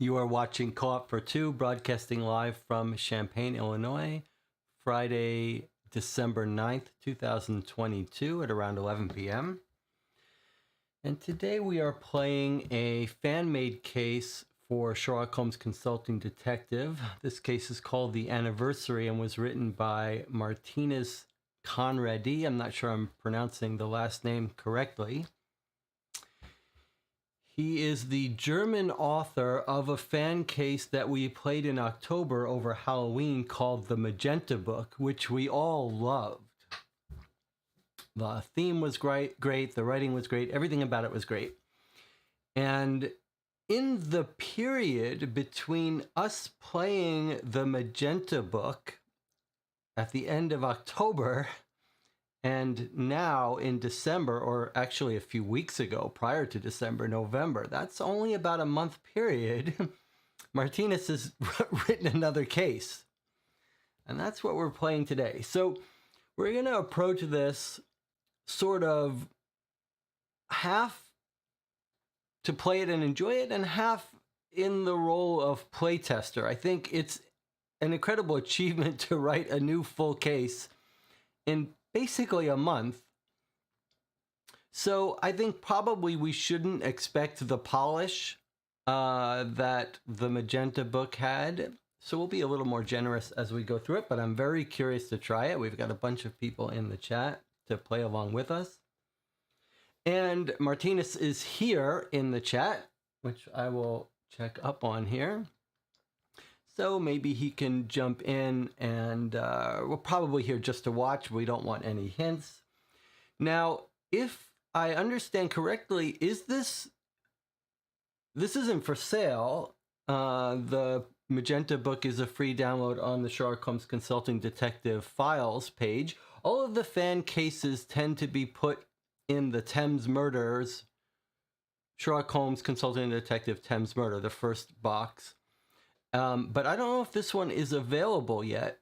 You are watching Co-op for Two, broadcasting live from Champaign, Illinois, Friday, December 9th, 2022 at around 11 p.m. And today we are playing a fan-made case for Sherlock Holmes Consulting Detective. This case is called The Anniversary and was written by Marthinus Conradie. I'm not sure I'm pronouncing the last name correctly. He is the German author of a fan case that we played in October over Halloween called The Magenta Book, which we all loved. The theme was great, the writing was great, everything about it was great. And in the period between us playing The Magenta Book at the end of October and now in December, or actually a few weeks ago, prior to December, November, that's only about a month period, Marthinus has written another case. And that's what we're playing today. So we're going to approach this sort of half to play it and enjoy it, and half in the role of playtester. I think it's an incredible achievement to write a new full case in basically a month. So I think probably we shouldn't expect the polish that the Magenta Book had. So we'll be a little more generous as we go through it, but I'm very curious to try it. We've got a bunch of people in the chat to play along with us. And Marthinus is here in the chat, which I will check up on here. So maybe he can jump in, and we're probably here just to watch. We don't want any hints. Now, if I understand correctly, this isn't for sale. The Magenta Book is a free download on the Sherlock Holmes Consulting Detective files page. All of the fan cases tend to be put in the Thames Murders, Sherlock Holmes Consulting Detective Thames Murder, the first box. But I don't know if this one is available yet.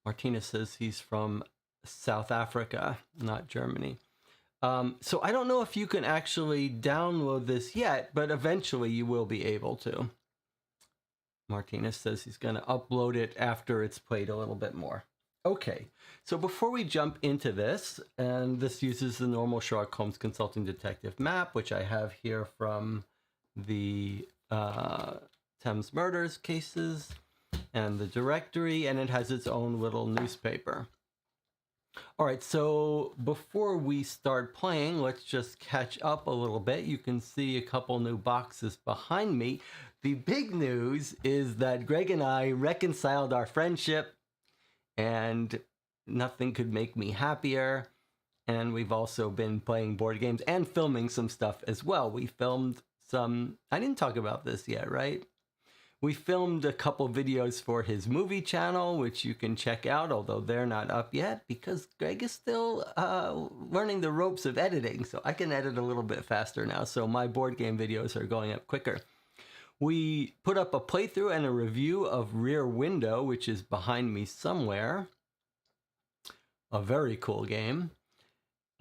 Marthinus says he's from South Africa, not Germany. So I don't know if you can actually download this yet, but eventually you will be able to. Marthinus says he's going to upload it after it's played a little bit more. Okay, so before we jump into this, and this uses the normal Sherlock Holmes Consulting Detective map, which I have here from the Thames Murders cases and the directory, and it has its own little newspaper. All right, so before we start playing, let's just catch up a little bit. You can see a couple new boxes behind me. The big news is that Greg and I reconciled our friendship, and nothing could make me happier. And we've also been playing board games and filming some stuff as well. We filmed some, I didn't talk about this yet, right? We filmed a couple videos for his movie channel, which you can check out, although they're not up yet because Greg is still learning the ropes of editing. So I can edit a little bit faster now. So my board game videos are going up quicker. We put up a playthrough and a review of Rear Window, which is behind me somewhere. A very cool game.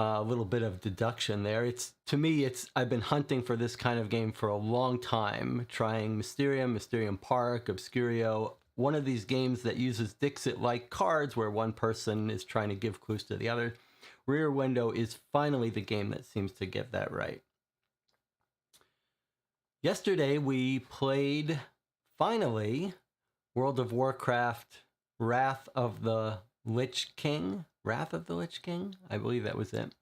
A little bit of deduction there. To me, I've been hunting for this kind of game for a long time, trying Mysterium, Mysterium Park, Obscurio, one of these games that uses Dixit-like cards where one person is trying to give clues to the other. Rear Window is finally the game that seems to get that right. Yesterday, we played, finally, World of Warcraft Wrath of the Lich King. Wrath of the Lich King? I believe that was it.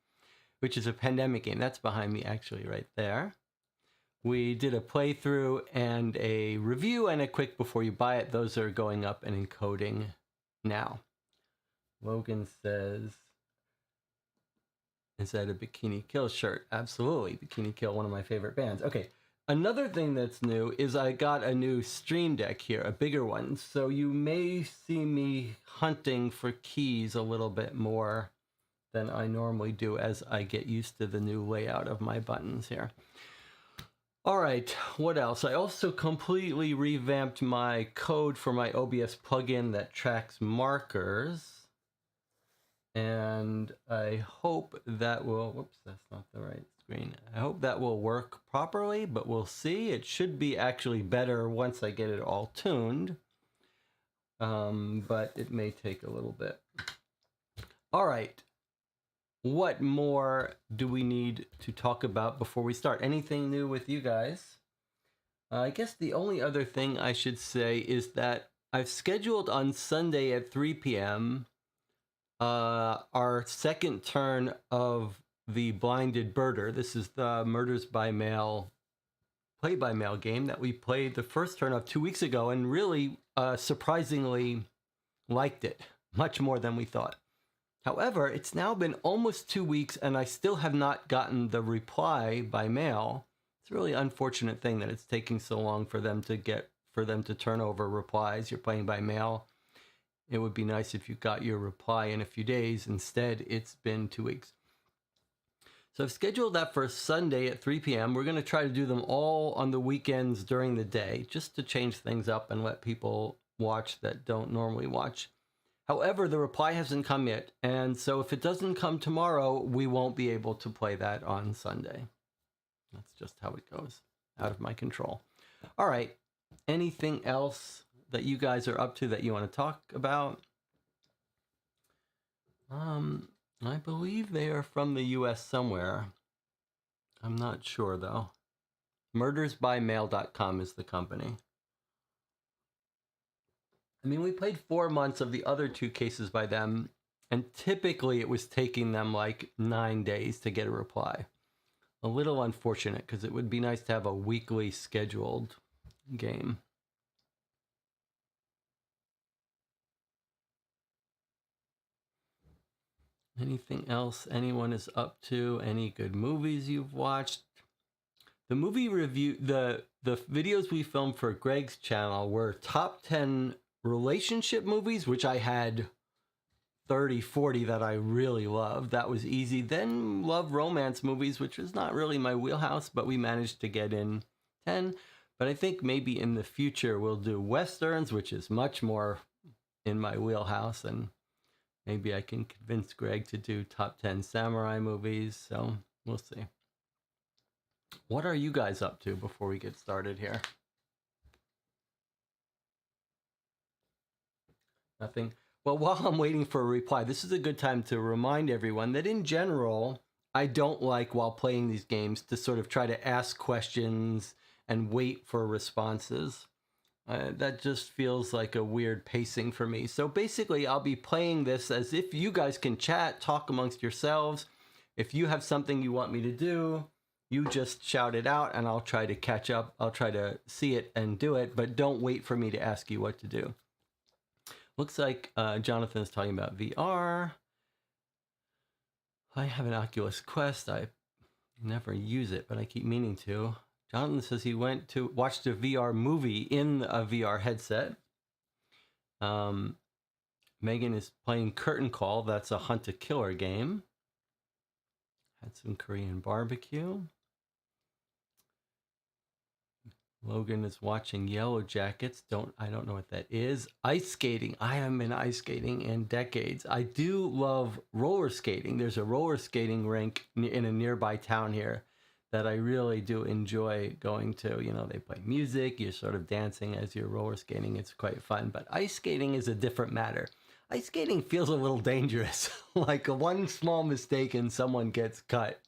Which is a pandemic game. That's behind me, actually, right there. We did a playthrough and a review and a quick before you buy it. Those are going up and encoding now. Logan says, is that a Bikini Kill shirt? Absolutely. Bikini Kill, one of my favorite bands. Okay. Another thing that's new is I got a new Stream Deck here, a bigger one. So you may see me hunting for keys a little bit more than I normally do as I get used to the new layout of my buttons here. All right, what else? I also completely revamped my code for my OBS plugin that tracks markers. And I hope that will, whoops, that's not the right screen. I hope that will work properly, but we'll see. It should be actually better once I get it all tuned, but it may take a little bit. All right. What more do we need to talk about before we start? Anything new with you guys? I guess the only other thing I should say is that I've scheduled on Sunday at 3 p.m. Our second turn of the Blinded Birder. This is the Murders by Mail, play-by-mail game that we played the first turn of 2 weeks ago and really surprisingly liked it, much more than we thought. However, it's now been almost 2 weeks and I still have not gotten the reply by mail. It's a really unfortunate thing that it's taking so long for them to turn over replies. You're playing by mail. It would be nice if you got your reply in a few days. Instead, it's been 2 weeks. So I've scheduled that for Sunday at 3 p.m. We're going to try to do them all on the weekends during the day, just to change things up and let people watch that don't normally watch. However, the reply hasn't come yet, and so if it doesn't come tomorrow, we won't be able to play that on Sunday. That's just how it goes. Out of my control. All right. Anything else that you guys are up to that you want to talk about? I believe they are from the US somewhere. I'm not sure though. Murdersbymail.com is the company. I mean, we played 4 months of the other 2 cases by them, and typically it was taking them like 9 days to get a reply. A little unfortunate because it would be nice to have a weekly scheduled game. Anything else anyone is up to? Any good movies you've watched? The movie review, the videos we filmed for Greg's channel were top 10 relationship movies, which I had 30, 40 that I really loved. That was easy. Then love romance movies, which was not really my wheelhouse, but we managed to get in 10. But I think maybe in the future we'll do westerns, which is much more in my wheelhouse, and maybe I can convince Greg to do top 10 samurai movies. So we'll see. What are you guys up to before we get started here? Nothing. Well, while I'm waiting for a reply, this is a good time to remind everyone that in general, I don't like, while playing these games, to sort of try to ask questions and wait for responses. That just feels like a weird pacing for me. So basically, I'll be playing this as if you guys can chat, talk amongst yourselves. If you have something you want me to do, you just shout it out and I'll try to catch up. I'll try to see it and do it, but don't wait for me to ask you what to do. Looks like Jonathan is talking about VR. I have an Oculus Quest. I never use it, but I keep meaning to. Jonathan says he went to watch a VR movie in a VR headset. Megan is playing Curtain Call. That's a hunt a killer game. Had some Korean barbecue. Logan is watching Yellow Jackets. I don't know what that is. Ice skating. I haven't been ice skating in decades. I do love roller skating. There's a roller skating rink in a nearby town here that I really do enjoy going to. You know, they play music. You're sort of dancing as you're roller skating. It's quite fun. But ice skating is a different matter. Ice skating feels a little dangerous. Like one small mistake and someone gets cut.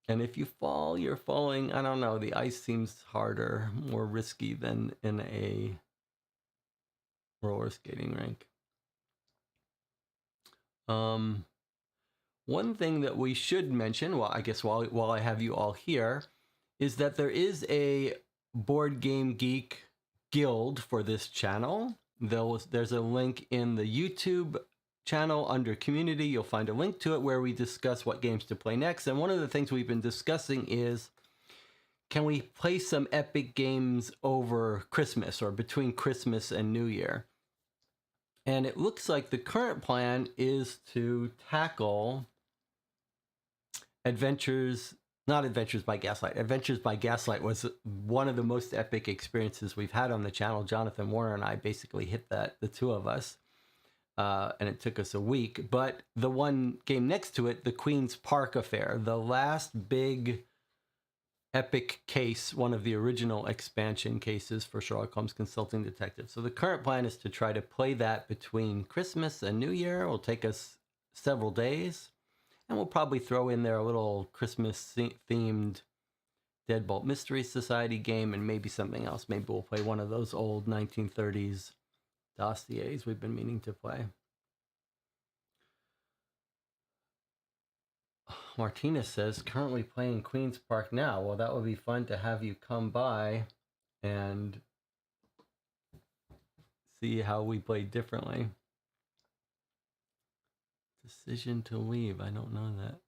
And if you fall, you're falling, I don't know, the ice seems harder, more risky than in a roller skating rink. One thing that we should mention, well, I guess while I have you all here, is that there is a Board Game Geek guild for this channel. There's a link in the YouTube channel under community. You'll find a link to it where we discuss what games to play next. And one of the things we've been discussing is, can we play some epic games over Christmas or between Christmas and New Year? And it looks like the current plan is to tackle Adventures by Gaslight. Adventures by Gaslight was one of the most epic experiences we've had on the channel. Jonathan Warner and I basically hit that, the two of us. and it took us a week. But the one game next to it, the Queen's Park Affair, the last big epic case, one of the original expansion cases for Sherlock Holmes Consulting Detective. So the current plan is to try to play that between Christmas and New Year. It'll take us several days, and we'll probably throw in there a little Christmas-themed Deadbolt Mystery Society game and maybe something else. Maybe we'll play one of those old 1930s dossiers we've been meaning to play. Martinez says, currently playing Queen's Park now. Well, that would be fun to have you come by and see how we play differently. Decision to leave. I don't know that.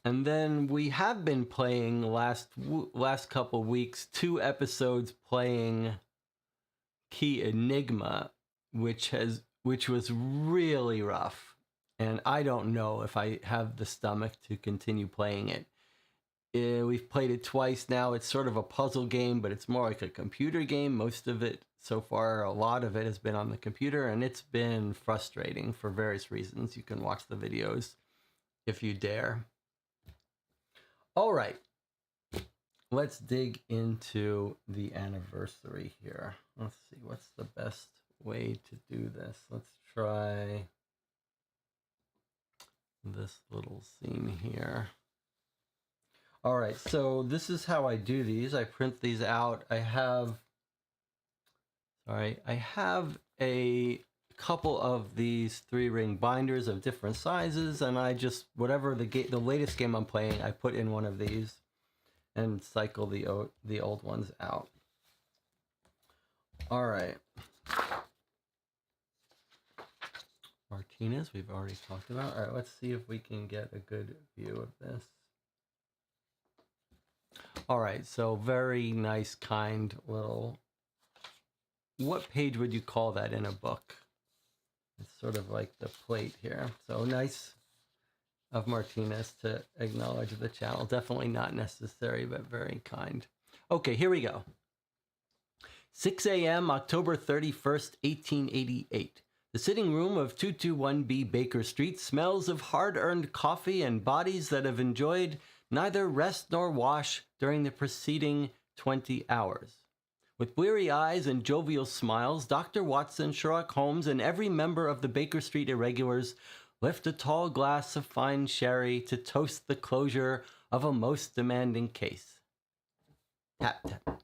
And then we have been playing last couple weeks, 2 episodes playing Key Enigma, which was really rough. And I don't know if I have the stomach to continue playing it. We've played it twice now. It's sort of a puzzle game, but it's more like a computer game. Most of it so far, a lot of it has been on the computer, and it's been frustrating for various reasons. You can watch the videos if you dare. All right. Let's dig into the anniversary here. Let's see, what's the best way to do this? Let's try this little scene here. All right, so this is how I do these. I print these out. I have a couple of these 3-ring binders of different sizes, and I just, whatever the latest game I'm playing, I put in one of these and cycle the old ones out. All right. Martinez, we've already talked about. All right, let's see if we can get a good view of this. All right, so very nice, kind little, what page would you call that in a book? It's sort of like the plate here. So nice of Martinez to acknowledge the channel. Definitely not necessary, but very kind. Okay, here we go. 6 a.m., October 31st, 1888. The sitting room of 221B Baker Street smells of hard-earned coffee and bodies that have enjoyed neither rest nor wash during the preceding 20 hours. With bleary eyes and jovial smiles, Dr. Watson, Sherlock Holmes, and every member of the Baker Street Irregulars lift a tall glass of fine sherry to toast the closure of a most demanding case. Tap, tap.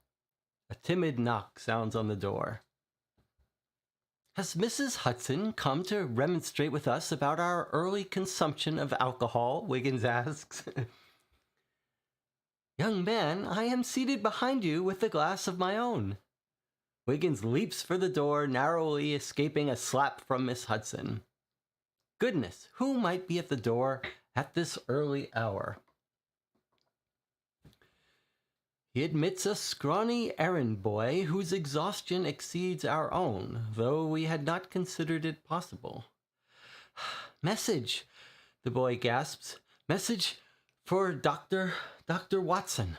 A timid knock sounds on the door. Has Mrs. Hudson come to remonstrate with us about our early consumption of alcohol? Wiggins asks. Young man, I am seated behind you with a glass of my own. Wiggins leaps for the door, narrowly escaping a slap from Miss Hudson. Goodness, who might be at the door at this early hour? He admits a scrawny errand boy whose exhaustion exceeds our own, though we had not considered it possible. Message, the boy gasps. Message for Dr. Watson.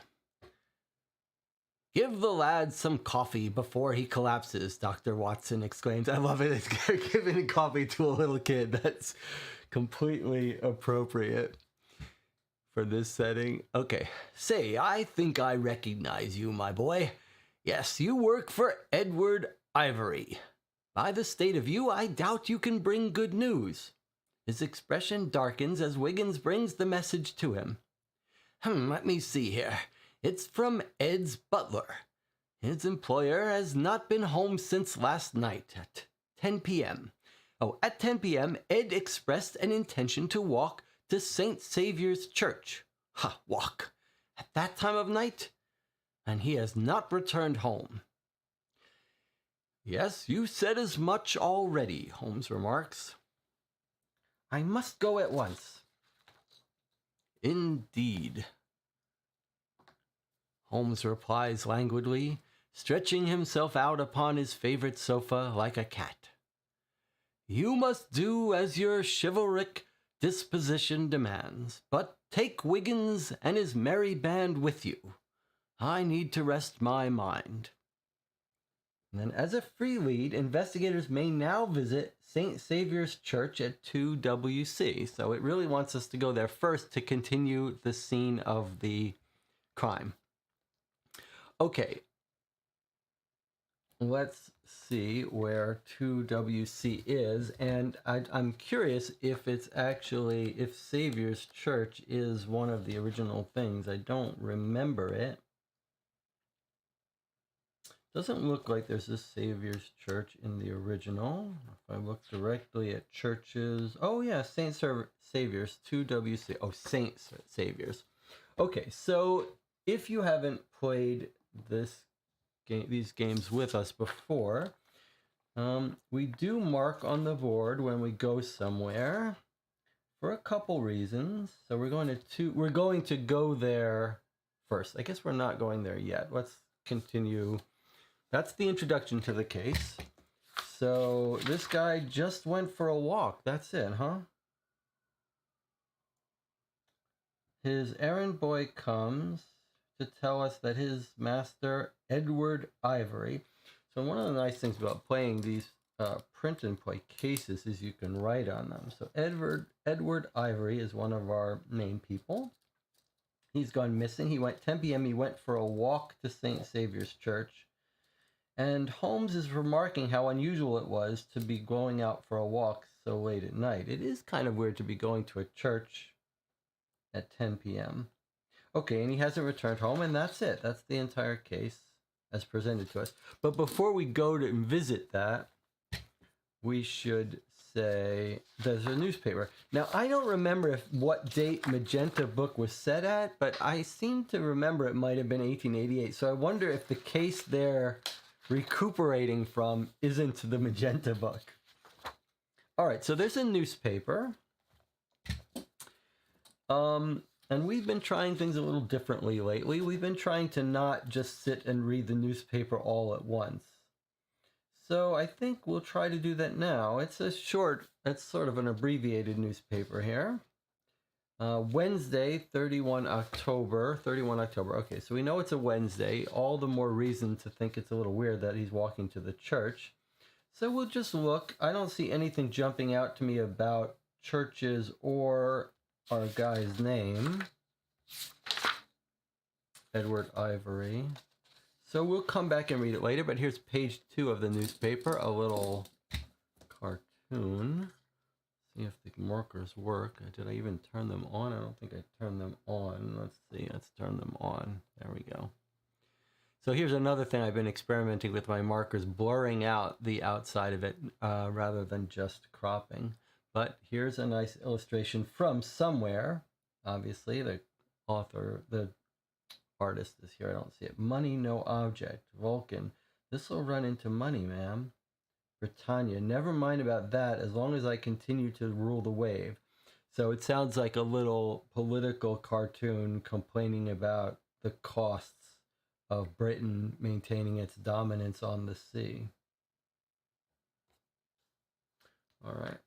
Give the lad some coffee before he collapses, Dr. Watson exclaims. I love it. It's giving coffee to a little kid. That's completely appropriate for this setting. Okay. Say, I think I recognize you, my boy. Yes, you work for Edward Ivory. By the state of you, I doubt you can bring good news. His expression darkens as Wiggins brings the message to him. Let me see here. It's from Ed's butler. His employer has not been home since last night at 10 p.m. At 10 p.m., Ed expressed an intention to walk to St. Saviour's Church. Walk. At that time of night? And he has not returned home. Yes, you said as much already, Holmes remarks. I must go at once. Indeed. Holmes replies languidly, stretching himself out upon his favorite sofa like a cat. You must do as your chivalric disposition demands, but take Wiggins and his merry band with you. I need to rest my mind. And then as a free lead, investigators may now visit St. Saviour's Church at 2WC. So it really wants us to go there first to continue the scene of the crime. Okay. Let's see where 2WC is. And I'm curious if it's actually, if Saviour's Church is one of the original things. I don't remember it. Doesn't look like there's a Saviour's Church in the original. If I look directly at churches, oh yeah, Saint Saviour's, 2WC. Oh, Saint Saviour's. Okay, so if you haven't played these games with us before, we do mark on the board when we go somewhere for a couple reasons. So we're going to go there first. I guess we're not going there yet. Let's continue. That's the introduction to the case. So this guy just went for a walk. That's it, huh? His errand boy comes to tell us that his master, Edward Ivory. So one of the nice things about playing these print and play cases is you can write on them. So Edward Ivory is one of our main people. He's gone missing. He went 10 p.m. He went for a walk to St. Saviour's Church. And Holmes is remarking how unusual it was to be going out for a walk so late at night. It is kind of weird to be going to a church at 10 p.m. Okay, and he hasn't returned home, and that's it. That's the entire case as presented to us. But before we go to visit that, we should say there's a newspaper. Now, I don't remember what date Magenta book was set at, but I seem to remember it might have been 1888. So I wonder if the case they're recuperating from isn't the Magenta book. All right, so there's a newspaper. And we've been trying things a little differently lately. We've been trying to not just sit and read the newspaper all at once. So I think we'll try to do that now. It's sort of an abbreviated newspaper here. Wednesday, 31 October. Okay, so we know it's a Wednesday. All the more reason to think it's a little weird that he's walking to the church. So we'll just look. I don't see anything jumping out to me about churches or our guy's name, Edward Ivory. So we'll come back and read it later, but here's page 2 of the newspaper, a little cartoon. See if the markers work. Did I even turn them on? I don't think I turned them on. Let's see. Let's turn them on. There we go. So here's another thing I've been experimenting with my markers, blurring out the outside of it rather than just cropping. But here's a nice illustration from somewhere. Obviously, the artist is here. I don't see it. Money, no object. Vulcan. This will run into money, ma'am. Britannia. Never mind about that as long as I continue to rule the wave. So it sounds like a little political cartoon complaining about the costs of Britain maintaining its dominance on the sea. All right.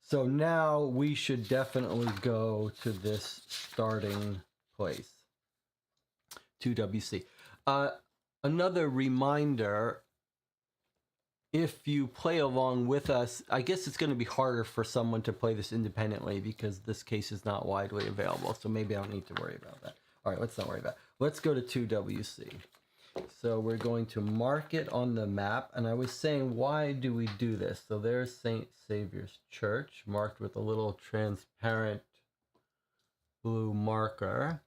So now we should definitely go to this starting place, 2WC. Another reminder, if you play along with us, I guess it's going to be harder for someone to play this independently because this case is not widely available. So maybe I don't need to worry about that. All right, let's not worry about it. Let's go to 2WC. So we're going to mark it on the map. And I was saying, why do we do this? So there's St. Saviour's Church, marked with a little transparent blue marker.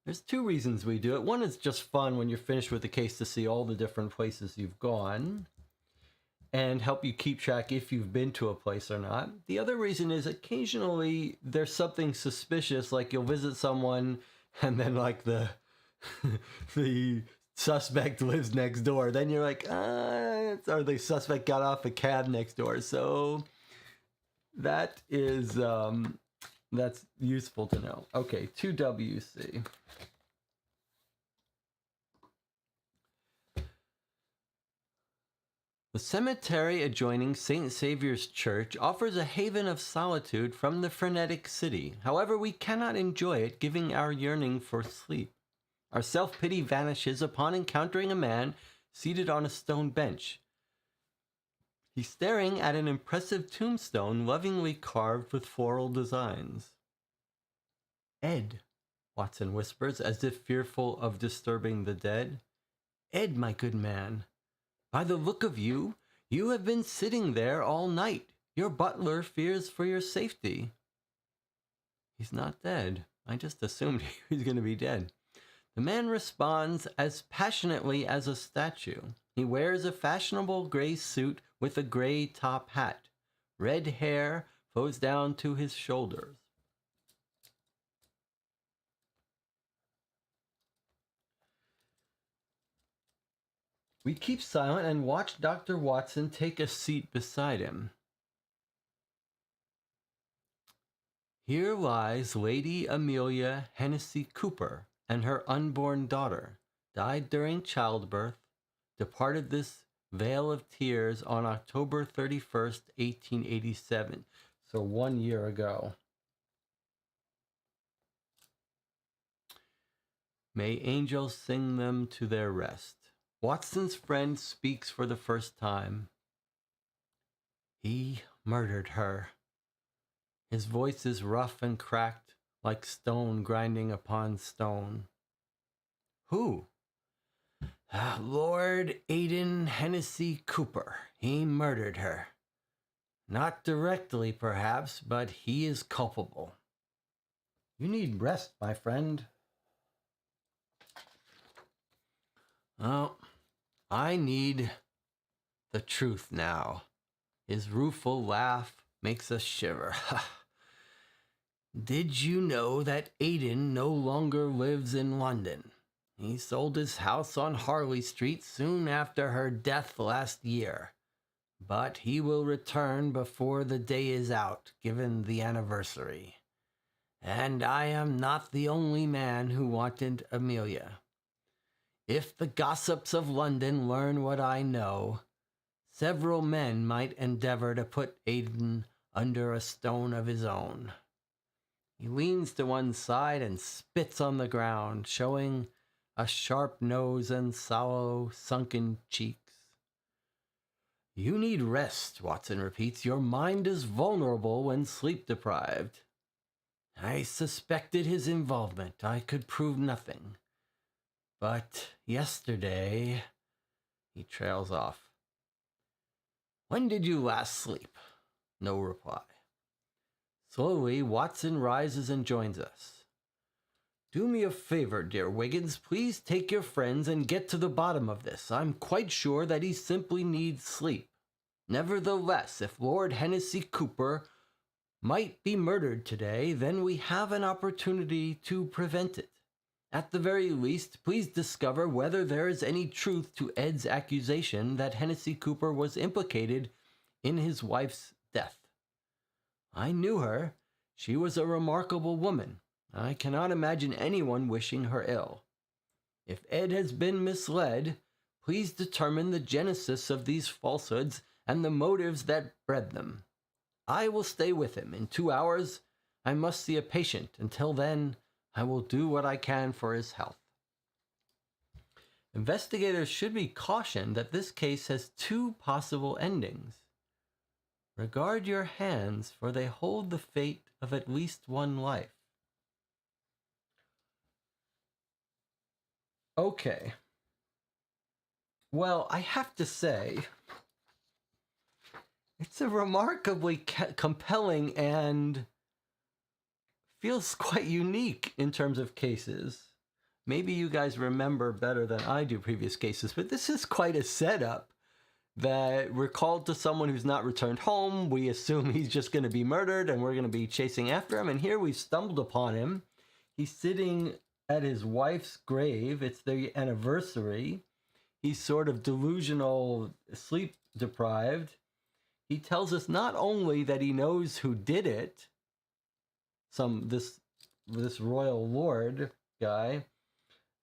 There's 2 reasons we do it. One is just fun when you're finished with the case to see all the different places you've gone and help you keep track if you've been to a place or not. The other reason is occasionally there's something suspicious, like you'll visit someone and then like the suspect lives next door. Then you're like, or the suspect got off a cab next door. So that is, that's useful to know. Okay, 2WC. The cemetery adjoining St. Saviour's Church offers a haven of solitude from the frenetic city. However, we cannot enjoy it, giving our yearning for sleep. Our self-pity vanishes upon encountering a man seated on a stone bench. He's staring at an impressive tombstone lovingly carved with floral designs. Ed, Watson whispers, as if fearful of disturbing the dead. Ed, my good man, by the look of you, you have been sitting there all night. Your butler fears for your safety. He's not dead. I just assumed he was going to be dead. The man responds as passionately as a statue. He wears a fashionable gray suit with a gray top hat. Red hair flows down to his shoulders. We keep silent and watch Dr. Watson take a seat beside him. Here lies Lady Amelia Hennessy Cooper and her unborn daughter, died during childbirth, departed this vale of tears on October 31st, 1887, so 1 year ago. May angels sing them to their rest. Watson's friend speaks for the first time. He murdered her. His voice is rough and cracked, like stone grinding upon stone. Who? Lord Aidan Hennessy Cooper. He murdered her. Not directly, perhaps, but he is culpable. You need rest, my friend. Oh, I need the truth now. His rueful laugh makes us shiver. Did you know that Aidan no longer lives in London? He sold his house on Harley Street soon after her death last year. But he will return before the day is out, given the anniversary. And I am not the only man who wanted Amelia. If the gossips of London learn what I know, several men might endeavor to put Aidan under a stone of his own. He leans to one side and spits on the ground, showing a sharp nose and sallow, sunken cheeks. You need rest, Watson repeats. Your mind is vulnerable when sleep-deprived. I suspected his involvement. I could prove nothing. But yesterday, he trails off. When did you last sleep? No reply. Slowly, Watson rises and joins us. Do me a favor, dear Wiggins. Please take your friends and get to the bottom of this. I'm quite sure that he simply needs sleep. Nevertheless, if Lord Hennessy Cooper might be murdered today, then we have an opportunity to prevent it. At the very least, please discover whether there is any truth to Ed's accusation that Hennessy Cooper was implicated in his wife's death. I knew her. She was a remarkable woman. I cannot imagine anyone wishing her ill. If Ed has been misled, please determine the genesis of these falsehoods and the motives that bred them. I will stay with him. In 2 hours, I must see a patient. Until then, I will do what I can for his health. Investigators should be cautioned that this case has 2 possible endings. Regard your hands, for they hold the fate of at least one life. Okay. Well, I have to say, it's a remarkably compelling and feels quite unique in terms of cases. Maybe you guys remember better than I do previous cases, but this is quite a setup that we're called to someone who's not returned home. We assume he's just going to be murdered and we're going to be chasing after him. And here we've stumbled upon him. He's sitting at his wife's grave. It's their anniversary. He's sort of delusional, sleep deprived. He tells us not only that he knows who did it, this royal lord guy,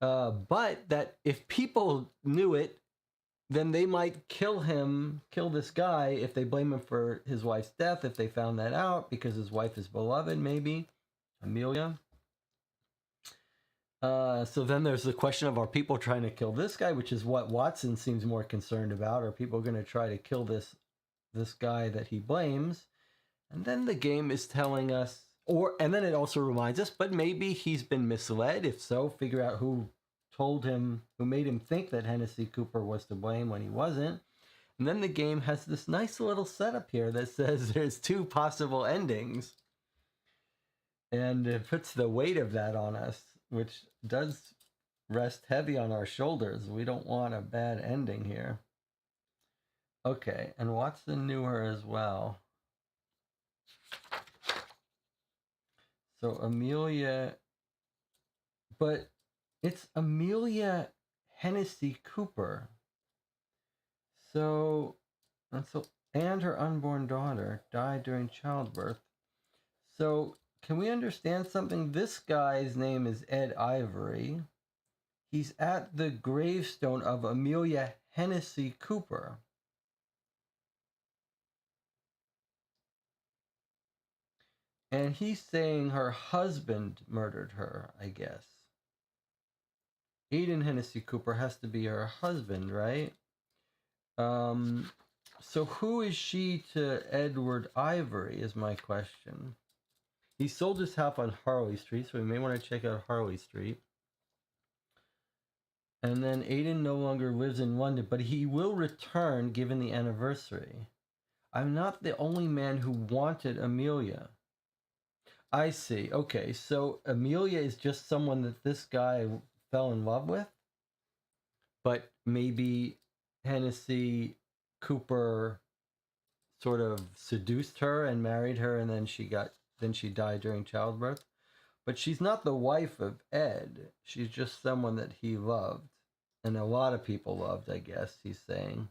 but that if people knew it, then they might kill this guy if they blame him for his wife's death, if they found that out, because his wife is beloved, maybe, Amelia. So then there's the question of, are people trying to kill this guy, which is what Watson seems more concerned about. Are people going to try to kill this guy that he blames? And then the game is telling us, and then it also reminds us, but maybe he's been misled. If so, figure out who told him, who made him think that Hennessy Cooper was to blame when he wasn't. And then the game has this nice little setup here that says there's two possible endings. And it puts the weight of that on us, which does rest heavy on our shoulders. We don't want a bad ending here. Okay, and Watson knew her as well. So Amelia, but it's Amelia Hennessy Cooper. So, and her unborn daughter died during childbirth. So, can we understand something? This guy's name is Ed Ivory. He's at the gravestone of Amelia Hennessy Cooper. And he's saying her husband murdered her, I guess. Aiden Hennessy Cooper has to be her husband, right? So who is she to Edward Ivory is my question. He sold his house on Harley Street, so we may want to check out Harley Street. And then Aiden no longer lives in London, but he will return given the anniversary. I'm not the only man who wanted Amelia. I see. Okay, so Amelia is just someone that this guy fell in love with, but maybe Hennessy Cooper sort of seduced her and married her, and then she died during childbirth. But she's not the wife of Ed. She's just someone that he loved, and a lot of people loved, I guess he's saying.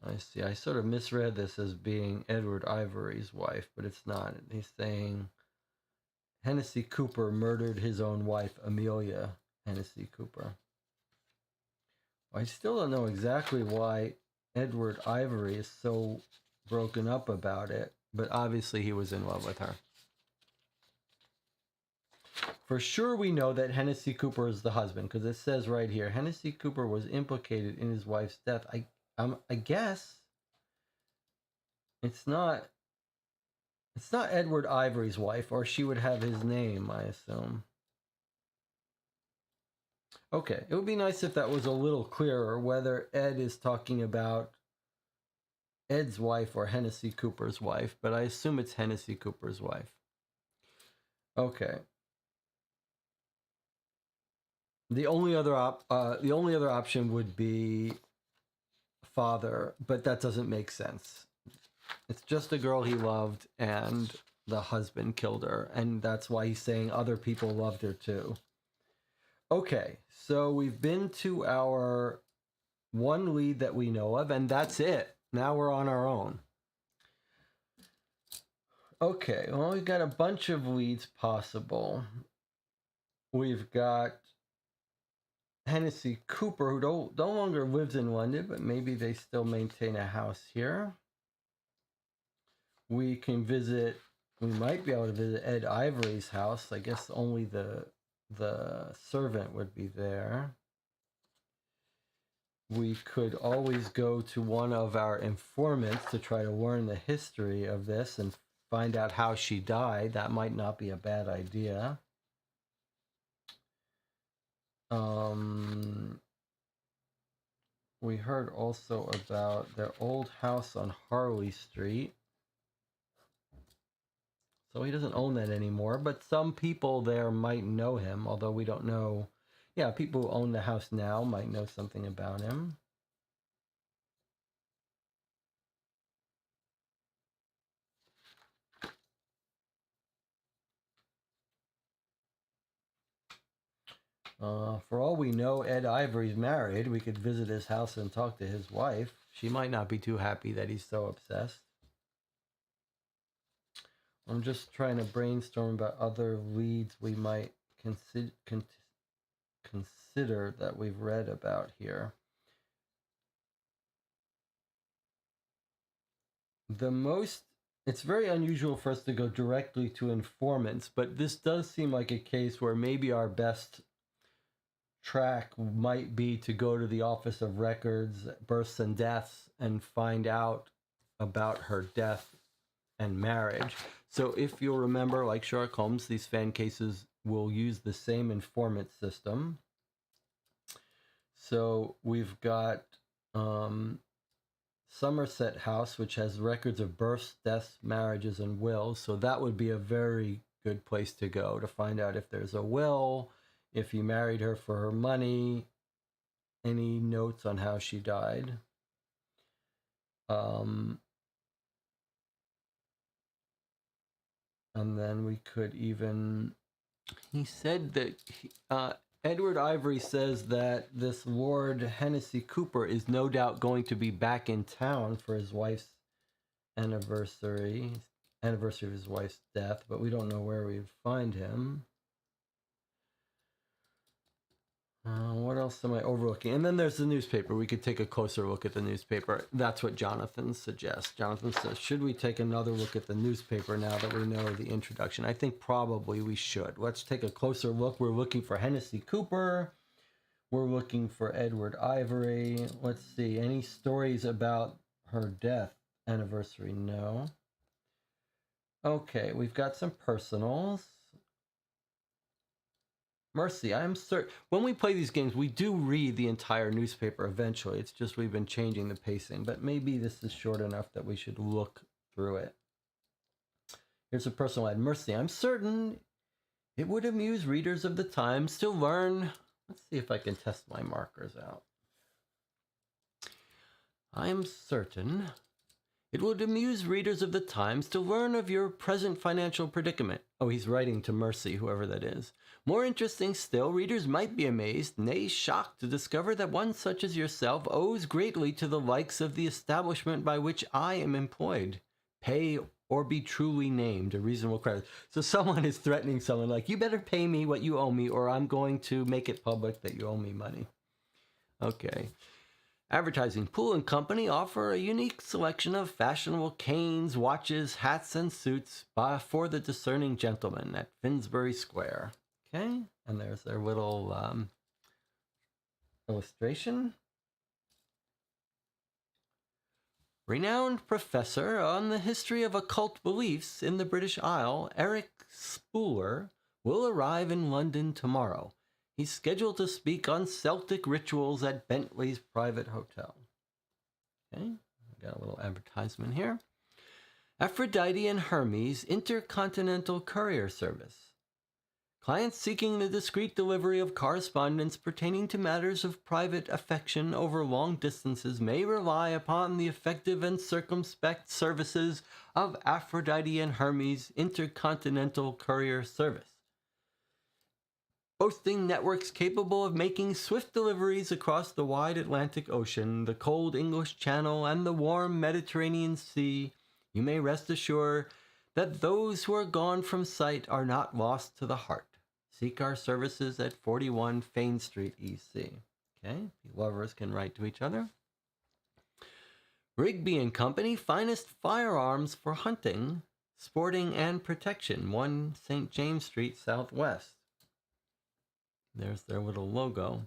I see. I sort of misread this as being Edward Ivory's wife, but it's not. He's saying Hennessy Cooper murdered his own wife, Amelia Hennessy Cooper. I still don't know exactly why Edward Ivory is so broken up about it, but obviously he was in love with her. For sure we know that Hennessy Cooper is the husband, because it says right here, Hennessy Cooper was implicated in his wife's death. I guess it's not Edward Ivory's wife, or she would have his name, I assume. Okay, it would be nice if that was a little clearer, whether Ed is talking about Ed's wife or Hennessy Cooper's wife, but I assume it's Hennessy Cooper's wife. Okay. The only other option would be father, but that doesn't make sense. It's just a girl he loved, and the husband killed her, and that's why he's saying other people loved her too. Okay, so we've been to our one lead that we know of, and that's it. Now we're on our own. Okay, well, we've got a bunch of leads possible. We've got Hennessy Cooper, who no longer lives in London, but maybe they still maintain a house here. We might be able to visit Ed Ivory's house. I guess only the servant would be there. We could always go to one of our informants to try to learn the history of this and find out how she died. That might not be a bad idea. We heard also about their old house on Harley Street. So he doesn't own that anymore, but some people there might know him, although we don't know. Yeah, people who own the house now might know something about him. For all we know, Ed Ivory's married. We could visit his house and talk to his wife. She might not be too happy that he's so obsessed. I'm just trying to brainstorm about other leads we might consider that we've read about here. The most It's very unusual for us to go directly to informants, but this does seem like a case where maybe our best track might be to go to the Office of Records, Births and Deaths, and find out about her death and marriage. So if you'll remember, like Sherlock Holmes, these fan cases will use the same informant system. So we've got Somerset House, which has records of births, deaths, marriages, and wills. So that would be a very good place to go to find out if there's a will, if he married her for her money, any notes on how she died. And then we could even, he said that Edward Ivory says that this Lord Hennessy Cooper is no doubt going to be back in town for his wife's anniversary of his wife's death, but we don't know where we'd find him. What else am I overlooking? And then there's the newspaper. We could take a closer look at the newspaper. That's what Jonathan suggests. Jonathan says, should we take another look at the newspaper now that we know the introduction? I think probably we should. Let's take a closer look. We're looking for Hennessy Cooper. We're looking for Edward Ivory. Let's see. Any stories about her death anniversary? No. Okay, we've got some personals. Mercy, I'm certain when we play these games, we do read the entire newspaper eventually. It's just we've been changing the pacing, but maybe this is short enough that we should look through it. Here's a personal ad. Mercy, I'm certain it would amuse readers of the Times to learn. Let's see if I can test my markers out. I'm certain it would amuse readers of the Times to learn of your present financial predicament. Oh, he's writing to Mercy, whoever that is. More interesting still, readers might be amazed, nay shocked, to discover that one such as yourself owes greatly to the likes of the establishment by which I am employed. Pay or be truly named a reasonable credit. So someone is threatening someone like, you better pay me what you owe me or I'm going to make it public that you owe me money. Okay. Advertising. Poole & Company offer a unique selection of fashionable canes, watches, hats, and suits for the discerning gentleman at Finsbury Square. Okay, and there's their little illustration. Renowned professor on the history of occult beliefs in the British Isle, Eric Spooler, will arrive in London tomorrow. He's scheduled to speak on Celtic rituals at Bentley's private hotel. Okay, got a little advertisement here. Aphrodite and Hermes Intercontinental Courier Service. Clients seeking the discreet delivery of correspondence pertaining to matters of private affection over long distances may rely upon the effective and circumspect services of Aphrodite and Hermes Intercontinental Courier Service. Boasting networks capable of making swift deliveries across the wide Atlantic Ocean, the cold English Channel, and the warm Mediterranean Sea, you may rest assured that those who are gone from sight are not lost to the heart. Seek our services at 41 Fane Street, EC. Okay, lovers can write to each other. Rigby and Company, finest firearms for hunting, sporting, and protection. 1 St. James Street, Southwest. There's their little logo.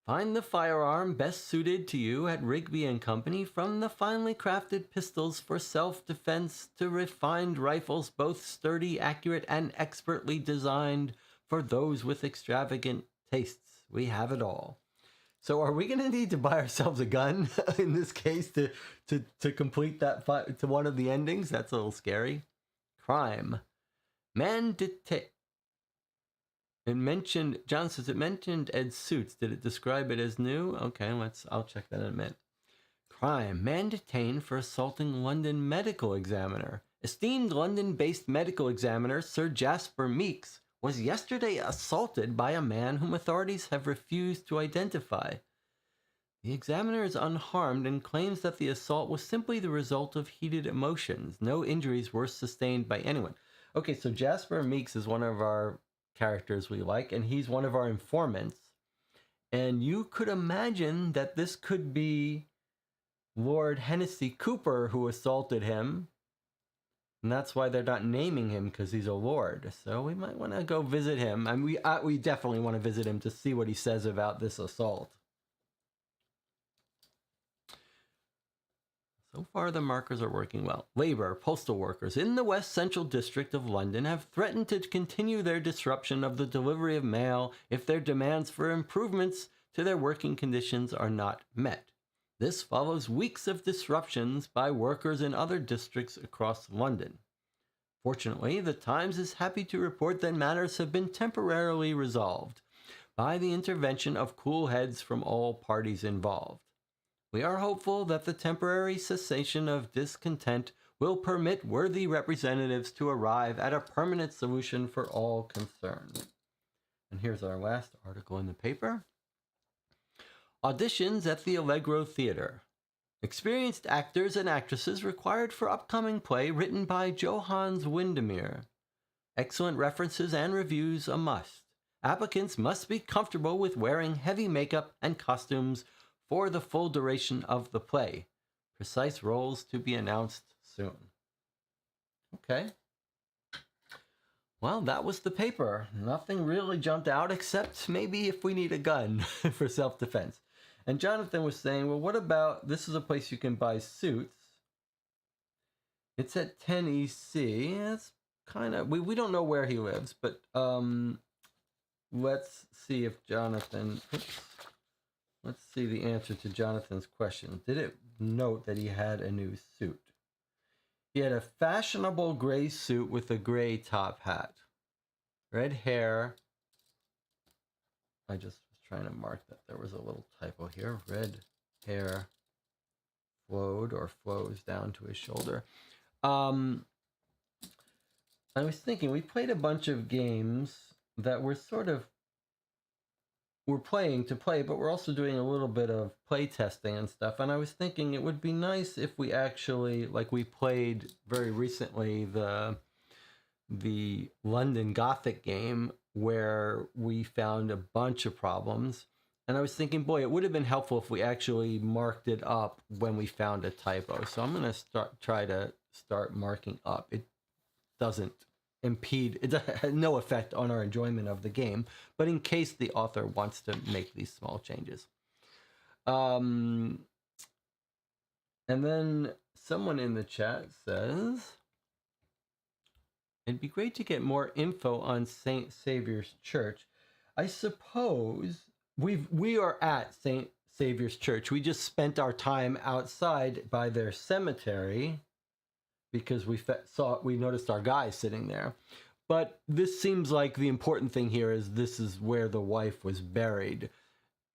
Find the firearm best suited to you at Rigby and Company, from the finely crafted pistols for self-defense to refined rifles, both sturdy, accurate, and expertly designed for those with extravagant tastes. We have it all. So are we going to need to buy ourselves a gun in this case to complete that to one of the endings? That's a little scary. Crime. It mentioned, John says, it mentioned Ed's suits. Did it describe it as new? Okay, I'll check that in a minute. Crime. Man detained for assaulting London medical examiner. Esteemed London-based medical examiner Sir Jasper Meeks was yesterday assaulted by a man whom authorities have refused to identify. The examiner is unharmed and claims that the assault was simply the result of heated emotions. No injuries were sustained by anyone. Okay, so Jasper Meeks is one of our characters we like, and he's one of our informants. And you could imagine that this could be Lord Hennessy Cooper who assaulted him. And that's why they're not naming him, because he's a lord. So we might want to go visit him. And we definitely want to visit him to see what he says about this assault. So far, the markers are working well. Labor, postal workers in the West Central District of London have threatened to continue their disruption of the delivery of mail if their demands for improvements to their working conditions are not met. This follows weeks of disruptions by workers in other districts across London. Fortunately, the Times is happy to report that matters have been temporarily resolved by the intervention of cool heads from all parties involved. We are hopeful that the temporary cessation of discontent will permit worthy representatives to arrive at a permanent solution for all concerned. And here's our last article in the paper. Auditions at the Allegro Theatre. Experienced actors and actresses required for upcoming play written by Johannes Windermere. Excellent references and reviews a must. Applicants must be comfortable with wearing heavy makeup and costumes for the full duration of the play. Precise roles to be announced soon. Okay. Well, that was the paper. Nothing really jumped out except maybe if we need a gun for self-defense. And Jonathan was saying, well, what about, this is a place you can buy suits. It's at 10 EC. It's kind of, we don't know where he lives, but let's see if Jonathan, let's see the answer to Jonathan's question. Did it note that he had a new suit? He had a fashionable gray suit with a gray top hat. Red hair. I just was trying to mark that there was a little typo here. Red hair flowed or flows down to his shoulder. I was thinking, we played a bunch of games that were sort of, we're playing to play, but we're also doing a little bit of play testing and stuff. And I was thinking it would be nice if we actually, like we played very recently, the London Gothic game where we found a bunch of problems. And I was thinking, boy, it would have been helpful if we actually marked it up when we found a typo. So I'm going to try to start marking up. It doesn't impede, it has no effect on our enjoyment of the game, but in case the author wants to make these small changes. And then someone in the chat says, it'd be great to get more info on St. Saviour's Church. I suppose we are at St. Saviour's Church. We just spent our time outside by their cemetery because we noticed our guy sitting there. But this seems like the important thing here is this is where the wife was buried.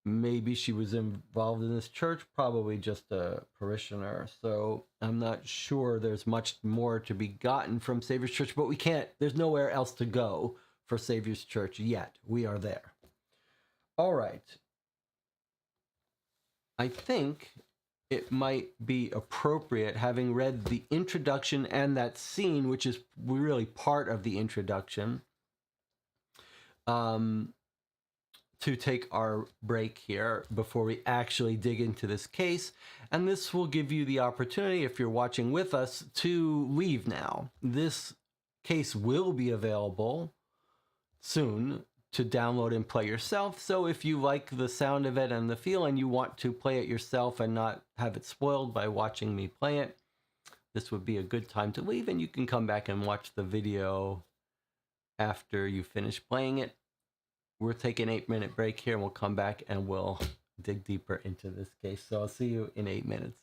Maybe she was involved in this church, probably just a parishioner. So I'm not sure there's much more to be gotten from Saviour's Church, but there's nowhere else to go for Saviour's Church yet. We are there. All right. I think it might be appropriate, having read the introduction and that scene, which is really part of the introduction, to take our break here before we actually dig into this case. And this will give you the opportunity, if you're watching with us, to leave now. This case will be available soon to download and play yourself. So if you like the sound of it and the feel and you want to play it yourself and not have it spoiled by watching me play it, this would be a good time to leave, and you can come back and watch the video after you finish playing it. We'll take an 8-minute break here and we'll come back and we'll dig deeper into this case. So I'll see you in 8 minutes.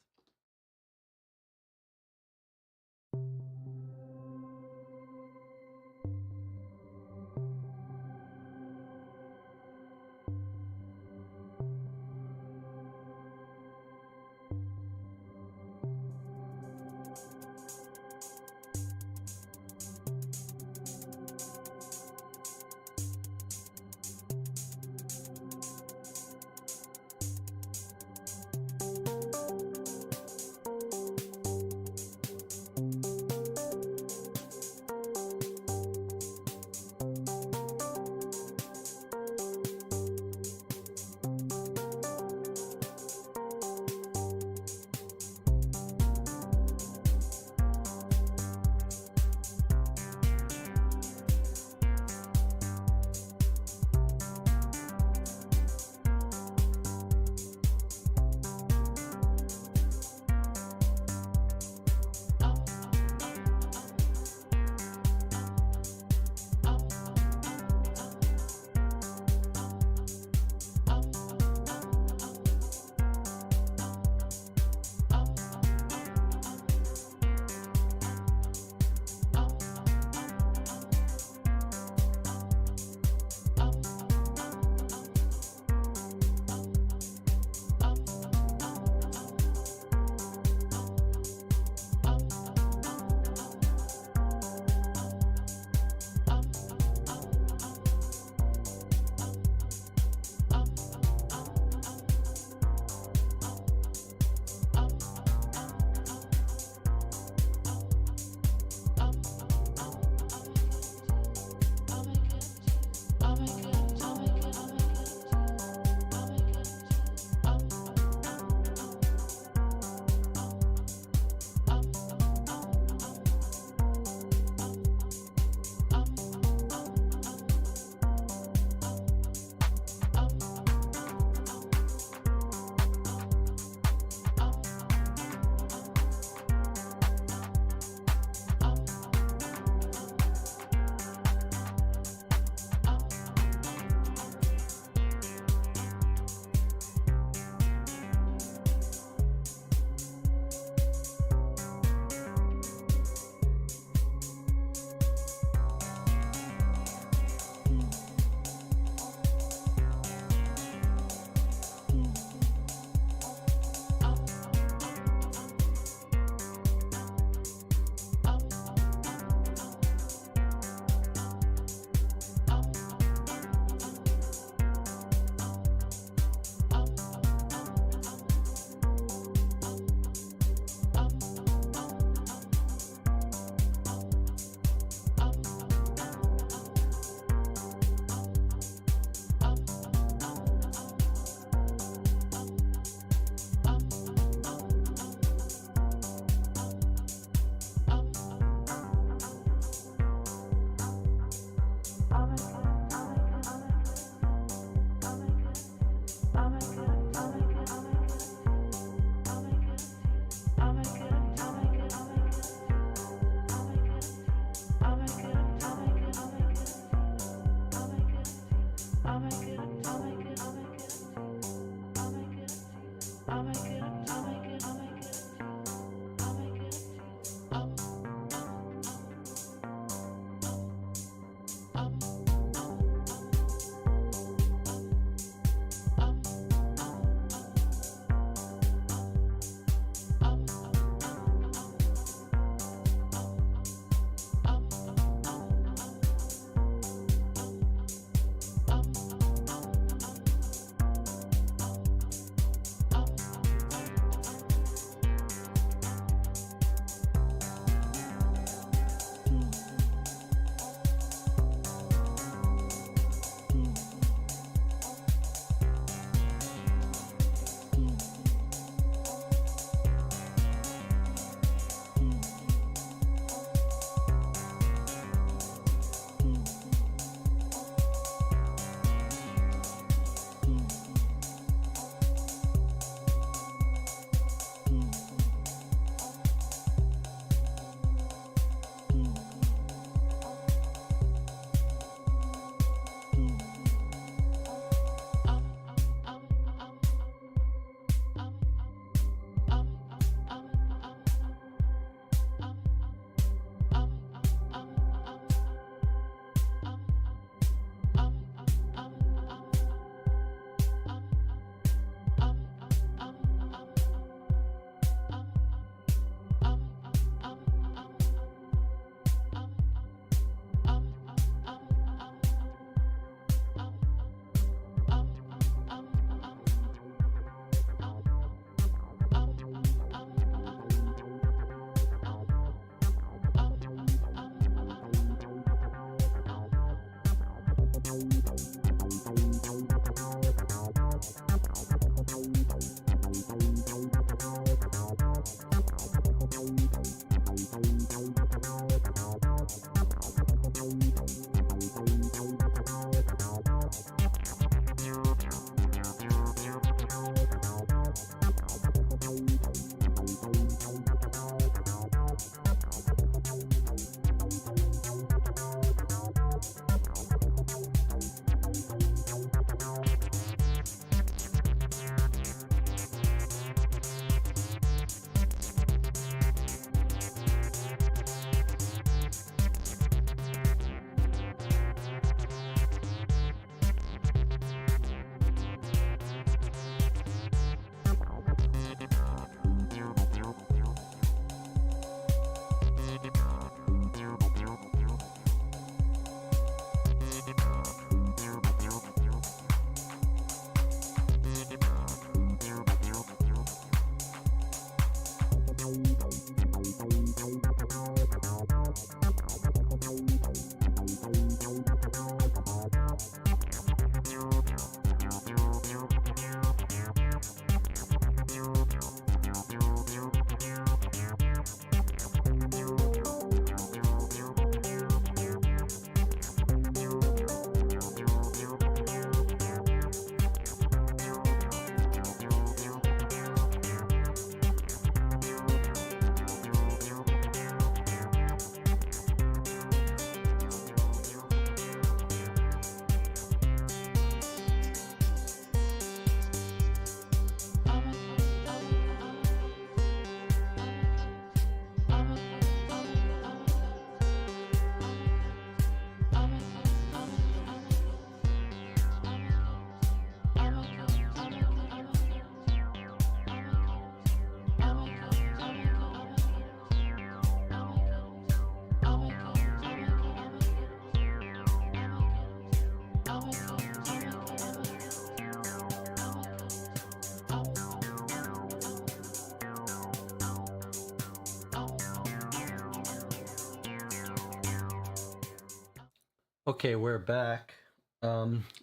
Okay, we're back.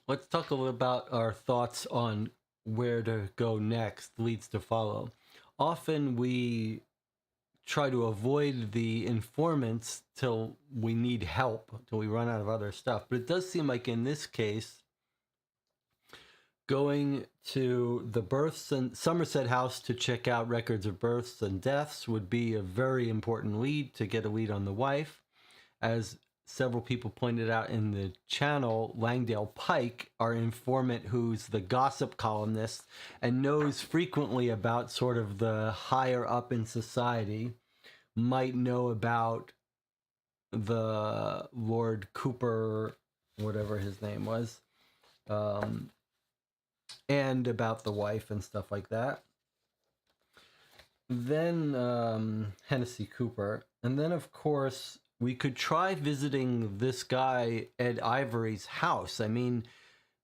Let's talk a little about our thoughts on where to go next, leads to follow. Often we try to avoid the informants till we need help, till we run out of other stuff. But it does seem like in this case, Going to the births and Somerset House to check out records of births and deaths would be a very important lead to get a lead on the wife. As several people pointed out in the channel, Langdale Pike, our informant who's the gossip columnist and knows frequently about sort of the higher up in society, might know about the Lord Cooper, whatever his name was, and about the wife and stuff like that. Then Hennessy Cooper. And then, of course, we could try visiting this guy, Ed Ivory's house. I mean,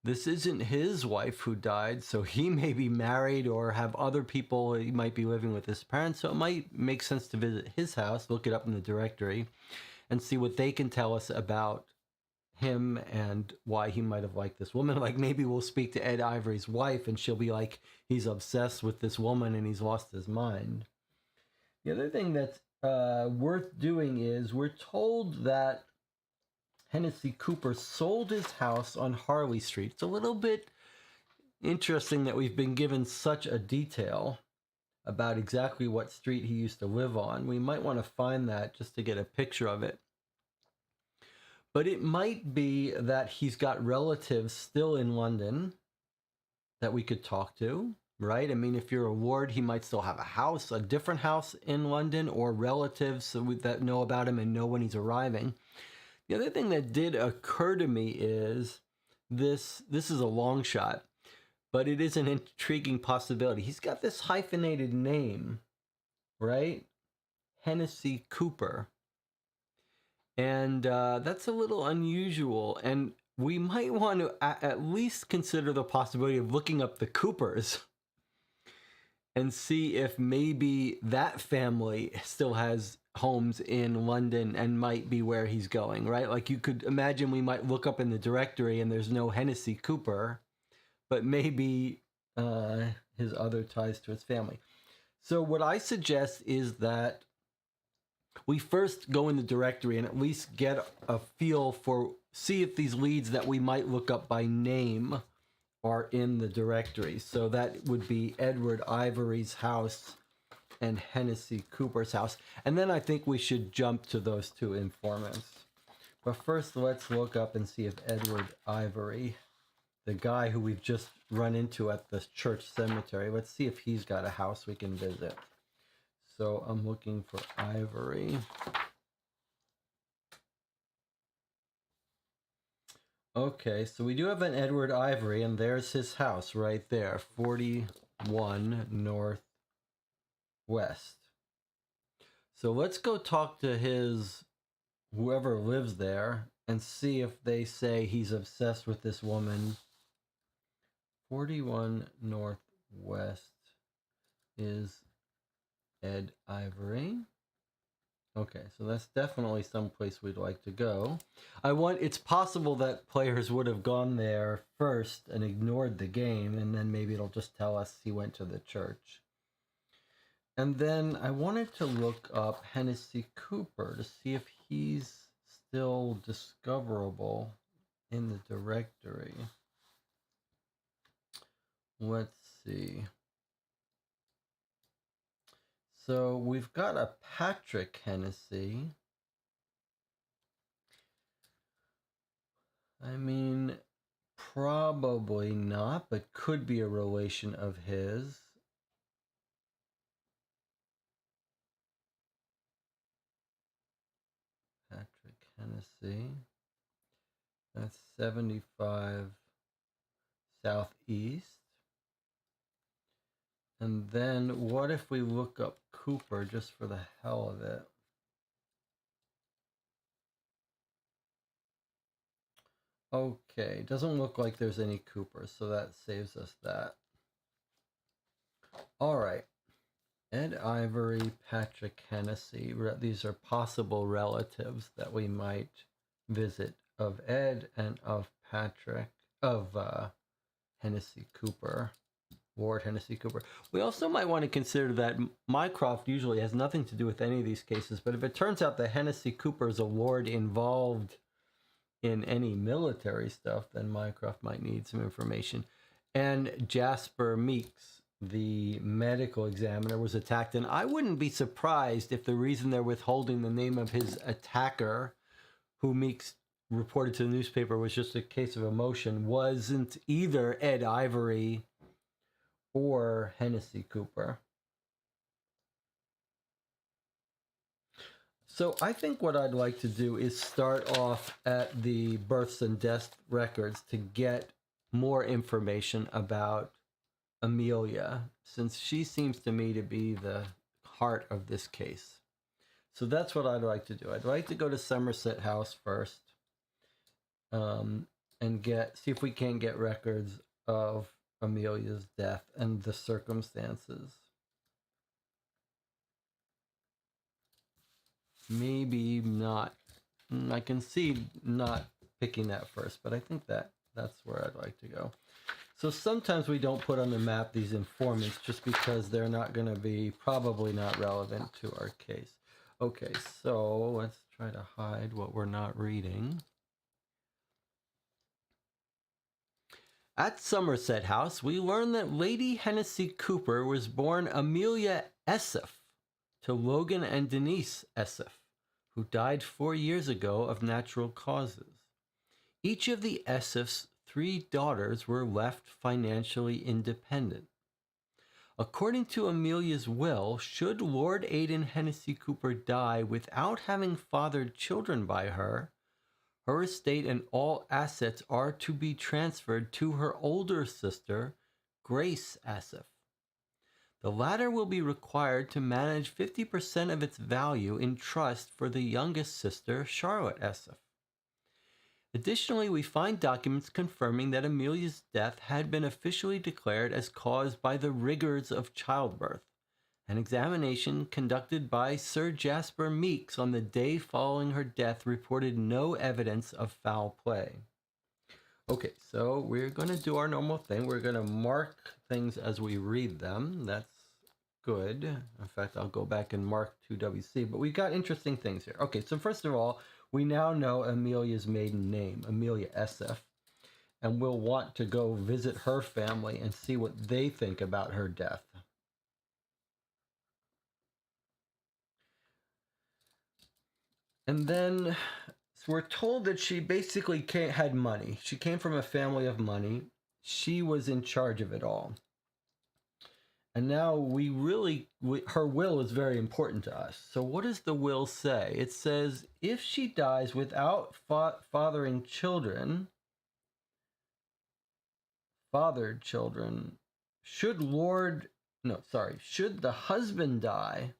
this isn't his wife who died, so he may be married or have other people. He might be living with his parents, so it might make sense to visit his house, look it up in the directory, and see what they can tell us about him and why he might have liked this woman. Like, maybe we'll speak to Ed Ivory's wife, and she'll be like, he's obsessed with this woman and he's lost his mind. The other thing that's worth doing is we're told that Hennessy Cooper sold his house on Harley Street. It's a little bit interesting that we've been given such a detail about exactly what street he used to live on. We might want to find that just to get a picture of it. But it might be that he's got relatives still in London that we could talk to, right? I mean, if you're a ward, he might still have a house, a different house in London, or relatives that know about him and know when he's arriving. The other thing that did occur to me is this is a long shot, but it is an intriguing possibility. He's got this hyphenated name, right? Hennessy Cooper. And that's a little unusual. And we might want to at least consider the possibility of looking up the Coopers and see if maybe that family still has homes in London and might be where he's going, right? Like, you could imagine we might look up in the directory and there's no Hennessy Cooper, but maybe his other ties to his family. So what I suggest is that we first go in the directory and at least get a feel for, see if these leads that we might look up by name are in the directory. So that would be Edward Ivory's house and Hennessy Cooper's house. And then I think we should jump to those two informants. But first, let's look up and see if Edward Ivory, the guy who we've just run into at the church cemetery, let's see if he's got a house we can visit. So I'm looking for Ivory. Okay, so we do have an Edward Ivory, and there's his house right there, 41 North West. So let's go talk to whoever lives there and see if they say he's obsessed with this woman. 41 North West is Ed Ivory. Okay, so that's definitely someplace we'd like to go. It's possible that players would have gone there first and ignored the game, and then maybe it'll just tell us he went to the church. And then I wanted to look up Hennessy Cooper to see if he's still discoverable in the directory. Let's see. So we've got a Patrick Hennessy. I mean, probably not, but could be a relation of his. Patrick Hennessy. That's 75 Southeast. And then what if we look up Cooper just for the hell of it? Okay, doesn't look like there's any Cooper, so that saves us that. All right. Ed Ivory, Patrick Hennessy. These are possible relatives that we might visit of Ed and of Patrick, of Hennessy Cooper. Ward Hennessy Cooper. We also might want to consider that Mycroft usually has nothing to do with any of these cases, but if it turns out that Hennessy Cooper is a ward involved in any military stuff, then Mycroft might need some information. And Jasper Meeks, the medical examiner, was attacked. And I wouldn't be surprised if the reason they're withholding the name of his attacker, who Meeks reported to the newspaper was just a case of emotion, wasn't either Ed Ivory or Hennessy Cooper. So I think what I'd like to do is start off at the births and death records to get more information about Amelia, since she seems to me to be the heart of this case. So that's what I'd like to do. I'd like to go to Somerset House first, and see if we can get records of Amelia's death and the circumstances. Maybe not. I can see not picking that first, but I think that's where I'd like to go. So sometimes we don't put on the map these informants just because they're not going to be probably not relevant to our case. Okay, so let's try to hide what we're not reading. At Somerset House, we learn that Lady Hennessy Cooper was born Amelia Esseff to Logan and Denise Esseff, who died 4 years ago of natural causes. Each of the Esseffs' 3 daughters were left financially independent. According to Amelia's will, should Lord Aidan Hennessy Cooper die without having fathered children by her, her estate and all assets are to be transferred to her older sister, Grace Esseff. The latter will be required to manage 50% of its value in trust for the youngest sister, Charlotte Esseff. Additionally, we find documents confirming that Amelia's death had been officially declared as caused by the rigors of childbirth. An examination conducted by Sir Jasper Meeks on the day following her death reported no evidence of foul play. Okay, so we're going to do our normal thing. We're going to mark things as we read them. That's good. In fact, I'll go back and mark 2WC, but we've got interesting things here. Okay, so first of all, we now know Amelia's maiden name, Amelia Esseff, and we'll want to go visit her family and see what they think about her death. And then so we're told that she basically had money. She came from a family of money. She was in charge of it all. And now her will is very important to us. So what does the will say? It says, if she dies without fathered children, should the husband die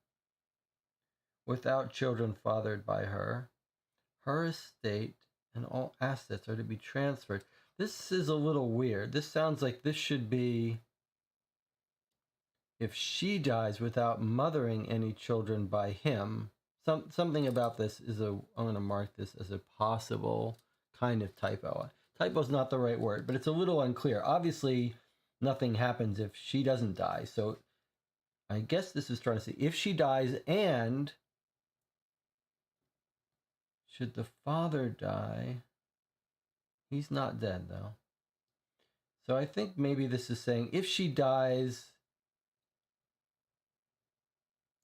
without children fathered by her, her estate and all assets are to be transferred. This is a little weird. This sounds like this should be if she dies without mothering any children by him. Something about this is I'm going to mark this as a possible kind of typo. Typo's not the right word, but it's a little unclear. Obviously, nothing happens if she doesn't die. So I guess this is trying to say if she dies and should the father die, he's not dead though. So I think maybe this is saying if she dies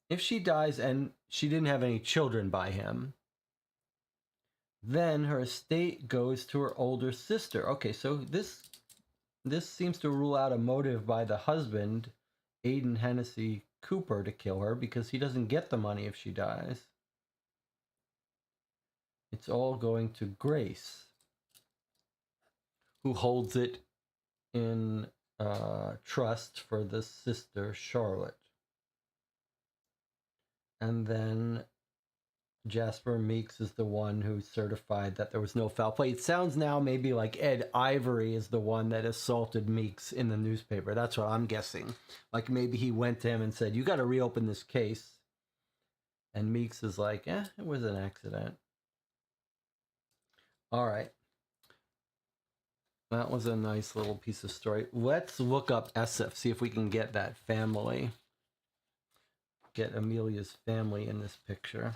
and she didn't have any children by him, then her estate goes to her older sister. Okay, so this seems to rule out a motive by the husband, Aidan Hennessy Cooper, to kill her because he doesn't get the money if she dies. It's all going to Grace, who holds it in trust for the sister, Charlotte. And then Jasper Meeks is the one who certified that there was no foul play. It sounds now maybe like Ed Ivory is the one that assaulted Meeks in the newspaper. That's what I'm guessing. Like maybe he went to him and said, you got to reopen this case. And Meeks is like, it was an accident. All right. That was a nice little piece of story. Let's look up Esseff, see if we can get that family. Get Amelia's family in this picture.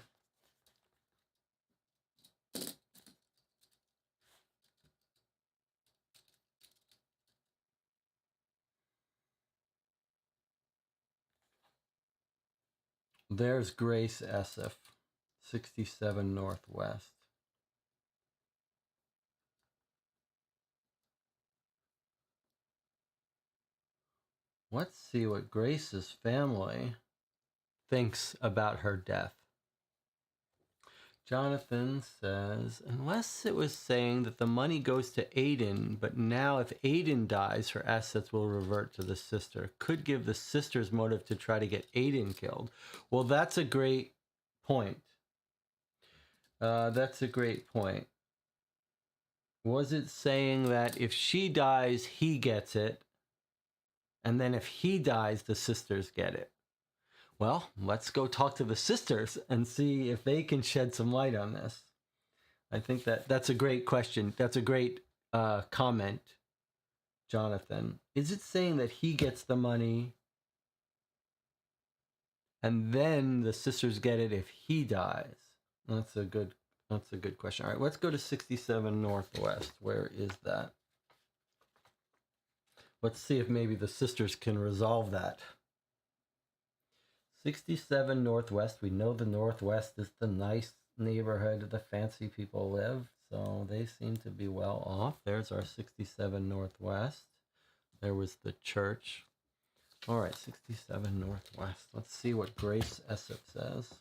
There's Grace Esif, 67 Northwest. Let's see what Grace's family thinks about her death. Jonathan says, unless it was saying that the money goes to Aiden, but now if Aiden dies, her assets will revert to the sister. Could give the sister's motive to try to get Aiden killed. Well, that's a great point. That's a great point. Was it saying that if she dies, he gets it, and then if he dies, the sisters get it? Well, let's go talk to the sisters and see if they can shed some light on this. I think that's a great question. That's a great comment, Jonathan. Is it saying that he gets the money and then the sisters get it if he dies? That's a good question. All right, let's go to 67 Northwest. Where is that? Let's see if maybe the sisters can resolve that. 67 Northwest. We know the Northwest is the nice neighborhood the fancy people live, so they seem to be well off. There's our 67 Northwest. There was the church. All right, 67 Northwest. Let's see what Grace Esif says.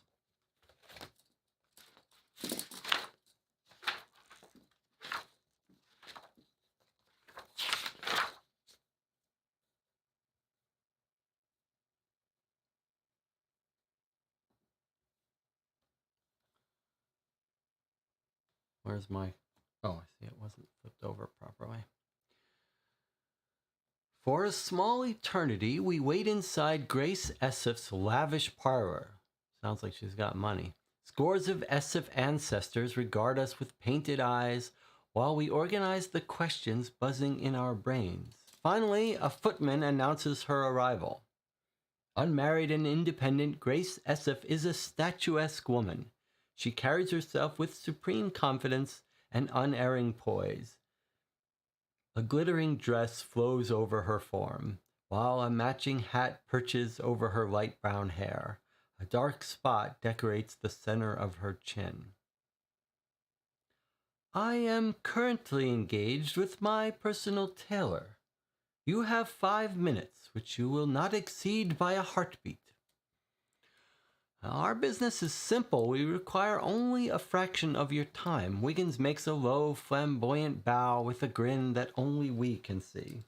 Where's my... Oh, I see it wasn't flipped over properly. For a small eternity, we wait inside Grace Esif's lavish parlor. Sounds like she's got money. Scores of Esif ancestors regard us with painted eyes while we organize the questions buzzing in our brains. Finally, a footman announces her arrival. Unmarried and independent, Grace Esif is a statuesque woman. She carries herself with supreme confidence and unerring poise. A glittering dress flows over her form, while a matching hat perches over her light brown hair. A dark spot decorates the center of her chin. I am currently engaged with my personal tailor. You have 5 minutes, which you will not exceed by a heartbeat. Our business is simple. We require only a fraction of your time. Wiggins makes a low, flamboyant bow with a grin that only we can see.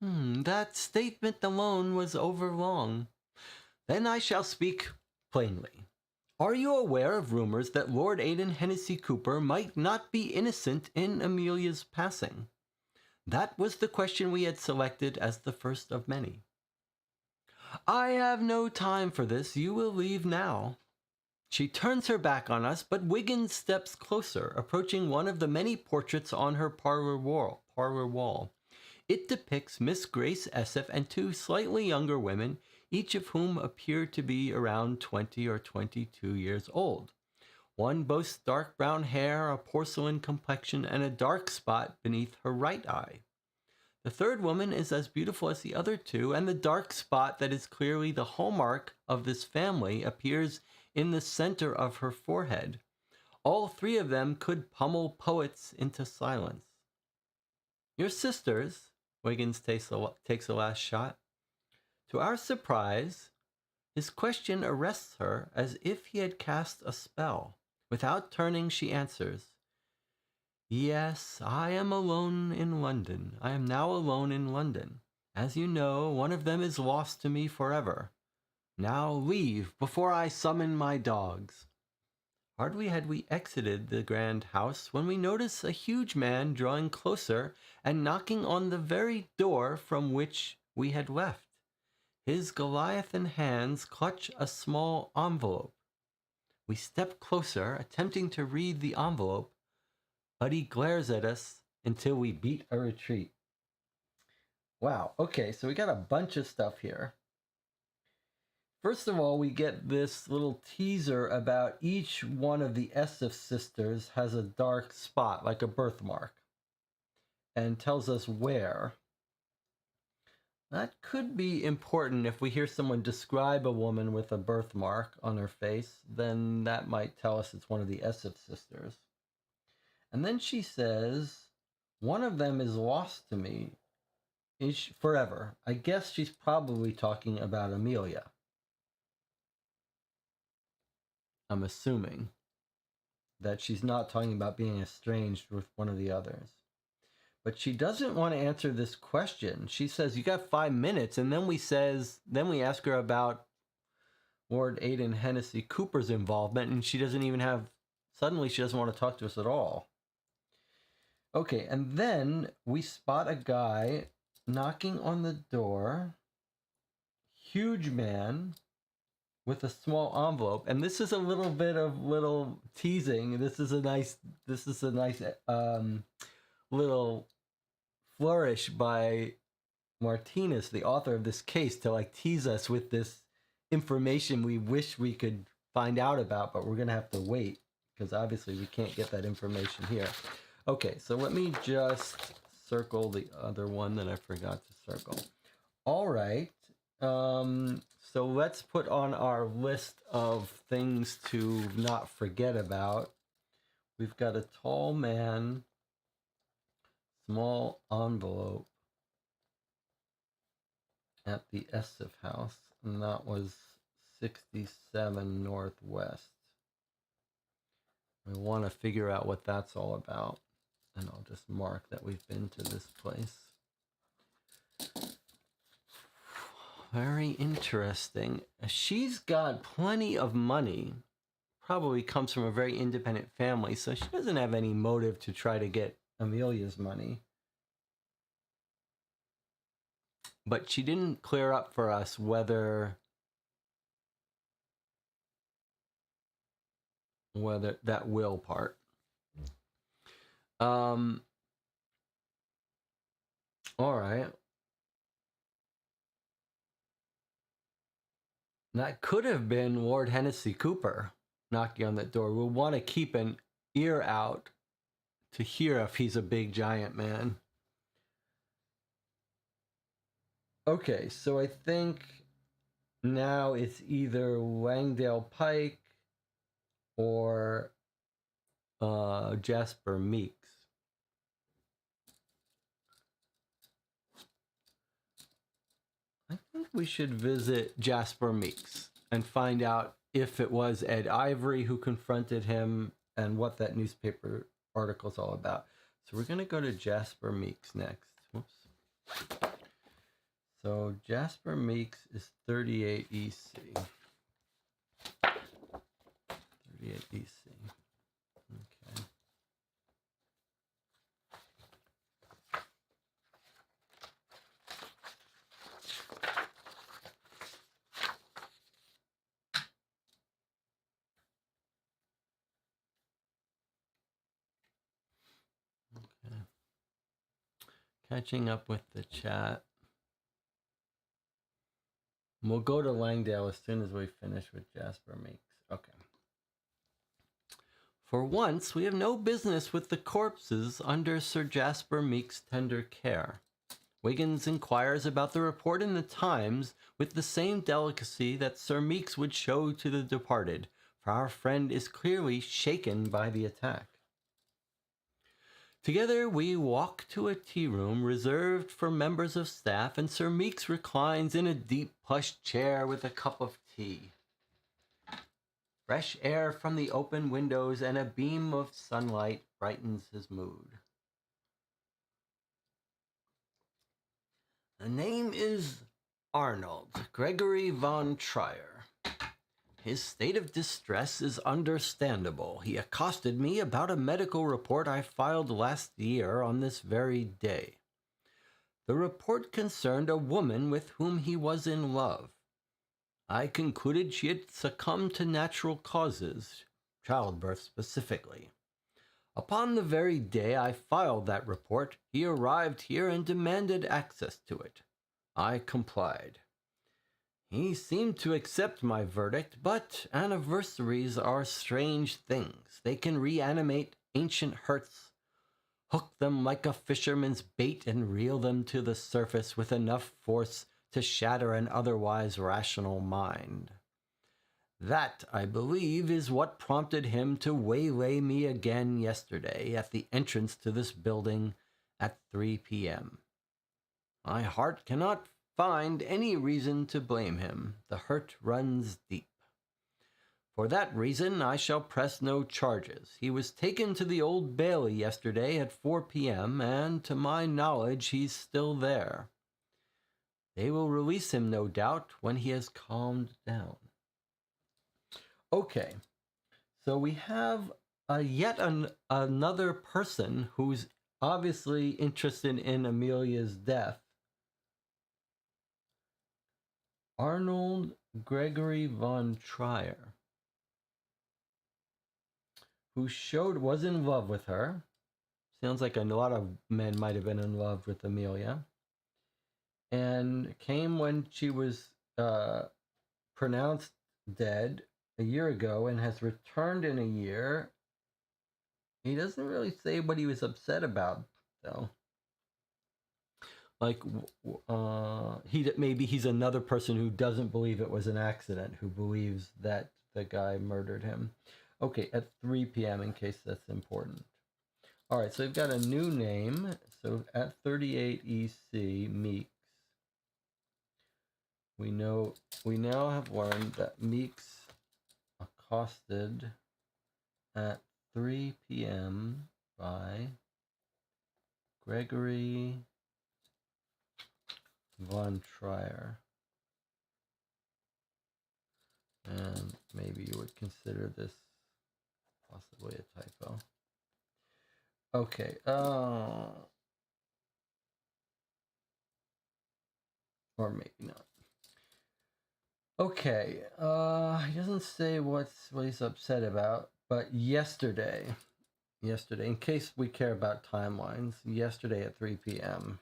That statement alone was overlong. Then I shall speak plainly. Are you aware of rumors that Lord Aidan Hennessy Cooper might not be innocent in Amelia's passing? That was the question we had selected as the first of many. I have no time for this. You will leave now. She turns her back on us, but Wiggins steps closer, approaching one of the many portraits on her parlor wall. It depicts Miss Grace Esif and 2 slightly younger women, each of whom appear to be around 20 or 22 years old. One boasts dark brown hair, a porcelain complexion, and a dark spot beneath her right eye. The third woman is as beautiful as the other 2, and the dark spot that is clearly the hallmark of this family appears in the center of her forehead. All 3 of them could pummel poets into silence. Your sisters, Wiggins takes a last shot. To our surprise, his question arrests her as if he had cast a spell. Without turning, she answers, Yes, I am alone in London. I am now alone in London. As you know, one of them is lost to me forever. Now leave before I summon my dogs. Hardly had we exited the grand house when we notice a huge man drawing closer and knocking on the very door from which we had left. His Goliathan hands clutch a small envelope. We step closer, attempting to read the envelope, but he glares at us until we beat a retreat. Wow, okay, so we got a bunch of stuff here. First of all, we get this little teaser about each one of the Esif sisters has a dark spot, like a birthmark, and tells us where. That could be important if we hear someone describe a woman with a birthmark on her face, then that might tell us it's one of the Esseff sisters. And then she says, one of them is lost to me forever. I guess she's probably talking about Amelia. I'm assuming that she's not talking about being estranged with one of the others. But she doesn't want to answer this question. She says, you got 5 minutes. And then we ask her about Lord Aidan Hennessy Cooper's involvement. And she doesn't want to talk to us at all. Okay, and then we spot a guy knocking on the door. Huge man with a small envelope. And this is a little bit of little teasing. This is a nice little flourish by Martinez, the author of this case, to like tease us with this information we wish we could find out about, but we're gonna have to wait because obviously we can't get that information here. Okay, so let me just circle the other one that I forgot to circle. All right, so let's put on our list of things to not forget about. We've got a tall man, small envelope at the Esseff house, and that was 67 Northwest. We want to figure out what that's all about, and I'll just mark that we've been to this place. Very interesting. She's got plenty of money, probably comes from a very independent family, so she doesn't have any motive to try to get Amelia's money. But she didn't clear up for us whether that will part. All right. That could have been Lord Hennessy Cooper knocking on that door. We'll want to keep an ear out to hear if he's a big giant man. Okay, so I think now it's either Langdale Pike or Jasper Meeks. I think we should visit Jasper Meeks and find out if it was Ed Ivory who confronted him and what that newspaper article is all about. So we're going to go to Jasper Meeks next. Whoops. So Jasper Meeks is 38 EC. 38 EC. Okay. Okay. Catching up with the chat. We'll go to Langdale as soon as we finish with Jasper Meeks. Okay. For once, we have no business with the corpses under Sir Jasper Meeks' tender care. Wiggins inquires about the report in the Times with the same delicacy that Sir Meeks would show to the departed, for our friend is clearly shaken by the attack. Together we walk to a tea room reserved for members of staff, and Sir Meeks reclines in a deep plush chair with a cup of tea. Fresh air from the open windows and a beam of sunlight brightens his mood. The name is Arnold Gregory von Trier. His state of distress is understandable. He accosted me about a medical report I filed last year on this very day. The report concerned a woman with whom he was in love. I concluded she had succumbed to natural causes, childbirth specifically. Upon the very day I filed that report, he arrived here and demanded access to it. I complied. He seemed to accept my verdict, but anniversaries are strange things. They can reanimate ancient hurts hook them like a fisherman's bait, and reel them to the surface with enough force to shatter an otherwise rational mind. That, I believe, is what prompted him to waylay me again yesterday at the entrance to this building at 3 p.m. My heart cannot find any reason to blame him. The hurt runs deep. For that reason, I shall press no charges. He was taken to the Old Bailey yesterday at 4 p.m., and to my knowledge, he's still there. They will release him, no doubt, when he has calmed down. Okay, so we have another person who's obviously interested in Amelia's death. Arnold Gregory von Trier, who was in love with her. Sounds like a lot of men might have been in love with Amelia. And came when she was pronounced dead a year ago and has returned in a year. He doesn't really say what he was upset about, though. Like, maybe he's another person who doesn't believe it was an accident, who believes that the guy murdered him. Okay, at 3 p.m. in case that's important. All right, so we've got a new name. So at 38 EC, Meeks. We now have learned that Meeks accosted at 3 p.m. by Gregory von Trier. And maybe you would consider this possibly a typo. Okay, or maybe not. Okay, he doesn't say what he's upset about, but yesterday, in case we care about timelines, yesterday at 3 p.m.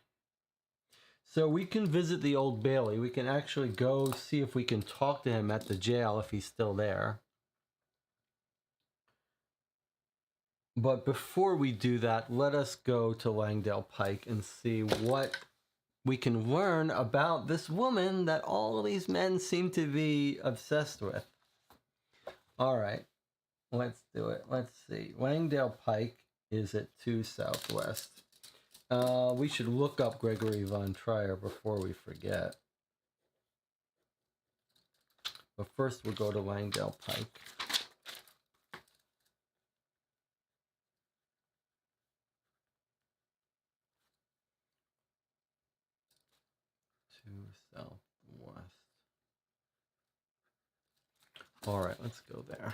So we can visit the Old Bailey. We can actually go see if we can talk to him at the jail if he's still there. But before we do that, let us go to Langdale Pike and see what we can learn about this woman that all these men seem to be obsessed with. All right, let's do it. Let's see. Langdale Pike is at 2 Southwest. We should look up Gregory von Trier before we forget. But first we'll go to Langdale Pike. Southwest. All right, let's go there.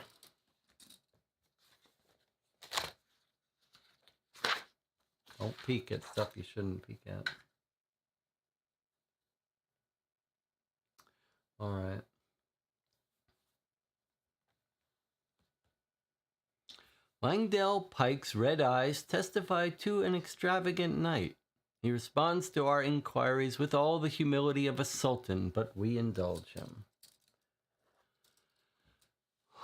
Don't peek at stuff you shouldn't peek at. All right. Langdale Pike's red eyes testify to an extravagant night. He responds to our inquiries with all the humility of a sultan, but we indulge him.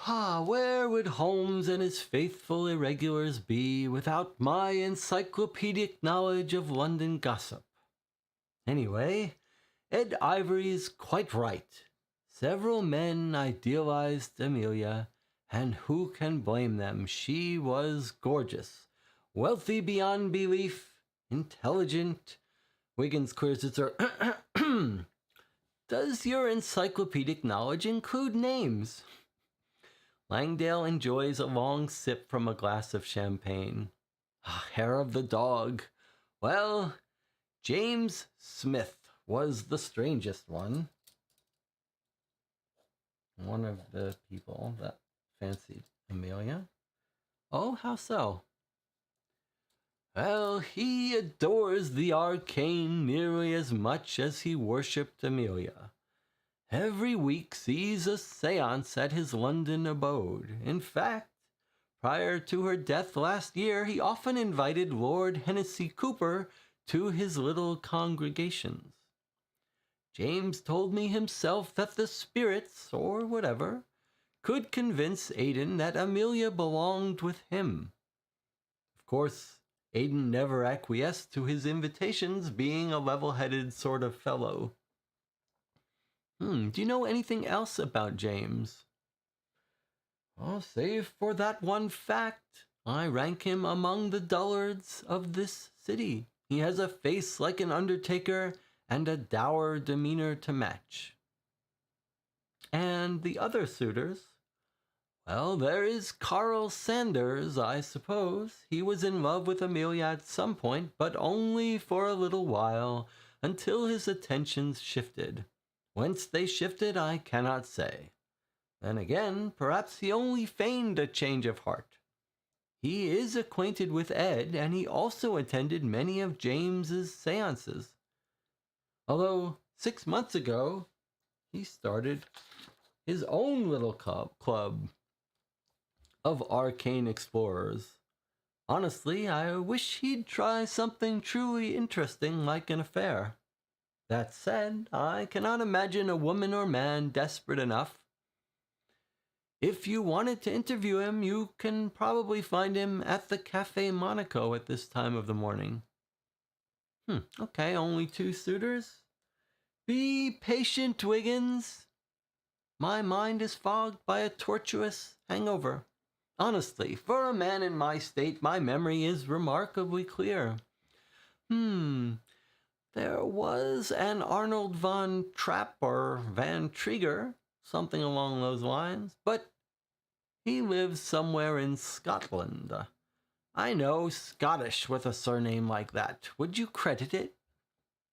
Where would Holmes and his faithful irregulars be without my encyclopedic knowledge of London gossip? Anyway, Ed Ivory's quite right. Several men idealized Amelia, and who can blame them? She was gorgeous, wealthy beyond belief, intelligent. Wiggins clears its throat. Does your encyclopedic knowledge include names? Langdale enjoys a long sip from a glass of champagne. Hair of the dog. Well, James Smith was the strangest one. One of the people that fancied Amelia. Oh, how so? Well, he adores the arcane nearly as much as he worshipped Amelia. Every week sees a seance at his London abode. In fact, prior to her death last year, he often invited Lord Hennessy Cooper to his little congregations. James told me himself that the spirits, or whatever, could convince Aidan that Amelia belonged with him. Of course, Aidan never acquiesced to his invitations, being a level-headed sort of fellow. Do you know anything else about James? Oh, save for that one fact, I rank him among the dullards of this city. He has a face like an undertaker and a dour demeanor to match. And the other suitors? Well, there is Carl Sanders, I suppose. He was in love with Amelia at some point, but only for a little while, until his attentions shifted. Whence they shifted, I cannot say. Then again, perhaps he only feigned a change of heart. He is acquainted with Ed, and he also attended many of James's seances. Although 6 months ago, he started his own little club of arcane explorers. Honestly, I wish he'd try something truly interesting like an affair. That said, I cannot imagine a woman or man desperate enough. If you wanted to interview him, you can probably find him at the Cafe Monaco at this time of the morning. Okay, only 2 suitors? Be patient, Wiggins. My mind is fogged by a tortuous hangover. Honestly, for a man in my state, my memory is remarkably clear. There was an Arnold von Trapp or Van Trieger, something along those lines, but he lives somewhere in Scotland. I know Scottish with a surname like that. Would you credit it?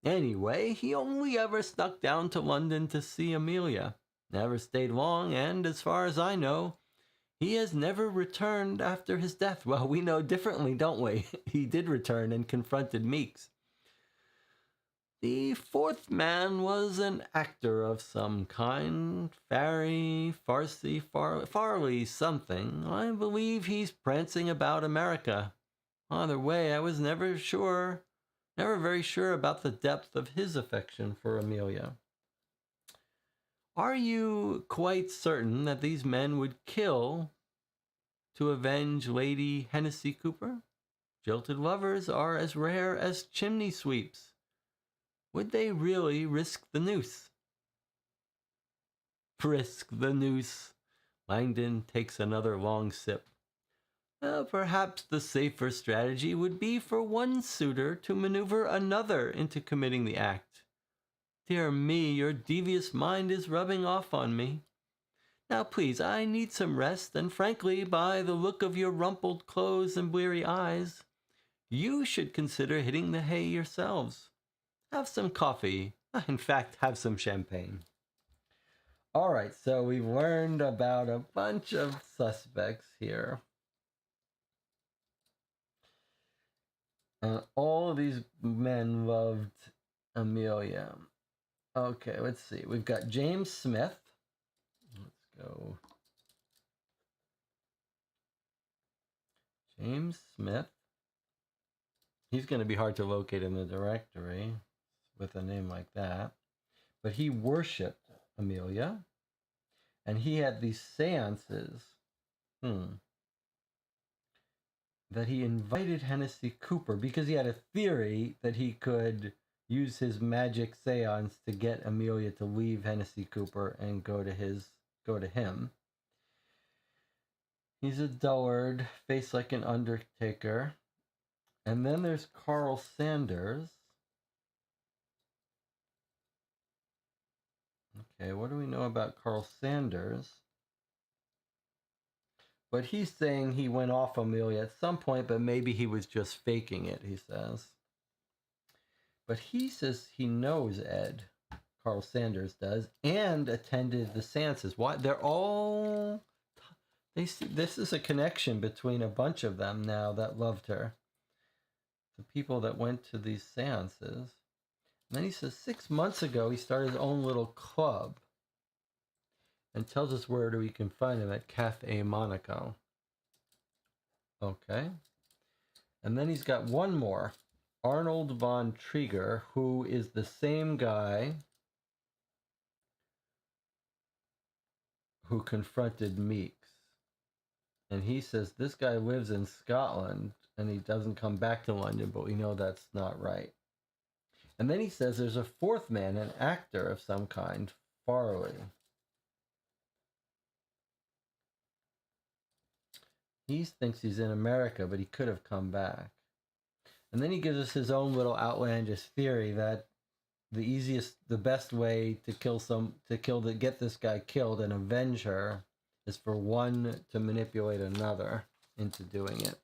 Anyway, he only ever snuck down to London to see Amelia. Never stayed long, and as far as I know, he has never returned after his death. Well, we know differently, don't we? He did return and confronted Meeks. The 4th man was an actor of some kind. Farley something. I believe he's prancing about America. Either way, I was never very sure about the depth of his affection for Amelia. Are you quite certain that these men would kill to avenge Lady Hennessy Cooper? Jilted lovers are as rare as chimney sweeps. Would they really risk the noose? Risk the noose. Langdon takes another long sip. Perhaps the safer strategy would be for one suitor to maneuver another into committing the act. Dear me, your devious mind is rubbing off on me. Now please, I need some rest, and frankly, by the look of your rumpled clothes and bleary eyes, you should consider hitting the hay yourselves. Have some coffee. In fact, have some champagne. All right, so we've learned about a bunch of suspects here. And all of these men loved Amelia. Okay, let's see. We've got James Smith. Let's go. James Smith. He's going to be hard to locate in the directory with a name like that. But he worshipped Amelia. And he had these seances. That he invited Hennessy Cooper because he had a theory that he could use his magic seance to get Amelia to leave Hennessy Cooper and go to him. He's a dullard, face like an undertaker. And then there's Carl Sanders. Okay, what do we know about Carl Sanders? But he's saying he went off Amelia at some point, but maybe he was just faking it, he says. But he says he knows Ed, Carl Sanders does, and attended the seances. Why? They're all... This is a connection between a bunch of them now that loved her. The people that went to these seances. And then he says 6 months ago, he started his own little club. And tells us where we can find him at Cafe Monaco. Okay. And then he's got one more. Arnold von Trieger, who is the same guy who confronted Meeks. And he says this guy lives in Scotland. and he doesn't come back to London, but we know that's not right. And then he says there's a fourth man, an actor of some kind, Farley. He thinks he's in America, but he could have come back. And then he gives us his own little outlandish theory that the best way to get this guy killed and avenge her is for one to manipulate another into doing it.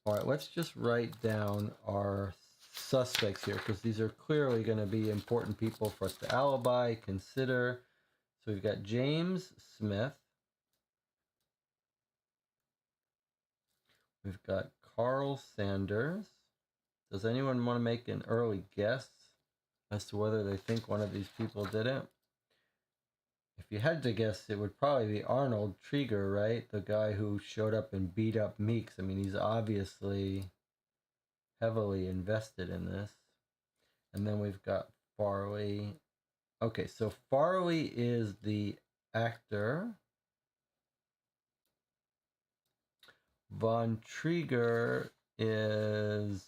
All right, let's just write down our suspects here, because these are clearly going to be important people for us to alibi, consider. So we've got James Smith. We've got Carl Sanders. Does anyone want to make an early guess as to whether they think one of these people did it? If you had to guess, it would probably be Arnold Trigger, right? The guy who showed up and beat up Meeks. I mean, he's obviously heavily invested in this. And then we've got Farley. Okay, so Farley is the actor. Von Trigger is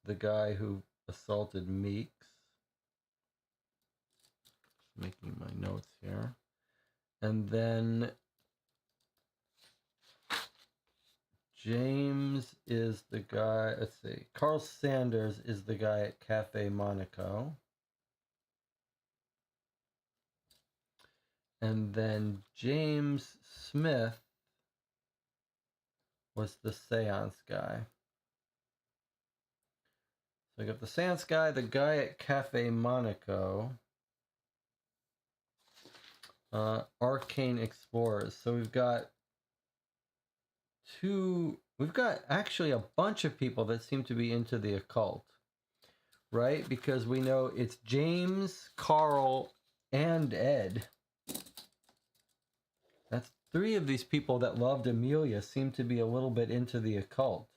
the guy who assaulted Meeks. Making my notes here. And then James is the guy, let's see, Carl Sanders is the guy at Cafe Monaco. And then James Smith was the seance guy. So I got the seance guy, the guy at Cafe Monaco, Arcane Explorers. So we've got actually a bunch of people that seem to be into the occult, right? Because we know it's James, Carl, and Ed. That's three of these people that loved Amelia seem to be a little bit into the occult.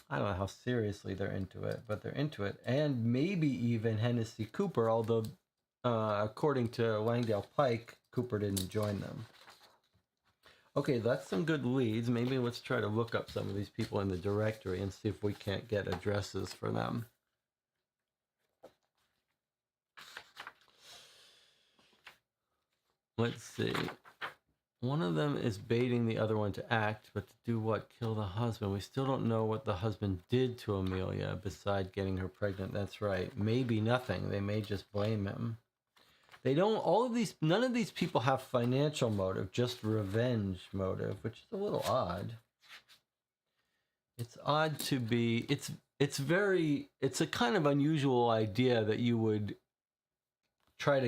I don't know how seriously they're into it, but they're into it. And maybe even Hennessy Cooper, although according to Langdale Pike, Cooper didn't join them. Okay, that's some good leads. Maybe let's try to look up some of these people in the directory and see if we can't get addresses for them. Let's see. One of them is baiting the other one to act, but to do what? Kill the husband. We still don't know what the husband did to Amelia besides getting her pregnant. That's right. Maybe nothing. They may just blame him. None of these people have financial motive, just revenge motive, which is a little odd. It's odd to be, it's a kind of unusual idea that you would try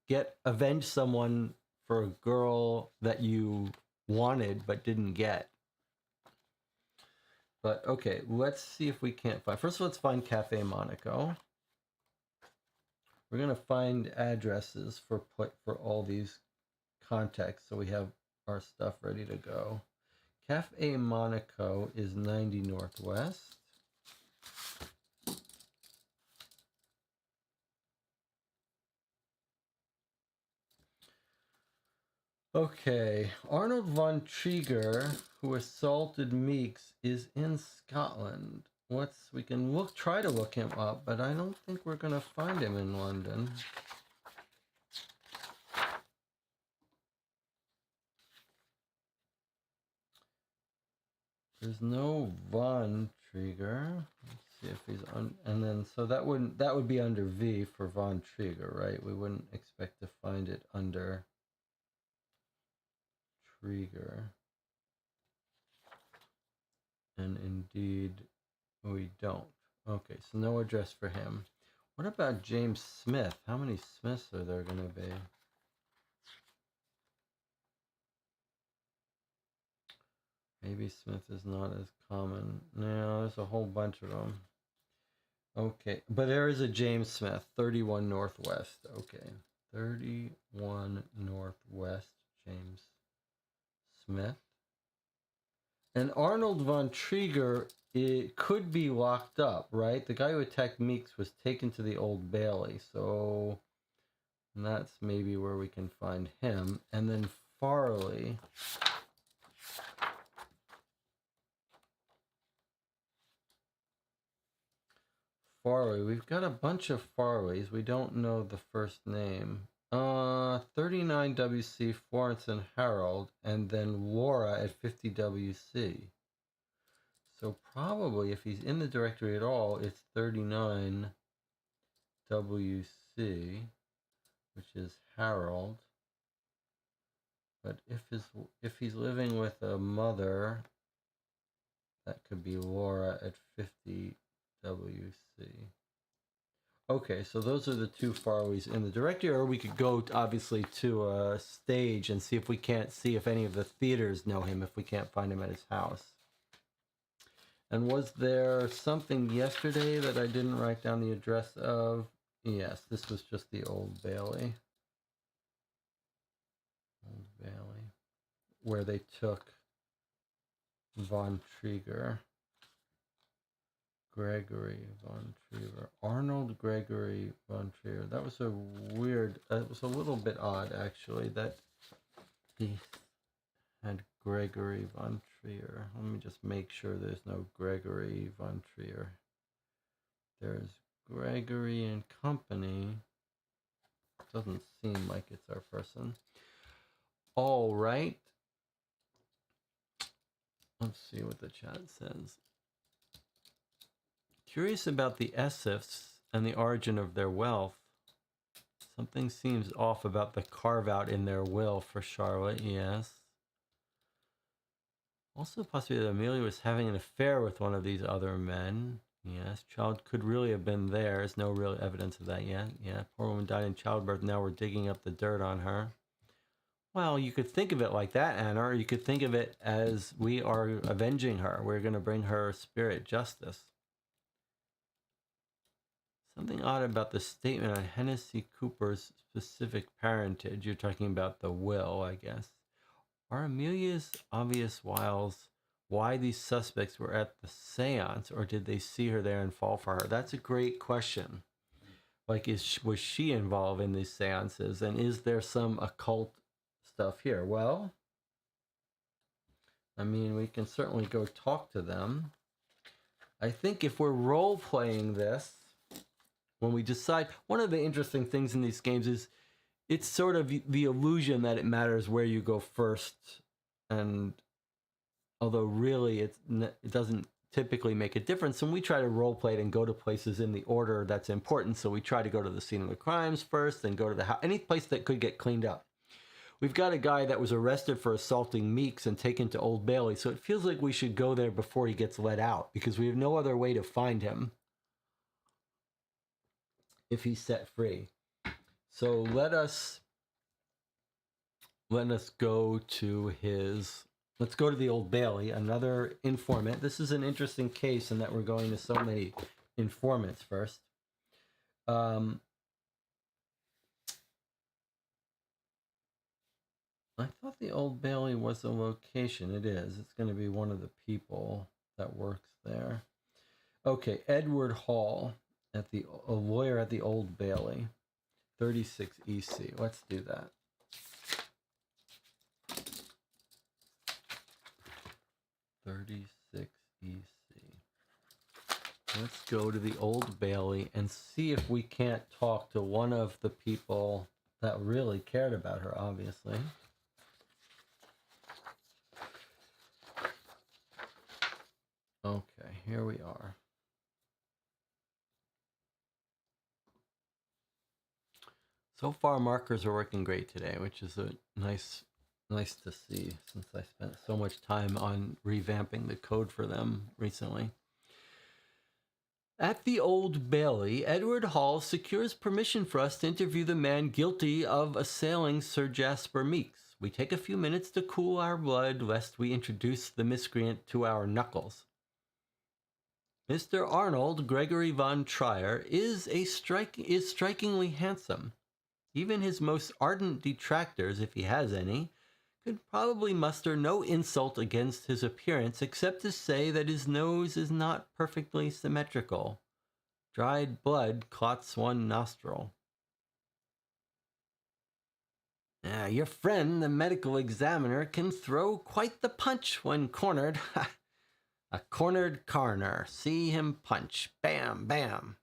to avenge someone for a girl that you wanted but didn't get. But okay, let's see if we can't find, first let's find Cafe Monaco. We're going to find addresses for all these contacts so we have our stuff ready to go. Cafe Monaco is 90 Northwest. Okay, Arnold von Trigger, who assaulted Meeks, is in Scotland. We can try to look him up, but I don't think we're gonna find him in London. There's no Von Trigger. Let's see if he's on, and then so that would be under V for Von Trigger, right? We wouldn't expect to find it under Trigger. And indeed, we don't. Okay, so no address for him. What about James Smith? How many Smiths are there going to be? Maybe Smith is not as common. No, there's a whole bunch of them. Okay, but there is a James Smith, 31 Northwest. Okay, 31 Northwest, James Smith. And Arnold von Trigger, it could be locked up, right? The guy who attacked Meeks was taken to the Old Bailey, so that's maybe where we can find him. And then Farley. Farley. We've got a bunch of Farleys. We don't know the first name. 39 WC, Florence and Harold, and then Laura at 50 WC. So probably if he's in the directory at all, it's 39 WC, which is Harold. But if he's living with a mother, that could be Laura at 50 WC. Okay, so those are the two Farleys in the directory, or we could go obviously to a stage and see if we can't see if any of the theaters know him, if we can't find him at his house. And was there something yesterday that I didn't write down the address of? Yes, this was just the Old Bailey. Old Bailey, where they took Von Trieger. Gregory Von Trieger. Arnold Gregory Von Trieger. That was a weird, it was a little bit odd actually that he had Gregory Von Trier. Let me just make sure there's no Gregory Von Trier. There's Gregory and Company. Doesn't seem like it's our person. All right. Let's see what the chat says. Curious about the Esseifs and the origin of their wealth. Something seems off about the carve-out in their will for Charlotte, yes. Also possibly that Amelia was having an affair with one of these other men. Yes, child could really have been there. There's no real evidence of that yet. Yeah, poor woman died in childbirth. Now we're digging up the dirt on her. Well, you could think of it like that, Anna, or you could think of it as we are avenging her. We're going to bring her spirit justice. Something odd about the statement on Hennessy Cooper's specific parentage. You're talking about the will, I guess. Are Amelia's obvious wiles why these suspects were at the seance, or did they see her there and fall for her? That's a great question. Like, was she involved in these seances, and is there some occult stuff here? Well, I mean, we can certainly go talk to them. I think if we're role-playing this, when we decide, one of the interesting things in these games is it's sort of the illusion that it matters where you go first, and although really it doesn't typically make a difference, and we try to role play it and go to places in the order that's important. So we try to go to the scene of the crimes first, then go to the house, any place that could get cleaned up. We've got a guy that was arrested for assaulting Meeks and taken to Old Bailey, so it feels like we should go there before he gets let out, because we have no other way to find him if he's set free. So let us go to his, let's go to the Old Bailey, another informant. This is an interesting case in that we're going to so many informants first. I thought the Old Bailey was a location. It is. It's going to be one of the people that works there. Okay, Edward Hall, a lawyer at the Old Bailey, 36 EC. Let's do that. Let's go to the Old Bailey and see if we can't talk to one of the people that really cared about her, obviously. Okay, here we are. So far, markers are working great today, which is a nice to see, since I spent so much time on revamping the code for them recently. At the Old Bailey, Edward Hall secures permission for us to interview the man guilty of assailing Sir Jasper Meeks. We take a few minutes to cool our blood, lest we introduce the miscreant to our knuckles. Mr. Arnold Gregory Von Trier is strikingly handsome. Even his most ardent detractors, if he has any, could probably muster no insult against his appearance except to say that his nose is not perfectly symmetrical. Dried blood clots one nostril. Your friend, the medical examiner, can throw quite the punch when cornered. A cornered coroner. See him punch. Bam, bam.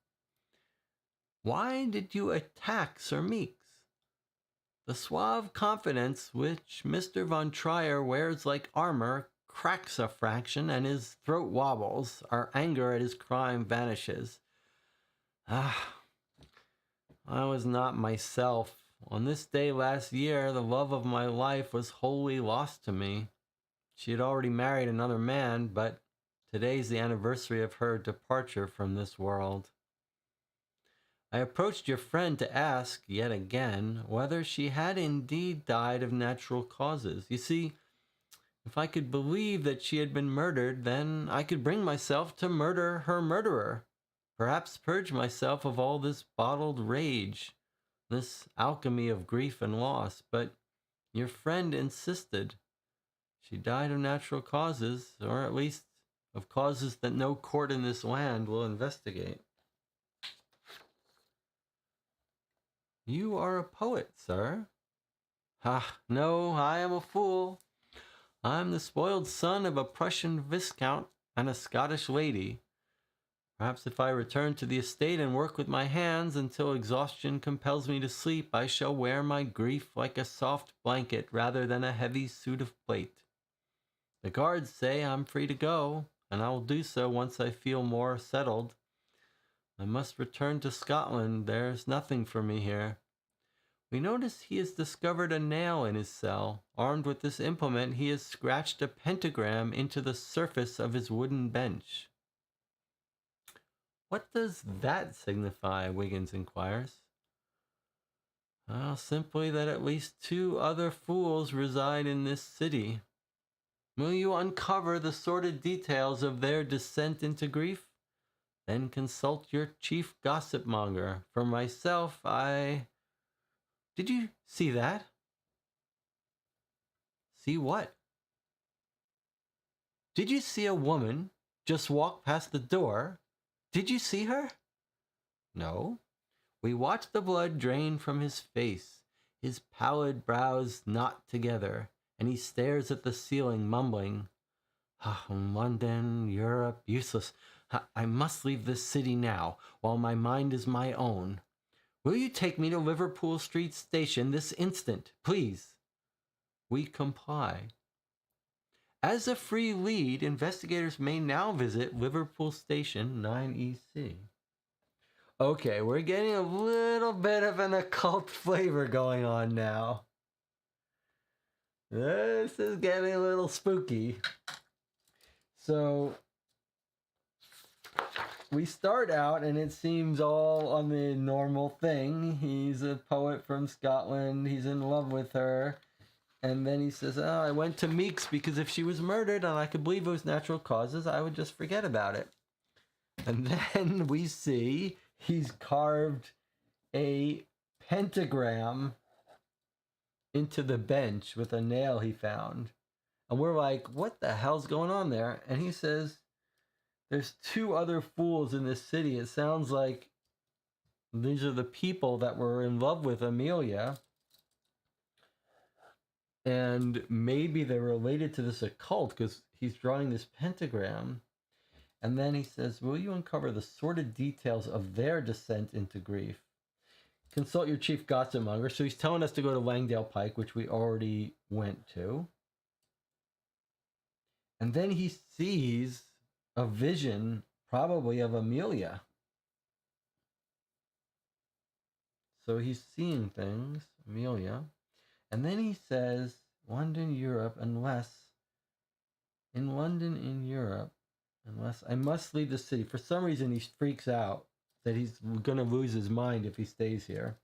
Why did you attack Sir Meeks? The suave confidence which Mr. Von Trier wears like armor cracks a fraction, and his throat wobbles. Our anger at his crime vanishes. Ah, I was not myself. On this day last year, the love of my life was wholly lost to me. She had already married another man, but today's the anniversary of her departure from this world. I approached your friend to ask, yet again, whether she had indeed died of natural causes. You see, if I could believe that she had been murdered, then I could bring myself to murder her murderer. Perhaps purge myself of all this bottled rage, this alchemy of grief and loss. But your friend insisted. She died of natural causes, or at least of causes that no court in this land will investigate. You are a poet, sir. Ah, no, I am a fool. I'm the spoiled son of a Prussian viscount and a Scottish lady. Perhaps if I return to the estate and work with my hands until exhaustion compels me to sleep, I shall wear my grief like a soft blanket rather than a heavy suit of plate. The guards say I'm free to go, and I will do so once I feel more settled. I must return to Scotland. There's nothing for me here. We notice he has discovered a nail in his cell. Armed with this implement, he has scratched a pentagram into the surface of his wooden bench. What does that signify? Wiggins inquires. Well, simply that at least 2 other fools reside in this city. Will you uncover the sordid details of their descent into grief? Then consult your chief gossip monger. For myself, Did you see that? See what? Did you see a woman just walk past the door? Did you see her? No. We watched the blood drain from his face. His pallid brows knot together, and he stares at the ceiling, mumbling, London, Europe, useless. I must leave this city now, while my mind is my own. Will you take me to Liverpool Street Station this instant, please? We comply. As a free lead, investigators may now visit Liverpool Station 9EC. Okay, we're getting a little bit of an occult flavor going on now. This is getting a little spooky. So we start out and it seems all on the normal thing. He's a poet from Scotland. He's in love with her. And then he says, I went to Meeks because if she was murdered and I could believe it was natural causes, I would just forget about it. And then we see he's carved a pentagram into the bench with a nail he found. And we're like, what the hell's going on there? And he says, there's 2 other fools in this city. It sounds like these are the people that were in love with Amelia. And maybe they're related to this occult because he's drawing this pentagram. And then he says, will you uncover the sordid details of their descent into grief? Consult your chief gossip monger. So he's telling us to go to Langdale Pike, which we already went to. And then he sees a vision, probably of Amelia. So he's seeing things, Amelia. And then he says, London, Europe, unless I must leave the city. For some reason, he freaks out that he's going to lose his mind if he stays here.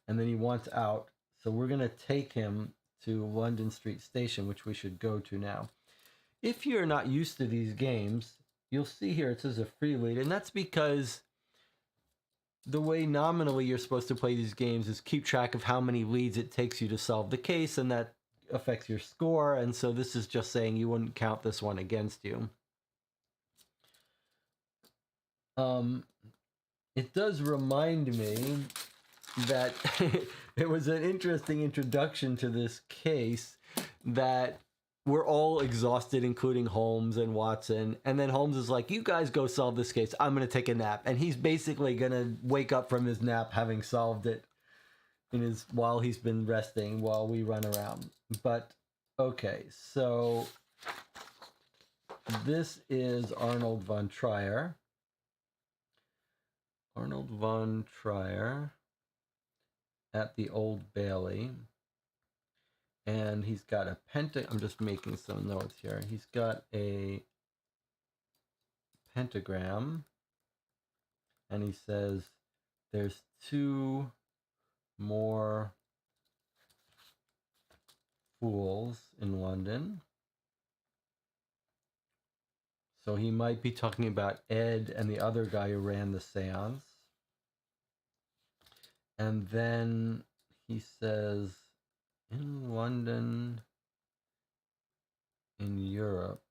And then he wants out. So we're going to take him to London Street Station, which we should go to now. If you're not used to these games, you'll see here it says a free lead. And that's because the way nominally you're supposed to play these games is keep track of how many leads it takes you to solve the case, and that affects your score. And so this is just saying you wouldn't count this one against you. It does remind me that it was an interesting introduction to this case that we're all exhausted, including Holmes and Watson. And then Holmes is like, you guys go solve this case. I'm going to take a nap. And he's basically going to wake up from his nap having solved it while he's been resting while we run around. But okay, so this is Arnold von Trier. Arnold von Trier at the Old Bailey. And he's got a I'm just making some notes here. He's got a pentagram. And he says there's 2 more fools in London. So he might be talking about Ed and the other guy who ran the seance. And then he says, in London, in Europe.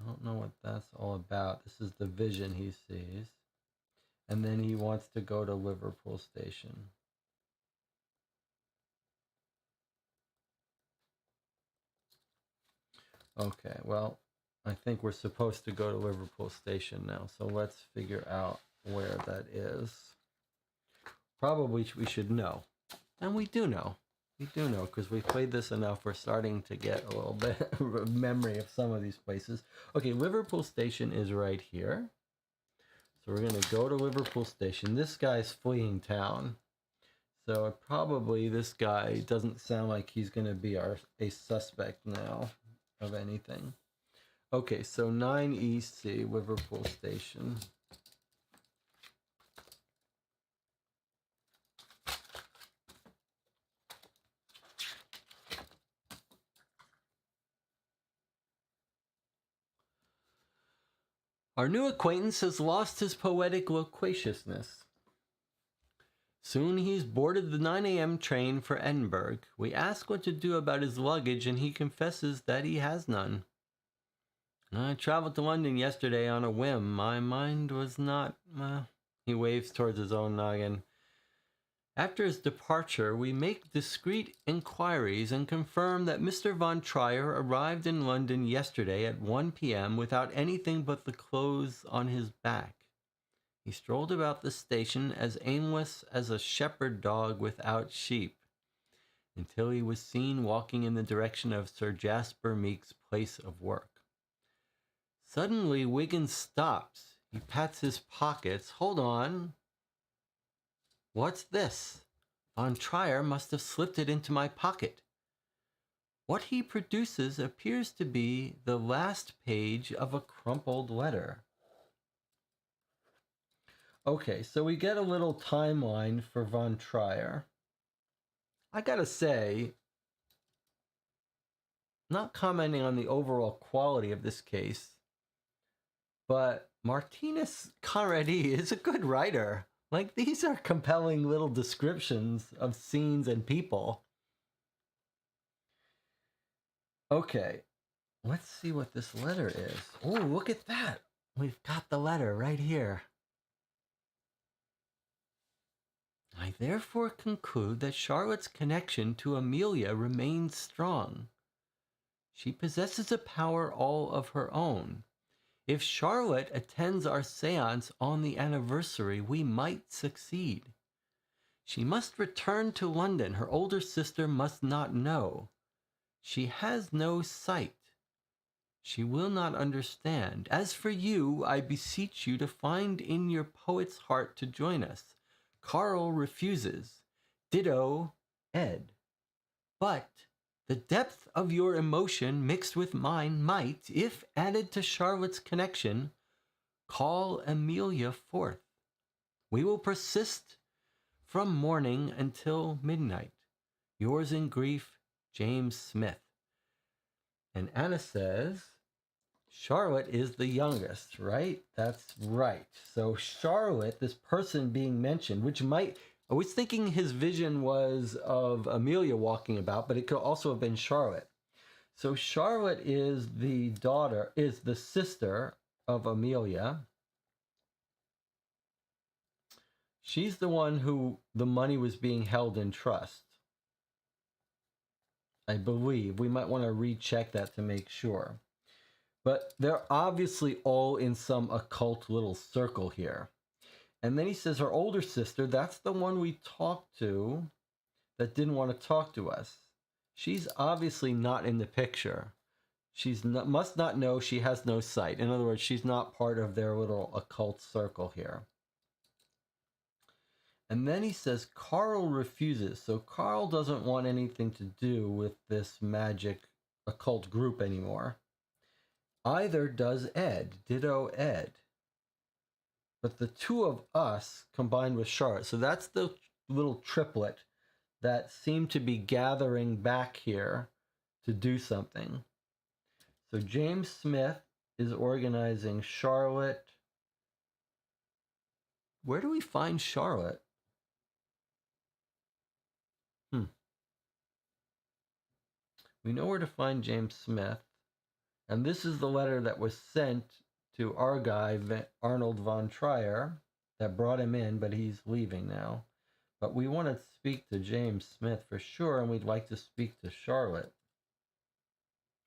I don't know what that's all about. This is the vision he sees. And then he wants to go to Liverpool Station. Okay, well, I think we're supposed to go to Liverpool Station now. So let's figure out where that is. Probably we should know. And we do know. We do know because we've played this enough. We're starting to get a little bit of memory of some of these places. Okay, Liverpool Station is right here. So we're going to go to Liverpool Station. This guy's fleeing town. So probably this guy doesn't sound like he's going to be a suspect now of anything. Okay, so 9EC, Liverpool Station. Our new acquaintance has lost his poetic loquaciousness. Soon he's boarded the 9 a.m. train for Edinburgh. We ask what to do about his luggage, and he confesses that he has none. I traveled to London yesterday on a whim. My mind was not... He waves towards his own noggin. After his departure, we make discreet inquiries and confirm that Mr. von Trier arrived in London yesterday at 1 p.m. without anything but the clothes on his back. He strolled about the station as aimless as a shepherd dog without sheep, until he was seen walking in the direction of Sir Jasper Meek's place of work. Suddenly, Wiggins stops. He pats his pockets. Hold on. What's this? Von Trier must have slipped it into my pocket. What he produces appears to be the last page of a crumpled letter. Okay, so we get a little timeline for Von Trier. I gotta say, not commenting on the overall quality of this case, but Marthinus Conradie is a good writer. Like, these are compelling little descriptions of scenes and people. Okay, let's see what this letter is. Oh, look at that. We've got the letter right here. I therefore conclude that Charlotte's connection to Amelia remains strong. She possesses a power all of her own. If Charlotte attends our séance on the anniversary, we might succeed. She must return to London. Her older sister must not know. She has no sight. She will not understand. As for you, I beseech you to find in your poet's heart to join us. Carl refuses. Ditto, Ed. But the depth of your emotion mixed with mine might, if added to Charlotte's connection, call Amelia forth. We will persist from morning until midnight. Yours in grief, James Smith. And Anna says, Charlotte is the youngest, right? That's right. So Charlotte, this person being mentioned, which might... I was thinking his vision was of Amelia walking about, but it could also have been Charlotte. So Charlotte is the sister of Amelia. She's the one who the money was being held in trust. I believe. We might want to recheck that to make sure. But they're obviously all in some occult little circle here. And then he says her older sister, that's the one we talked to that didn't want to talk to us. She's obviously not in the picture. Must not know, she has no sight. In other words, she's not part of their little occult circle here. And then he says Carl refuses. So Carl doesn't want anything to do with this magic occult group anymore. Either does Ed. Ditto Ed. But the two of us combined with Charlotte. So that's the little triplet that seem to be gathering back here to do something. So James Smith is organizing Charlotte. Where do we find Charlotte? We know where to find James Smith. And this is the letter that was sent to our guy, Arnold von Trier, that brought him in, but he's leaving now. But we want to speak to James Smith for sure, and we'd like to speak to Charlotte.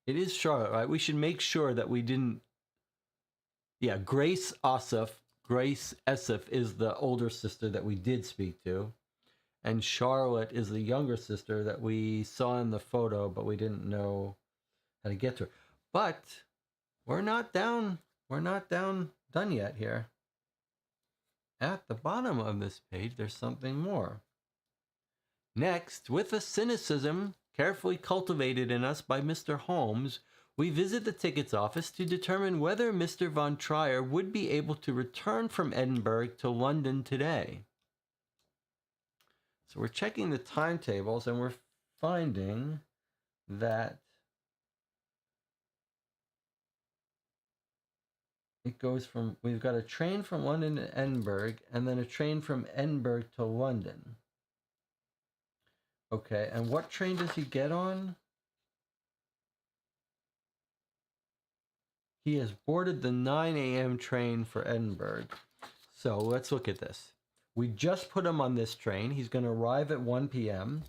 It is Charlotte, right? We should make sure that we didn't... Yeah, Grace Esseff is the older sister that we did speak to. And Charlotte is the younger sister that we saw in the photo, but we didn't know how to get to her. But we're not done yet here. At the bottom of this page, there's something more. Next, with a cynicism carefully cultivated in us by Mr. Holmes, we visit the tickets office to determine whether Mr. von Trier would be able to return from Edinburgh to London today. So we're checking the timetables and we're finding that it goes from, we've got a train from London to Edinburgh and then a train from Edinburgh to London. Okay, and what train does he get on? He has boarded the 9 a.m. train for Edinburgh. So let's look at this. We just put him on this train. He's going to arrive at 1 p.m.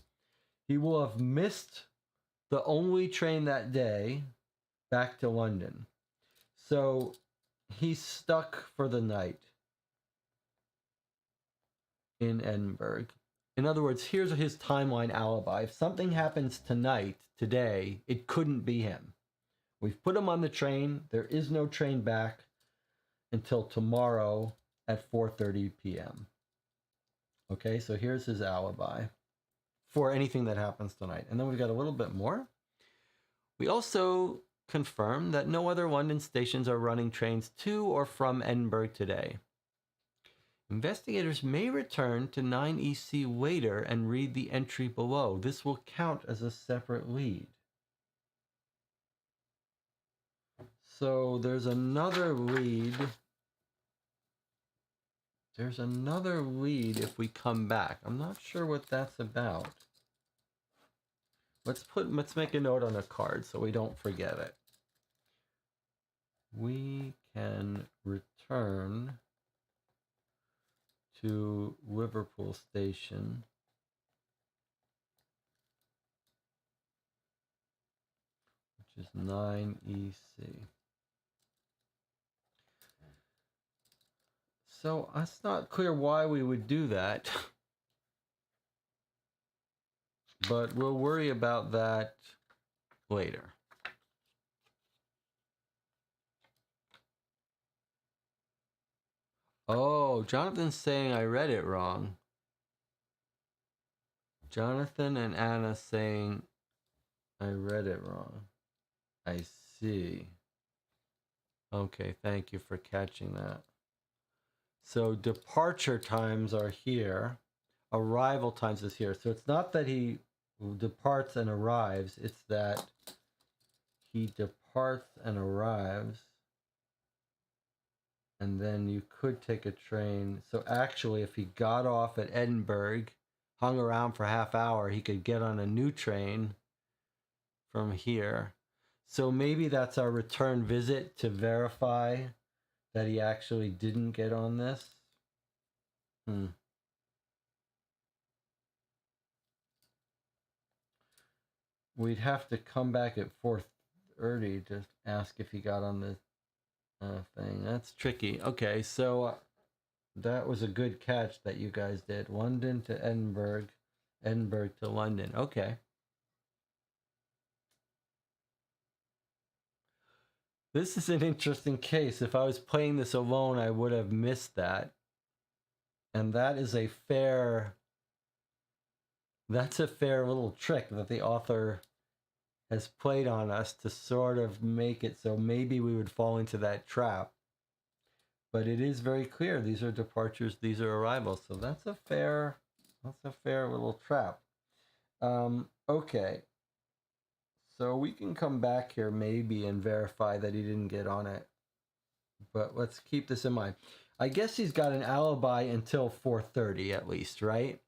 He will have missed the only train that day back to London. So he's stuck for the night in Edinburgh. In other words, here's his timeline alibi. If something happens today, it couldn't be him. We've put him on the train. There is no train back until tomorrow at 4:30 p.m. Okay, so here's his alibi for anything that happens tonight. And then we've got a little bit more. We also confirm that no other London stations are running trains to or from Edinburgh today. Investigators may return to 9EC later and read the entry below. This will count as a separate lead. So there's another lead. There's another lead if we come back. I'm not sure what that's about. Let's make a note on a card so we don't forget it. We can return to Liverpool Station which is 9EC. So it's not clear why we would do that, but we'll worry about that later. Oh, Jonathan's saying I read it wrong. Jonathan and Anna saying I read it wrong. I see. Okay, thank you for catching that. So departure times are here. Arrival times is here. So it's not that he departs and arrives. It's that he departs and arrives. And then you could take a train. So actually, if he got off at Edinburgh, hung around for a half hour, he could get on a new train from here. So maybe that's our return visit to verify that he actually didn't get on this. we'd have to come back at 4:30 to ask if he got on the thing. That's tricky. Okay, so that was a good catch that you guys did. London to Edinburgh, Edinburgh to London. Okay. This is an interesting case. If I was playing this alone, I would have missed that. And that's a fair little trick that the author has played on us to sort of make it so maybe we would fall into that trap. But it is very clear these are departures, these are arrivals. So that's a fair little trap. Okay. So we can come back here maybe and verify that he didn't get on it. But let's keep this in mind. I guess he's got an alibi until 4:30 at least, right?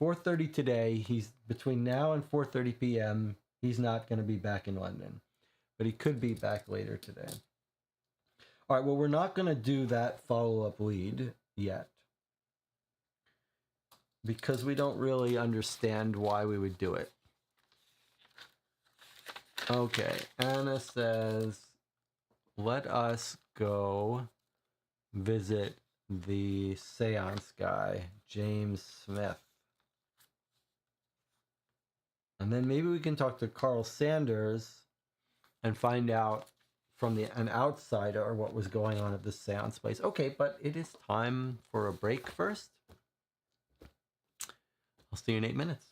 4:30 today. He's between now and 4:30 p.m. He's not going to be back in London, but he could be back later today. All right, well, we're not going to do that follow-up lead yet because we don't really understand why we would do it. Okay, Anna says, let us go visit the seance guy, James Smith. And then maybe we can talk to Carl Sanders and find out from an outsider what was going on at the seance place. Okay, but it is time for a break first. I'll see you in 8 minutes.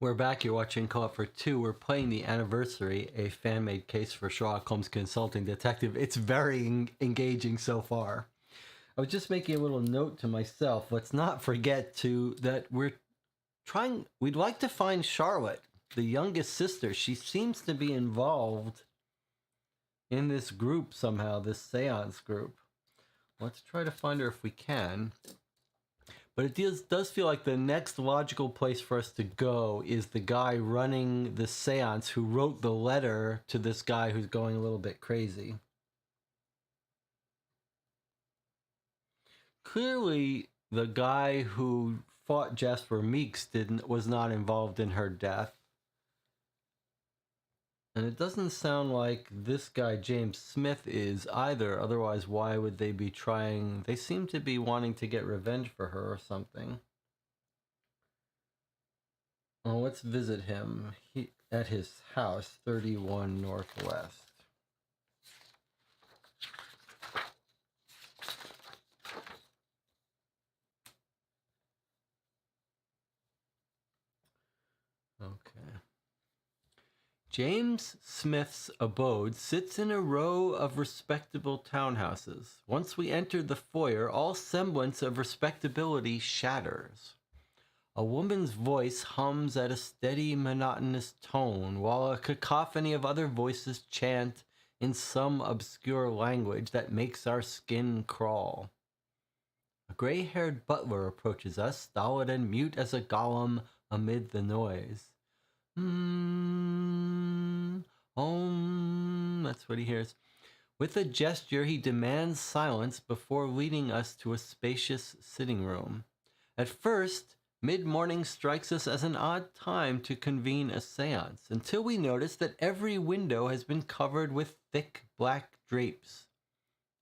We're back. You're watching Co-op for Two. We're playing The Anniversary, a fan-made case for Sherlock Holmes Consulting Detective. It's very engaging so far. I was just making a little note to myself. Let's not forget that we'd like to find Charlotte. the youngest sister. She seems to be involved in this group somehow, this seance group. Let's try to find her if we can. But it does feel like the next logical place for us to go is the guy running the seance who wrote the letter to this guy who's going a little bit crazy. Clearly, the guy who fought Jasper Meeks was not involved in her death. And it doesn't sound like this guy, James Smith, is either. Otherwise, why would they be trying? They seem to be wanting to get revenge for her or something. Well, let's visit him at his house, 31 Northwest. Okay. James Smith's abode sits in a row of respectable townhouses. Once we enter the foyer, all semblance of respectability shatters. A woman's voice hums at a steady, monotonous tone, while a cacophony of other voices chant in some obscure language that makes our skin crawl. A gray-haired butler approaches us, stolid and mute as a golem amid the noise. That's what he hears. With a gesture, he demands silence before leading us to a spacious sitting room. At first, mid-morning strikes us as an odd time to convene a seance, until we notice that every window has been covered with thick black drapes.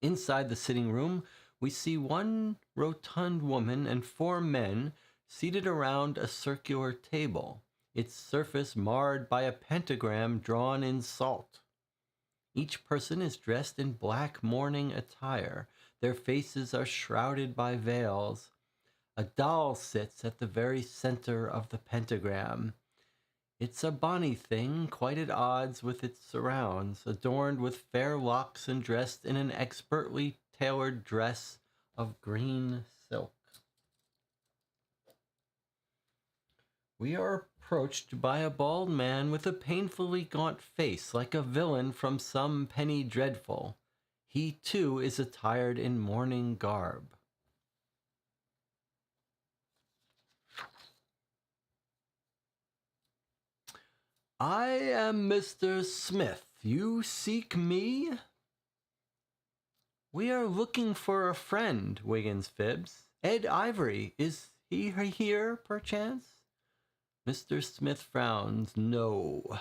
Inside the sitting room, we see one rotund woman and 4 men seated around a circular table, its surface marred by a pentagram drawn in salt. Each person is dressed in black mourning attire. Their faces are shrouded by veils. A doll sits at the very center of the pentagram. It's a bonny thing, quite at odds with its surrounds, adorned with fair locks and dressed in an expertly tailored dress of green silk. We are approached by a bald man with a painfully gaunt face, like a villain from some penny dreadful. He, too, is attired in mourning garb. I am Mr. Smith. You seek me? We are looking for a friend, Wiggins fibs. Ed Ivory, is he here, perchance? Mr. Smith frowns. No.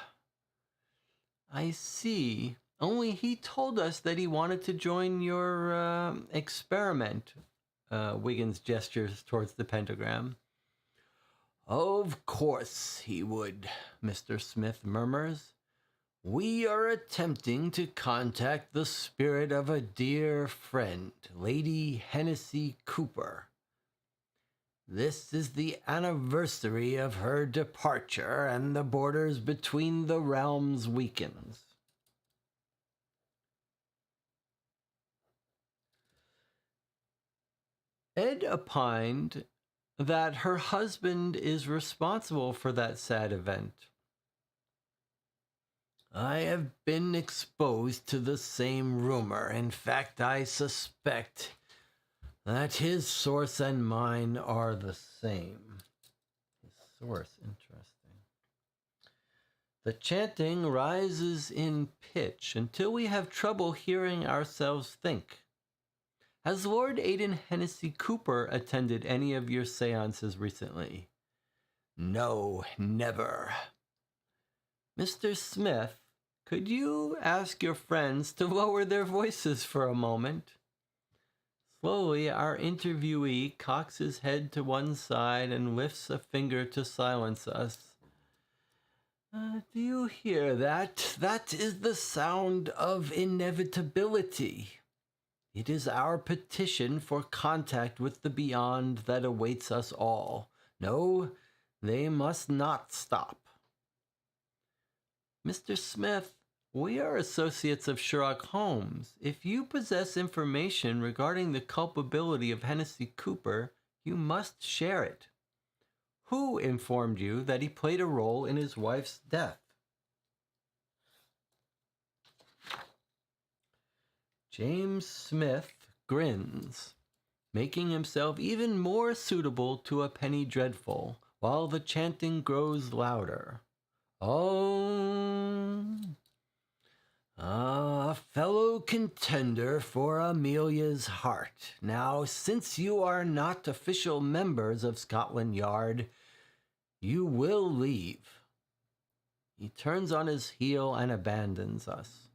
I see. Only he told us that he wanted to join your experiment. Wiggins gestures towards the pentagram. Of course he would, Mr. Smith murmurs. We are attempting to contact the spirit of a dear friend, Lady Hennessy Cooper. This is the anniversary of her departure, and the borders between the realms weakens. Ed opined that her husband is responsible for that sad event. I have been exposed to the same rumor. In fact, I suspect that his source and mine are the same. His source, interesting. The chanting rises in pitch until we have trouble hearing ourselves think. Has Lord Aidan Hennessy Cooper attended any of your seances recently? No, never. Mr. Smith, could you ask your friends to lower their voices for a moment? Slowly, our interviewee cocks his head to one side and lifts a finger to silence us. Do you hear that? That is the sound of inevitability. It is our petition for contact with the beyond that awaits us all. No, they must not stop. Mr. Smith, we are associates of Sherlock Holmes. If you possess information regarding the culpability of Hennessy Cooper, you must share it. Who informed you that he played a role in his wife's death? James Smith grins, making himself even more suitable to a penny dreadful, while the chanting grows louder. Oh, a fellow contender for Amelia's heart. Now, since you are not official members of Scotland Yard, you will leave. He turns on his heel and abandons us.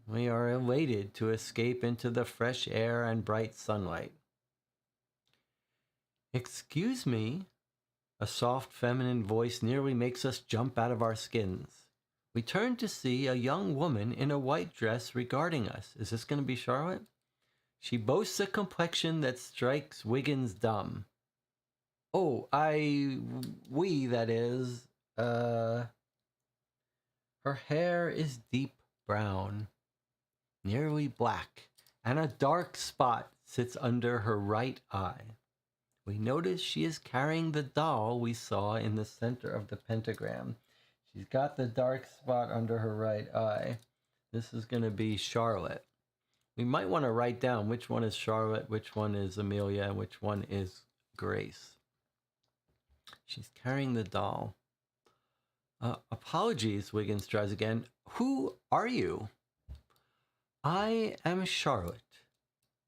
We are elated to escape into the fresh air and bright sunlight. Excuse me? A soft feminine voice nearly makes us jump out of our skins. We turn to see a young woman in a white dress regarding us. Is this going to be Charlotte? She boasts a complexion that strikes Wiggins dumb. Oh, that is, her hair is deep brown, nearly black, and a dark spot sits under her right eye. We notice she is carrying the doll we saw in the center of the pentagram. She's got the dark spot under her right eye. This is going to be Charlotte. We might want to write down which one is Charlotte, which one is Amelia, and which one is Grace. She's carrying the doll. Apologies, Wiggins tries again. Who are you? I am Charlotte.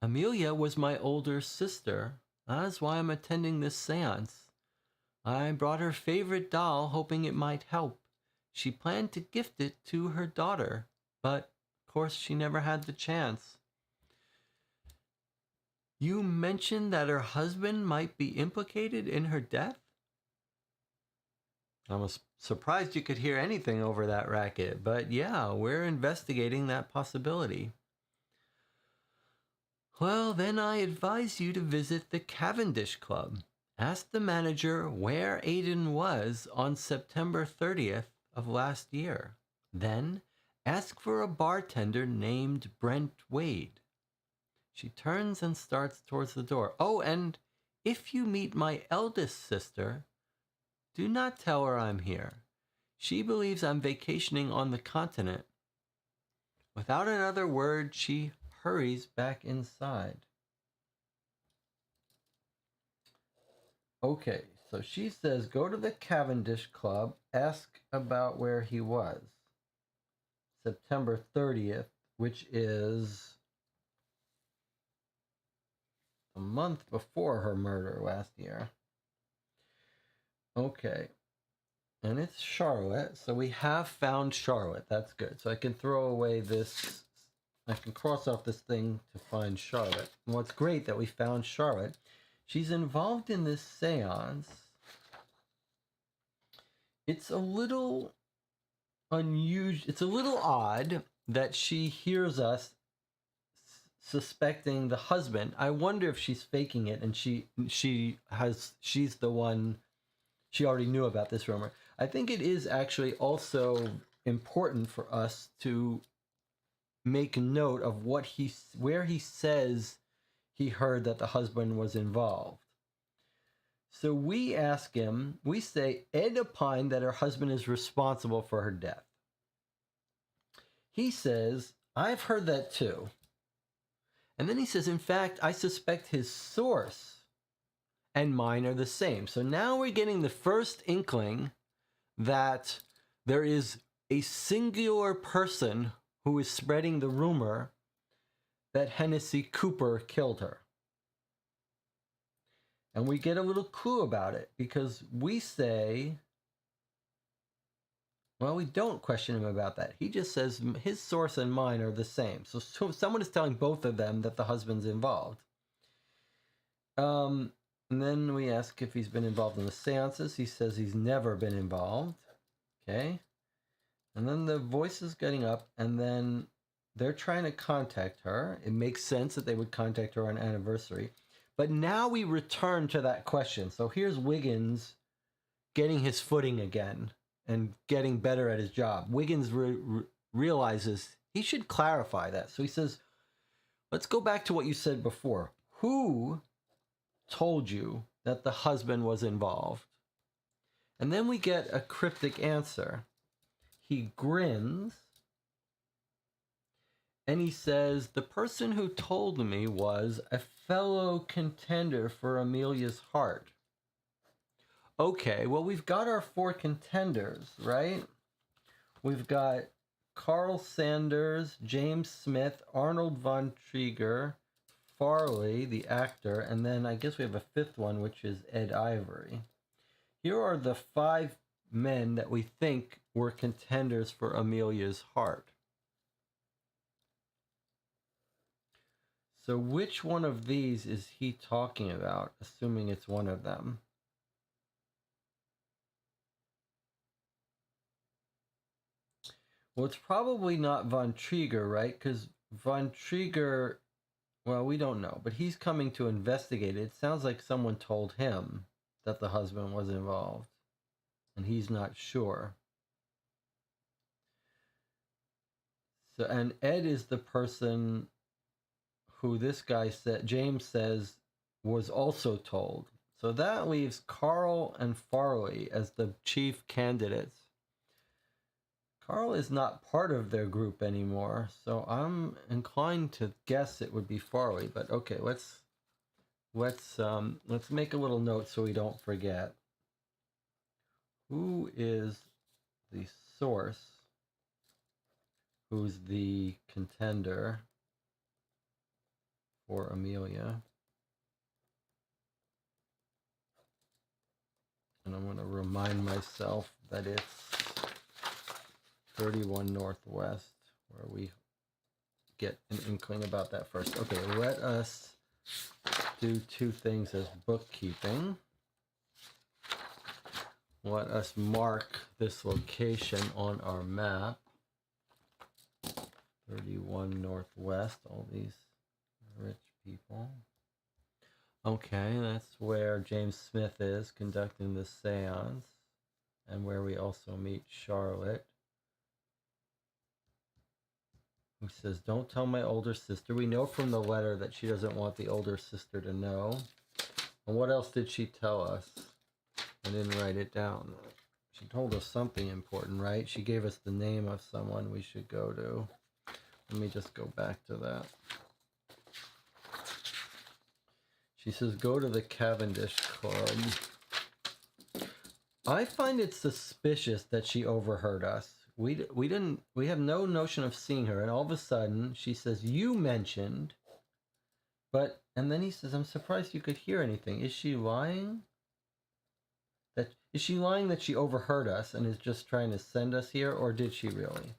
Amelia was my older sister. That's why I'm attending this seance. I brought her favorite doll, hoping it might help. She planned to gift it to her daughter, but of course she never had the chance. You mentioned that her husband might be implicated in her death? I was surprised you could hear anything over that racket, but yeah, we're investigating that possibility. Well, then I advise you to visit the Cavendish Club. Ask the manager where Aiden was on September 30th of last year. Then ask for a bartender named Brent Wade. She turns and starts towards the door. Oh, and if you meet my eldest sister, do not tell her I'm here. She believes I'm vacationing on the continent. Without another word, she hurries back inside. Okay, so she says, go to the Cavendish Club, ask about where he was. September 30th, which is a month before her murder last year. Okay, and it's Charlotte, so we have found Charlotte. That's good. So I can throw away this, I can cross off this thing to find Charlotte. And what's great that we found Charlotte. She's involved in this seance. It's a little unusual. It's a little odd that she hears us suspecting the husband. I wonder if she's faking it and she's the one. She already knew about this rumor. I think it is actually also important for us to make note of where he says he heard that the husband was involved. So we ask him, we say, Ed opined that her husband is responsible for her death. He says, I've heard that too. And then he says, in fact, I suspect his source and mine are the same. So now we're getting the first inkling that there is a singular person who is spreading the rumor that Hennessy Cooper killed her. And we get a little clue about it because we say, well, we don't question him about that. He just says his source and mine are the same. So someone is telling both of them that the husband's involved. And then we ask if he's been involved in the seances. He says he's never been involved. Okay. And then the voice is getting up, and then they're trying to contact her. It makes sense that they would contact her on anniversary. But now we return to that question. So here's Wiggins getting his footing again and getting better at his job. Wiggins realizes he should clarify that. So he says, let's go back to what you said before. Who told you that the husband was involved? And then we get a cryptic answer. He grins and he says, the person who told me was a fellow contender for Amelia's heart. Okay, well, we've got our 4 contenders, right? We've got Carl Sanders, James Smith, Arnold von Trieger, Farley, the actor, and then I guess we have a 5th one, which is Ed Ivory. Here are the 5 men that we think were contenders for Amelia's heart. So which one of these is he talking about, assuming it's one of them? Well, it's probably not von Trieger, right? Because von Trieger, well, we don't know, but he's coming to investigate it. It sounds like someone told him that the husband was involved, and he's not sure. So, and Ed is the person who this guy said, James says, was also told. So that leaves Carl and Farley as the chief candidates. Carl is not part of their group anymore, so I'm inclined to guess it would be Farley. But okay, let's make a little note so we don't forget. Who is the source? Who's the contender for Amelia? And I'm going to remind myself that it's 31 Northwest, where we get an inkling about that first. Okay, let us do 2 things as bookkeeping. Let us mark this location on our map. 31 Northwest, all these rich people. Okay, that's where James Smith is conducting the seance, and where we also meet Charlotte, who says, don't tell my older sister. We know from the letter that she doesn't want the older sister to know. And what else did she tell us? I didn't write it down. She told us something important, right? She gave us the name of someone we should go to. Let me just go back to that. She says, go to the Cavendish Club. I find it suspicious that she overheard us. We have no notion of seeing her, and all of a sudden she says, you mentioned, and then he says, I'm surprised you could hear anything. Is she lying? Is she lying that she overheard us and is just trying to send us here, or did she really?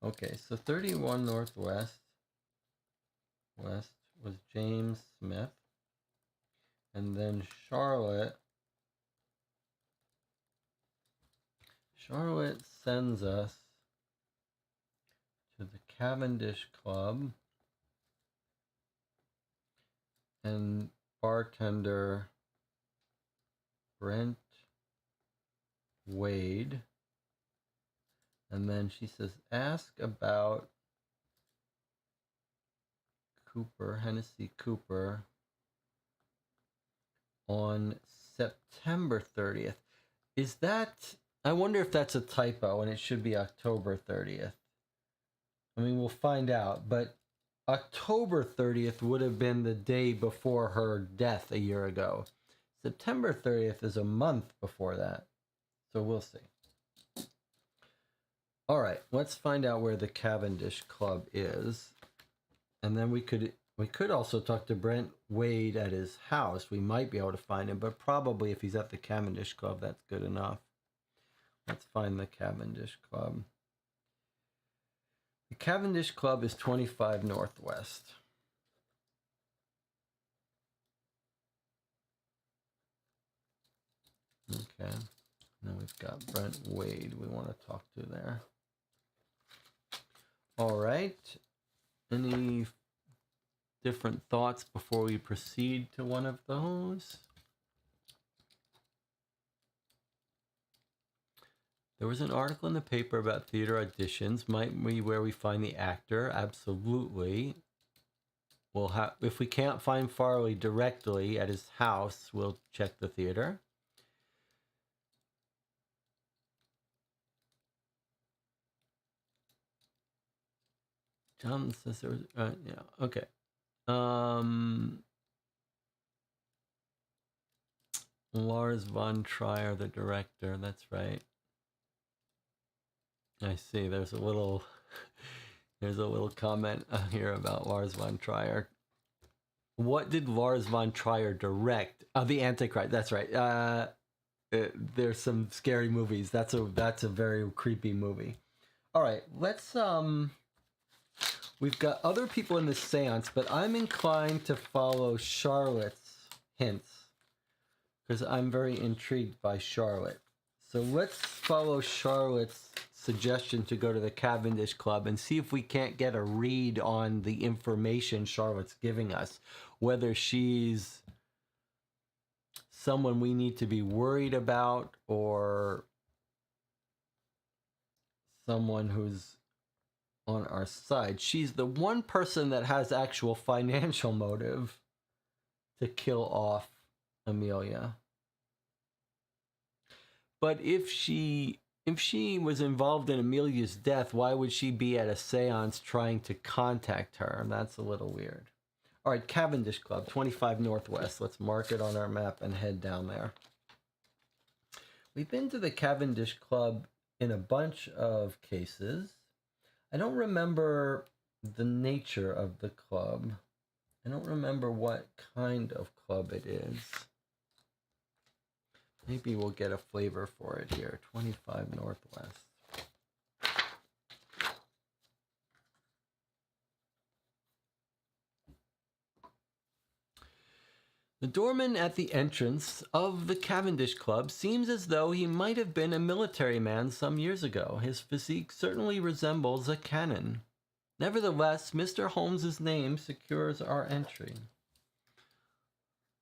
Okay, so 31 Northwest was James Smith, and then Charlotte sends us to the Cavendish Club, and bartender Brent Wade, and then she says, ask about Hennessy Cooper on September 30th. Is that, I wonder if that's a typo and it should be October 30th. I mean, we'll find out, but October 30th would have been the day before her death a year ago. September 30th is a month before that. So we'll see. All right, let's find out where the Cavendish Club is. And then we could also talk to Brent Wade at his house. We might be able to find him, but probably if he's at the Cavendish Club, that's good enough. Let's find the Cavendish Club. The Cavendish Club is 25 Northwest. Okay. Now we've got Brent Wade we want to talk to there. All right. Any different thoughts before we proceed to one of those? There was an article in the paper about theater auditions. Might be where we find the actor. Absolutely. We'll have, if we can't find Farley directly at his house, we'll check the theater. John says there was, yeah, okay. Um, Lars von Trier, the director. That's right. I see. There's a little comment here about Lars von Trier. What did Lars von Trier direct? Oh, The Antichrist. That's right. There's some scary movies. That's a very creepy movie. All right, let's we've got other people in this seance, but I'm inclined to follow Charlotte's hints because I'm very intrigued by Charlotte. So let's follow Charlotte's suggestion to go to the Cavendish Club and see if we can't get a read on the information Charlotte's giving us, whether she's someone we need to be worried about or someone who's on our side. She's the one person that has actual financial motive to kill off Amelia. But if she was involved in Amelia's death, why would she be at a seance trying to contact her? That's a little weird. All right, Cavendish Club, 25 Northwest. Let's mark it on our map and head down there. We've been to the Cavendish Club in a bunch of cases. I don't remember the nature of the club. I don't remember what kind of club it is. Maybe we'll get a flavor for it here. 25 Northwest. The doorman at the entrance of the Cavendish Club seems as though he might have been a military man some years ago. His physique certainly resembles a cannon. Nevertheless, Mr. Holmes's name secures our entry.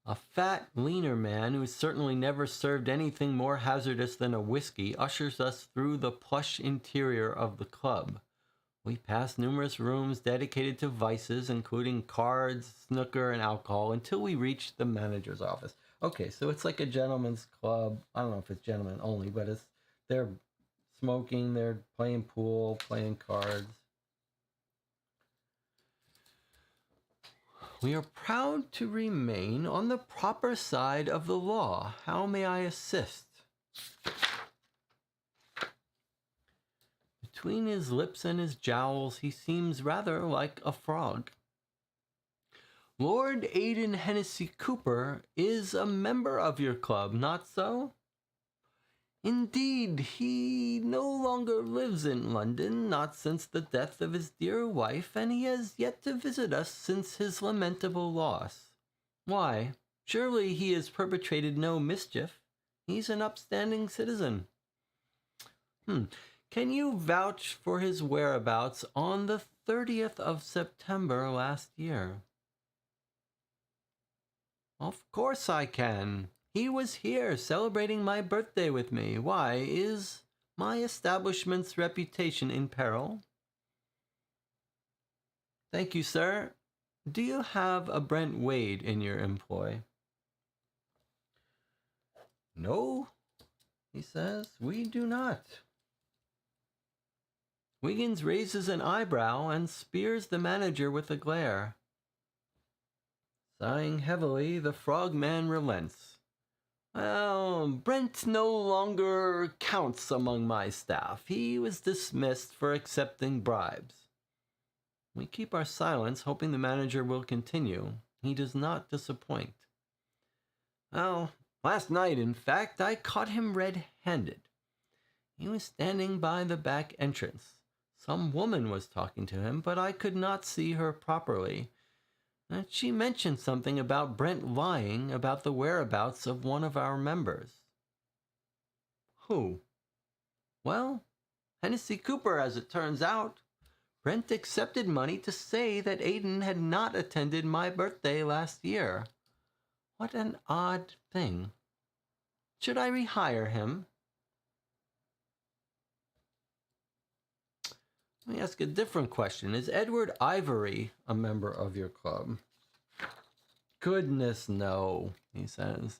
A fat, leaner man who certainly never served anything more hazardous than a whiskey ushers us through the plush interior of the club. We pass numerous rooms dedicated to vices, including cards, snooker, and alcohol, until we reach the manager's office. Okay, so it's like a gentleman's club. I don't know if it's gentlemen only, but they're smoking, they're playing pool, playing cards. We are proud to remain on the proper side of the law. How may I assist? Between his lips and his jowls, he seems rather like a frog. Lord Aidan Hennessy Cooper is a member of your club, not so? Indeed, he no longer lives in London, not since the death of his dear wife, and he has yet to visit us since his lamentable loss. Why, surely he has perpetrated no mischief. He's an upstanding citizen. Can you vouch for his whereabouts on the 30th of September last year? Of course I can. He was here celebrating my birthday with me. Why, is my establishment's reputation in peril? Thank you, sir. Do you have a Brent Wade in your employ? No, he says, we do not. Wiggins raises an eyebrow and spears the manager with a glare. Sighing heavily, the frogman relents. Well, Brent no longer counts among my staff. He was dismissed for accepting bribes. We keep our silence, hoping the manager will continue. He does not disappoint. Well, last night, in fact, I caught him red-handed. He was standing by the back entrance. Some woman was talking to him, but I could not see her properly. And she mentioned something about Brent lying about the whereabouts of one of our members. Who? Well, Hennessy Cooper, as it turns out. Brent accepted money to say that Aidan had not attended my birthday last year. What an odd thing. Should I rehire him? Let me ask a different question. Is Edward Ivory a member of your club? Goodness, no, he says.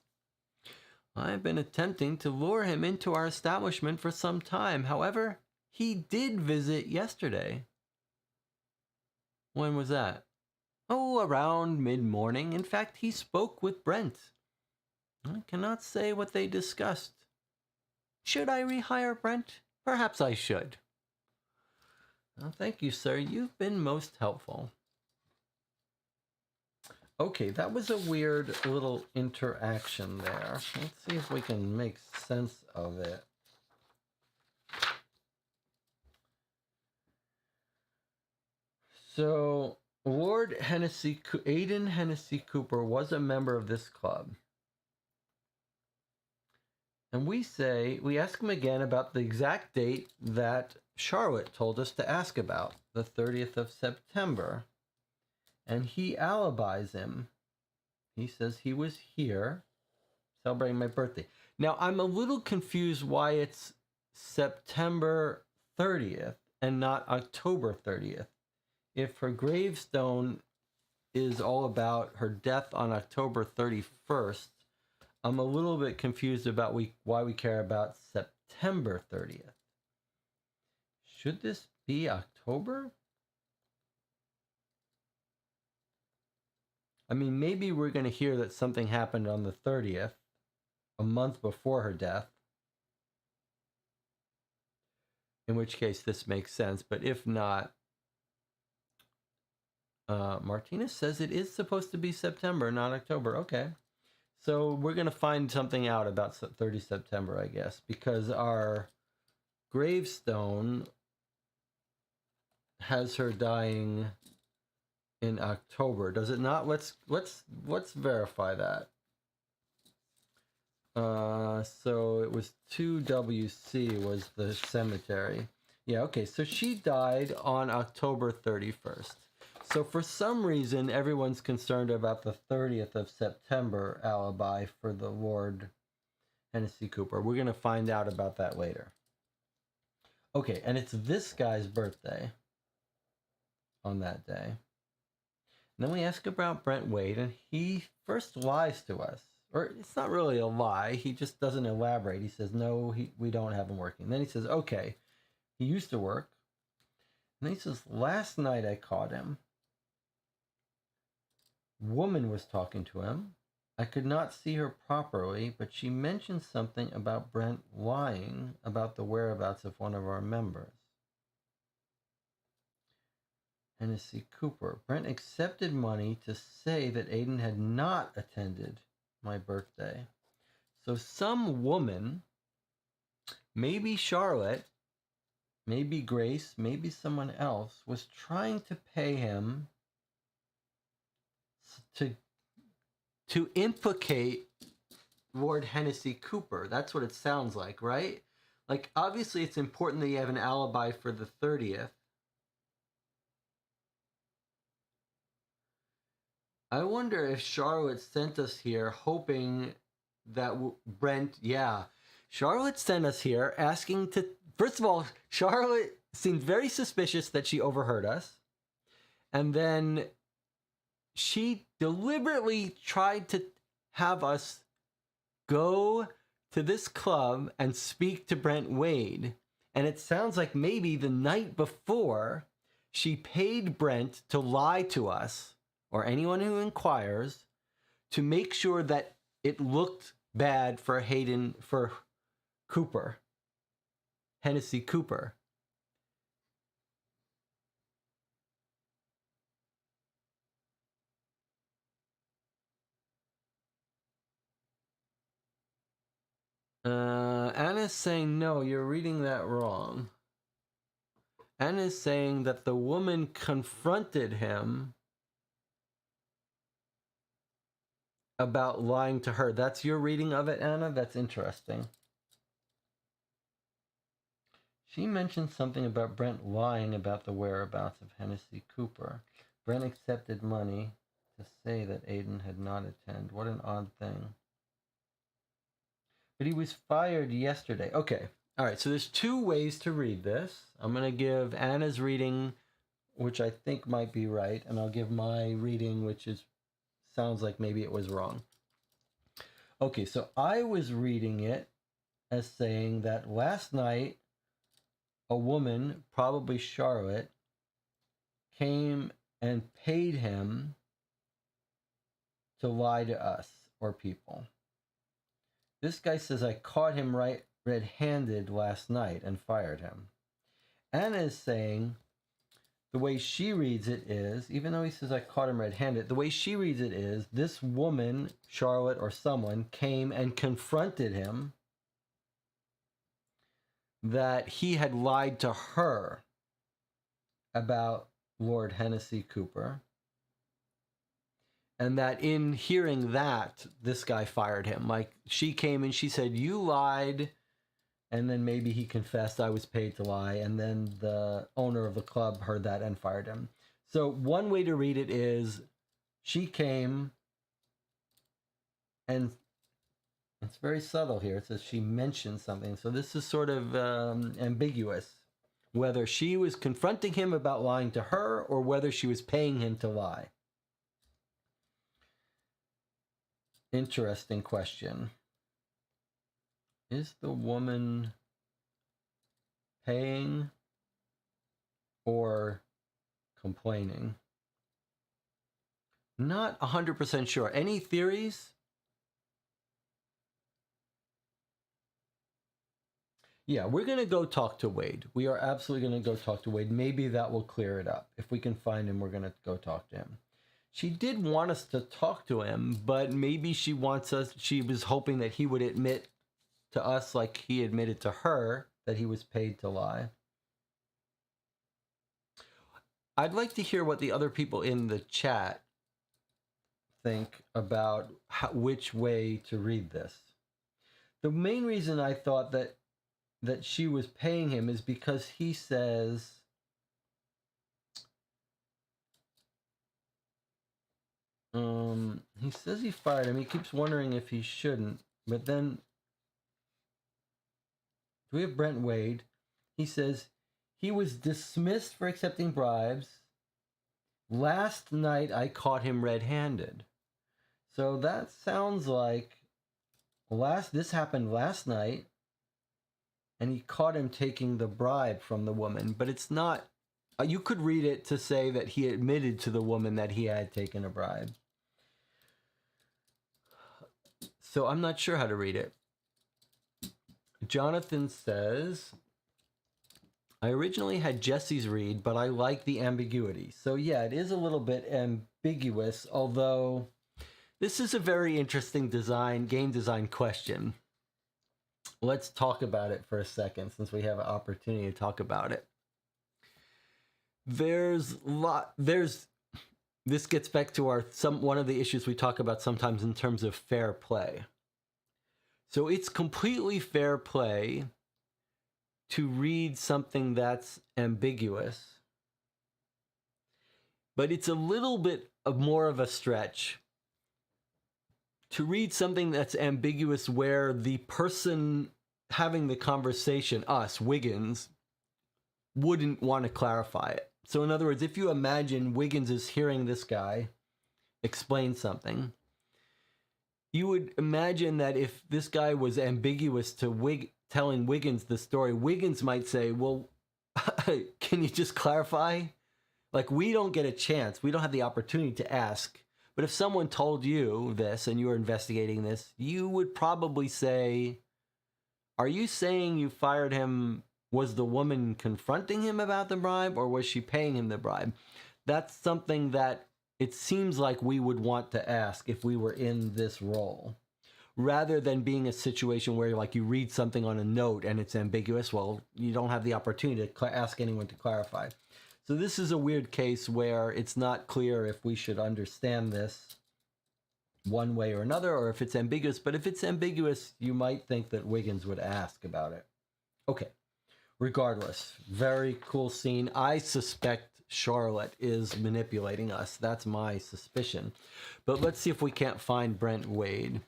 I've been attempting to lure him into our establishment for some time. However, he did visit yesterday. When was that? Oh, around mid-morning. In fact, he spoke with Brent. I cannot say what they discussed. Should I rehire Brent? Perhaps I should. Oh, thank you, sir. You've been most helpful. Okay, that was a weird little interaction there. Let's see if we can make sense of it. So, Lord Hennessy, Aidan Hennessy Cooper was a member of this club. And we ask him again about the exact date that Charlotte told us to ask about, the 30th of September. And he alibis him. He says he was here celebrating my birthday. Now, I'm a little confused why it's September 30th and not October 30th. If her gravestone is all about her death on October 31st, I'm a little bit confused about why we care about September 30th. Should this be October? I mean, maybe we're going to hear that something happened on the 30th, a month before her death. In which case, this makes sense. But if not, Martinez says it is supposed to be September, not October. Okay. So we're going to find something out about 30 September, I guess, because our gravestone has her dying in October, does it not? Let's verify that. So it was 2WC was the cemetery. Yeah, okay. So she died on October 31st. So for some reason, everyone's concerned about the 30th of September alibi for the Lord Hennessy Cooper. We're going to find out about that later. Okay, and it's this guy's birthday on that day. And then we ask about Brent Wade, and he first lies to us. Or it's not really a lie. He just doesn't elaborate. He says, no, we don't have him working. Then he says, okay, he used to work. And then he says, last night I caught him. Woman was talking to him. I could not see her properly, but she mentioned something about Brent lying about the whereabouts of one of our members. Hennessy Cooper. Brent accepted money to say that Aidan had not attended my birthday. So some woman, maybe Charlotte, maybe Grace, maybe someone else, was trying to pay him to implicate Lord Hennessy Cooper. That's what it sounds like, right? Like, obviously it's important that you have an alibi for the 30th. I wonder if Charlotte sent us here hoping that Brent, Charlotte sent us here asking to, first of all, Charlotte seemed very suspicious that she overheard us. And then she deliberately tried to have us go to this club and speak to Brent Wade. And it sounds like maybe the night before she paid Brent to lie to us or anyone who inquires to make sure that it looked bad for Cooper, Hennessy Cooper. Anna's saying, no, you're reading that wrong. Anna's saying that the woman confronted him about lying to her. That's your reading of it, Anna? That's interesting. She mentioned something about Brent lying about the whereabouts of Hennessy Cooper. Brent accepted money to say that Aidan had not attended. What an odd thing. But he was fired yesterday. Okay. All right. So there's two ways to read this. I'm going to give Anna's reading, which I think might be right, and I'll give my reading, which sounds like maybe it was wrong. Okay. So I was reading it as saying that last night, a woman, probably Charlotte, came and paid him to lie to us or people. This guy says, I caught him red-handed last night and fired him. Anna is saying, the way she reads it is, even though he says I caught him red-handed, the way she reads it is, this woman, Charlotte or someone, came and confronted him that he had lied to her about Lord Hennessy Cooper. And that in hearing that, this guy fired him. Like, she came and she said, you lied. And then maybe he confessed, I was paid to lie. And then the owner of the club heard that and fired him. So one way to read it is, she came, and it's very subtle here. It says she mentioned something. So this is sort of ambiguous, whether she was confronting him about lying to her or whether she was paying him to lie. Interesting question. Is the woman paying or complaining? Not 100% sure. Any theories? Yeah, we're going to go talk to Wade. We are absolutely going to go talk to Wade. Maybe that will clear it up. If we can find him, we're going to go talk to him. She did want us to talk to him, but maybe she wants us, she was hoping that he would admit to us, like he admitted to her, that he was paid to lie. I'd like to hear what the other people in the chat think about which way to read this. The main reason I thought that she was paying him is because he says, he says he fired him. He keeps wondering if he shouldn't. But then, we have Brent Wade. He says he was dismissed for accepting bribes. Last night I caught him red-handed. So that sounds like this happened last night, and he caught him taking the bribe from the woman. But it's not. You could read it to say that he admitted to the woman that he had taken a bribe. So I'm not sure how to read it. Jonathan says, I originally had Jesse's read, but I like the ambiguity. So yeah, it is a little bit ambiguous, although this is a very interesting game design question. Let's talk about it for a second, since we have an opportunity to talk about it. This gets back to one of the issues we talk about sometimes in terms of fair play. So it's completely fair play to read something that's ambiguous, but it's a little bit more of a stretch to read something that's ambiguous where the person having the conversation, us, Wiggins, wouldn't want to clarify it. So in other words, if you imagine Wiggins is hearing this guy explain something, you would imagine that if this guy was ambiguous to telling Wiggins the story, Wiggins might say, well, can you just clarify? Like, we don't get a chance. We don't have the opportunity to ask. But if someone told you this and you were investigating this, you would probably say, are you saying you fired him? Was the woman confronting him about the bribe, or was she paying him the bribe? That's something that it seems like we would want to ask if we were in this role, rather than being a situation where, like, you read something on a note and it's ambiguous. Well, you don't have the opportunity to ask anyone to clarify. So this is a weird case where it's not clear if we should understand this one way or another, or if it's ambiguous. But if it's ambiguous, you might think that Wiggins would ask about it. Okay. Regardless, very cool scene. I suspect Charlotte is manipulating us. That's my suspicion. But let's see if we can't find Brent Wade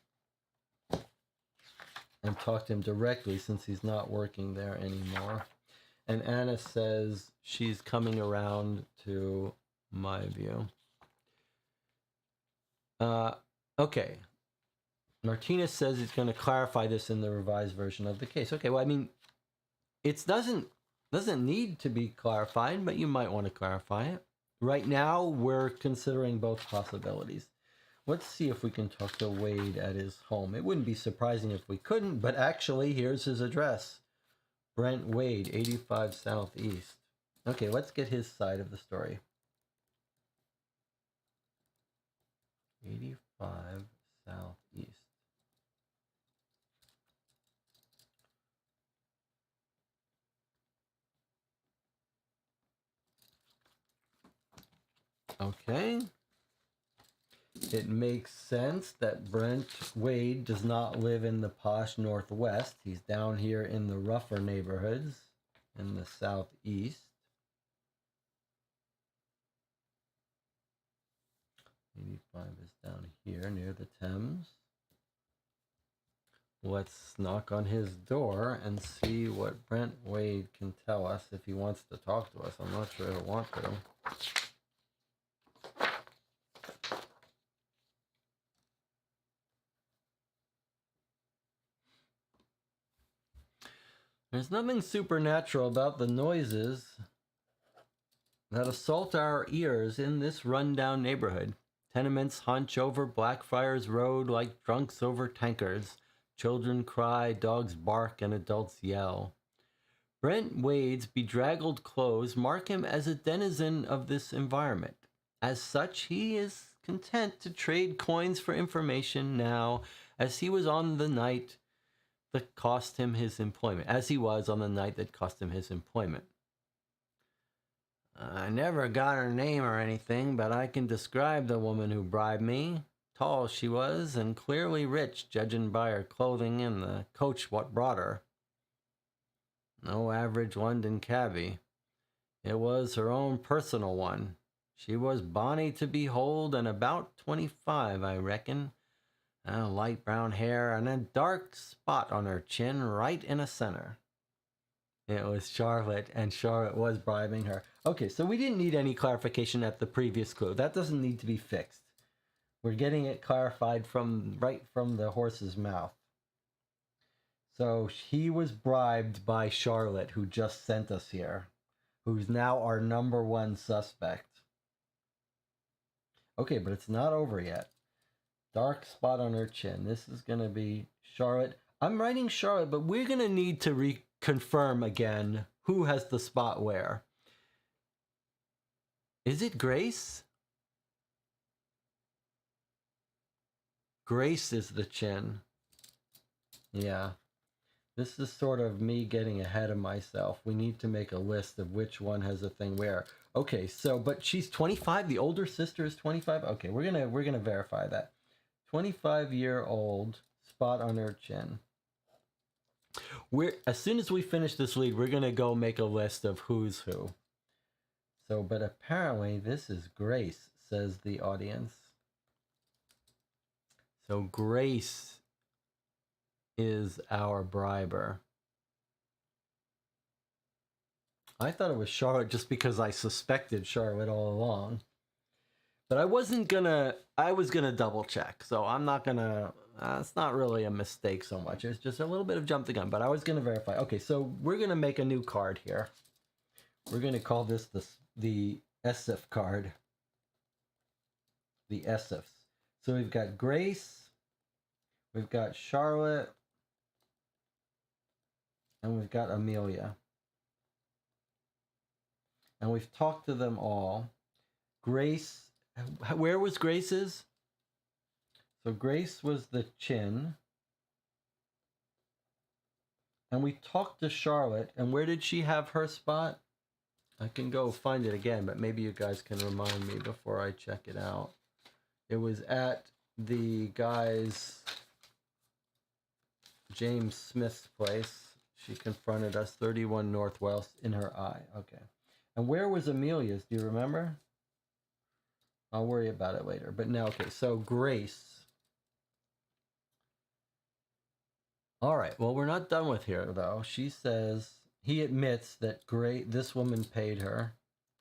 and talk to him directly, since he's not working there anymore. And Anna says she's coming around to my view. Okay. Martinez says he's going to clarify this in the revised version of the case. Okay, well, I mean, it doesn't need to be clarified, but you might want to clarify it. Right now, we're considering both possibilities. Let's see if we can talk to Wade at his home. It wouldn't be surprising if we couldn't, but actually, here's his address. Brent Wade, 85 Southeast. Okay, let's get his side of the story. 85 Southeast. Okay. It makes sense that Brent Wade does not live in the posh Northwest. He's down here in the rougher neighborhoods in the Southeast. 85 is down here near the Thames. Let's knock on his door and see what Brent Wade can tell us if he wants to talk to us. I'm not sure he'll want to. There's nothing supernatural about the noises that assault our ears in this rundown neighborhood. Tenements hunch over Blackfriars Road like drunks over tankards. Children cry, dogs bark, and adults yell. Brent Wade's bedraggled clothes mark him as a denizen of this environment. As such, he is content to trade coins for information now, as he was on the night that cost him his employment. I never got her name or anything, but I can describe the woman who bribed me. Tall she was, and clearly rich, judging by her clothing and the coach what brought her. No average London cabbie. It was her own personal one. She was bonny to behold, and about 25, I reckon. Light brown hair and a dark spot on her chin right in the center. It was Charlotte, and Charlotte was bribing her. Okay, so we didn't need any clarification at the previous clue. That doesn't need to be fixed. We're getting it clarified right from the horse's mouth. So he was bribed by Charlotte, who just sent us here, who's now our number one suspect. Okay, but it's not over yet. Dark spot on her chin. This is going to be Charlotte. I'm writing Charlotte, but we're going to need to reconfirm again who has the spot where. Is it Grace? Grace is the chin. Yeah. This is sort of me getting ahead of myself. We need to make a list of which one has a thing where. Okay, so but she's 25. The older sister is 25. Okay, we're gonna verify that. 25-year-old, spot on her chin. As soon as we finish this lead, we're gonna go make a list of who's who. So, but apparently this is Grace, says the audience. So Grace is our briber. I thought it was Charlotte just because I suspected Charlotte all along. But I was gonna double check. So I'm not gonna, it's not really a mistake so much. It's just a little bit of jump the gun, but I was gonna verify. Okay, so we're gonna make a new card here. We're gonna call this the ESIF card. The ESIFs. So we've got Grace, we've got Charlotte, and we've got Amelia. And we've talked to them all. Grace, where was Grace's? So Grace was the chin. And we talked to Charlotte, and where did she have her spot? I can go find it again, but maybe you guys can remind me before I check it out. It was at the guy's, James Smith's place. She confronted us, 31 Northwest, in her eye. Okay. And where was Amelia's? Do you remember? I'll worry about it later. But now, okay, so Grace. All right, well, we're not done with here, though. She says, he admits that this woman paid her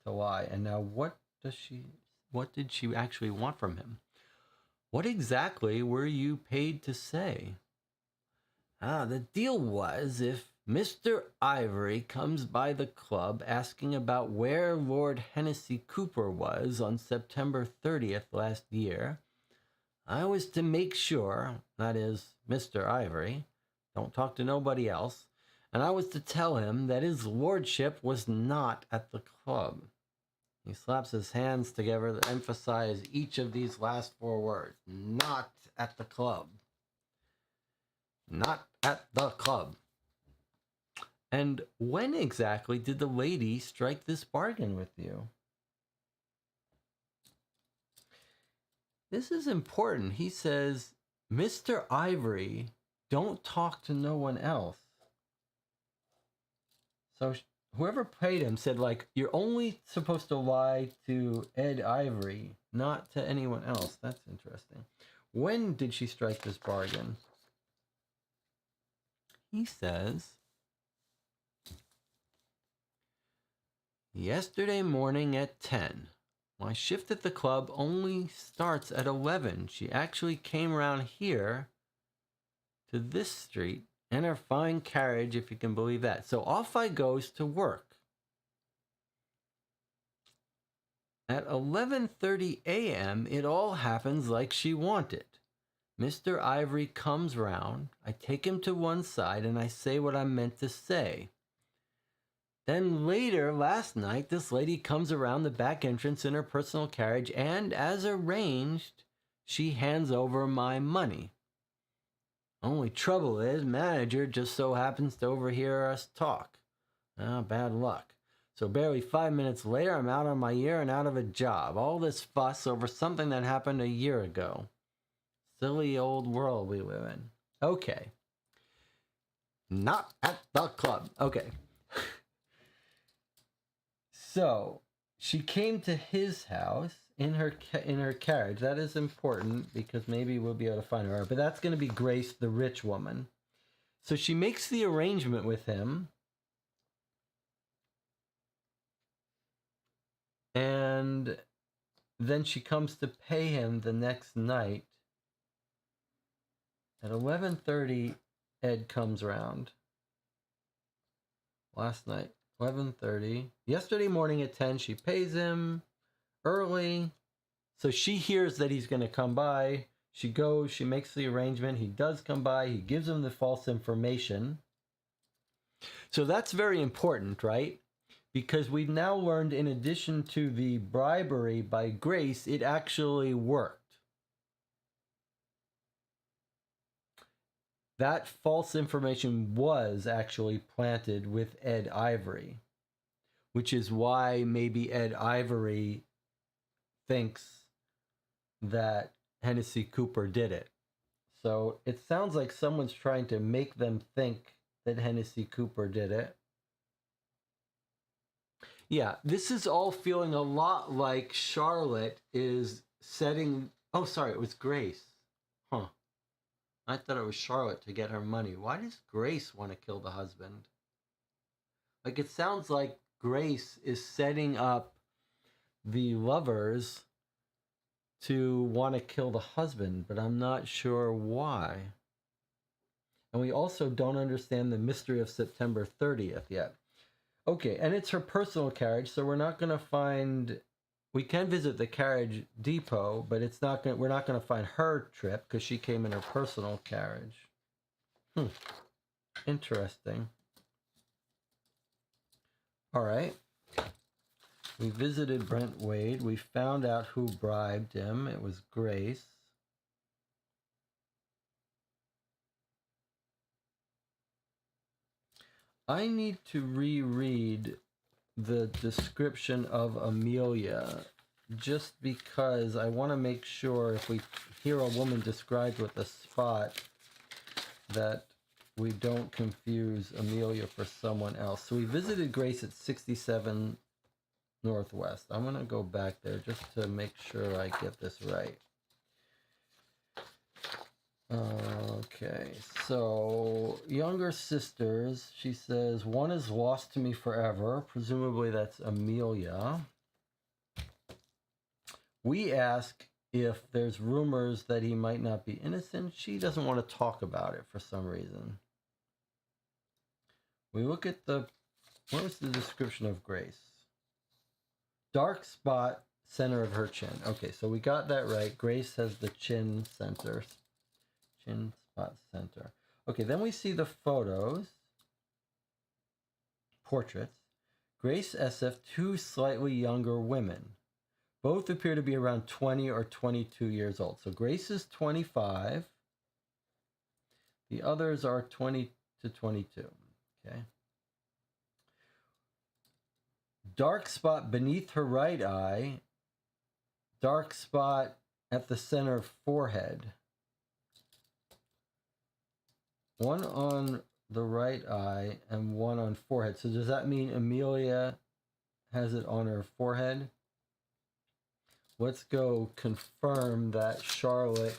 to lie. And now what did she actually want from him? What exactly were you paid to say? The deal was, if Mr. Ivory comes by the club asking about where Lord Hennessy Cooper was on September 30th last year. I was to make sure, that is, Mr. Ivory, don't talk to nobody else, and I was to tell him that his lordship was not at the club. He slaps his hands together to emphasize each of these last four words. Not at the club. Not at the club. And when exactly did the lady strike this bargain with you? This is important. He says, Mr. Ivory, don't talk to no one else. So whoever paid him said, like, you're only supposed to lie to Ed Ivory, not to anyone else. That's interesting. When did she strike this bargain? He says, yesterday morning at 10. My shift at the club only starts at 11. She actually came around here to this street in her fine carriage, if you can believe that. So off I goes to work. At 11:30 a.m., it all happens like she wanted. Mr. Ivory comes round. I take him to one side and I say what I meant to say. Then later, last night, this lady comes around the back entrance in her personal carriage, and as arranged, she hands over my money. Only trouble is, manager just so happens to overhear us talk. Bad luck. So barely 5 minutes later, I'm out on my ear and out of a job. All this fuss over something that happened a year ago. Silly old world we live in. Okay. Not at the club. Okay. So she came to his house in her carriage. That is important because maybe we'll be able to find her. But that's going to be Grace, the rich woman. So she makes the arrangement with him. And then she comes to pay him the next night. At 11:30, Ed comes round. Last night. 11:30. Yesterday morning at 10, she pays him early. So she hears that he's going to come by. She goes, she makes the arrangement. He does come by. He gives him the false information. So that's very important, right? Because we've now learned, in addition to the bribery by Grace, it actually worked. That false information was actually planted with Ed Ivory, which is why maybe Ed Ivory thinks that Hennessy Cooper did it. So it sounds like someone's trying to make them think that Hennessy Cooper did it. Yeah, this is all feeling a lot like Charlotte is setting... Oh, sorry, it was Grace. Huh. I thought it was Charlotte to get her money. Why does Grace want to kill the husband? Like, it sounds like Grace is setting up the lovers to want to kill the husband, but I'm not sure why. And we also don't understand the mystery of September 30th yet. Okay, and it's her personal carriage, so we're not going to find... We can visit the carriage depot, but it's not going. We're not going to find her trip because she came in her personal carriage. Interesting. All right. We visited Brent Wade. We found out who bribed him. It was Grace. I need to reread the description of Amelia, just because I want to make sure if we hear a woman described with a spot that we don't confuse Amelia for someone else. So we visited Grace at 67 Northwest. I'm going to go back there just to make sure I get this right. Okay, so younger sisters, she says, one is lost to me forever. Presumably that's Amelia. We ask if there's rumors that he might not be innocent. She doesn't want to talk about it for some reason. We look at what was the description of Grace? Dark spot, center of her chin. Okay, so we got that right. Grace has the chin center. Chin spot center. Okay, then we see the photos. Portraits. Grace SF, two slightly younger women. Both appear to be around 20 or 22 years old. So Grace is 25. The others are 20 to 22. Okay. Dark spot beneath her right eye. Dark spot at the center of forehead. One on the right eye and one on forehead. So does that mean Amelia has it on her forehead? Let's go confirm that Charlotte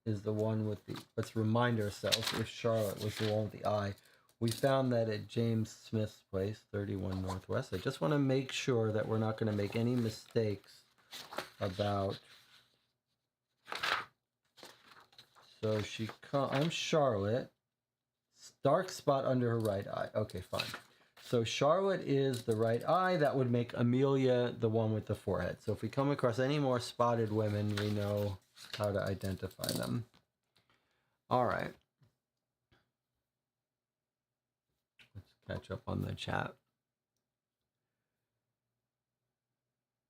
is the one with the... Let's remind ourselves if Charlotte was the one with the eye. We found that at James Smith's place, 31 Northwest. I just want to make sure that we're not going to make any mistakes about... So I'm Charlotte. Dark spot under her right eye. Okay, fine. So Charlotte is the right eye. That would make Amelia the one with the forehead. So if we come across any more spotted women, we know how to identify them. All right. Let's catch up on the chat.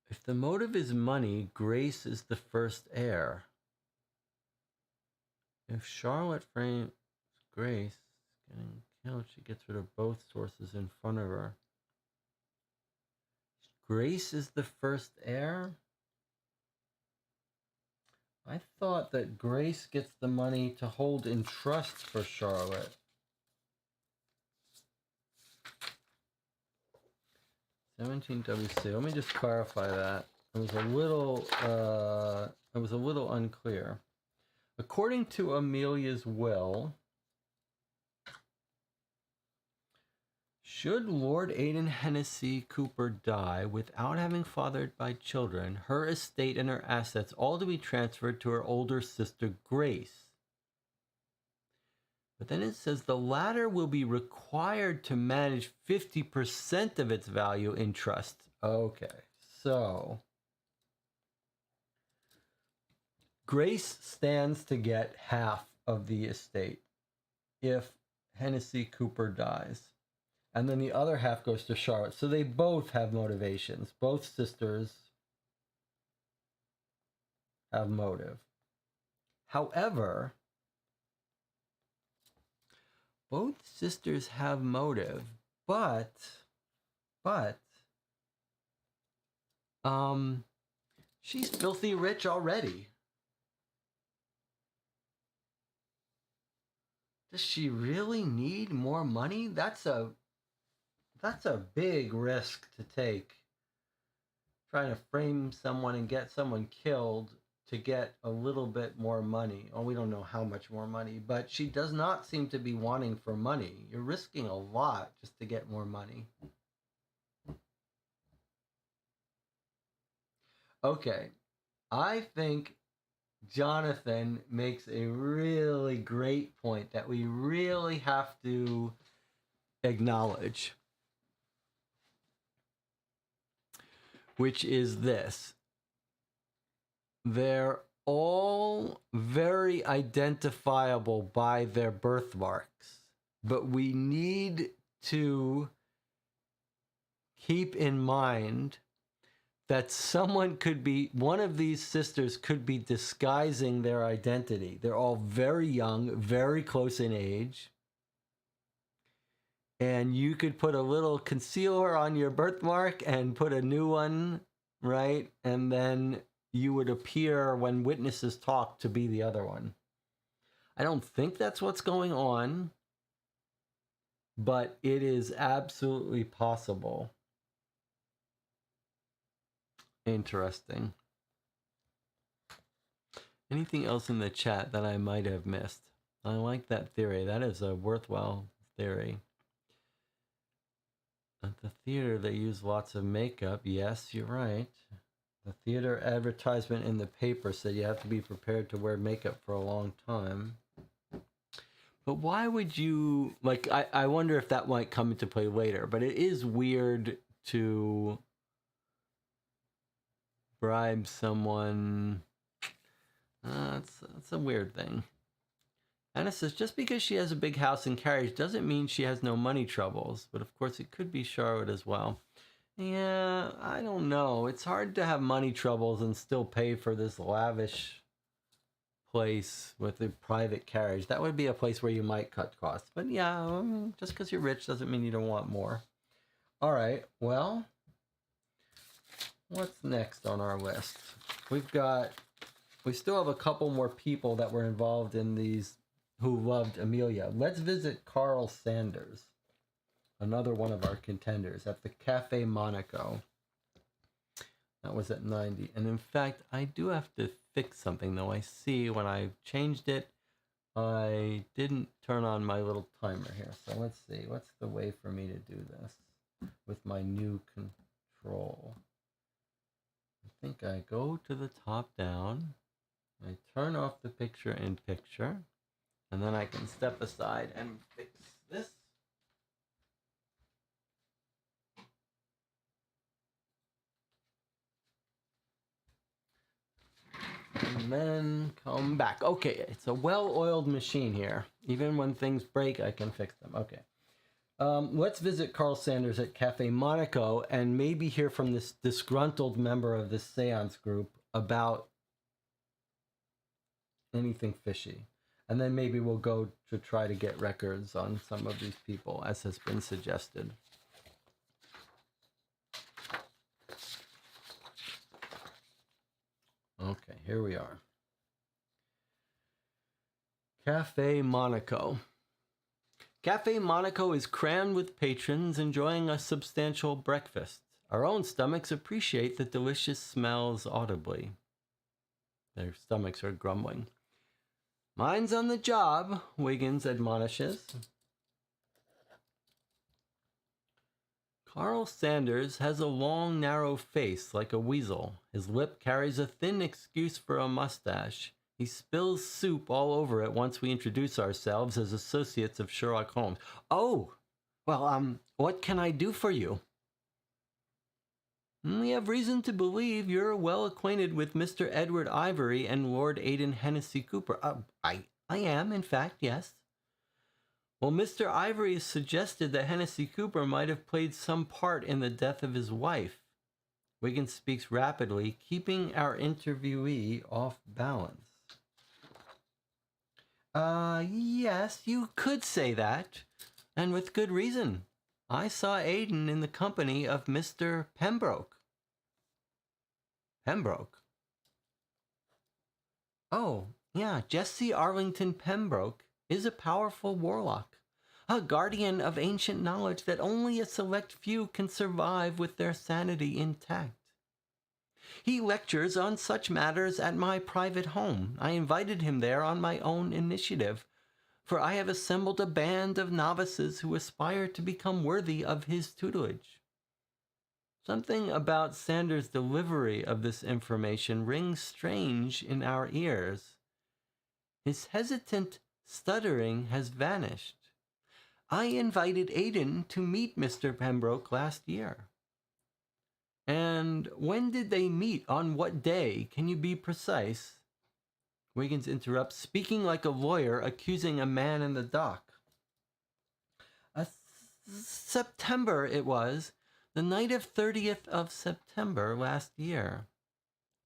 If the motive is money, Grace is the first heir. If Charlotte frames Grace getting killed, she gets rid of both sources in front of her. Grace is the first heir? I thought that Grace gets the money to hold in trust for Charlotte. 17 WC. Let me just clarify that. It was a little unclear. According to Amelia's will, should Lord Aidan Hennessy Cooper die without having fathered by children, her estate and her assets all to be transferred to her older sister Grace. But then it says the latter will be required to manage 50% of its value in trust. Okay, so Grace stands to get half of the estate if Hennessy Cooper dies. And then the other half goes to Charlotte. So they both have motivations. Both sisters have motive. However, both sisters have motive, but she's filthy rich already. Does she really need more money? That's a big risk to take. Trying to frame someone and get someone killed to get a little bit more money. Oh, we don't know how much more money, but she does not seem to be wanting for money. You're risking a lot just to get more money. Okay, I think Jonathan makes a really great point that we really have to acknowledge, which is this. They're all very identifiable by their birthmarks, but we need to keep in mind that one of these sisters could be disguising their identity. They're all very young, very close in age. And you could put a little concealer on your birthmark and put a new one, right? And then you would appear when witnesses talk to be the other one. I don't think that's what's going on, but it is absolutely possible. Interesting. Anything else in the chat that I might have missed? I like that theory. That is a worthwhile theory. At the theater, they use lots of makeup. Yes, you're right. The theater advertisement in the paper said you have to be prepared to wear makeup for a long time. But why would you, like, I wonder if that might come into play later, but it is weird to bribe someone. It's a weird thing. Anna says, just because she has a big house and carriage doesn't mean she has no money troubles. But of course, it could be Charlotte as well. Yeah, I don't know. It's hard to have money troubles and still pay for this lavish place with a private carriage. That would be a place where you might cut costs. But yeah, just because you're rich doesn't mean you don't want more. All right, well, what's next on our list? We still have a couple more people that were involved in these who loved Amelia. Let's visit Carl Sanders, another one of our contenders, at the Cafe Monaco. That was at 90. And in fact, I do have to fix something, though. I see when I changed it, I didn't turn on my little timer here. So let's see. What's the way for me to do this with my new control? I think I go to the top down. I turn off the picture in picture. And then I can step aside and fix this. And then come back. Okay, it's a well-oiled machine here. Even when things break, I can fix them. Okay. Let's visit Carl Sanders at Cafe Monaco and maybe hear from this disgruntled member of this seance group about anything fishy. And then maybe we'll go to try to get records on some of these people, as has been suggested. Okay, here we are. Cafe Monaco. Cafe Monaco is crammed with patrons enjoying a substantial breakfast. Our own stomachs appreciate the delicious smells audibly. Their stomachs are grumbling. Mine's on the job, Wiggins admonishes. Carl Sanders has a long, narrow face like a weasel. His lip carries a thin excuse for a mustache. He spills soup all over it once we introduce ourselves as associates of Sherlock Holmes. Oh, well, what can I do for you? We have reason to believe you're well acquainted with Mr. Edward Ivory and Lord Aidan Hennessy Cooper. I am, in fact, yes. Well, Mr. Ivory has suggested that Hennessy Cooper might have played some part in the death of his wife. Wiggins speaks rapidly, keeping our interviewee off balance. Yes, you could say that, and with good reason. I saw Aidan in the company of Mr. Pembroke. Pembroke? Oh, yeah, Jesse Arlington Pembroke is a powerful warlock, a guardian of ancient knowledge that only a select few can survive with their sanity intact. He lectures on such matters at my private home. I invited him there on my own initiative, for I have assembled a band of novices who aspire to become worthy of his tutelage. Something about Sanders' delivery of this information rings strange in our ears. His hesitant stuttering has vanished. I invited Aidan to meet Mr. Pembroke last year. And when did they meet? On what day? Can you be precise? Wiggins interrupts, speaking like a lawyer accusing a man in the dock. September it was, the night of 30th of September last year.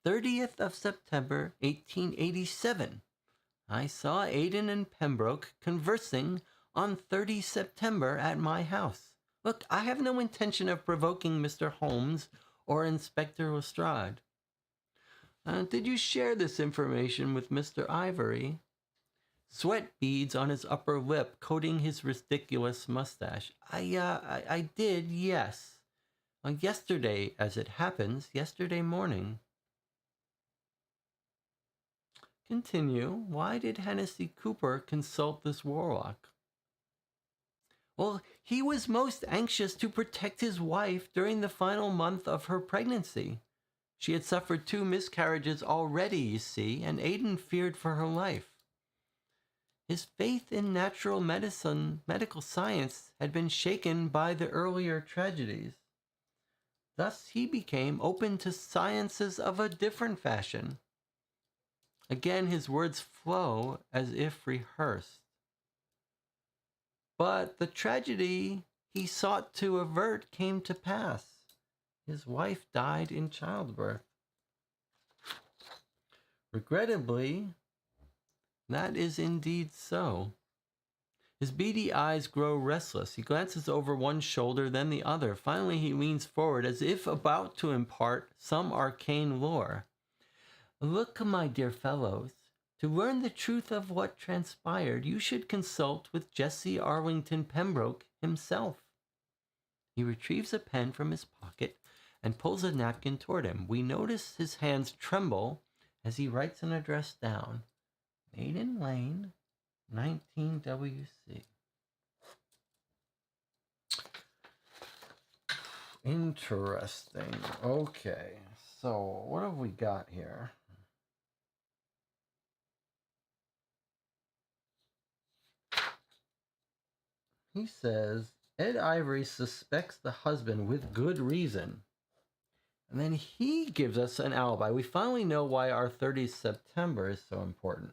30th of September, 1887. I saw Aidan and Pembroke conversing on 30 September at my house. Look, I have no intention of provoking Mr. Holmes or Inspector Lestrade. Did you share this information with Mr. Ivory? Sweat beads on his upper lip, coating his ridiculous mustache. I did, yes. Yesterday, as it happens, yesterday morning. Continue. Why did Hennessy Cooper consult this warlock? Well, he was most anxious to protect his wife during the final month of her pregnancy. She had suffered 2 miscarriages already, you see, and Aidan feared for her life. His faith in natural medicine, medical science, had been shaken by the earlier tragedies. Thus he became open to sciences of a different fashion. Again, his words flow as if rehearsed. But the tragedy he sought to avert came to pass. His wife died in childbirth. Regrettably, that is indeed so. His beady eyes grow restless. He glances over one shoulder, then the other. Finally, he leans forward as if about to impart some arcane lore. Look, my dear fellows, to learn the truth of what transpired, you should consult with Jesse Arlington Pembroke himself. He retrieves a pen from his pocket and pulls a napkin toward him. We notice his hands tremble as he writes an address down. Maiden Lane, 19 WC. Interesting. Okay, so what have we got here? He says, Ed Ivory suspects the husband with good reason. And then he gives us an alibi. We finally know why our 30th September is so important.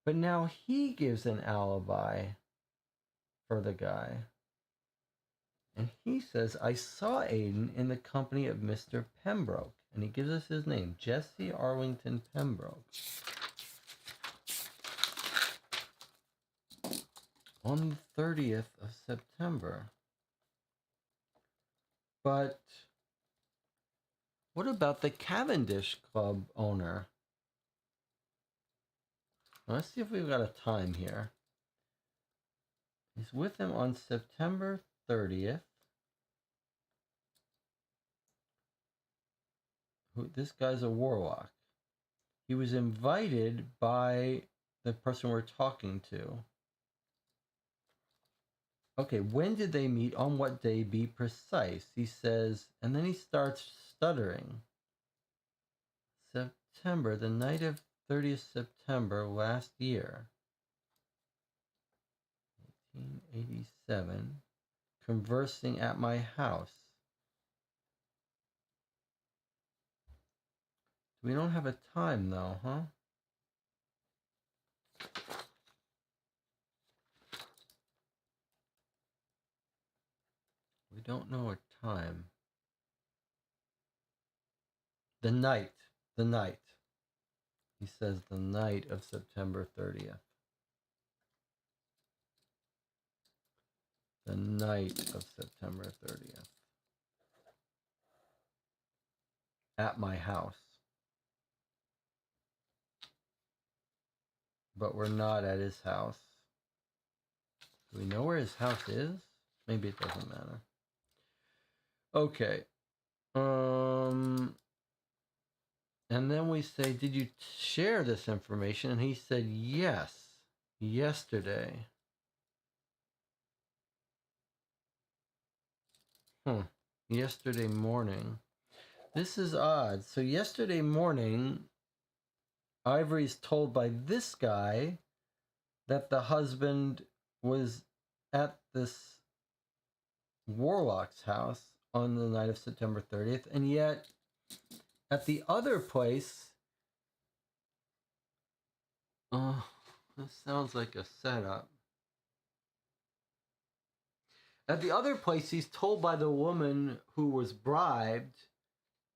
But now he gives an alibi for the guy. And he says, I saw Aiden in the company of Mr. Pembroke. And he gives us his name, Jesse Arlington Pembroke. On the 30th of September. But what about the Cavendish Club owner? Let's see if we've got a time here. He's with him on September 30th. This guy's a warlock. He was invited by the person we're talking to. Okay, when did they meet? On what day? Be precise. He says, and then he starts stuttering. September, the night of 30th September last year. 1887. Conversing at my house. We don't have a time though, huh? We don't know a time. The night. He says the night of September 30th. The night of September 30th. At my house. But we're not at his house. Do we know where his house is? Maybe it doesn't matter. Okay. And then we say, did you share this information? And he said, yes, yesterday. Yesterday morning. This is odd. So yesterday morning, Ivory's told by this guy that the husband was at this warlock's house on the night of September 30th, and yet at the other place, this sounds like a setup. At the other place, he's told by the woman who was bribed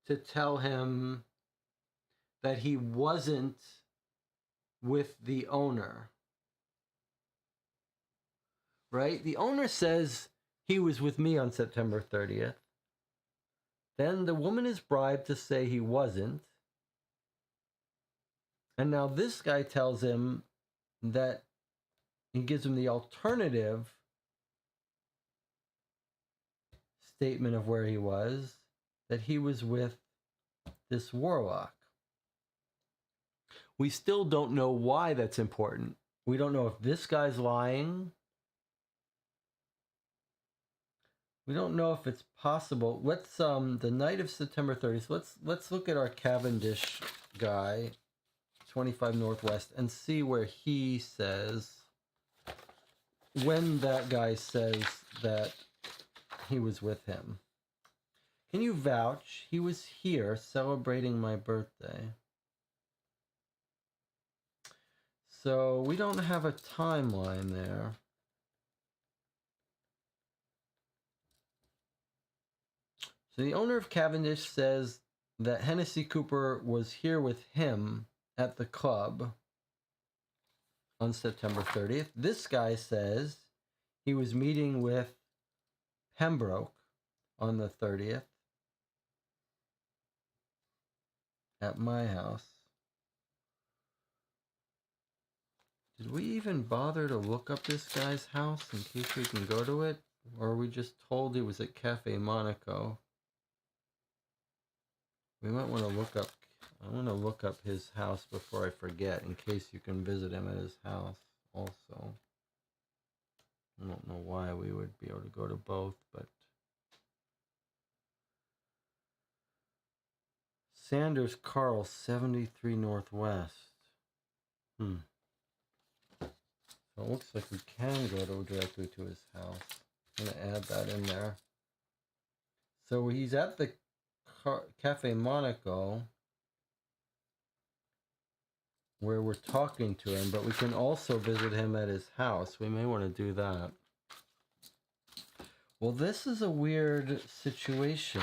to tell him that he wasn't with the owner. Right? The owner says he was with me on September 30th. Then the woman is bribed to say he wasn't. And now this guy tells him that he gives him the alternative statement of where he was, that he was with this warlock. We still don't know why that's important. We don't know if this guy's lying. We don't know if it's possible. Let's the night of September 30th. Let's look at our Cavendish guy. 25 Northwest and see where he says, when that guy says that he was with him. Can you vouch he was here celebrating my birthday? So we don't have a timeline there. So the owner of Cavendish says that Hennessy Cooper was here with him at the club on September 30th. This guy says he was meeting with Pembroke on the 30th at my house. Did we even bother to look up this guy's house in case we can go to it? Or are we just told he was at Cafe Monaco? We might want to look up, I want to look up his house before I forget, in case you can visit him at his house also. I don't know why we would be able to go to both, but... Sanders Carl, 73 Northwest. So it looks like we can go directly to his house. I'm going to add that in there. So he's at the Cafe Monaco, where we're talking to him, but we can also visit him at his house. We may want to do that. Well, this is a weird situation.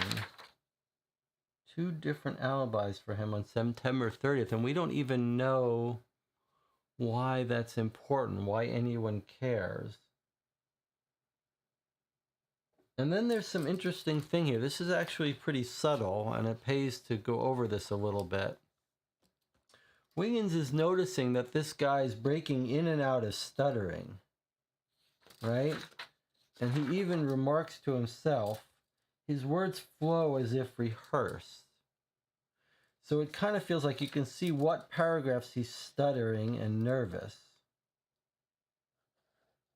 2 different alibis for him on September 30th, and we don't even know why that's important, why anyone cares. And then there's some interesting thing here. This is actually pretty subtle, and it pays to go over this a little bit. Wiggins is noticing that this guy's breaking in and out of stuttering, right? And he even remarks to himself, his words flow as if rehearsed. So it kind of feels like you can see what paragraphs he's stuttering and nervous.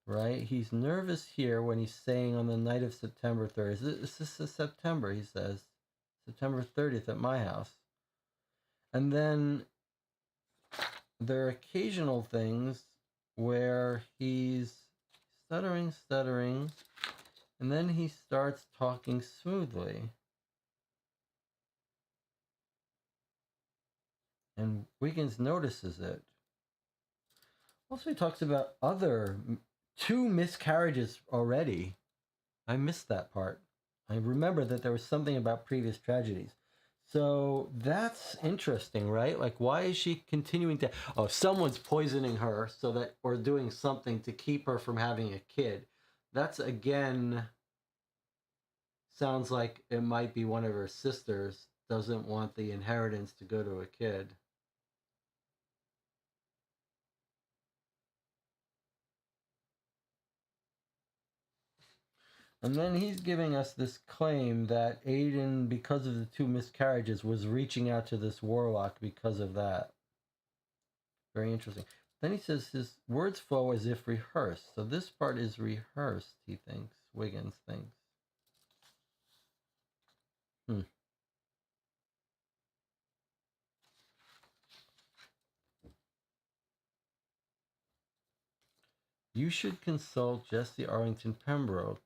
Right? He's nervous here when he's saying on the night of September 30th. This is September, he says. September 30th at my house. And then there are occasional things where he's stuttering, and then he starts talking smoothly. And Wiggins notices it. Also, he talks about 2 miscarriages already. I missed that part. I remember that there was something about previous tragedies. So that's interesting, right? Like, why is she continuing to... Oh, someone's poisoning her so that, or doing something to keep her from having a kid. That's, again, sounds like it might be one of her sisters doesn't want the inheritance to go to a kid. And then he's giving us this claim that Aiden, because of the 2 miscarriages, was reaching out to this warlock because of that. Very interesting. Then he says his words flow as if rehearsed. So this part is rehearsed, he thinks. Wiggins thinks. You should consult Jesse Arlington Pembroke.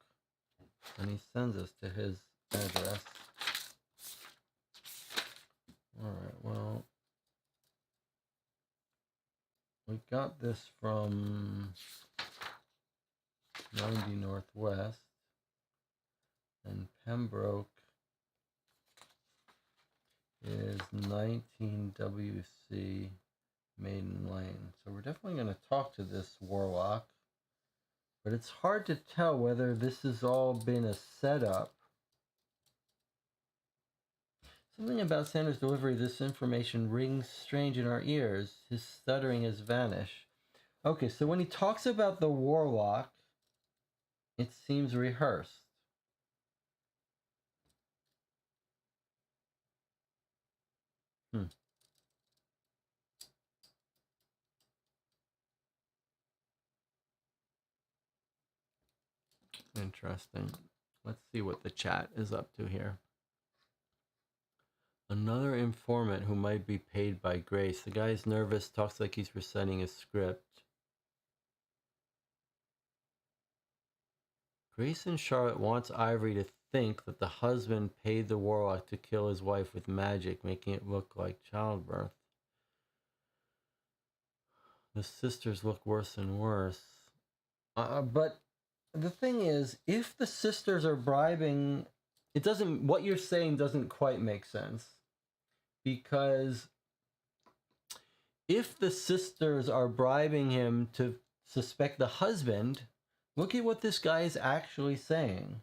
And he sends us to his address. Alright, well, we got this from 90 Northwest, and Pembroke is 19 WC Maiden Lane. So we're definitely going to talk to this warlock, but it's hard to tell whether this has all been a setup. Something about Sanders' delivery of this information rings strange in our ears. His stuttering has vanished. Okay, so when he talks about the warlock, it seems rehearsed. Interesting. Let's see what the chat is up to here. Another informant who might be paid by Grace. The guy's nervous, talks like he's reciting a script. Grace and Charlotte wants Ivory to think that the husband paid the warlock to kill his wife with magic, making it look like childbirth. The sisters look worse and worse. But the thing is, if the sisters are bribing, it doesn't, what you're saying doesn't quite make sense. Because if the sisters are bribing him to suspect the husband, look at what this guy is actually saying.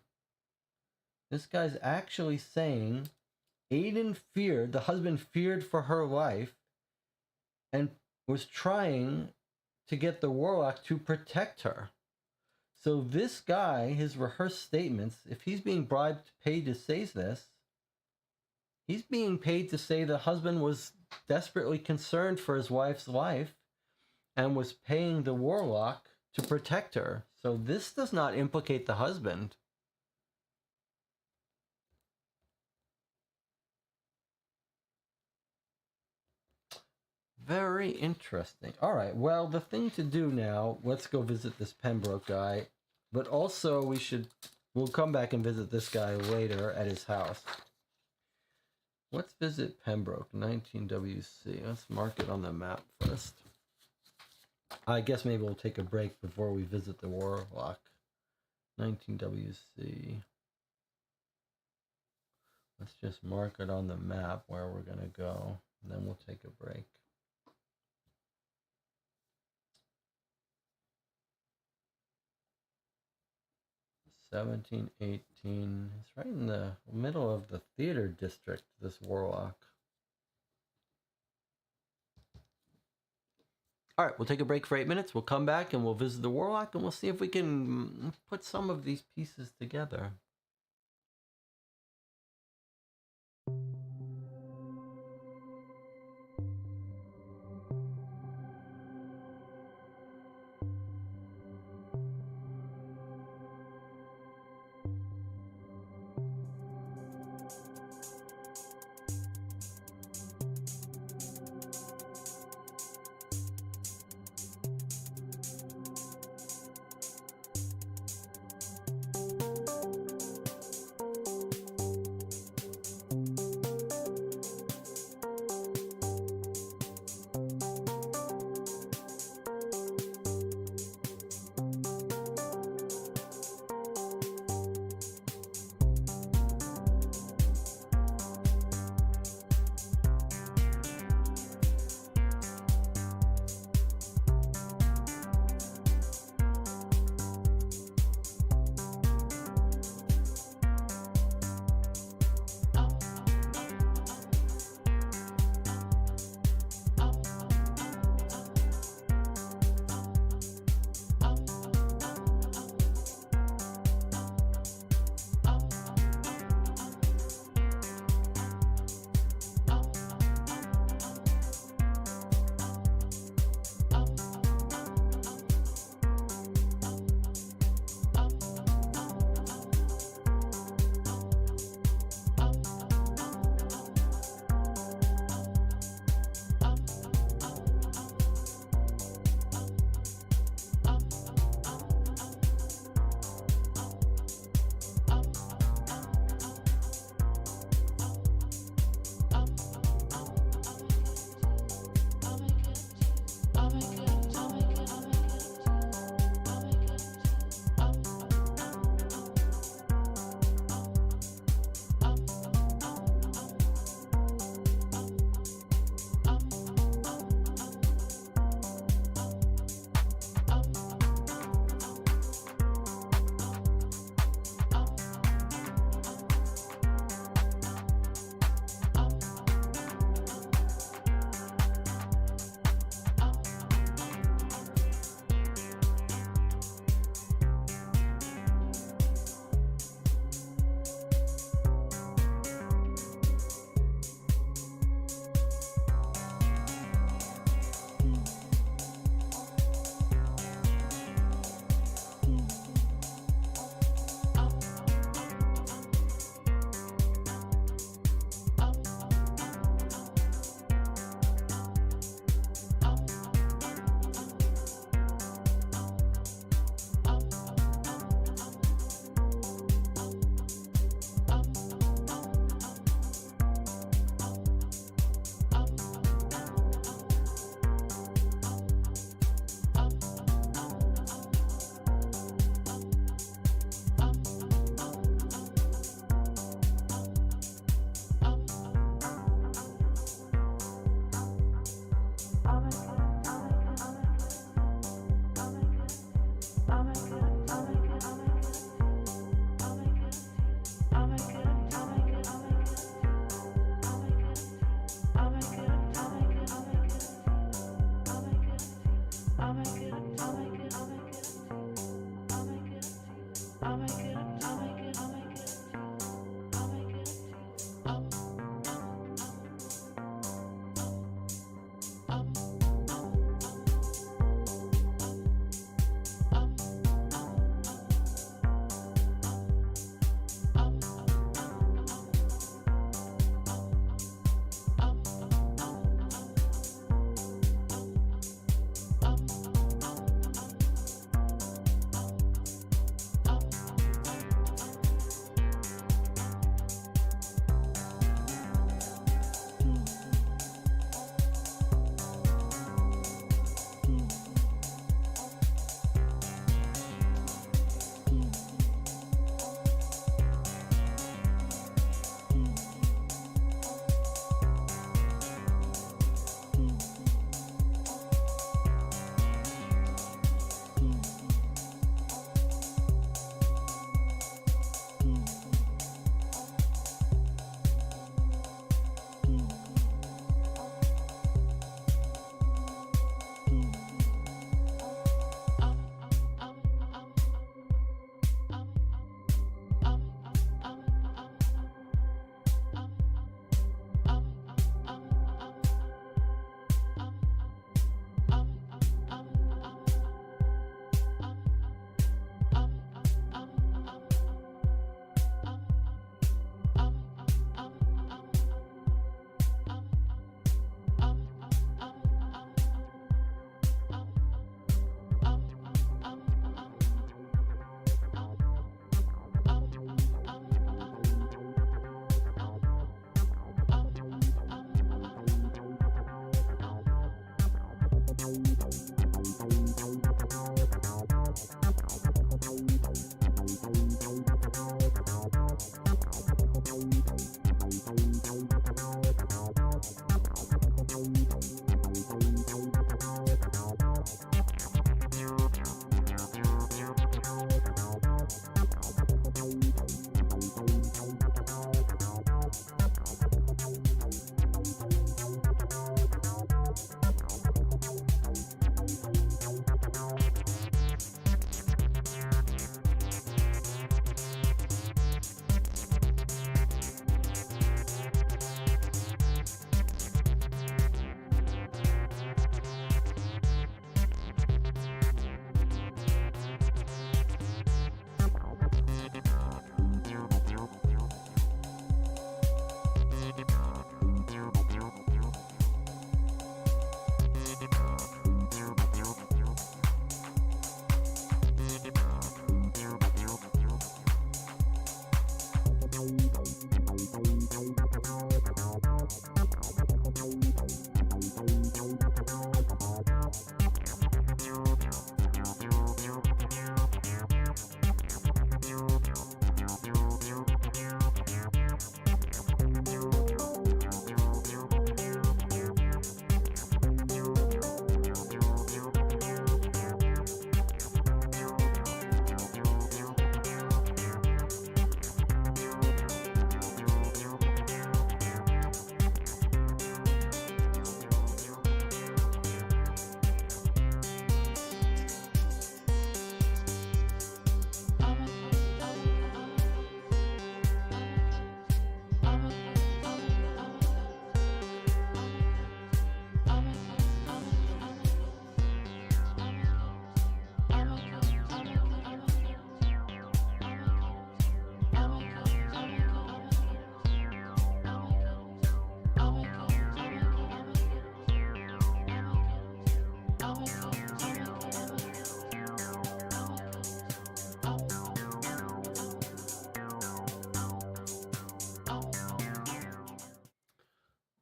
This guy's actually saying Aiden feared, the husband feared for her life and was trying to get the warlock to protect her. So this guy, his rehearsed statements, if he's being bribed, paid to say this, he's being paid to say the husband was desperately concerned for his wife's life and was paying the warlock to protect her. So this does not implicate the husband. Very interesting. All right, well, the thing to do now, let's go visit this Pembroke guy. But also we'll come back and visit this guy later at his house. Let's visit Pembroke, 19WC. Let's mark it on the map first. I guess maybe we'll take a break before we visit the warlock. 19WC. Let's just mark it on the map where we're going to go, and then we'll take a break. 1718. It's right in the middle of the theater district, this warlock. All right, we'll take a break for 8 minutes. We'll come back and we'll visit the warlock and we'll see if we can put some of these pieces together.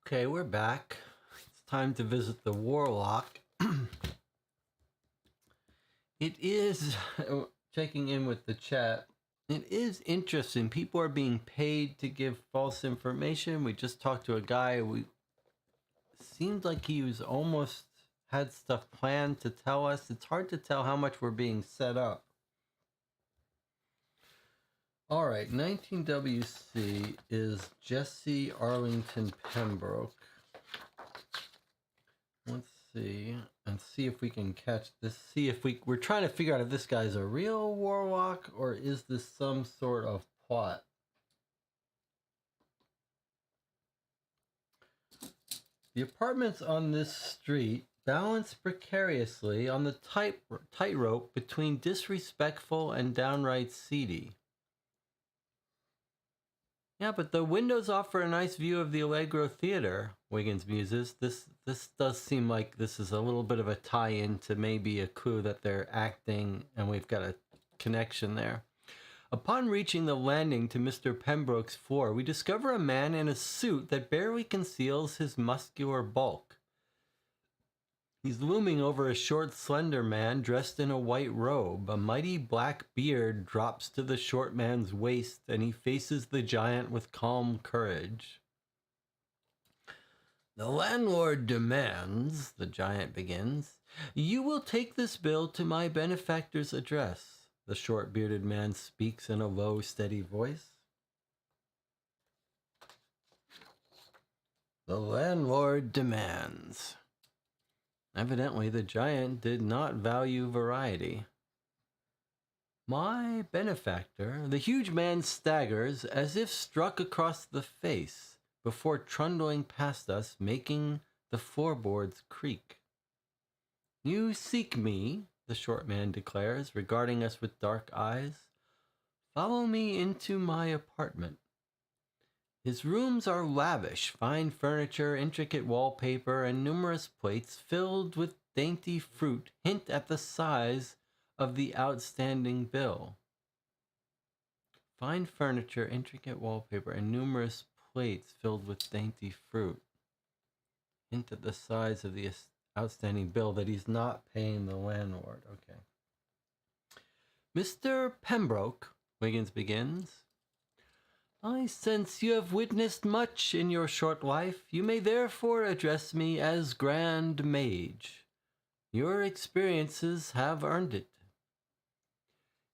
Okay, we're back. It's time to visit the Warlock. It is, checking in with the chat, it is interesting. People are being paid to give false information. We just talked to a guy. Seemed like he was almost had stuff planned to tell us. It's hard to tell how much we're being set up. All right, 19WC is Jesse Arlington Pembroke. Let's see, and see if we can catch this. See if we're trying to figure out if this guy's a real warlock or is this some sort of plot. The apartments on this street balance precariously on the tightrope between disrespectful and downright seedy. Yeah, but the windows offer a nice view of the Allegro Theater, Wiggins muses. This does seem like this is a little bit of a tie-in to maybe a clue that they're acting, and we've got a connection there. Upon reaching the landing to Mr. Pembroke's floor, we discover a man in a suit that barely conceals his muscular bulk. He's looming over a short, slender man dressed in a white robe. A mighty black beard drops to the short man's waist, and he faces the giant with calm courage. "The landlord demands," the giant begins, "you will take this bill to my benefactor's address." The short-bearded man speaks in a low, steady voice. "The landlord demands." Evidently, the giant did not value variety. "My benefactor," the huge man staggers as if struck across the face before trundling past us, making the floorboards creak. "You seek me," the short man declares, regarding us with dark eyes. "Follow me into my apartment." His rooms are lavish, fine furniture, intricate wallpaper, and numerous plates filled with dainty fruit hint at the size of the outstanding bill. Fine furniture, intricate wallpaper, and numerous plates filled with dainty fruit hint at the size of the outstanding bill that he's not paying the landlord. Okay. "Mr. Pembroke," Wiggins begins, "I sense you have witnessed much in your short life. You may therefore address me as Grand Mage. Your experiences have earned it."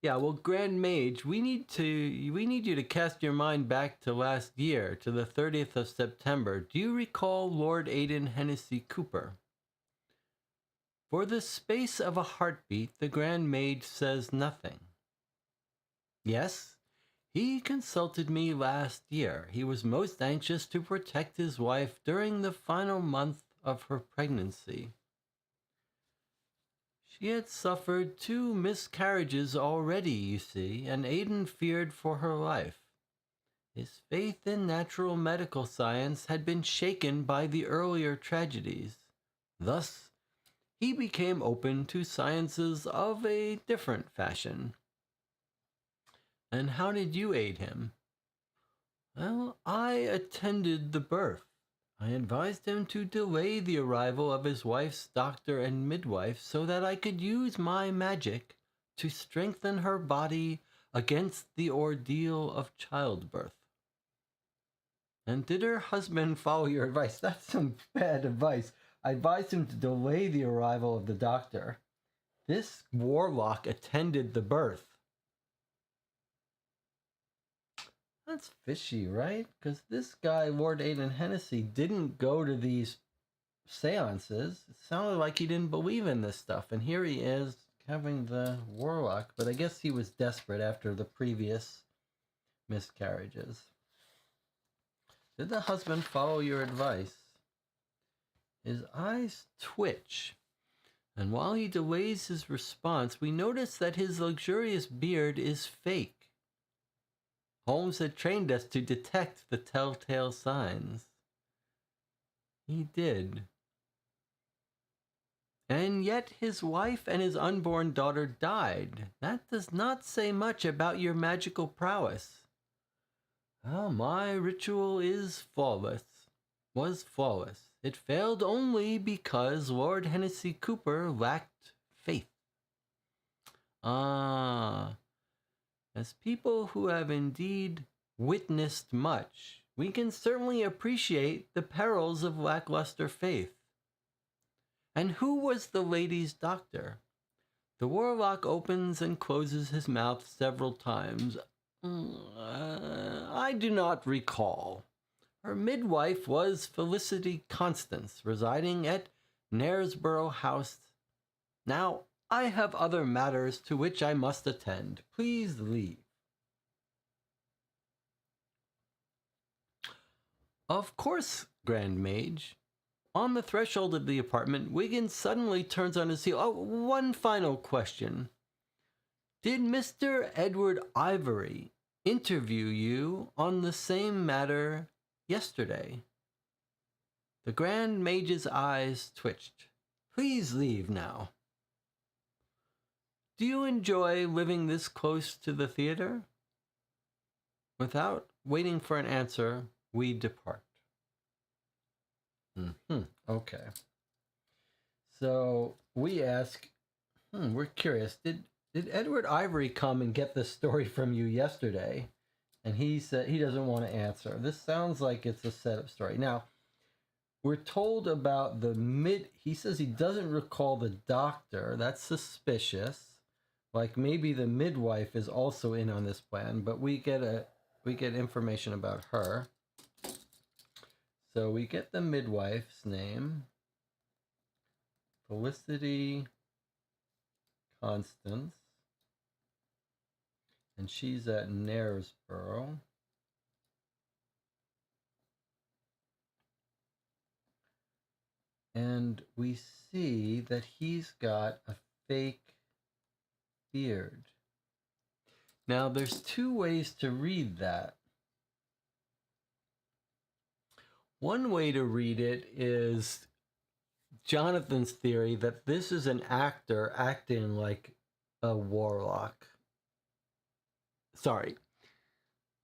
Yeah, well, Grand Mage, we need you to cast your mind back to last year, to the 30th of September. Do you recall Lord Aidan Hennessy Cooper? For the space of a heartbeat, the Grand Mage says nothing. Yes? He consulted me last year. He was most anxious to protect his wife during the final month of her pregnancy. She had suffered 2 miscarriages already, you see, and Aidan feared for her life. His faith in natural medical science had been shaken by the earlier tragedies. Thus, he became open to sciences of a different fashion. "And how did you aid him?" "Well, I attended the birth. I advised him to delay the arrival of his wife's doctor and midwife so that I could use my magic to strengthen her body against the ordeal of childbirth." "And did her husband follow your advice?" That's some bad advice. "I advised him to delay the arrival of the doctor." This warlock attended the birth. That's fishy, right? Because this guy, Lord Aidan Hennessy, didn't go to these seances. It sounded like he didn't believe in this stuff. And here he is having the warlock. But I guess he was desperate after the previous miscarriages. "Did the husband follow your advice?" His eyes twitch. And while he delays his response, we notice that his luxurious beard is fake. Holmes had trained us to detect the telltale signs. He did. "And yet his wife and his unborn daughter died. That does not say much about your magical prowess." "Well, my ritual is flawless." was flawless. It failed only because Lord Hennessy Cooper lacked faith. Ah, as people who have indeed witnessed much, we can certainly appreciate the perils of lackluster faith. And who was the lady's doctor? The warlock opens and closes his mouth several times. I do not recall. Her midwife was Felicity Constance, residing at Knaresborough House. Now, I have other matters to which I must attend. Please leave. Of course, Grand Mage. On the threshold of the apartment, Wiggins suddenly turns on his heel. Oh, one final question. Did Mr. Edward Ivory interview you on the same matter yesterday? The Grand Mage's eyes twitched. Please leave now. Do you enjoy living this close to the theater? Without waiting for an answer, we depart. Okay. So we ask, we're curious, did Edward Ivory come and get this story from you yesterday? And he said he doesn't want to answer. This sounds like it's a setup story. Now, we're told about he says he doesn't recall the doctor. That's suspicious. Like maybe the midwife is also in on this plan, but we get information about her. So we get the midwife's name, Felicity Constance, and she's at Knaresborough. And we see that he's got a fake beard. Now, there's two ways to read that. One way to read it is Jonathan's theory that this is an actor acting like a warlock. Sorry.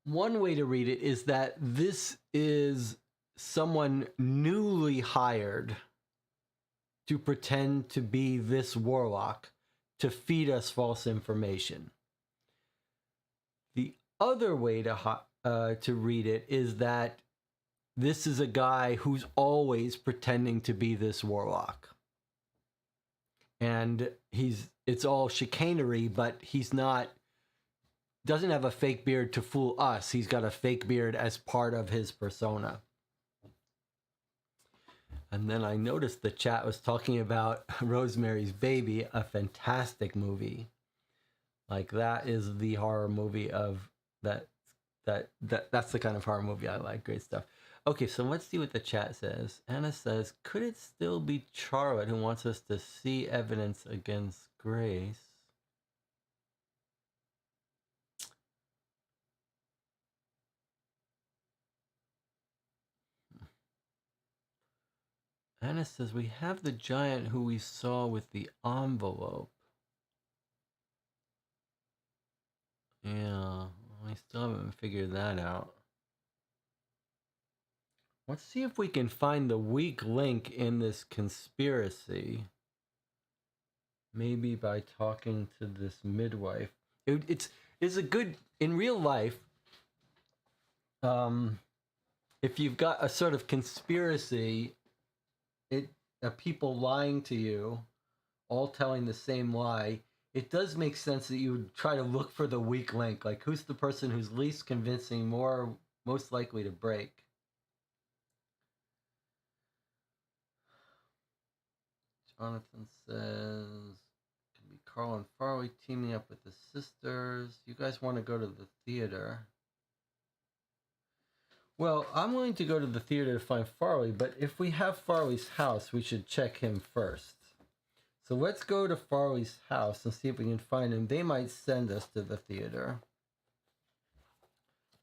One way to read it is that this is someone newly hired to pretend to be this warlock to feed us false information. The other way to read it is that this is a guy who's always pretending to be this warlock. And it's all chicanery, but he's doesn't have a fake beard to fool us. He's got a fake beard as part of his persona. And then I noticed the chat was talking about Rosemary's Baby, a fantastic movie. Like that is the horror movie of that's the kind of horror movie I like. Great stuff. Okay, so let's see what the chat says. Anna says, could it still be Charlotte who wants us to see evidence against Grace? Anna says, we have the giant who we saw with the envelope. Yeah, I still haven't figured that out. Let's see if we can find the weak link in this conspiracy. Maybe by talking to this midwife. It's a good, in real life, if you've got a sort of conspiracy, people lying to you, all telling the same lie, it does make sense that you would try to look for the weak link. Like, who's the person who's least convincing, most likely to break? Jonathan says, could be Carl and Farley teaming up with the sisters. You guys want to go to the theater? Well, I'm willing to go to the theater to find Farley, but if we have Farley's house, we should check him first. So let's go to Farley's house and see if we can find him. They might send us to the theater.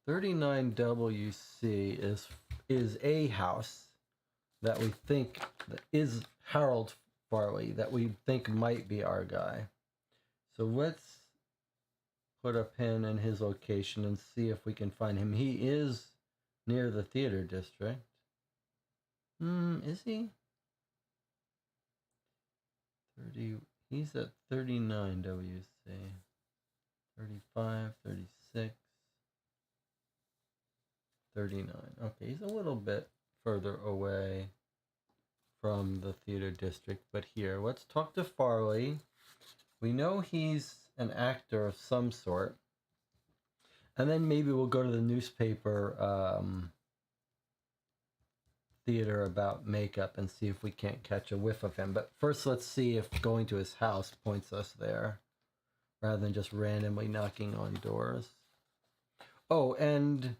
39WC is a house that we think is Harold Farley, that we think might be our guy. So let's put a pin in his location and see if we can find him. He is near the theater district. Is he? 30. He's at 39 WC. 35, 36, 39. Okay, he's a little bit further away from the theater district, but here, let's talk to Farley. We know he's an actor of some sort. And then maybe we'll go to the newspaper theater about makeup and see if we can't catch a whiff of him. But first, let's see if going to his house points us there, rather than just randomly knocking on doors. Oh, and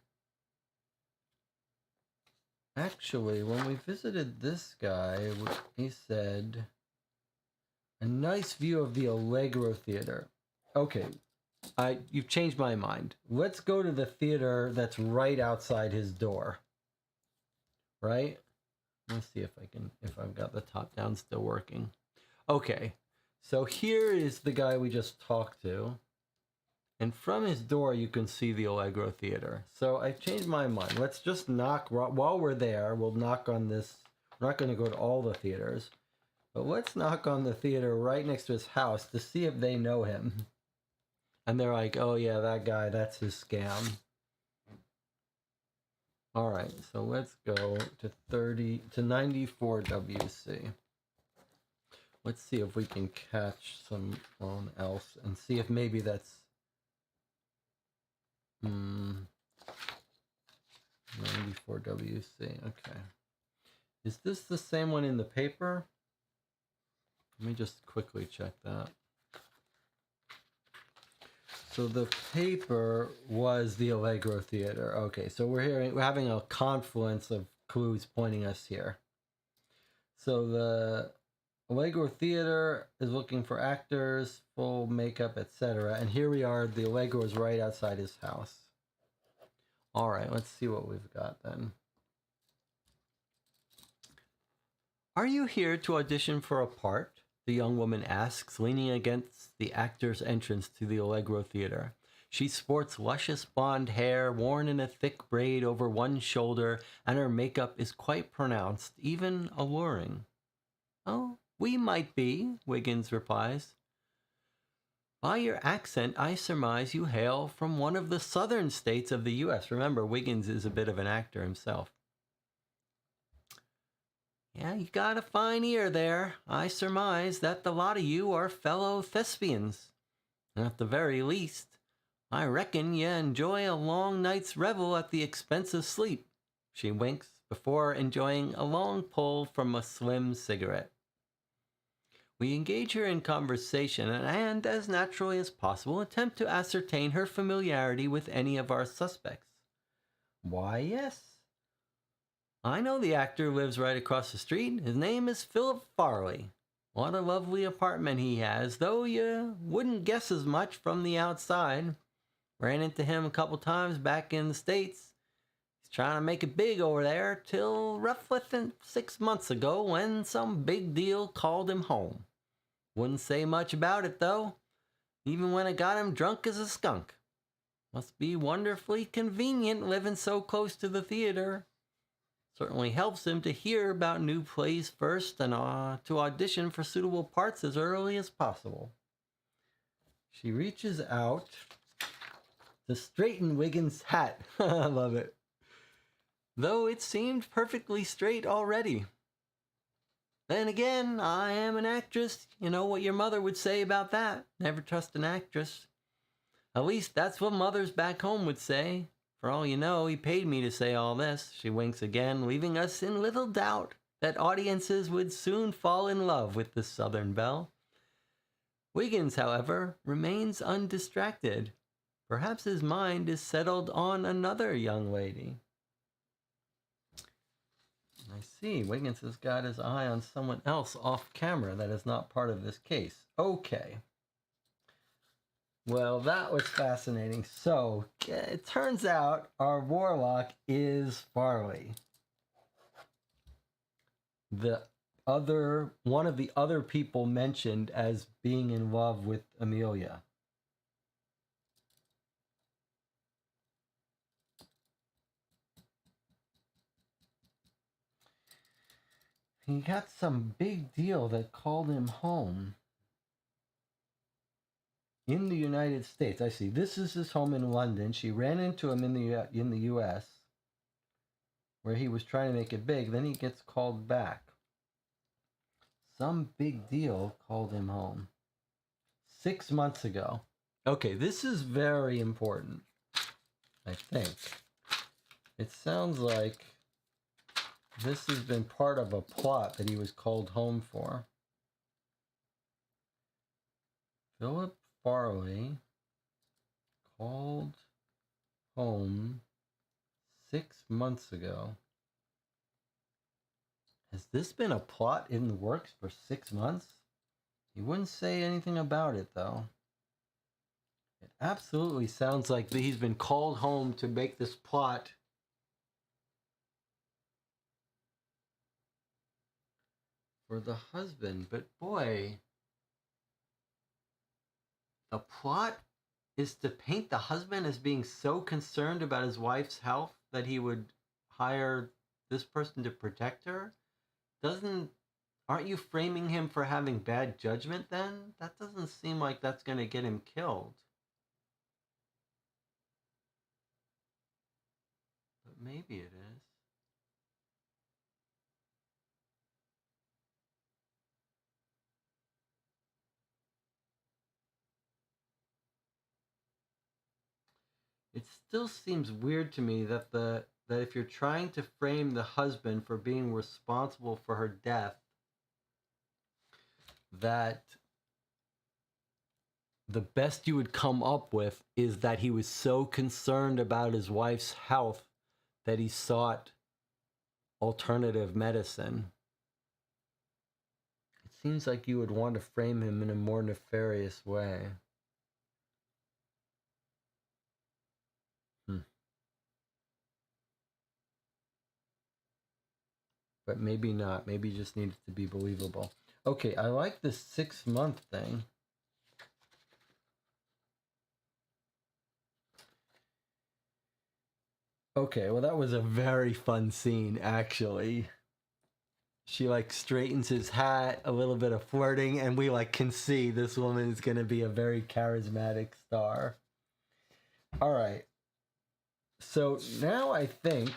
actually, when we visited this guy, he said, a nice view of the Allegro Theater. Okay, you've changed my mind. Let's go to the theater that's right outside his door. Right? Let's see if I've got the top down still working. Okay, so here is the guy we just talked to. And from his door, you can see the Allegro Theater. So I've changed my mind. Let's just knock, while we're there, we'll knock on this. We're not going to go to all the theaters. But let's knock on the theater right next to his house to see if they know him. And they're like, oh yeah, that guy, that's his scam. All right, so let's go to 94 WC. Let's see if we can catch someone else and see if maybe that's 94 WC. Okay. Is this the same one in the paper? Let me just quickly check that. So the paper was the Allegro Theater. Okay, so we're having a confluence of clues pointing us here. So the Allegro Theater is looking for actors, full makeup, etc. And here we are, the Allegro is right outside his house. All right, let's see what we've got then. Are you here to audition for a part? The young woman asks, leaning against the actor's entrance to the Allegro Theater. She sports luscious blonde hair worn in a thick braid over one shoulder, and her makeup is quite pronounced, even alluring. Oh, we might be, Wiggins replies. By your accent, I surmise you hail from one of the southern states of the U.S. Remember, Wiggins is a bit of an actor himself. Yeah, you got a fine ear there. I surmise that the lot of you are fellow thespians. At the very least, I reckon you enjoy a long night's revel at the expense of sleep. She winks before enjoying a long pull from a slim cigarette. We engage her in conversation and, as naturally as possible, attempt to ascertain her familiarity with any of our suspects. Why, yes. I know the actor lives right across the street. His name is Philip Farley. What a lovely apartment he has, though you wouldn't guess as much from the outside. Ran into him a couple times back in the States. He's trying to make it big over there till roughly 6 months ago when some big deal called him home. Wouldn't say much about it, though, even when it got him drunk as a skunk. Must be wonderfully convenient living so close to the theater. Certainly helps him to hear about new plays first and to audition for suitable parts as early as possible. She reaches out to straighten Wiggins' hat. I love it. Though it seemed perfectly straight already. Then again, I am an actress. You know what your mother would say about that. Never trust an actress. At least that's what mothers back home would say. For all you know, he paid me to say all this. She winks again, leaving us in little doubt that audiences would soon fall in love with the Southern belle. Wiggins, however, remains undistracted. Perhaps his mind is settled on another young lady. I see. Wiggins has got his eye on someone else off camera that is not part of this case. Okay. Well, that was fascinating. So, it turns out our warlock is Farley. One of the other people mentioned as being in love with Amelia. He got some big deal that called him home. In the United States, I see. This is his home in London. She ran into him in the U.S., where he was trying to make it big. Then he gets called back. Some big deal called him home. 6 months ago. Okay, this is very important, I think. It sounds like this has been part of a plot that he was called home for. Philip Farley called home 6 months ago. Has this been a plot in the works for 6 months? He wouldn't say anything about it, though. It absolutely sounds like he's been called home to make this plot for the husband. But boy, the plot is to paint the husband as being so concerned about his wife's health that he would hire this person to protect her. Aren't you framing him for having bad judgment then? That doesn't seem like that's going to get him killed. But maybe it is. It still seems weird to me that that if you're trying to frame the husband for being responsible for her death, that the best you would come up with is that he was so concerned about his wife's health that he sought alternative medicine. It seems like you would want to frame him in a more nefarious way. But maybe not. Maybe it just needs to be believable. Okay, I like the 6 month thing. Okay, well, that was a very fun scene, actually. She like straightens his hat, a little bit of flirting, and we like can see this woman is going to be a very charismatic star. All right. So now I think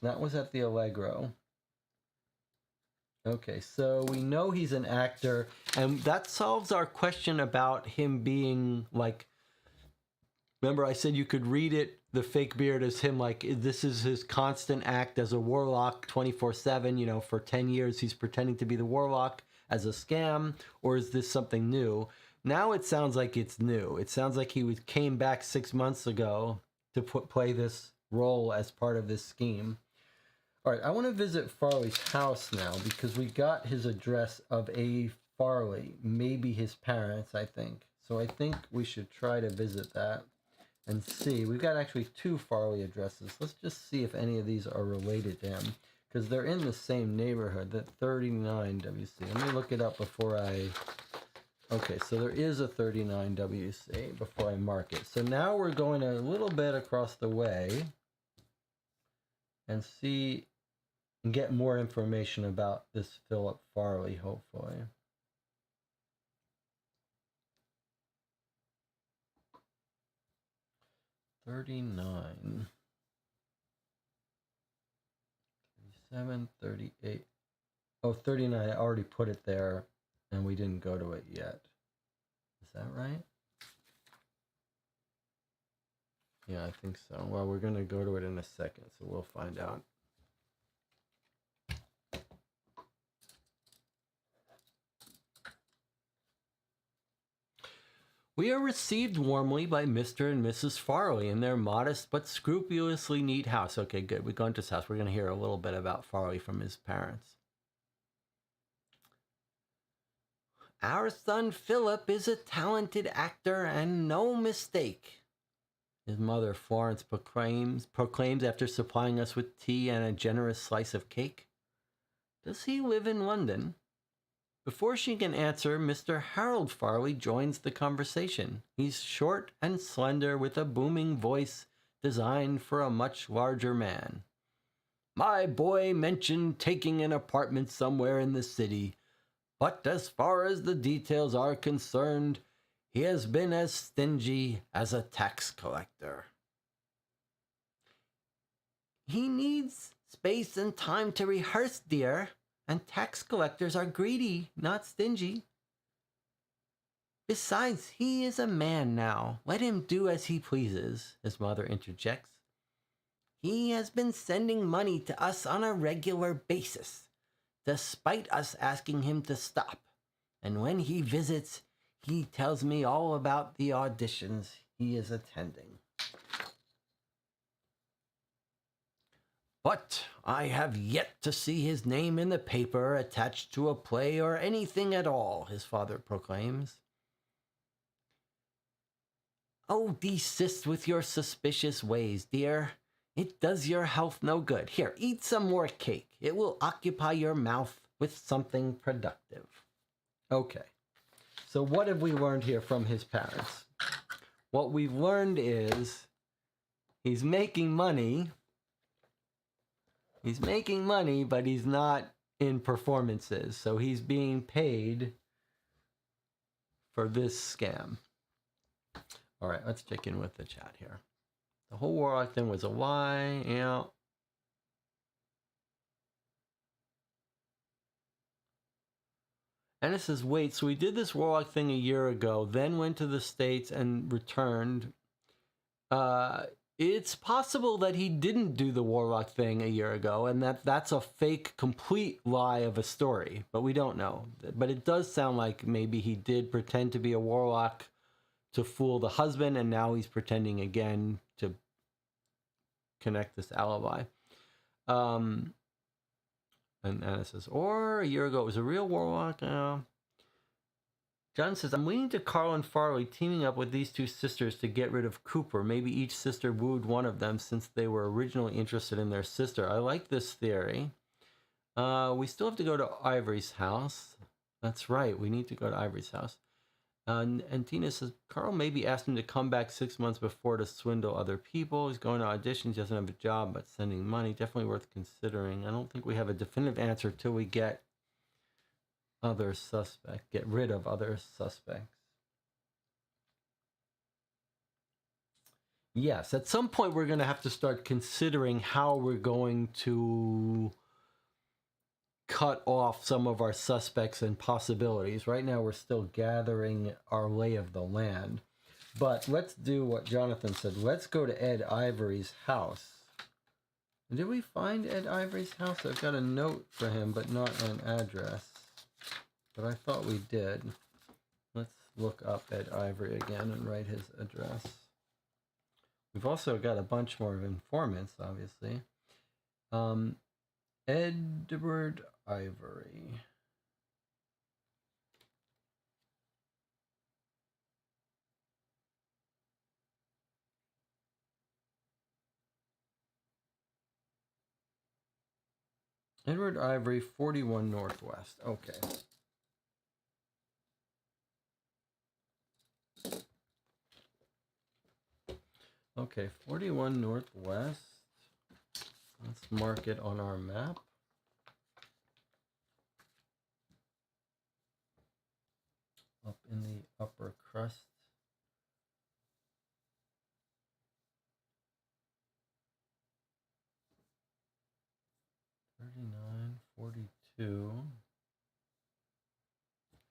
that was at the Allegro. Okay, so we know he's an actor, and that solves our question about him being like, remember I said you could read it, the fake beard, as him like, this is his constant act as a warlock 24/7, you know, for 10 years he's pretending to be the warlock as a scam, or is this something new? Now it sounds like it's new. It sounds like came back 6 months ago to play this role as part of this scheme. All right, I want to visit Farley's house now because we got his address of A. Farley, maybe his parents, I think. So I think we should try to visit that and see. We've got actually 2 Farley addresses. Let's just see if any of these are related to him because they're in the same neighborhood, that 39 WC. Let me look it up before I... Okay, so there is a 39 WC before I mark it. So now we're going a little bit across the way and see and get more information about this Philip Farley, hopefully. $39, $37, $38. Oh, $39. I already put it there, and we didn't go to it yet. Is that right? Yeah, I think so. Well, we're going to go to it in a second, so we'll find out. We are received warmly by Mr. and Mrs. Farley in their modest but scrupulously neat house. Okay, good. We go into his house. We're going to hear a little bit about Farley from his parents. Our son Philip is a talented actor and no mistake, his mother Florence proclaims after supplying us with tea and a generous slice of cake. Does he live in London? Before she can answer, Mr. Harold Farley joins the conversation. He's short and slender with a booming voice designed for a much larger man. My boy mentioned taking an apartment somewhere in the city, but as far as the details are concerned, he has been as stingy as a tax collector. He needs space and time to rehearse, dear, and tax collectors are greedy, not stingy. Besides, he is a man now. Let him do as he pleases, his mother interjects. He has been sending money to us on a regular basis, despite us asking him to stop. And when he visits, he tells me all about the auditions he is attending. But I have yet to see his name in the paper attached to a play or anything at all, his father proclaims. Oh, desist with your suspicious ways, dear. It does your health no good. Here, eat some more cake. It will occupy your mouth with something productive. Okay, so what have we learned here from his parents? What we've learned is he's making money. He's making money, but he's not in performances. So he's being paid for this scam. All right, let's check in with the chat here. The whole Warlock thing was a lie. Yeah. And it says, wait, so we did this Warlock thing a year ago, then went to the States and returned. It's possible that he didn't do the Warlock thing a year ago, and that's a fake, complete lie of a story, but we don't know. But it does sound like maybe he did pretend to be a Warlock to fool the husband, and now he's pretending again to connect this alibi. And Anna says, or a year ago it was a real Warlock. John says, I'm leaning to Carl and Farley teaming up with these two sisters to get rid of Cooper. Maybe each sister wooed one of them since they were originally interested in their sister. I like this theory. We still have to go to Ivory's house. That's right. We need to go to Ivory's house. And Tina says, Carl maybe asked him to come back 6 months before to swindle other people. He's going to auditions. He doesn't have a job, but sending money. Definitely worth considering. I don't think we have a definitive answer till we get other suspect. Get rid of other suspects. Yes, at some point we're going to have to start considering how we're going to cut off some of our suspects and possibilities. Right now we're still gathering our lay of the land. But let's do what Jonathan said. Let's go to Ed Ivory's house. Did we find Ed Ivory's house? I've got a note for him, but not an address. But I thought we did. Let's look up Ed Ivory again and write his address. We've also got a bunch more informants, obviously. Edward Ivory. Edward Ivory, 41 Northwest. Okay. Okay, 41 Northwest. Let's mark it on our map. Up in the upper crust. $39, $42,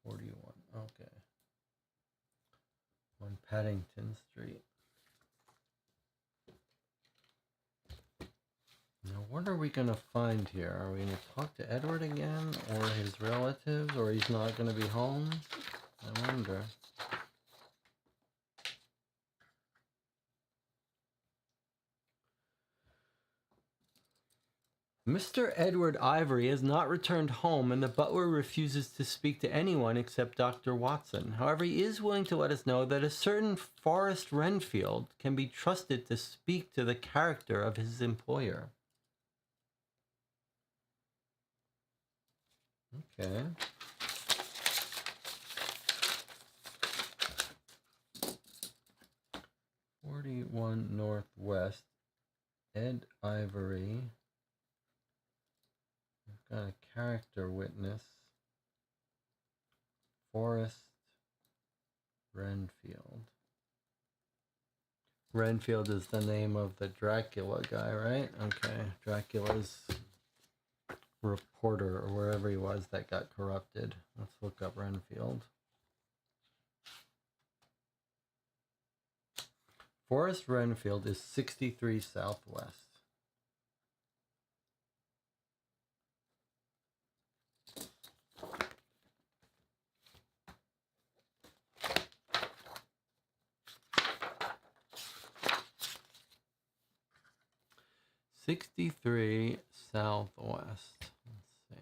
$41. Okay. On Paddington Street. Now, what are we going to find here? Are we going to talk to Edward again, or his relatives, or he's not going to be home? I wonder. Mr. Edward Ivory has not returned home, and the butler refuses to speak to anyone except Dr. Watson. However, he is willing to let us know that a certain Forrest Renfield can be trusted to speak to the character of his employer. Okay. (41 Northwest), Ed Ivory. Forrest Renfield. Renfield is the name of the Dracula guy, right? Okay, Dracula's reporter or wherever he was that got corrupted. Let's look up Renfield. Forrest Renfield is 63 Southwest. '63 Southwest. Let's see.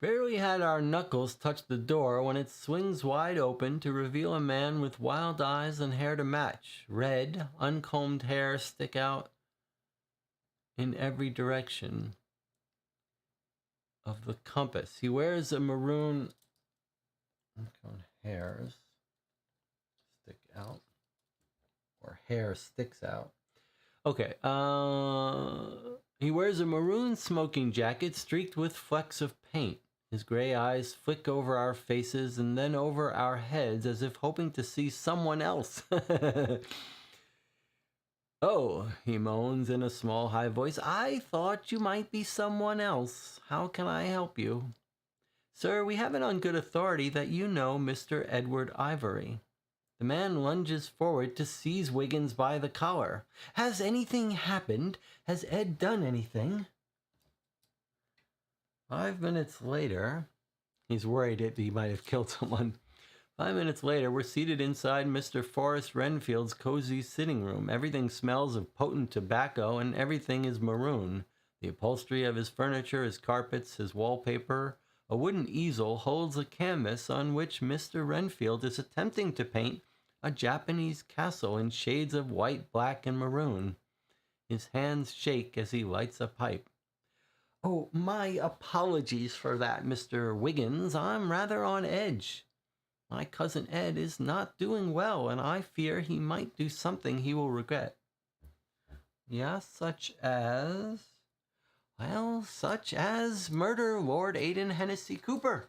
Barely had our knuckles touched the door when it swings wide open to reveal a man with wild eyes and hair to match. Red, uncombed hair stick out in every direction of the compass. He wears a maroon hairs stick out, or hair sticks out. Okay, he wears a maroon smoking jacket streaked with flecks of paint. His gray eyes flick over our faces and then over our heads as if hoping to see someone else. Oh, he moans in a small, high voice. I thought you might be someone else. How can I help you? Sir, we have it on good authority that you know Mr. Edward Ivory. The man lunges forward to seize Wiggins by the collar. Has anything happened? Has Ed done anything? 5 minutes later, he's worried that he might have killed someone. 5 minutes later, we're seated inside Mr. Forrest Renfield's cozy sitting room. Everything smells of potent tobacco and everything is maroon. The upholstery of his furniture, his carpets, his wallpaper. A wooden easel holds a canvas on which Mr. Renfield is attempting to paint a Japanese castle in shades of white, black, and maroon. His hands shake as he lights a pipe. Oh, my apologies for that, Mr. Wiggins. I'm rather on edge. My cousin Ed is not doing well, and I fear he might do something he will regret. Yeah, such as... Well, such as murder Lord Aidan Hennessy Cooper.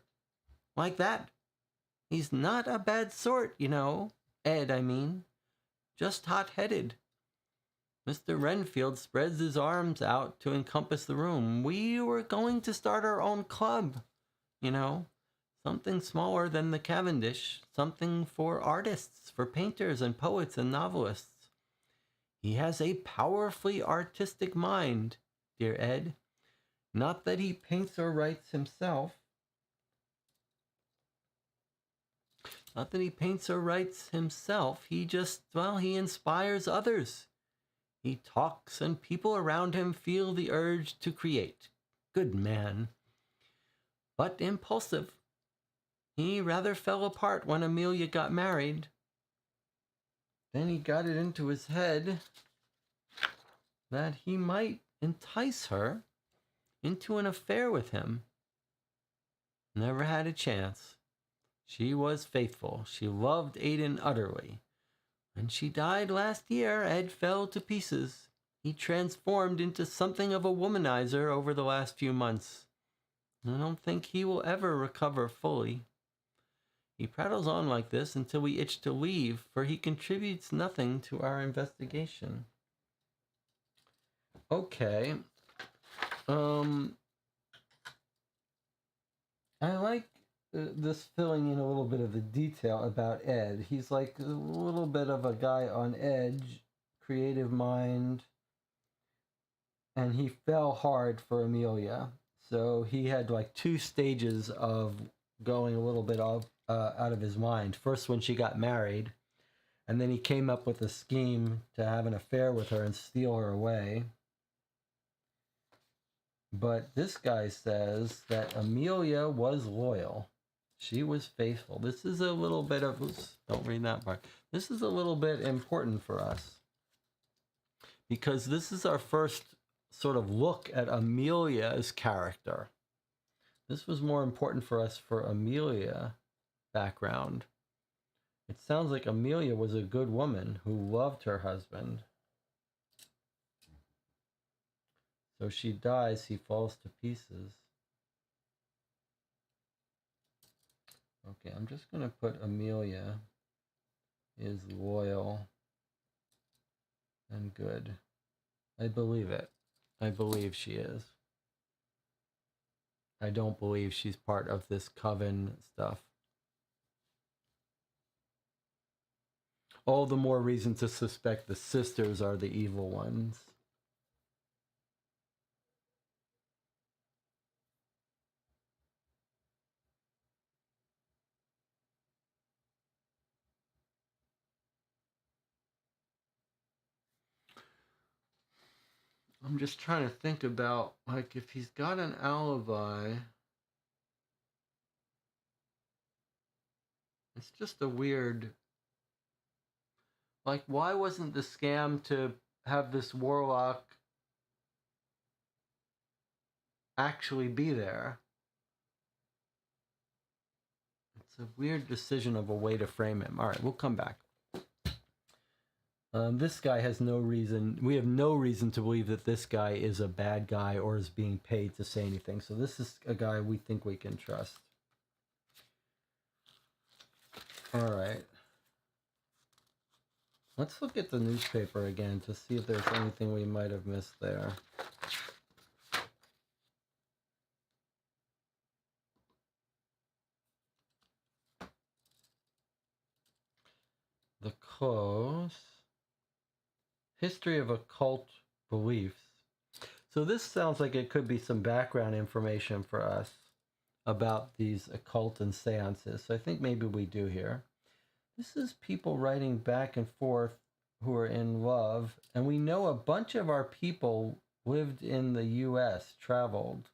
Like that. He's not a bad sort, you know. Ed, I mean. Just hot-headed. Mr. Renfield spreads his arms out to encompass the room. We were going to start our own club, you know. Something smaller than the Cavendish. Something for artists, for painters and poets and novelists. He has a powerfully artistic mind, dear Ed. Not that he paints or writes himself. Not that he paints or writes himself. He just, well, he inspires others. He talks and people around him feel the urge to create. Good man. But impulsive. He rather fell apart when Amelia got married. Then he got it into his head that he might entice her into an affair with him. Never had a chance. She was faithful. She loved Aidan utterly. When she died last year, Ed fell to pieces. He transformed into something of a womanizer over the last few months. I don't think he will ever recover fully. He prattles on like this until we itch to leave, for he contributes nothing to our investigation. Okay. I like this filling in a little bit of the detail about Ed. He's like a little bit of a guy on edge, creative mind, and he fell hard for Amelia. So he had like 2 stages of going a little bit out of his mind. First when she got married, and then he came up with a scheme to have an affair with her and steal her away. But this guy says that Amelia was loyal. She was faithful. This is a little bit of... Don't read that part. This is a little bit important for us, because this is our first sort of look at Amelia's character. This was more important for us for Amelia background. It sounds like Amelia was a good woman who loved her husband. So she dies, he falls to pieces. Okay, I'm just going to put Amelia is loyal and good. I believe it. I believe she is. I don't believe she's part of this coven stuff. All the more reason to suspect the sisters are the evil ones. I'm just trying to think about, like, if he's got an alibi, it's just a weird, like, why wasn't the scam to have this warlock actually be there? It's a weird decision of a way to frame him. All right, we'll come back. This guy has no reason. We have no reason to believe that this guy is a bad guy or is being paid to say anything. So this is a guy we think we can trust. All right. Let's look at the newspaper again to see if there's anything we might have missed there. The close. History of occult beliefs. So this sounds like it could be some background information for us about these occult and seances. So I think maybe we do here. This is people writing back and forth who are in love. And we know a bunch of our people lived in the U.S., traveled.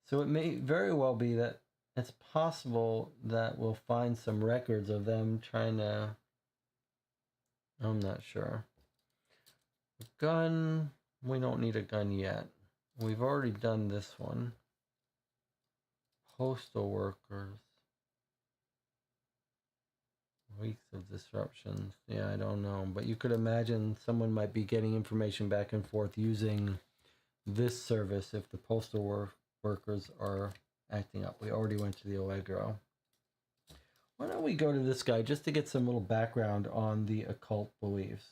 So it may very well be that it's possible that we'll find some records of them trying to... I'm not sure. Gun, we don't need a gun yet. We've already done this one. Postal workers. Weeks of disruptions. Yeah, I don't know. But you could imagine someone might be getting information back and forth using this service if the postal workers are acting up. We already went to the Allegro. Why don't we go to this guy just to get some little background on the occult beliefs?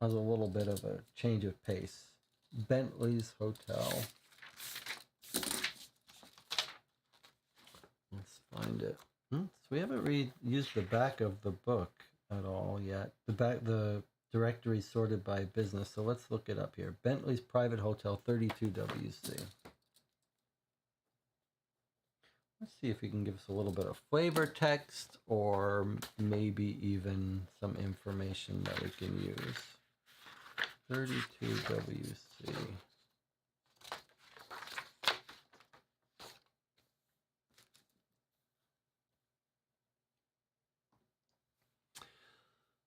As a little bit of a change of pace. Bentley's Hotel. Let's find it. So we haven't used the back of the book at all yet. The directory sorted by business. So let's look it up here. Bentley's Private Hotel, 32 WC. Let's see if he can give us a little bit of flavor text or maybe even some information that we can use. 32 WC.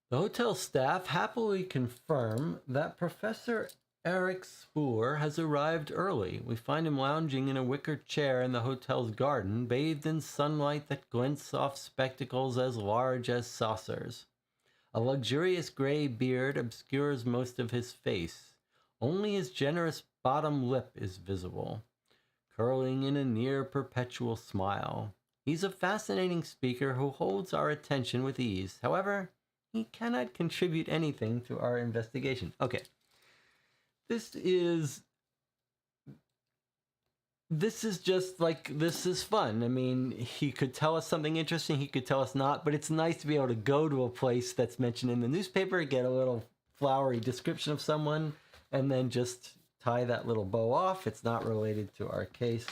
The hotel staff happily confirm that Professor Eric Spoor has arrived early. We find him lounging in a wicker chair in the hotel's garden, bathed in sunlight that glints off spectacles as large as saucers. A luxurious gray beard obscures most of his face. Only his generous bottom lip is visible, curling in a near-perpetual smile. He's a fascinating speaker who holds our attention with ease. However, he cannot contribute anything to our investigation. Okay. This is just like, this is fun. I mean, he could tell us something interesting, he could tell us not, but it's nice to be able to go to a place that's mentioned in the newspaper, get a little flowery description of someone, and then just tie that little bow off. It's not related to our case.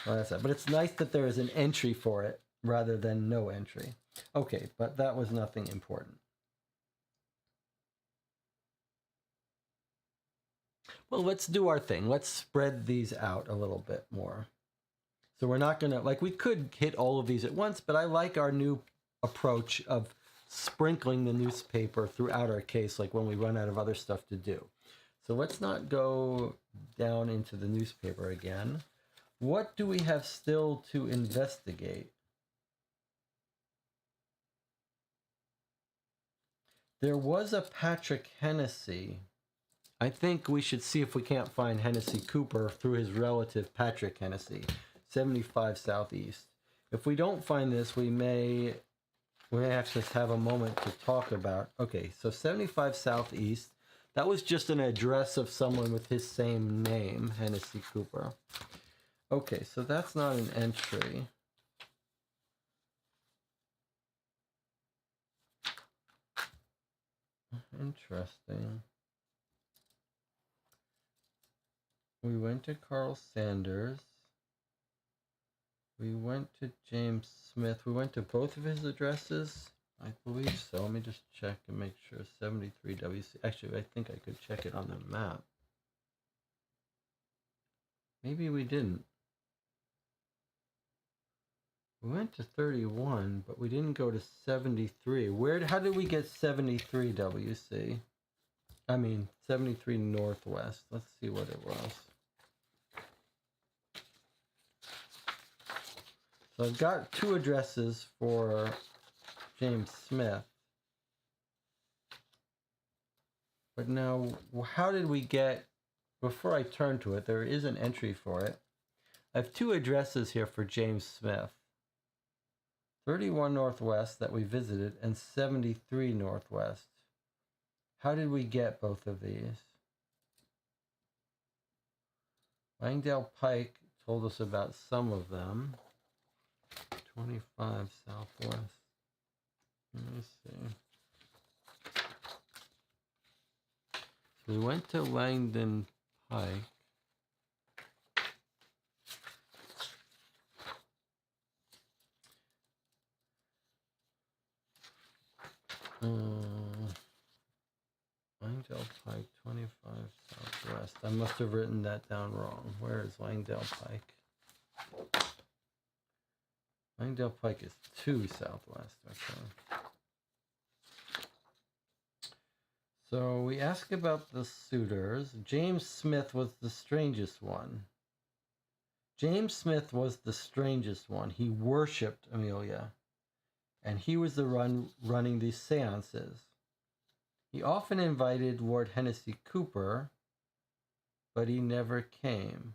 Well, that's it. But it's nice that there is an entry for it rather than no entry. Okay, but that was nothing important. Well, let's do our thing. Let's spread these out a little bit more. So we're not going to, like, we could hit all of these at once, but I like our new approach of sprinkling the newspaper throughout our case, like when we run out of other stuff to do. So let's not go down into the newspaper again. What do we have still to investigate? There was a Patrick Hennessy I think we should see if we can't find Hennessy Cooper through his relative Patrick Hennessy, 75 Southeast. If we don't find this, we may have to have a moment to talk about. Okay, so 75 Southeast. That was just an address of someone with his same name, Hennessy Cooper. Okay, so that's not an entry. Interesting. We went to Carl Sanders. We went to James Smith. We went to both of his addresses. I believe so. Let me just check and make sure. 73 WC. Actually, I think I could check it on the map. Maybe we didn't. We went to 31, but we didn't go to 73. How did we get 73 WC? I mean, 73 Northwest. Let's see what it was. So I've got two addresses for James Smith. But now, how did we get, before I turn to it, there is an entry for it. I have two addresses here for James Smith. 31 Northwest that we visited and 73 Northwest. How did we get both of these? Langdale Pike told us about some of them. 25 Southwest. Let me see. So we went to Langdon Pike. Langdale Pike, 25 Southwest. I must have written that down wrong. Where is Langdale Pike? Langdale Pike is 2 Southwest. Okay. So we ask about the suitors. James Smith was the strangest one. James Smith was the strangest one. He worshipped Amelia, and he was the running these seances. He often invited Ward Hennessy Cooper, but he never came.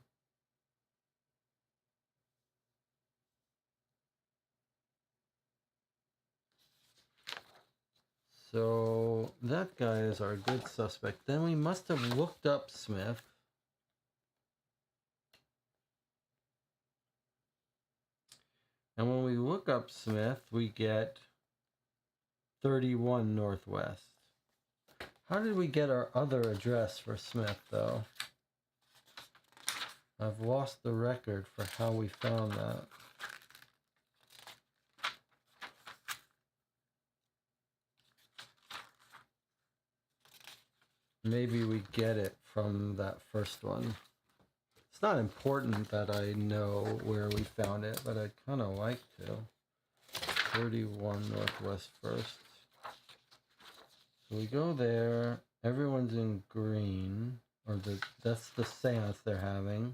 So that guy is our good suspect. Then we must have looked up Smith. And when we look up Smith, we get 31 Northwest. How did we get our other address for Smith, though? I've lost the record for how we found that. Maybe we get it from that first one. It's not important that I know where we found it, but I'd kind of like to. 31 Northwest first. So we go there. Everyone's in green, or that's the seance they're having.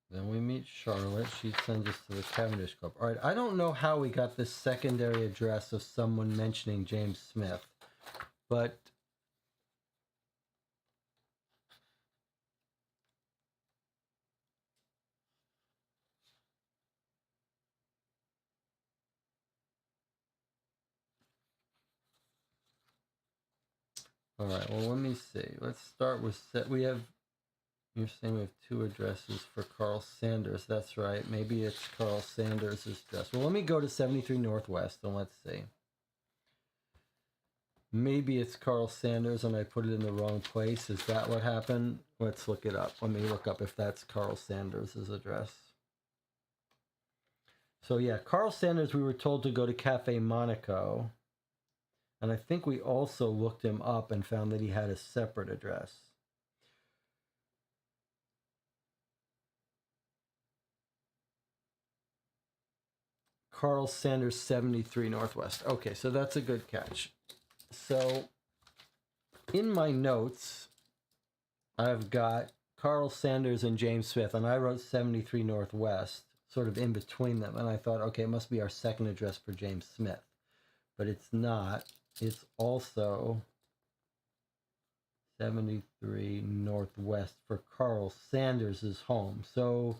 Then we meet Charlotte. She sends us to the Cavendish Club. All right, I don't know how we got this secondary address of someone mentioning James Smith, but all right, well, let me see. Let's start with you're saying we have two addresses for Carl Sanders. That's right. Maybe it's Carl Sanders' address. Well, let me go to 73 Northwest and let's see. Maybe it's Carl Sanders and I put it in the wrong place. Is that what happened? Let's look it up. Let me look up if that's Carl Sanders' address. So yeah, Carl Sanders, we were told to go to Cafe Monaco. And I think we also looked him up and found that he had a separate address. Carl Sanders, 73 Northwest. Okay, so that's a good catch. So in my notes, I've got Carl Sanders and James Smith, and I wrote 73 Northwest, sort of in between them. And I thought, okay, it must be our second address for James Smith. but it's not. It's also 73 Northwest for Carl Sanders' home. So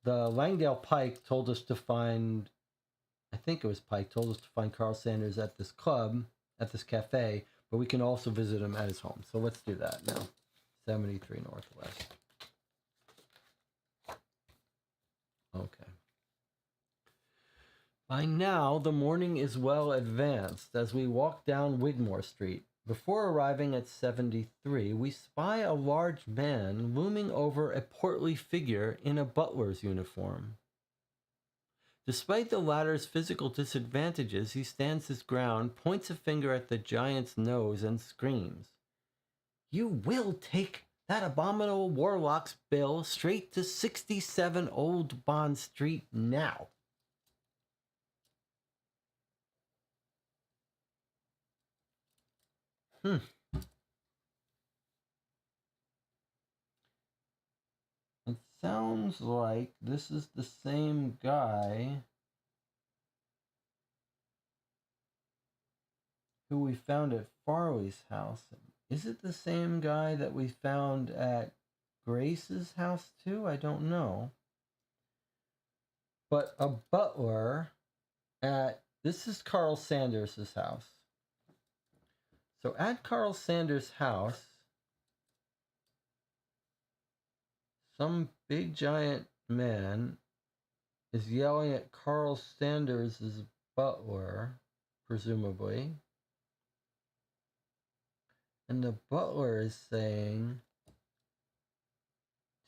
the Langdale Pike told us to find, I think it was Pike, told us to find Carl Sanders at this club, at this cafe, but we can also visit him at his home. So let's do that now. 73 Northwest. Okay. By now, the morning is well advanced as we walk down Wigmore Street. Before arriving at 73, we spy a large man looming over a portly figure in a butler's uniform. Despite the latter's physical disadvantages, he stands his ground, points a finger at the giant's nose, and screams, "You will take that abominable warlock's bill straight to 67 Old Bond Street now." It sounds like this is the same guy who we found at Farley's house. Is it the same guy that we found at Grace's house too? I don't know. But a butler at, this is Carl Sanders' house. So at Carl Sanders' house, some big giant man is yelling at Carl Sanders' butler, presumably. And the butler is saying,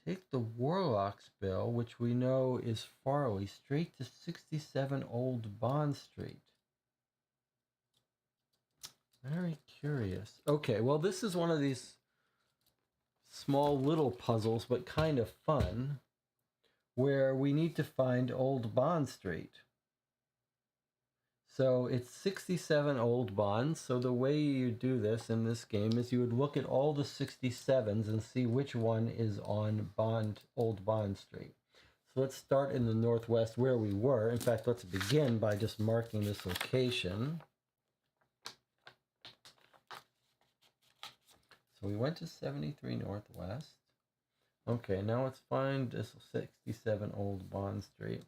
"Take the warlock's bill," which we know is Farley, "straight to 67 Old Bond Street." Very curious. Okay, well, this is one of these small little puzzles, but kind of fun, where we need to find Old Bond Street. So it's 67 Old Bond. So the way you do this in this game is you would look at all the 67s and see which one is on Old Bond Street. So let's start in the Northwest where we were. In fact, let's begin by just marking this location. So we went to 73 Northwest. Okay, now let's find this 67 Old Bond Street.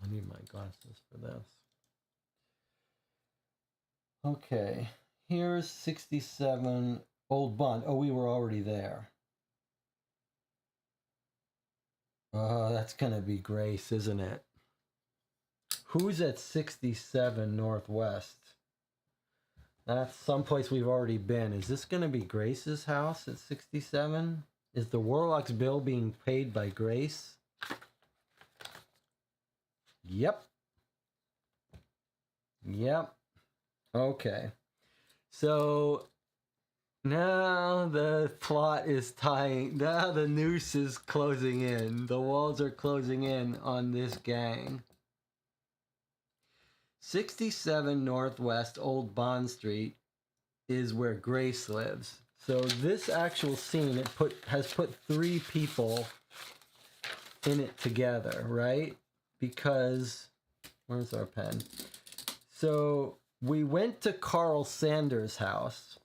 I need my glasses for this. Okay, here's 67 Old Bond. Oh, we were already there. Oh, that's gonna be Grace, isn't it? Who's at 67 Northwest? That's someplace we've already been. Is this gonna be Grace's house at 67? Is the warlock's bill being paid by Grace? Yep. Yep. Okay. So now the plot is tying. Now the noose is closing in. The walls are closing in on this gang. 67 Northwest Old Bond Street is where Grace lives. So this actual scene has put three people in it together, right? Because where's our pen? So we went to Carl Sanders' house,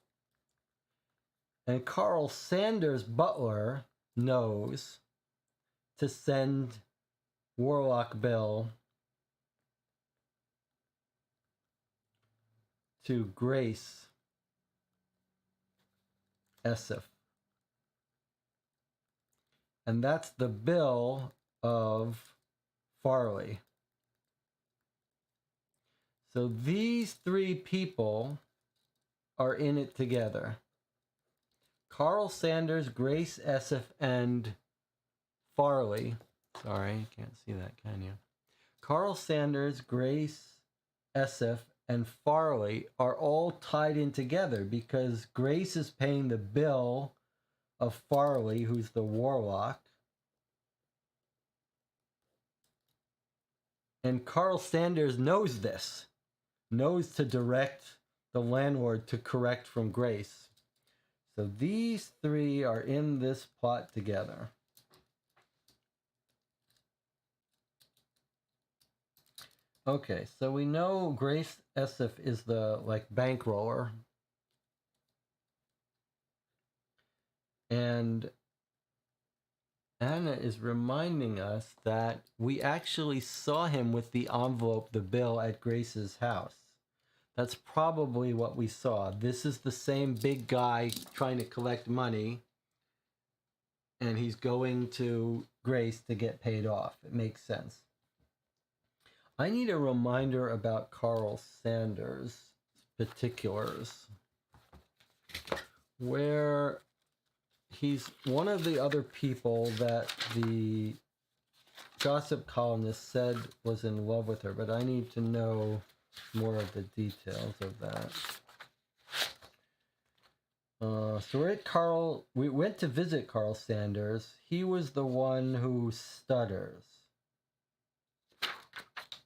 and Carl Sanders' butler knows to send Warlock Bill to Grace Esif. And that's the bill of Farley. So these three people are in it together. Carl Sanders, Grace Esif, and Farley. Sorry, you can't see that, can you? Carl Sanders, Grace Esif, and Farley are all tied in together because Grace is paying the bill of Farley, who's the warlock. And Carl Sanders knows this, knows to direct the landlord to correct from Grace. So these three are in this plot together. Okay, so we know Grace Essif is the bankroller, and Anna is reminding us that we actually saw him with the envelope, the bill, at Grace's house. That's probably what we saw. This is the same big guy trying to collect money, and he's going to Grace to get paid off. It makes sense. I need a reminder about Carl Sanders' particulars, where he's one of the other people that the gossip columnist said was in love with her, but I need to know more of the details of that. So we're at we went to visit Carl Sanders. He was the one who stutters.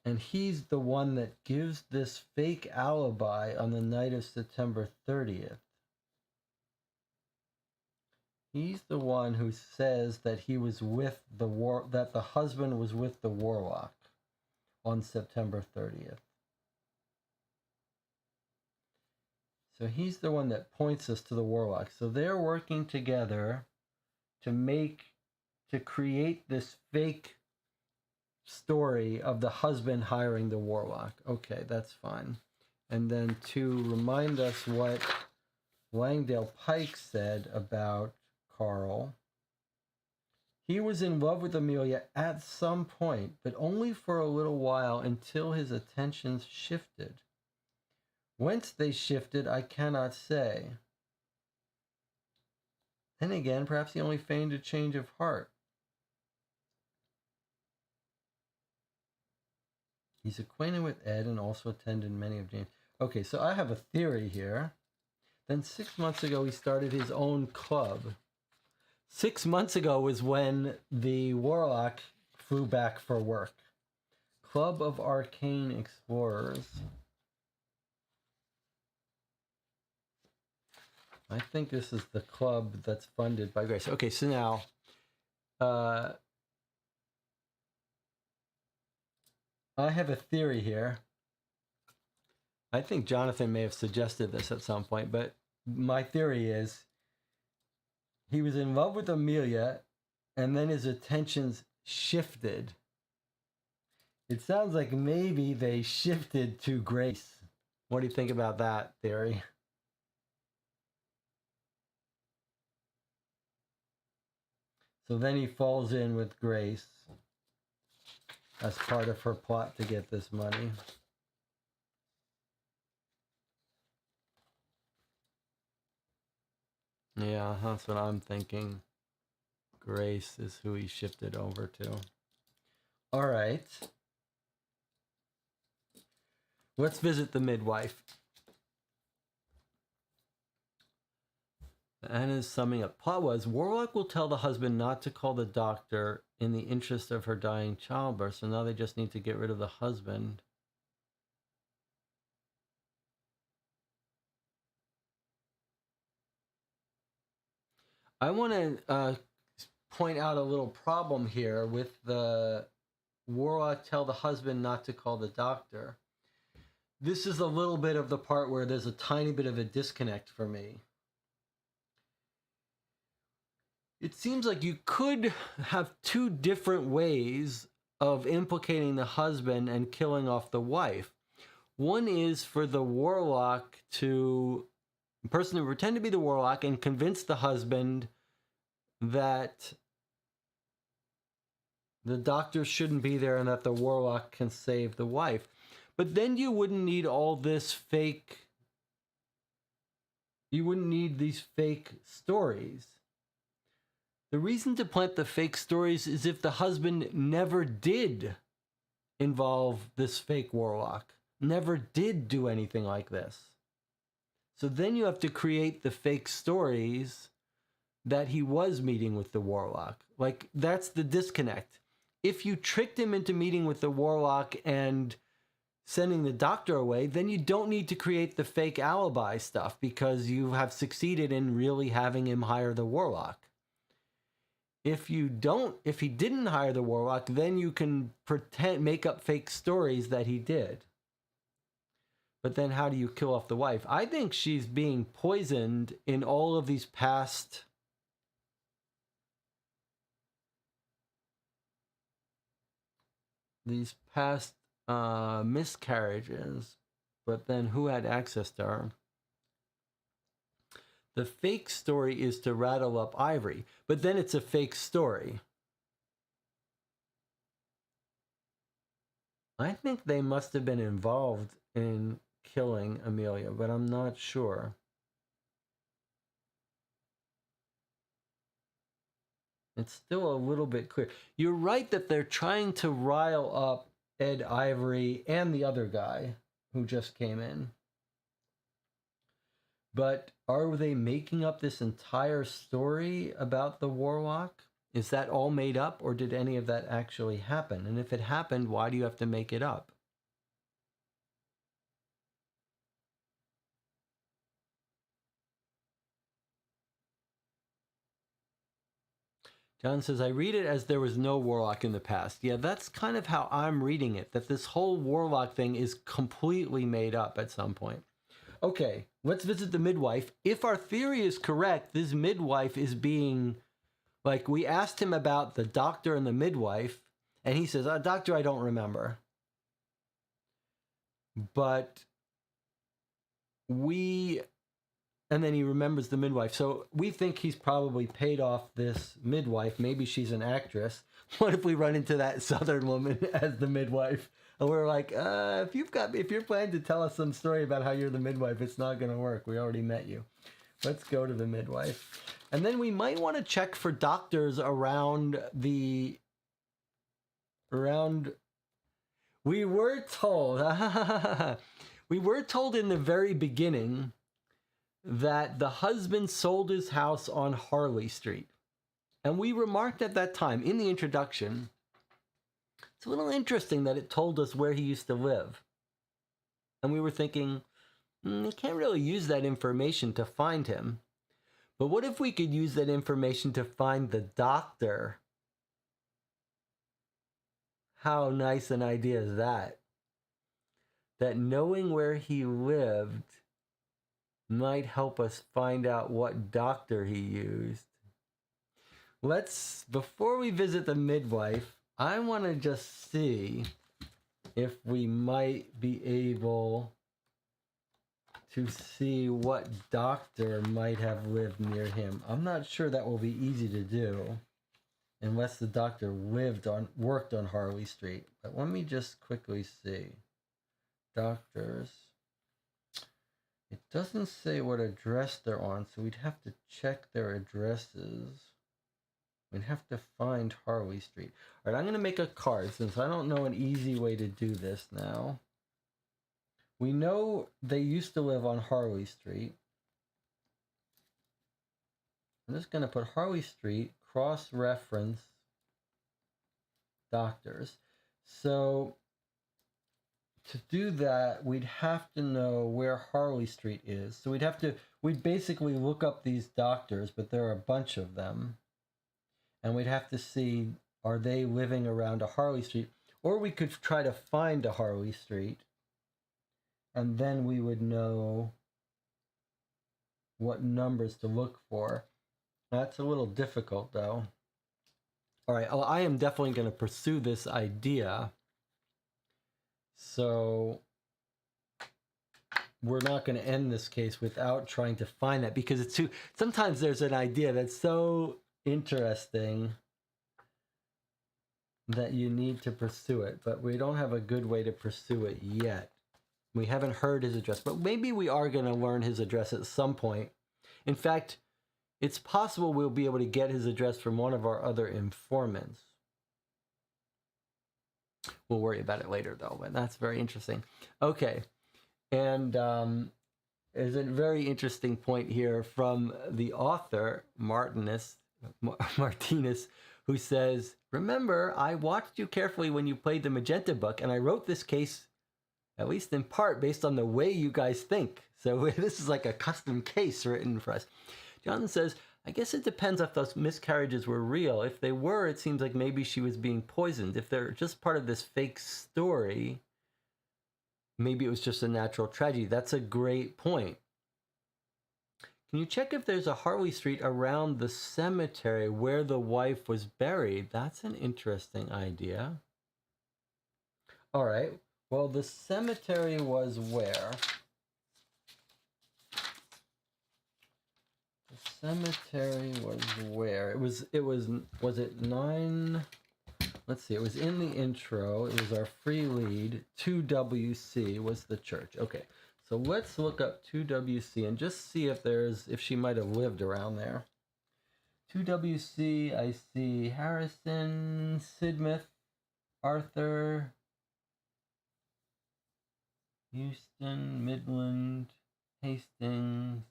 And he's the one that gives this fake alibi on the night of September 30th. He's the one who says that he was with that the husband was with the warlock on September 30th. So he's the one that points us to the warlock. So they're working together to create this fake story of the husband hiring the warlock. Okay, that's fine. And then to remind us what Langdale Pike said about Carl, he was in love with Amelia at some point, but only for a little while until his attentions shifted. Whence they shifted, I cannot say. Then again, perhaps he only feigned a change of heart. He's acquainted with Ed and also attended many of James. Okay, so I have a theory here. Then 6 months ago, he started his own club. 6 months ago was when the warlock flew back for work. Club of Arcane Explorers. I think this is the club that's funded by Grace. Okay, so now, I have a theory here. I think Jonathan may have suggested this at some point, but my theory is he was in love with Amelia, and then his attentions shifted. It sounds like maybe they shifted to Grace. What do you think about that theory? So then he falls in with Grace as part of her plot to get this money. Yeah, that's what I'm thinking. Grace is who he shifted over to. All right. Let's visit the midwife. Anna's summing up. Plot was, Warlock will tell the husband not to call the doctor in the interest of her dying childbirth, so now they just need to get rid of the husband. I want to point out a little problem here with the Warlock tell the husband not to call the doctor. This is a little bit of the part where there's a tiny bit of a disconnect for me. It seems like you could have two different ways of implicating the husband and killing off the wife. One is for the warlock to, the person to pretend to be the warlock and convince the husband that the doctor shouldn't be there and that the warlock can save the wife. But then you wouldn't need all this fake, you wouldn't need these fake stories. The reason to plant the fake stories is if the husband never did involve this fake warlock, never did do anything like this. So then you have to create the fake stories that he was meeting with the warlock. Like, that's the disconnect. If you tricked him into meeting with the warlock and sending the doctor away, then you don't need to create the fake alibi stuff because you have succeeded in really having him hire the warlock. if he didn't hire the warlock, then you can make up fake stories that he did. But then how do you kill off the wife? I think she's being poisoned in all of these past miscarriages. But then who had access to her? The fake story is to rattle up Ivory, but then it's a fake story. I think they must have been involved in killing Amelia, but I'm not sure. It's still a little bit clear. You're right that they're trying to rile up Ed Ivory and the other guy who just came in. But are they making up this entire story about the warlock? Is that all made up, or did any of that actually happen? And if it happened, why do you have to make it up? John says, I read it as there was no warlock in the past. Yeah, that's kind of how I'm reading it, that this whole warlock thing is completely made up at some point. Okay, let's visit the midwife. If our theory is correct, this midwife is being, like, we asked him about the doctor and the midwife, and he says, doctor, I don't remember. But and then he remembers the midwife. So we think he's probably paid off this midwife. Maybe she's an actress. What if we run into that Southern woman as the midwife? And we're like, if you're planning to tell us some story about how you're the midwife, it's not going to work. We already met you. Let's go to the midwife. And then we might want to check for doctors around. We were told in the very beginning that the husband sold his house on Harley Street. And we remarked at that time in the introduction, it's a little interesting that it told us where he used to live. And we were thinking, you can't really use that information to find him. But what if we could use that information to find the doctor? How nice an idea is that? That knowing where he lived might help us find out what doctor he used. Before we visit the midwife, I want to just see if we might be able to see what doctor might have lived near him. I'm not sure that will be easy to do unless the doctor worked on Harley Street. But let me just quickly see. Doctors. It doesn't say what address they're on, so we'd have to check their addresses. We'd have to find Harley Street. All right, I'm going to make a card since I don't know an easy way to do this now. We know they used to live on Harley Street. I'm just going to put Harley Street, cross-reference doctors. So to do that, we'd have to know where Harley Street is. So we'd basically look up these doctors, but there are a bunch of them. And we'd have to see, are they living around a Harley Street? Or we could try to find a Harley Street. And then we would know what numbers to look for. That's a little difficult, though. All right, I am definitely going to pursue this idea. So we're not going to end this case without trying to find that, because sometimes there's an idea that's so interesting that you need to pursue it, but we don't have a good way to pursue it yet. We haven't heard his address, but maybe we are going to learn his address at some point. In fact, it's possible we'll be able to get his address from one of our other informants. We'll worry about it later, though, but that's very interesting. Okay, and there's a very interesting point here from the author, Marthinus, who says, remember, I watched you carefully when you played the Magenta book, and I wrote this case, at least in part, based on the way you guys think. So this is like a custom case written for us. Jonathan says, I guess it depends if those miscarriages were real. If they were, it seems like maybe she was being poisoned. If they're just part of this fake story, maybe it was just a natural tragedy. That's a great point. Can you check if there's a Harley Street around the cemetery where the wife was buried? That's an interesting idea. All right. Well, the cemetery was where? The cemetery was where? Was it 9? Let's see. It was in the intro. It was our free lead. 2WC was the church. Okay. So let's look up 2WC and just see if she might have lived around there. 2WC, I see Harrison, Sidmouth, Arthur, Houston, Midland, Hastings,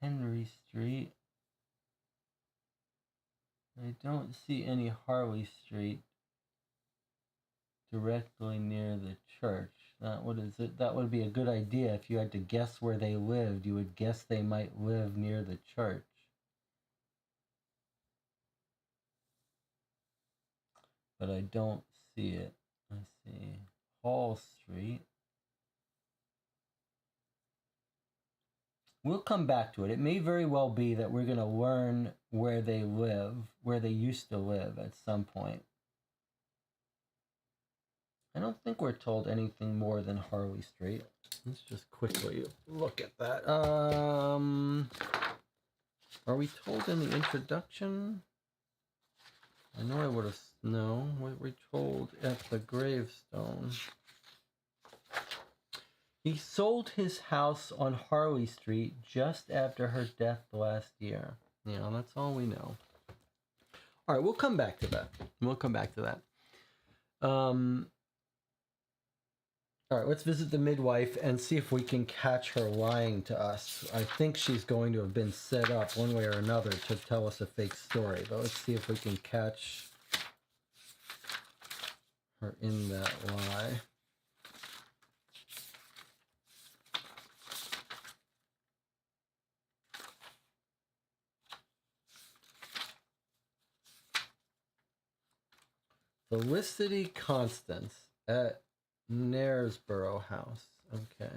Henry Street. I don't see any Harley Street directly near the church. That would be a good idea. If you had to guess where they lived, you would guess they might live near the church. But I don't see it. Let's see. Hall Street. We'll come back to it. It may very well be that we're going to learn where they live, where they used to live at some point. I don't think we're told anything more than Harley Street. Let's just quickly look at that. Are we told in the introduction? I know I would have... No, we're told at the gravestone. He sold his house on Harley Street just after her death last year. Yeah, that's all we know. All right, we'll come back to that. All right, let's visit the midwife and see if we can catch her lying to us. I think she's going to have been set up one way or another to tell us a fake story, but let's see if we can catch her in that lie. Felicity Constance at Knaresborough House. Okay.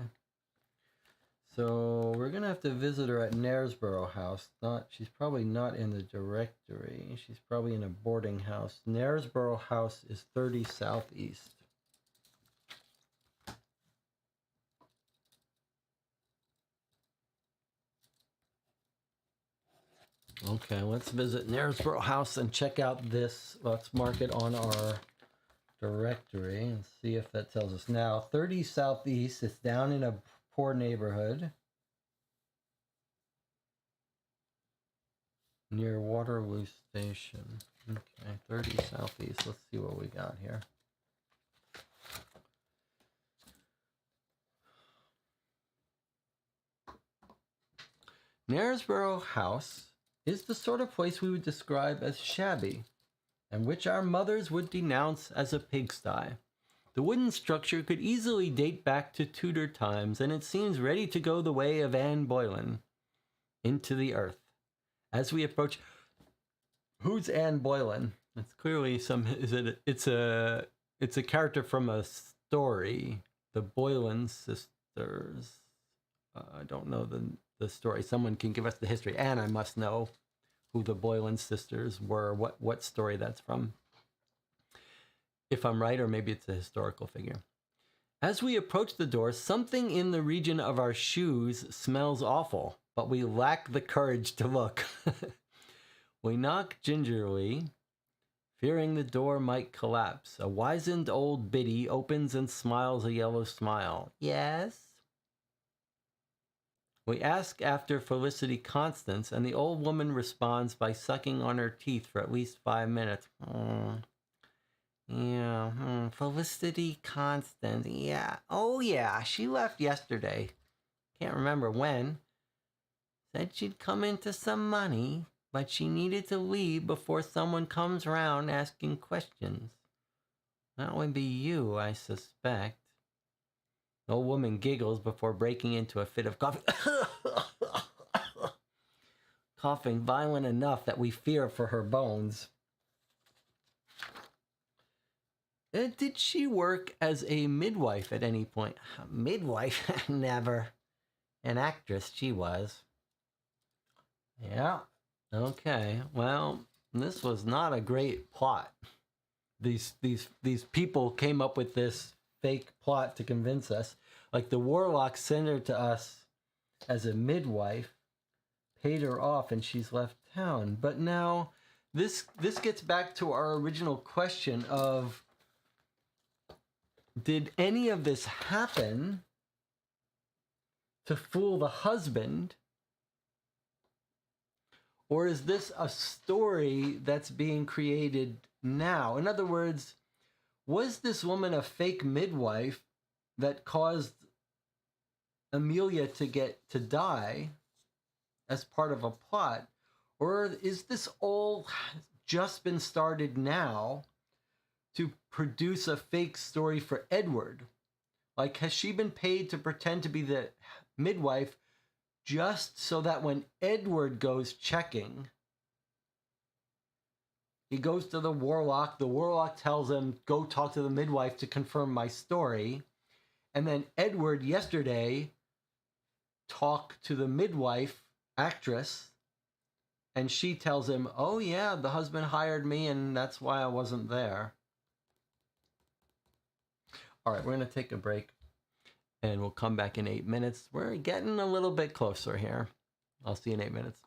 So we're going to have to visit her at Knaresborough House. She's probably not in the directory. She's probably in a boarding house. Knaresborough House is 30 Southeast. Okay, let's visit Knaresborough House and check out this. Let's mark it on our directory and see if that tells us. Now, 30 Southeast, it's down in a poor neighborhood near Waterloo Station. Okay, 30 Southeast. Let's see what we got here. Knaresborough House is the sort of place we would describe as shabby, and which our mothers would denounce as a pigsty. The wooden structure could easily date back to Tudor times, and it seems ready to go the way of Anne Boleyn into the earth. As we approach, who's Anne Boleyn? It's clearly it's a character from a story, the Boleyn sisters. I don't know the story. Someone can give us the history. And I must know who the Boylan sisters were, what story that's from. If I'm right, or maybe it's a historical figure. As we approach the door, something in the region of our shoes smells awful, but we lack the courage to look. We knock gingerly, fearing the door might collapse. A wizened old biddy opens and smiles a yellow smile. Yes? We ask after Felicity Constance, and the old woman responds by sucking on her teeth for at least 5 minutes. Felicity Constance, yeah. Oh, yeah, she left yesterday. Can't remember when. Said she'd come into some money, but she needed to leave before someone comes round asking questions. That would be you, I suspect. The old woman giggles before breaking into a fit of coughing. coughing violent enough that we fear for her bones. Did she work as a midwife at any point? Midwife? Never. An actress, she was. Yeah. Okay. Well, this was not a great plot. These people came up with this fake plot to convince us. Like the warlock sent her to us as a midwife, paid her off, and she's left town. But now this gets back to our original question of, did any of this happen to fool the husband? Or is this a story that's being created now? In other words, was this woman a fake midwife that caused Amelia to die as part of a plot? Or is this all just been started now to produce a fake story for Edward? Like, has she been paid to pretend to be the midwife just so that when Edward goes checking, he goes to the warlock tells him, go talk to the midwife to confirm my story, and then Edward yesterday talked to the midwife actress, and she tells him, oh yeah, the husband hired me and that's why I wasn't there. All right, we're going to take a break and we'll come back in 8 minutes. We're getting a little bit closer here. I'll see you in 8 minutes.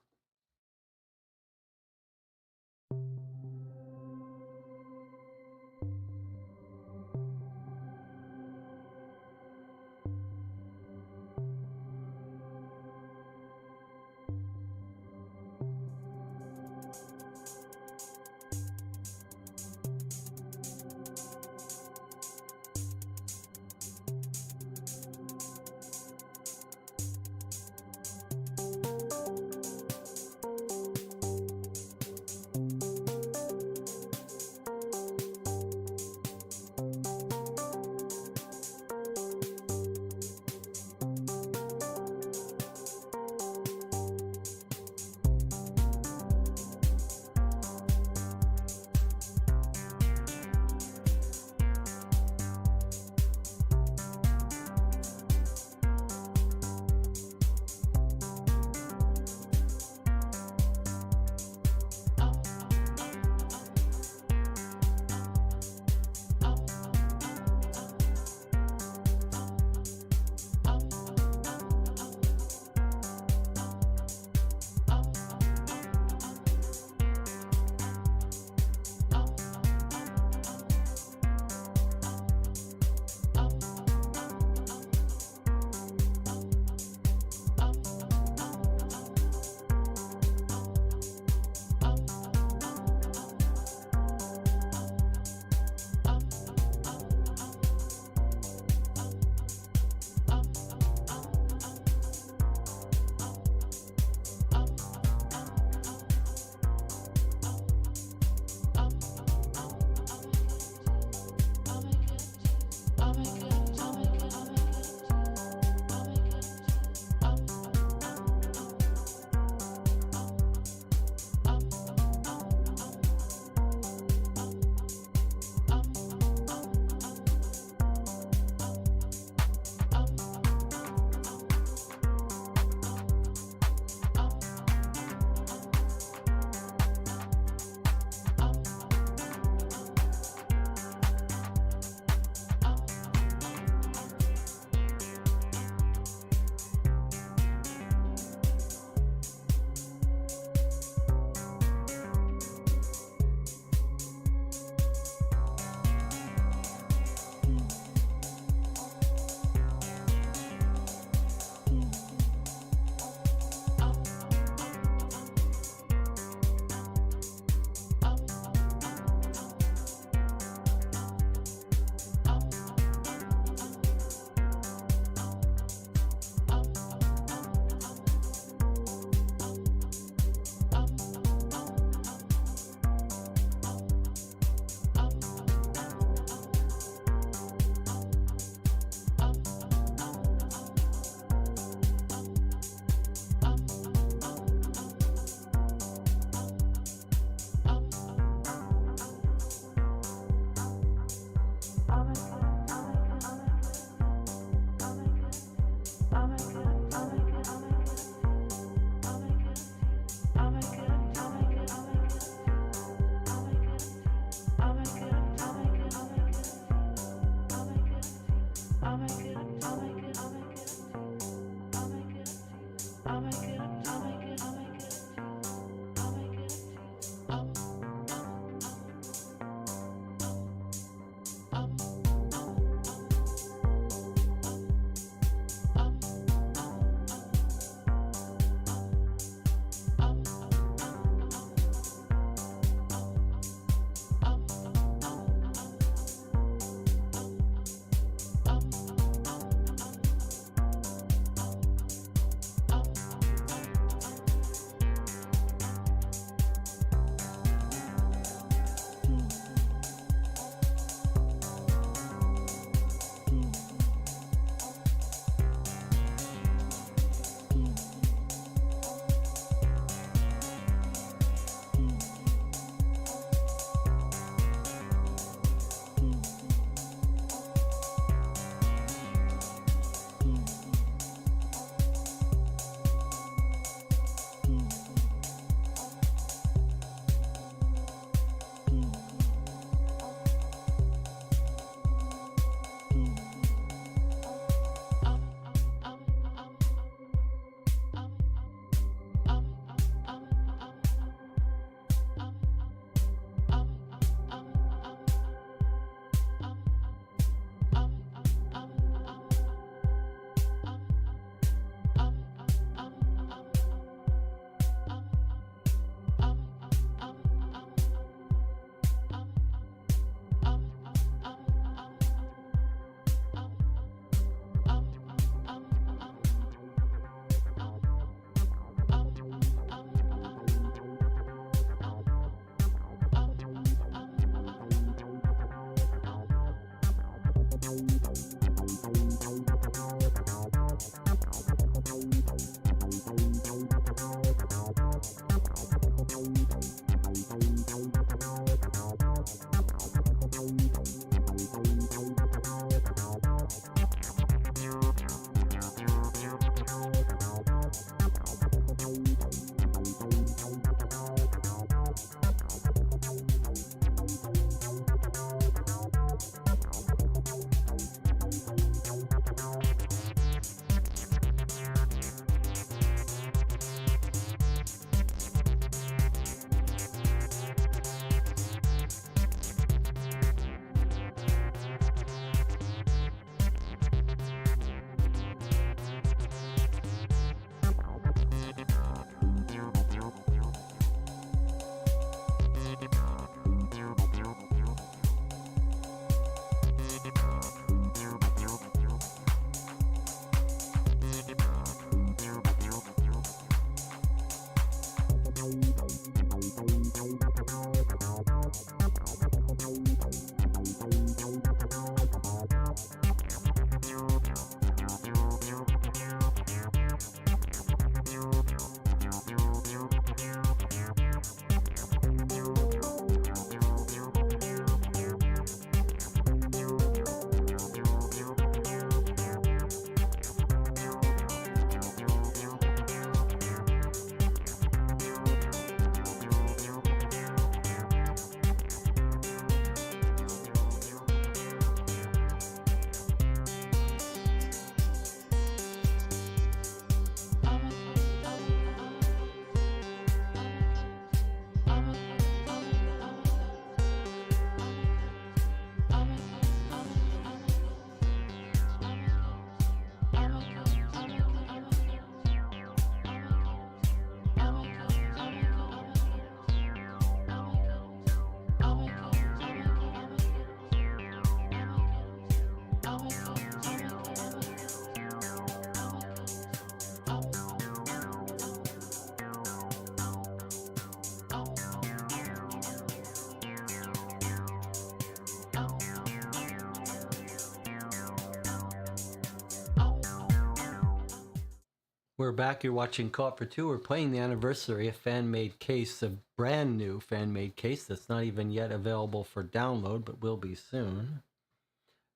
We're back. You're watching Caught for Two. We're playing the anniversary, a fan-made case, a brand new fan-made case that's not even yet available for download, but will be soon.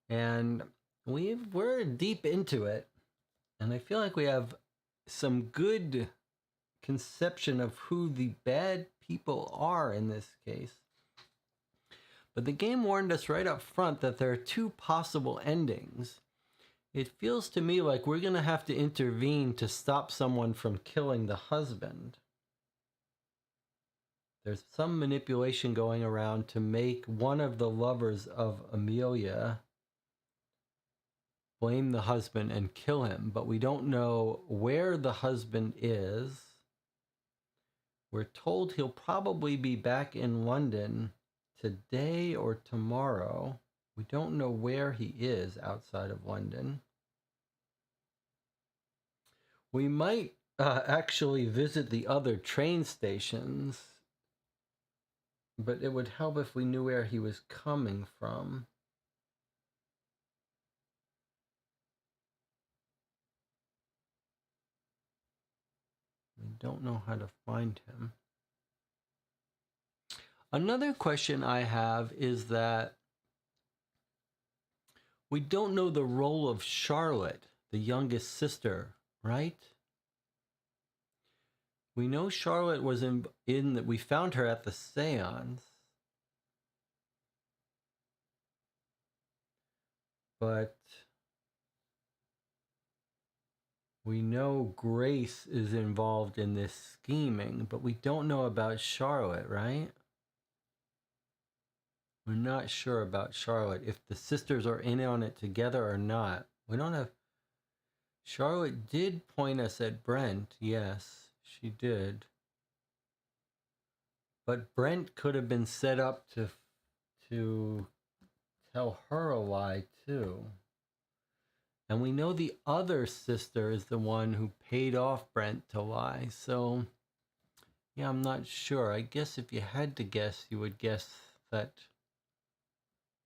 And we're deep into it, and I feel like we have some good conception of who the bad people are in this case. But the game warned us right up front that there are two possible endings. It feels to me like we're going to have to intervene to stop someone from killing the husband. There's some manipulation going around to make one of the lovers of Amelia blame the husband and kill him, but we don't know where the husband is. We're told he'll probably be back in London today or tomorrow. We don't know where he is outside of London. We might actually visit the other train stations, but it would help if we knew where he was coming from. We don't know how to find him. Another question I have is that we don't know the role of Charlotte, the youngest sister, right? We know Charlotte was in that we found her at the seance. But we know Grace is involved in this scheming, but we don't know about Charlotte, right? We're not sure about Charlotte, if the sisters are in on it together or not. We don't have... Charlotte did point us at Brent. Yes, she did. But Brent could have been set up to tell her a lie too. And we know the other sister is the one who paid off Brent to lie. So, yeah, I'm not sure. I guess if you had to guess, you would guess that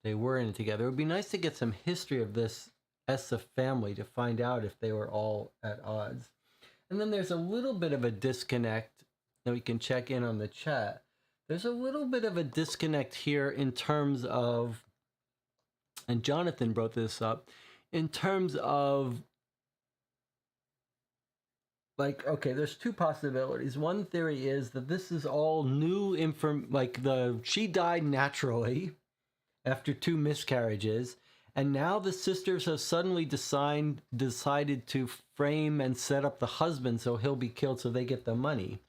they were in it together. It would be nice to get some history of this Essa family to find out if they were all at odds. And then there's a little bit of a disconnect that we can check in on the chat. There's a little bit of a disconnect here in terms of, and Jonathan brought this up, in terms of, like, okay, there's two possibilities. One theory is that this is all new she died naturally after 2 miscarriages, and now the sisters have suddenly decided to frame and set up the husband so he'll be killed so they get the money.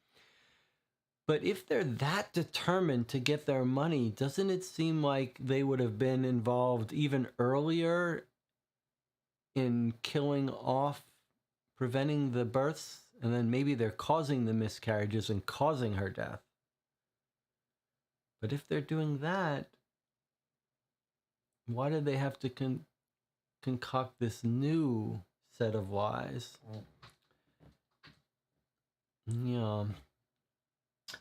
But if they're that determined to get their money, doesn't it seem like they would have been involved even earlier in killing off, preventing the births, and then maybe they're causing the miscarriages and causing her death? But if they're doing that, why did they have to concoct this new set of lies? Yeah.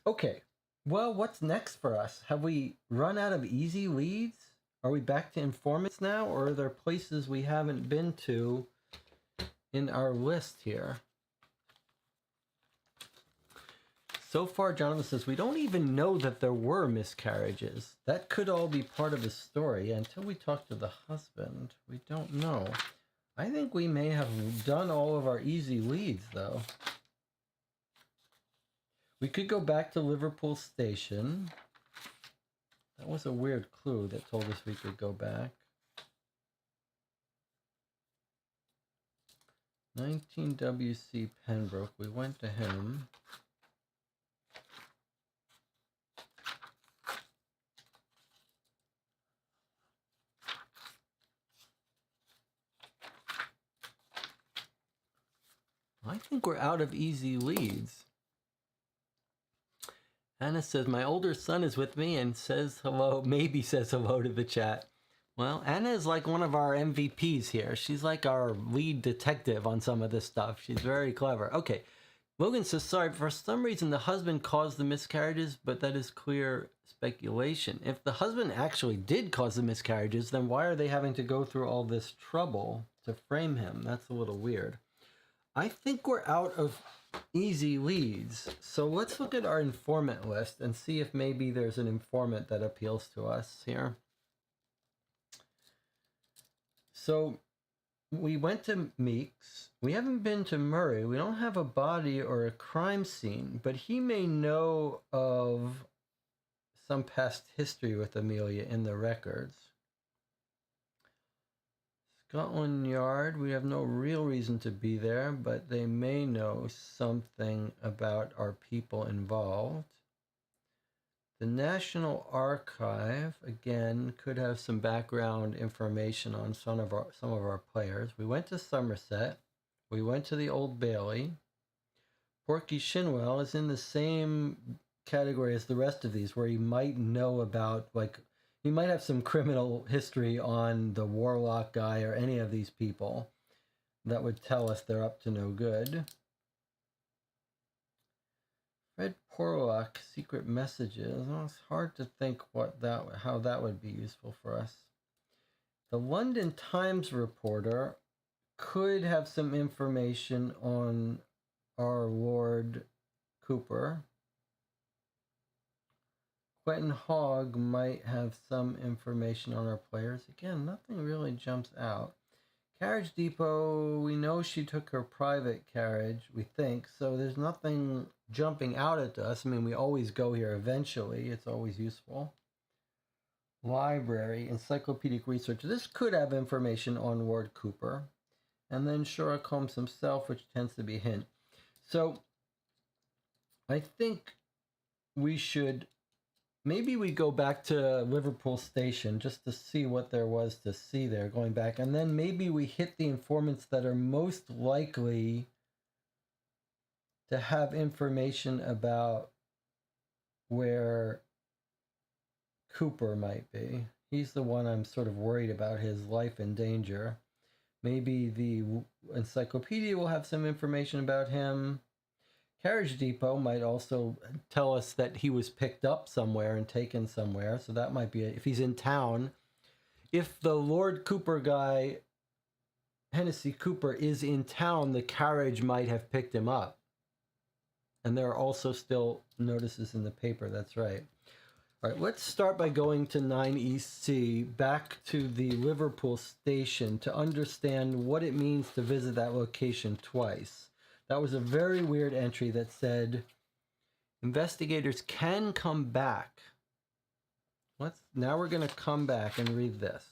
Okay. Well, what's next for us? Have we run out of easy leads? Are we back to informants now, or are there places we haven't been to in our list here? So far, Jonathan says, we don't even know that there were miscarriages. That could all be part of his story. Until we talk to the husband, we don't know. I think we may have done all of our easy leads, though. We could go back to Liverpool Station. That was a weird clue that told us we could go back. 19 W.C. Pembroke. We went to him. I think we're out of easy leads. Anna says, my older son is with me and says hello, maybe says hello to the chat. Well, Anna is like one of our MVPs here. She's like our lead detective on some of this stuff. She's very clever. Okay. Logan says, sorry, for some reason the husband caused the miscarriages, but that is clear speculation. If the husband actually did cause the miscarriages, then why are they having to go through all this trouble to frame him? That's a little weird. I think we're out of easy leads. So let's look at our informant list and see if maybe there's an informant that appeals to us here. So we went to Meeks. We haven't been to Murray. We don't have a body or a crime scene, but he may know of some past history with Amelia in the records. Scotland Yard, we have no real reason to be there, but they may know something about our people involved. The National Archive, again, could have some background information on some of our players. We went to Somerset. We went to the Old Bailey. Porky Shinwell is in the same category as the rest of these, where he might know about, like, he might have some criminal history on the Warlock guy or any of these people that would tell us they're up to no good. Fred Porlock, secret messages. Well, it's hard to think how that would be useful for us. The London Times reporter could have some information on our Lord Cooper. Quentin Hogg might have some information on our players. Again, nothing really jumps out. Carriage Depot, we know she took her private carriage, we think, so there's nothing jumping out at us. I mean, we always go here eventually. It's always useful. Library, encyclopedic research. This could have information on Lord Cooper. And then Sherlock Holmes himself, which tends to be a hint. So I think we should, maybe we go back to Liverpool Station just to see what there was to see there going back. And then maybe we hit the informants that are most likely to have information about where Cooper might be. He's the one I'm sort of worried about, his life in danger. Maybe the encyclopedia will have some information about him. Carriage Depot might also tell us that he was picked up somewhere and taken somewhere. So that might be it. If he's in town. If the Lord Cooper guy, Hennessy Cooper, is in town, the carriage might have picked him up. And there are also still notices in the paper. That's right. All right, let's start by going to 9 East C, back to the Liverpool station to understand what it means to visit that location twice. That was a very weird entry that said, investigators can come back. Now we're going to come back and read this.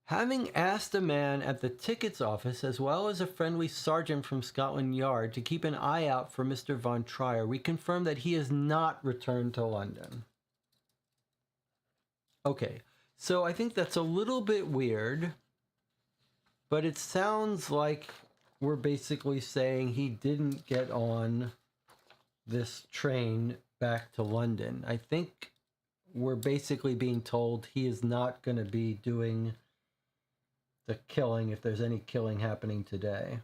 Having asked a man at the tickets office, as well as a friendly sergeant from Scotland Yard, to keep an eye out for Mr. Von Trier, we confirm that he has not returned to London. Okay, so I think that's a little bit weird, but it sounds like we're basically saying he didn't get on this train back to London. I think we're basically being told he is not going to be doing the killing, if there's any killing happening today.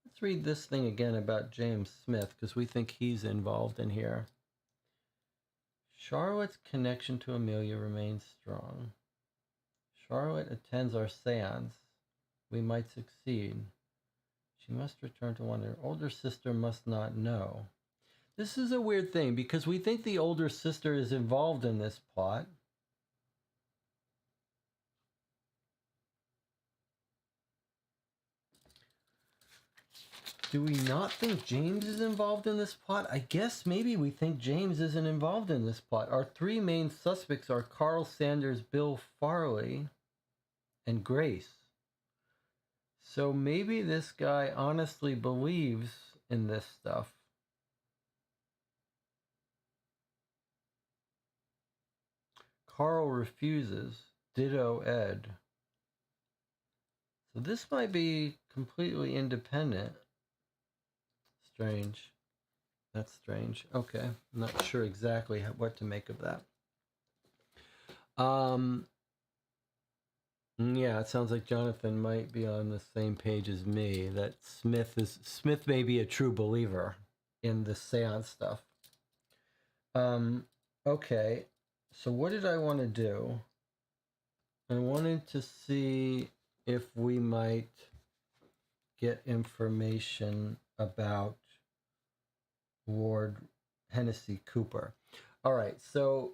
Let's read this thing again about James Smith, because we think he's involved in here. Charlotte's connection to Amelia remains strong. Charlotte attends our seance. We might succeed. She must return to London. Her older sister must not know. This is a weird thing, because we think the older sister is involved in this plot. Do we not think James is involved in this plot? I guess maybe we think James isn't involved in this plot. Our three main suspects are Carl Sanders, Bill Farley, and Grace. So maybe this guy honestly believes in this stuff. Carl refuses. Ditto Ed. So this might be completely independent. Strange. That's strange. Okay. I'm not sure exactly what to make of that. Yeah, it sounds like Jonathan might be on the same page as me, that Smith may be a true believer in the seance stuff. Okay. So what did I want to do? I wanted to see if we might get information about Lord Hennessy Cooper. All right, so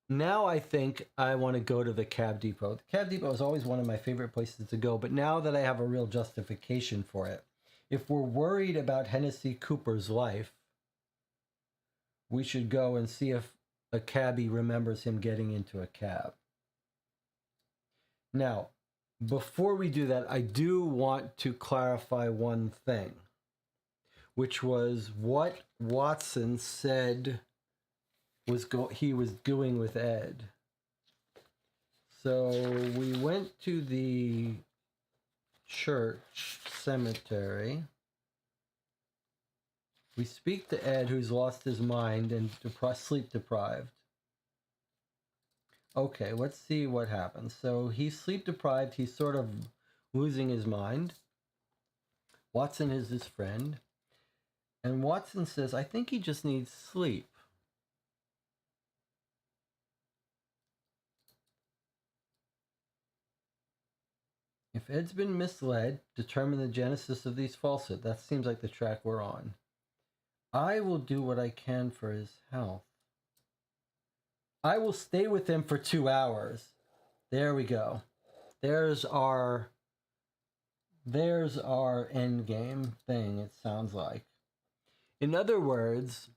now I think I want to go to the cab depot. The cab depot is always one of my favorite places to go, but now that I have a real justification for it, if we're worried about Hennessy Cooper's life, we should go and see if a cabbie remembers him getting into a cab. Now, before we do that, I do want to clarify one thing, which was what Watson said he was doing with Ed. So we went to the church cemetery. We speak to Ed, who's lost his mind and sleep deprived. Okay, let's see what happens. So he's sleep deprived. He's sort of losing his mind. Watson is his friend. And Watson says, I think he just needs sleep. If Ed's been misled, determine the genesis of these falsehoods. That seems like the track we're on. I will do what I can for his health. I will stay with him for 2 hours. There we go. There's our end game thing, it sounds like. In other words,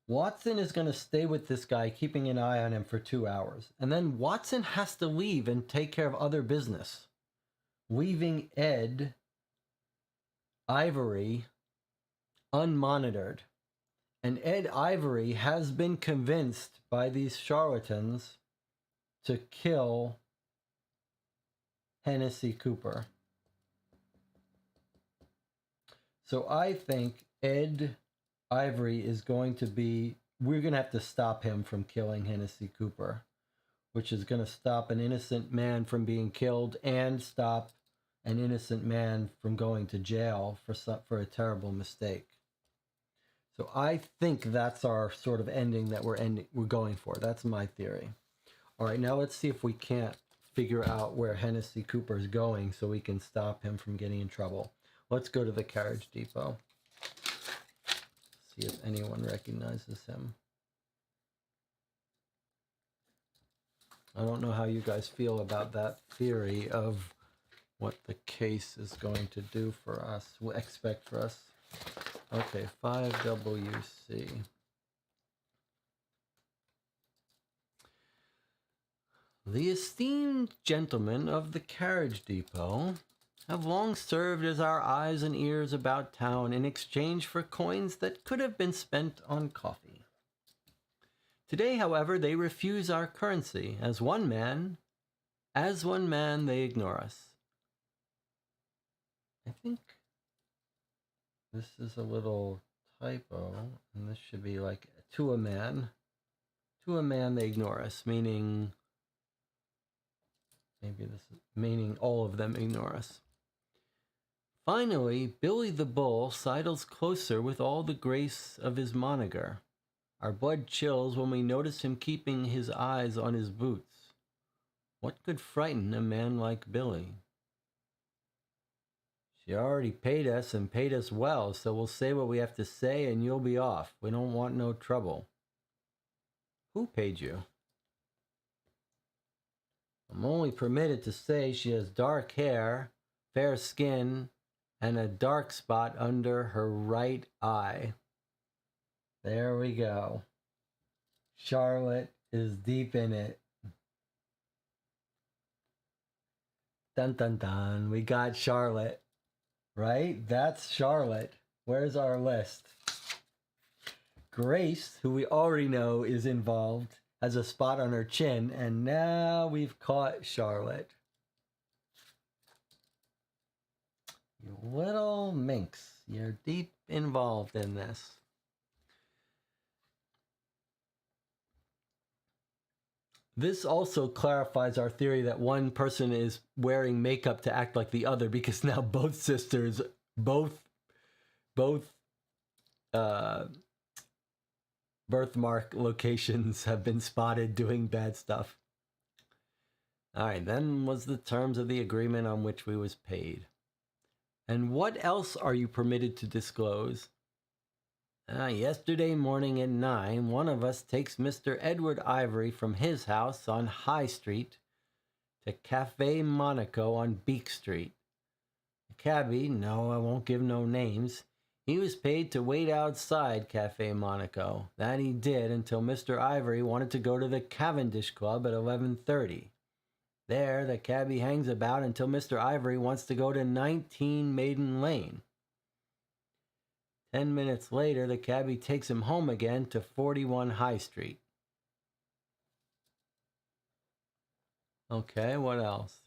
Watson is going to stay with this guy, keeping an eye on him for 2 hours. And then Watson has to leave and take care of other business, leaving Ed Ivory unmonitored. And Ed Ivory has been convinced by these charlatans to kill Hennessy Cooper. So I think Ed Ivory is going to be, we're going to have to stop him from killing Hennessy Cooper, which is going to stop an innocent man from being killed and stop an innocent man from going to jail for a terrible mistake. So I think that's our sort of ending that we're going for. That's my theory. All right, now let's see if we can't figure out where Hennessy Cooper is going so we can stop him from getting in trouble. Let's go to the carriage depot. See if anyone recognizes him. I don't know how you guys feel about that theory of what the case is going to do for us, expect for us. Okay, 5WC. The esteemed gentlemen of the carriage depot have long served as our eyes and ears about town in exchange for coins that could have been spent on coffee. Today, however, they refuse our currency. As one man, they ignore us. I think this is a little typo, and this should be like to a man. To a man, they ignore us, meaning maybe this is meaning all of them ignore us. Finally, Billy the Bull sidles closer with all the grace of his moniker. Our blood chills when we notice him keeping his eyes on his boots. What could frighten a man like Billy? She already paid us and paid us well, so we'll say what we have to say and you'll be off. We don't want no trouble. Who paid you? I'm only permitted to say she has dark hair, fair skin, and a dark spot under her right eye. There we go. Charlotte is deep in it. Dun dun dun. We got Charlotte. Right? That's Charlotte. Where's our list? Grace, who we already know is involved, has a spot on her chin, and now we've caught Charlotte. You little minx. You're deep involved in this. This also clarifies our theory that one person is wearing makeup to act like the other, because now both sisters, both birthmark locations have been spotted doing bad stuff. All right, then was the terms of the agreement on which we was paid. And what else are you permitted to disclose? Yesterday morning at 9, one of us takes Mr. Edward Ivory from his house on High Street to Cafe Monaco on Beak Street. The cabbie, no, I won't give no names, He was paid to wait outside Cafe Monaco. That he did until Mr. Ivory wanted to go to the Cavendish Club at 11:30. There, the cabbie hangs about until Mr. Ivory wants to go to 19 Maiden Lane. 10 minutes later, the cabbie takes him home again to 41 High Street. Okay, what else?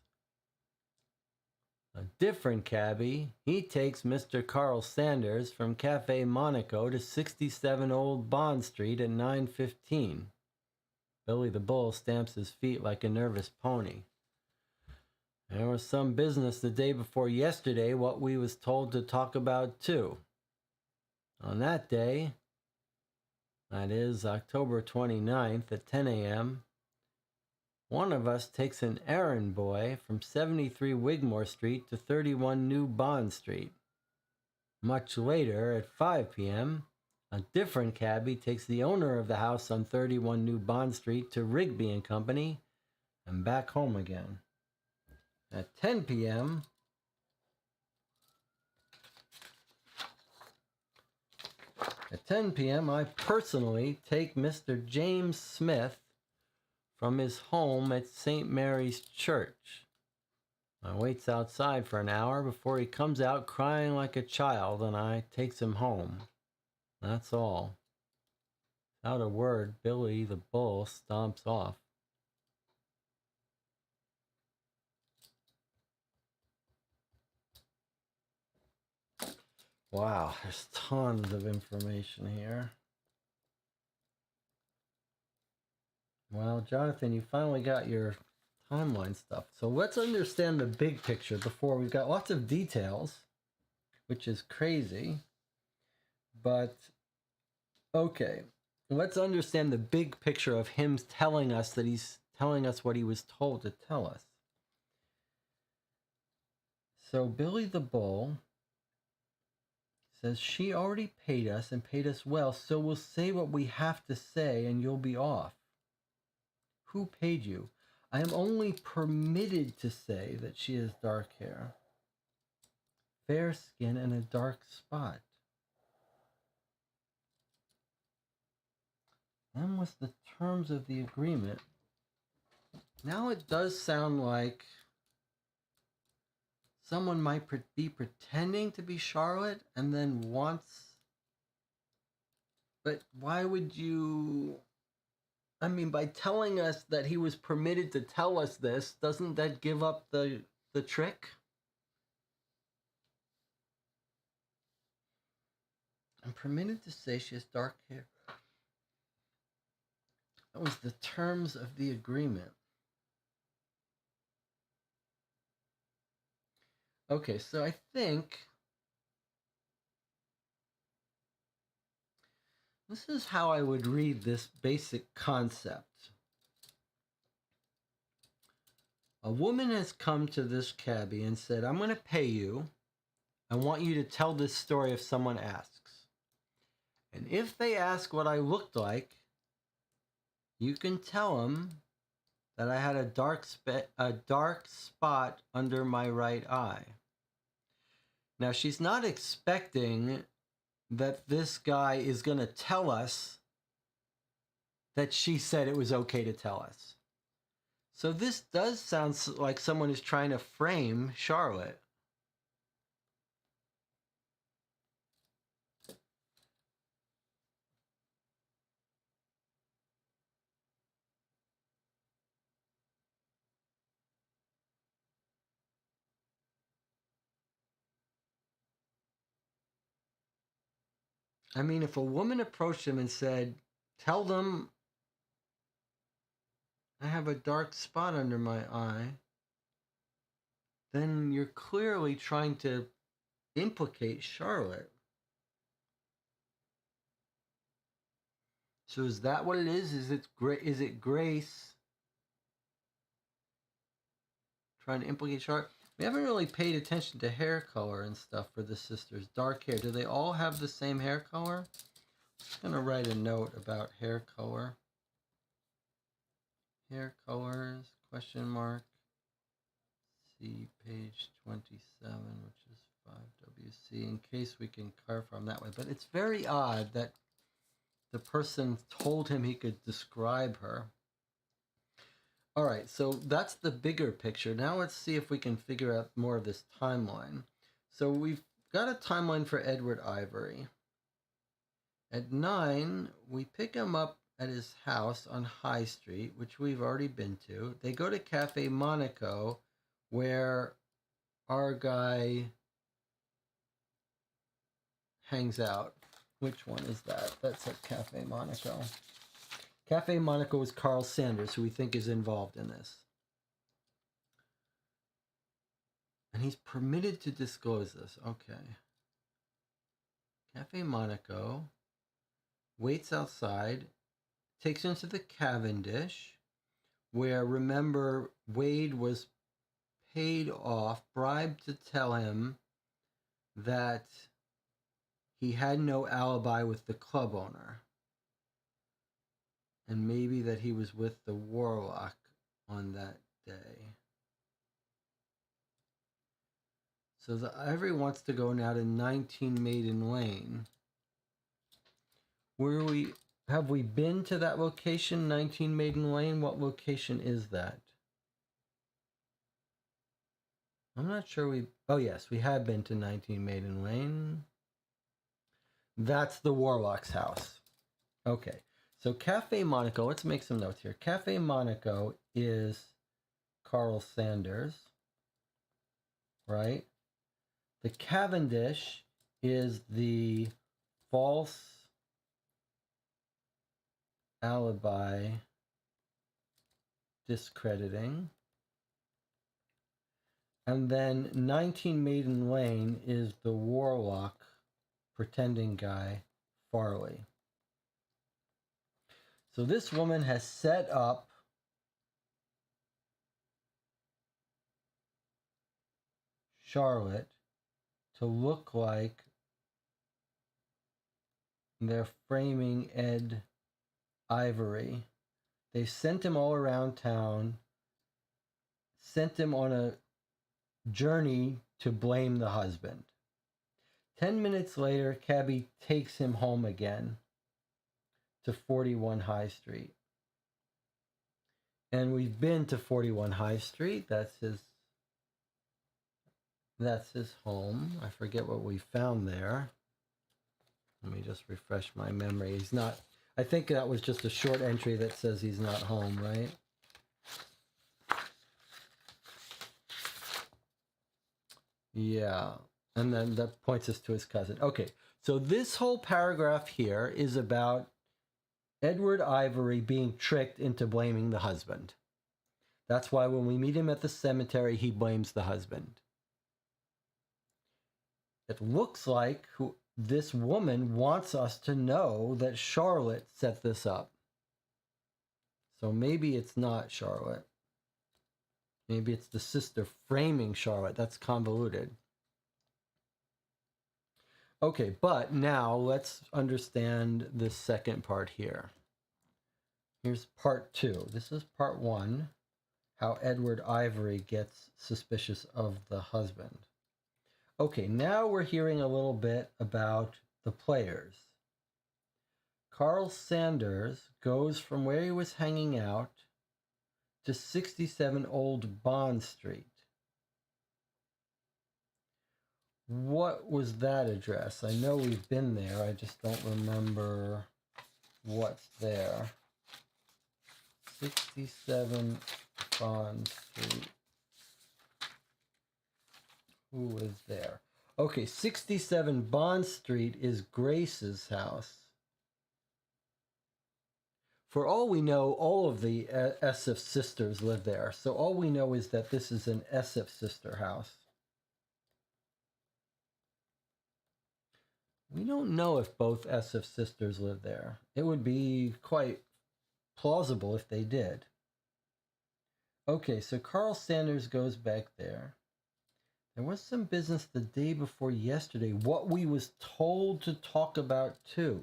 A different cabbie, he takes Mr. Carl Sanders from Cafe Monaco to 67 Old Bond Street at 9:15. Billy the Bull stamps his feet like a nervous pony. There was some business the day before yesterday, what we was told to talk about too. On that day, that is October 29th at 10 a.m., one of us takes an errand boy from 73 Wigmore Street to 31 New Bond Street. Much later, at 5 p.m., a different cabbie takes the owner of the house on 31 New Bond Street to Rigby and Company and back home again. At 10 p.m., I personally take Mr. James Smith from his home at St. Mary's Church. I waits outside for an hour before he comes out crying like a child, and I takes him home. That's all. Without a word, Billy the Bull stomps off. Wow, there's tons of information here. Well, Jonathan, you finally got your timeline stuff. So let's understand the big picture before. We've got lots of details, which is crazy. But, okay, let's understand the big picture of him telling us that he's telling us what he was told to tell us. So Billy the Bull says, she already paid us and paid us well, so we'll say what we have to say and you'll be off. Who paid you? I am only permitted to say that she has dark hair, fair skin, and a dark spot. Then what's the terms of the agreement? Now it does sound like someone might be pretending to be Charlotte and then wants... But why would you... I mean, by telling us that he was permitted to tell us this, doesn't that give up the trick? I'm permitted to say she has dark hair. That was the terms of the agreement. Okay, so I think this is how I would read this basic concept. A woman has come to this cabbie and said, I'm going to pay you. I want you to tell this story if someone asks. And if they ask what I looked like, you can tell them that I had a dark spot under my right eye. Now, she's not expecting that this guy is going to tell us that she said it was okay to tell us. So this does sound like someone is trying to frame Charlotte. I mean, if a woman approached him and said, tell them I have a dark spot under my eye, then you're clearly trying to implicate Charlotte. So is that what it is? Is it Grace trying to implicate Charlotte? We haven't really paid attention to hair color and stuff for the sisters. Dark hair. Do they all have the same hair color? I'm just going to write a note about hair color. Hair colors, question mark. See page 27, which is 5WC in case we can carve from that way. But it's very odd that the person told him he could describe her. All right, so that's the bigger picture. Now let's see if we can figure out more of this timeline. So we've got a timeline for Edward Ivory. At 9, we pick him up at his house on High Street, which we've already been to. They go to Cafe Monaco, where our guy hangs out. Which one is that? That's at Cafe Monaco. Cafe Monaco is Carl Sanders, who we think is involved in this. And he's permitted to disclose this. Okay. Cafe Monaco waits outside, takes him to the Cavendish, where, remember, Wade was paid off, bribed to tell him that he had no alibi with the club owner. And maybe that he was with the warlock on that day. So the Ivory wants to go now to 19 Maiden Lane. Have we been to that location, 19 Maiden Lane? What location is that? I'm not sure oh yes, we have been to 19 Maiden Lane. That's the warlock's house. Okay. So Cafe Monaco, let's make some notes here. Cafe Monaco is Carl Sanders, right? The Cavendish is the false alibi discrediting. And then 19 Maiden Lane is the warlock pretending guy, Farley. So this woman has set up Charlotte to look like they're framing Ed Ivory. They sent him all around town, sent him on a journey to blame the husband. 10 minutes later, Cabby takes him home again to 41 High Street. And we've been to 41 High Street. That's his home. I forget what we found there. Let me just refresh my memory. I think that was just a short entry that says he's not home, right? Yeah. And then that points us to his cousin. Okay. So this whole paragraph here is about Edward Ivory being tricked into blaming the husband. That's why when we meet him at the cemetery, he blames the husband. It looks like this woman wants us to know that Charlotte set this up. So maybe it's not Charlotte. Maybe it's the sister framing Charlotte. That's convoluted. Okay, but now let's understand the second part here. Here's part 2. This is part 1, how Edward Ivory gets suspicious of the husband. Okay, now we're hearing a little bit about the players. Carl Sanders goes from where he was hanging out to 67 Old Bond Street. What was that address? I know we've been there. I just don't remember what's there. 67 Bond Street. Who was there? Okay, 67 Bond Street is Grace's house. For all we know, all of the Esseff sisters live there. So all we know is that this is an Esseff sister house. We don't know if both Esseff sisters live there. It would be quite plausible if they did. Okay, so Carl Sanders goes back there. There was some business the day before yesterday, what we was told to talk about too.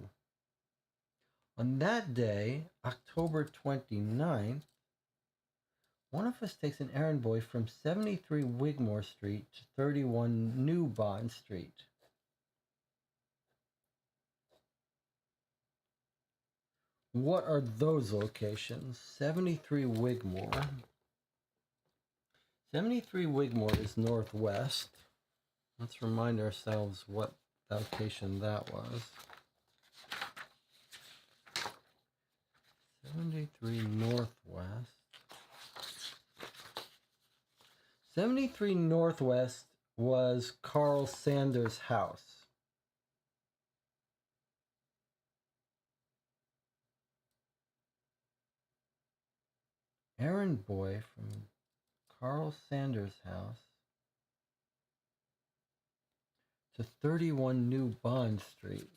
On that day, October 29th, One of us takes an errand boy from 73 Wigmore Street to 31 New Bond Street. What are those locations? 73 Wigmore. 73 Wigmore is northwest. Let's remind ourselves what location that was. 73 Northwest. 73 Northwest was Carl Sanders' house. Errand boy from Carl Sanders' house to 31 New Bond Street.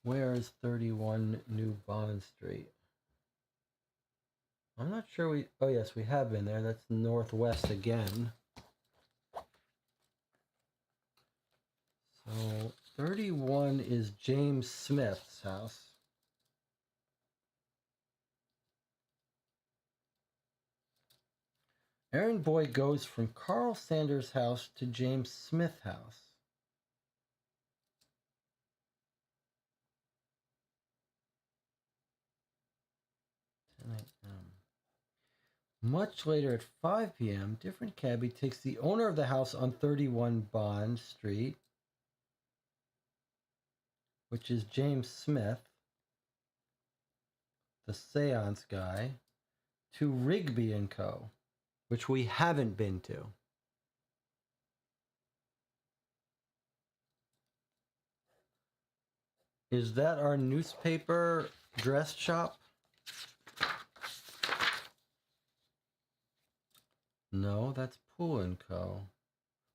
Where is 31 New Bond Street? I'm not sure we... Oh, yes, we have been there. That's northwest again. So 31 is James Smith's house. Errand boy goes from Carl Sanders' house to James Smith's house. Much later at 5 p.m., different cabbie takes the owner of the house on 31 Bond Street, which is James Smith, the seance guy, to Rigby & Co., which we haven't been to. Is that our newspaper dress shop? No, that's Pool & Co.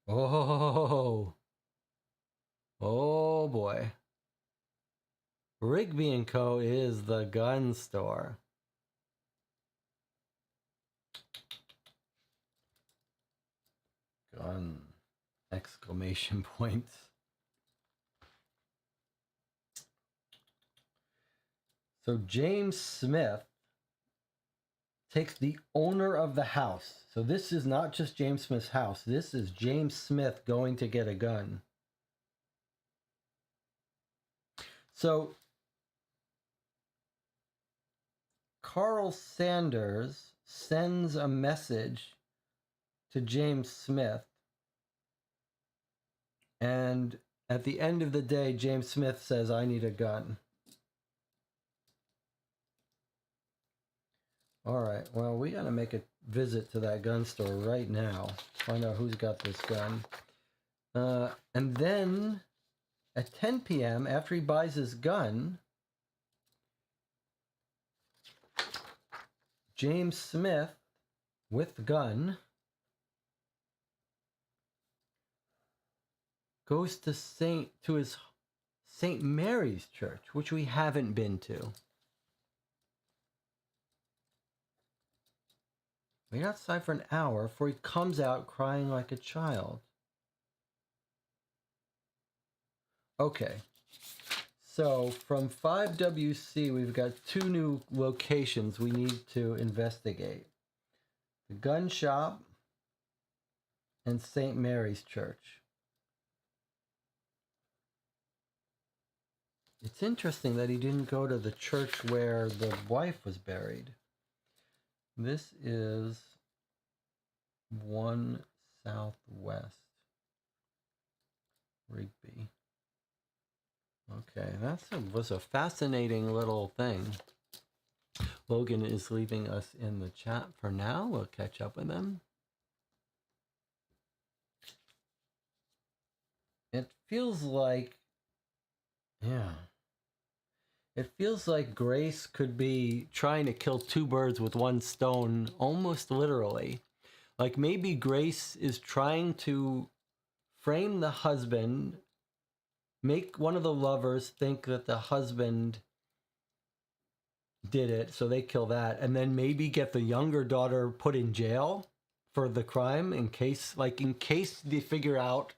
Oh boy. Rigby & Co. is the gun store. Gun! Exclamation points. So James Smith takes the owner of the house. So this is not just James Smith's house. This is James Smith going to get a gun. So Carl Sanders sends a message to James Smith. And at the end of the day, James Smith says, I need a gun. All right, well, we got to make a visit to that gun store right now. Find out who's got this gun. And then at 10 p.m., after he buys his gun, James Smith, with the gun, goes to his St. Mary's Church, which we haven't been to. Wait outside for an hour before he comes out crying like a child. Okay, so from 5WC, we've got 2 new locations we need to investigate. The gun shop and St. Mary's Church. It's interesting that he didn't go to the church where the wife was buried. This is 1 Southwest Rigby. Okay, was a fascinating little thing. Logan is leaving us in the chat for now. We'll catch up with him. It feels like, yeah. It feels like Grace could be trying to kill 2 birds with 1 stone, almost literally. Like maybe Grace is trying to frame the husband, make one of the lovers think that the husband did it, so they kill that, and then maybe get the younger daughter put in jail for the crime in case they figure out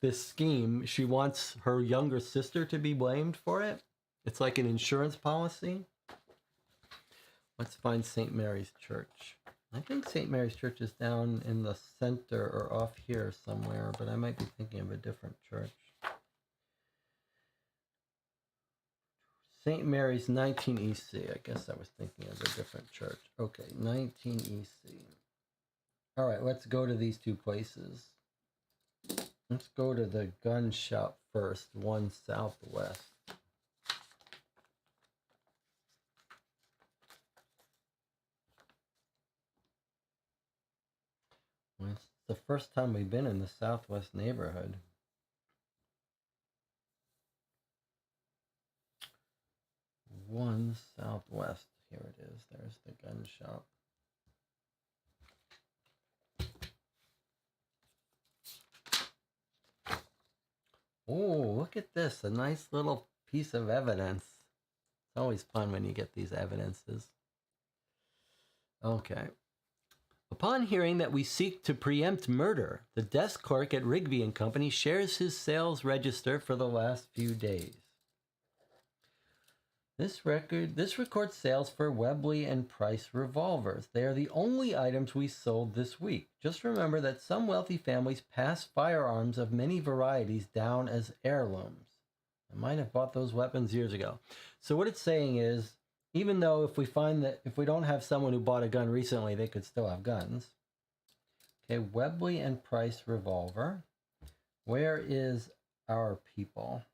this scheme. She wants her younger sister to be blamed for it. It's like an insurance policy. Let's find St. Mary's Church. I think St. Mary's Church is down in the center or off here somewhere, but I might be thinking of a different church. St. Mary's 19 EC. I guess I was thinking of a different church. Okay, 19 EC. All right, let's go to these two places. Let's go to the gun shop first, 1 Southwest. It's the first time we've been in the Southwest neighborhood. 1 Southwest. Here it is. There's the gun shop. Oh, look at this. A nice little piece of evidence. It's always fun when you get these evidences. Okay. Upon hearing that we seek to preempt murder, the desk clerk at Rigby and Company shares his sales register for the last few days. This records sales for Webley and Price revolvers. They are the only items we sold this week. Just remember that some wealthy families pass firearms of many varieties down as heirlooms. I might have bought those weapons years ago. So what it's saying is, even though if we don't have someone who bought a gun recently, they could still have guns. Okay, Webley and Price revolver. Where is our people?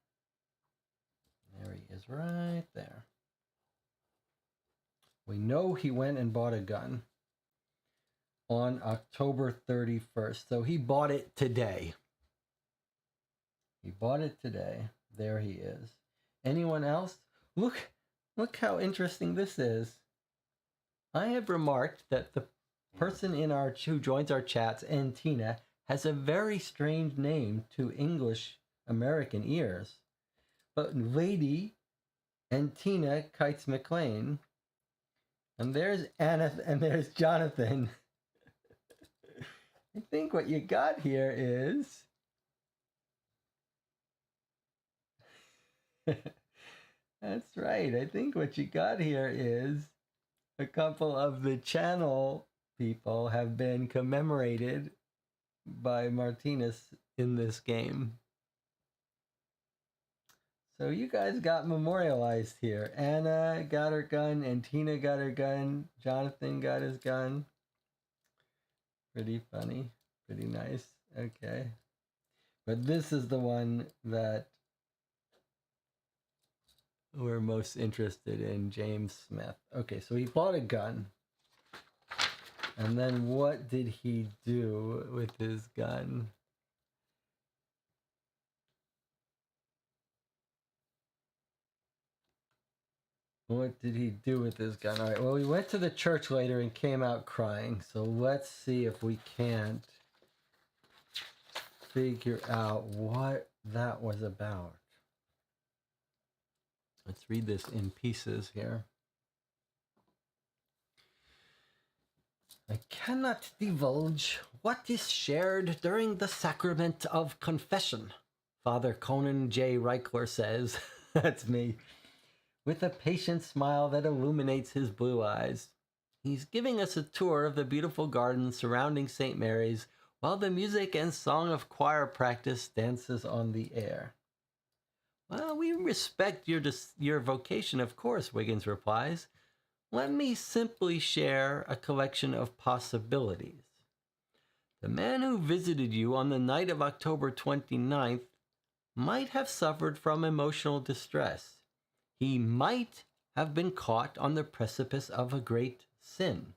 There he is, right there. We know he went and bought a gun on October 31st. So he bought it today. He bought it today. There he is. Anyone else? Look how interesting this is. I have remarked that the person who joins our chats, Antina, has a very strange name to English American ears. But Lady Antina Kites McLean, and there's Anna, and there's Jonathan. I think what you got here is that's right. I think what you got here is a couple of the channel people have been commemorated by Martinez in this game. So you guys got memorialized here. Anna got her gun, and Tina got her gun. Jonathan got his gun. Pretty funny. Pretty nice. Okay. But this is the one that we're most interested in, James Smith. Okay, so he bought a gun. And then what did he do with his gun? What did he do with his gun? All right, well, we went to the church later and came out crying. So let's see if we can't figure out what that was about. Let's read this in pieces here. I cannot divulge what is shared during the sacrament of confession, Father Conan J. Reichler says. That's me. With a patient smile that illuminates his blue eyes. He's giving us a tour of the beautiful garden surrounding St. Mary's while the music and song of choir practice dances on the air. Well, we respect your vocation, of course, Wiggins replies. Let me simply share a collection of possibilities. The man who visited you on the night of October 29th might have suffered from emotional distress. He might have been caught on the precipice of a great sin.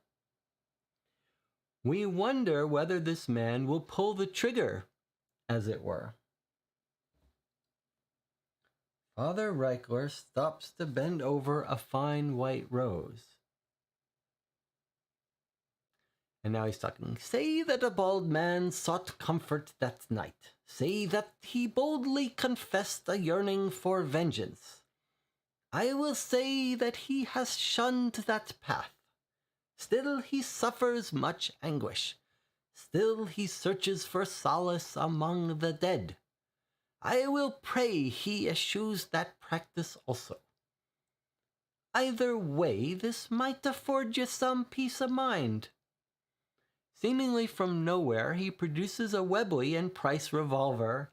We wonder whether this man will pull the trigger, as it were. Father Reichler stops to bend over a fine white rose. And now he's talking. Say that a bald man sought comfort that night. Say that he boldly confessed a yearning for vengeance. I will say that he has shunned that path. Still he suffers much anguish. Still he searches for solace among the dead. I will pray he eschews that practice also. Either way, this might afford you some peace of mind. Seemingly from nowhere, he produces a Webley and Price revolver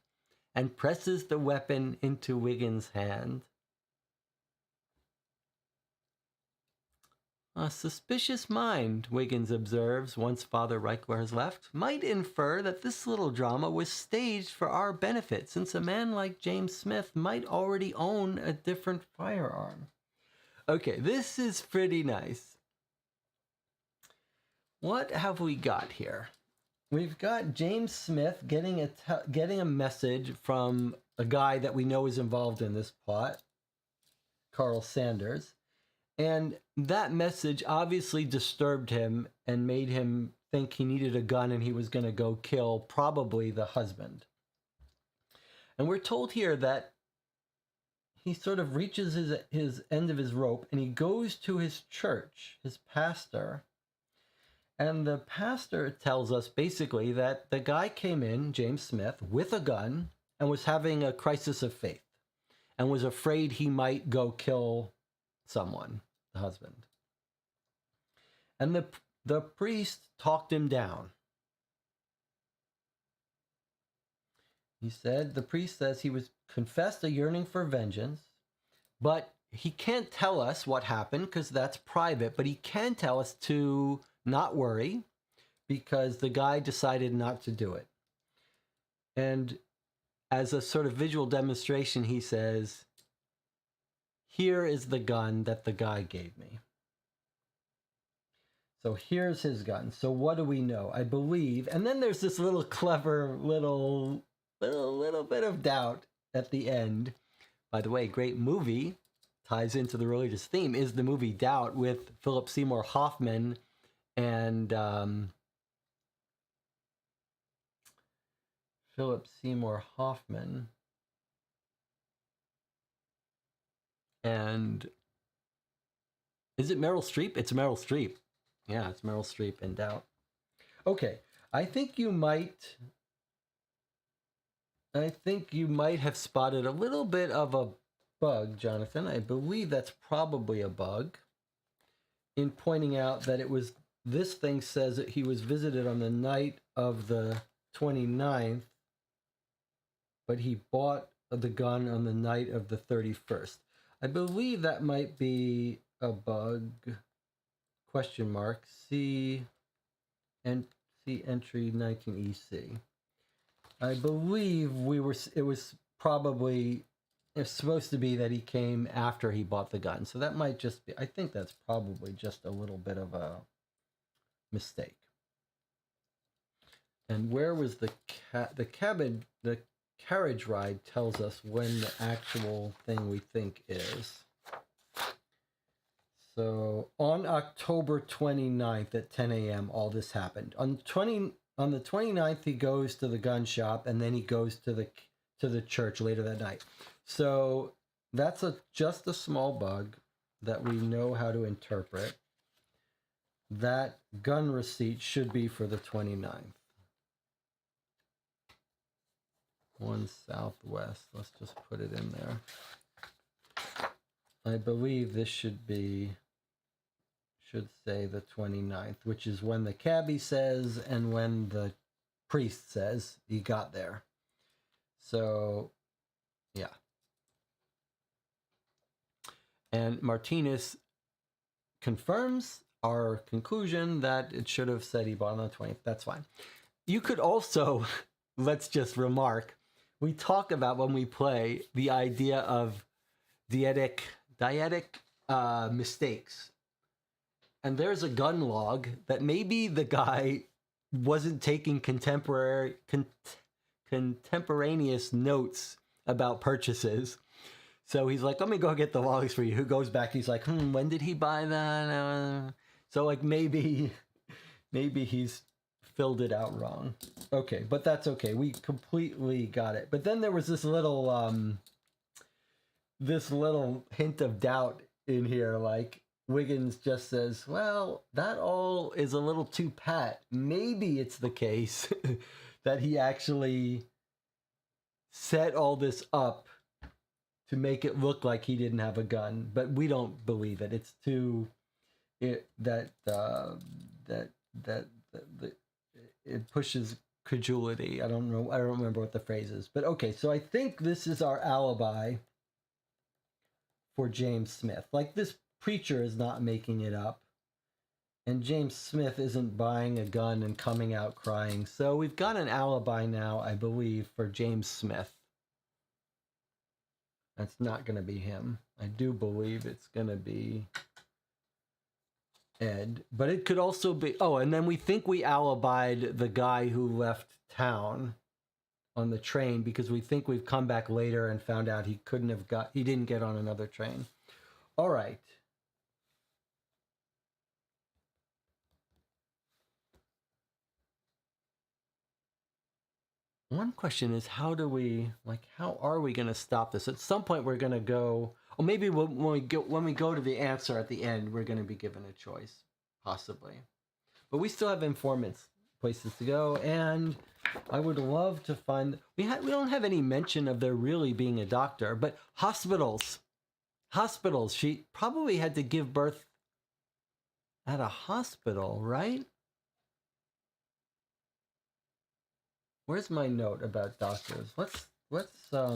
and presses the weapon into Wiggins' hand. A suspicious mind, Wiggins observes once Father Reichler has left, might infer that this little drama was staged for our benefit, since a man like James Smith might already own a different firearm. Okay, this is pretty nice. What have we got here? We've got James Smith getting a message from a guy that we know is involved in this plot, Carl Sanders. And that message obviously disturbed him and made him think he needed a gun and he was going to go kill probably the husband. And we're told here that he sort of reaches his end of his rope and he goes to his church, his pastor. And the pastor tells us basically that the guy came in, James Smith, with a gun and was having a crisis of faith and was afraid he might go kill someone, the husband. And the priest talked him down. The priest says he was confessed a yearning for vengeance, but he can't tell us what happened because that's private, but he can tell us to not worry because the guy decided not to do it. And as a sort of visual demonstration, he says, "Here is the gun that the guy gave me." So here's his gun. So what do we know? I believe, and then there's this little clever little bit of doubt at the end. By the way, great movie, ties into the religious theme, is the movie Doubt with Philip Seymour Hoffman and and is it Meryl Streep? It's Meryl Streep. Yeah, it's Meryl Streep in Doubt. Okay, I think you might have spotted a little bit of a bug, Jonathan. I believe that's probably a bug in pointing out that this thing says that he was visited on the night of the 29th, but he bought the gun on the night of the 31st. I believe that might be a bug, question mark, see entry 19 EC. I believe it was probably, it's supposed to be that he came after he bought the gun. So that might just be, I think that's probably just a little bit of a mistake. And where was the carriage ride tells us when the actual thing we think is. So on October 29th at 10 a.m., all this happened. On the 29th, he goes to the gun shop, and then he goes to the church later that night. So that's just a small bug that we know how to interpret. That gun receipt should be for the 29th. 1 Southwest. Let's just put it in there. I believe this should say the 29th, which is when the cabbie says and when the priest says he got there. So, yeah. And Martinez confirms our conclusion that it should have said he bought on the 20th. That's fine. You could also, let's just remark, we talk about when we play the idea of dietic mistakes. And there's a gun log that maybe the guy wasn't taking contemporaneous notes about purchases. So he's like, let me go get the logs for you. Who goes back? He's like, when did he buy that? So like maybe he's filled it out wrong. Okay, but that's okay. We completely got it. But then there was this little hint of doubt in here, like Wiggins just says, well, that all is a little too pat. Maybe it's the case that he actually set all this up to make it look like he didn't have a gun, but we don't believe it. It's too it pushes credulity. I don't know. I don't remember what the phrase is. But okay, so I think this is our alibi for James Smith. Like, this preacher is not making it up. And James Smith isn't buying a gun and coming out crying. So we've got an alibi now, I believe, for James Smith. That's not going to be him. I do believe it's going to be Ed. But it could also be... Oh, and then we think we alibied the guy who left town on the train because we think we've come back later and found out he didn't get on another train. All right. One question is, how are we going to stop this? At some point we're going to go, or maybe when we go to the answer at the end, we're going to be given a choice, possibly. But we still have informants, places to go, and I would love to find, we don't have any mention of there really being a doctor, but hospitals, she probably had to give birth at a hospital, right? Where's my note about doctors? Let's I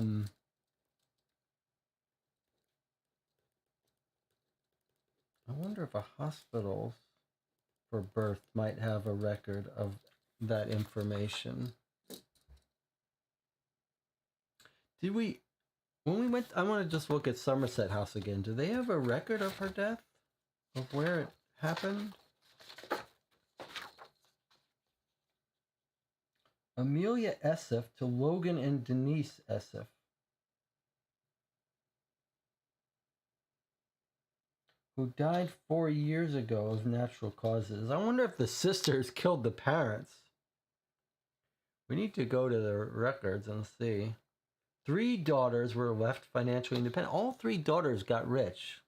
wonder if a hospital for birth might have a record of that information. Did we, when we went, I want to just look at Somerset House again. Do they have a record of her death? Of where it happened? Amelia Esseff to Logan and Denise Esseff. Who died 4 years ago of natural causes. I wonder if the sisters killed the parents. We need to go to the records and see. 3 daughters were left financially independent. All 3 daughters got rich.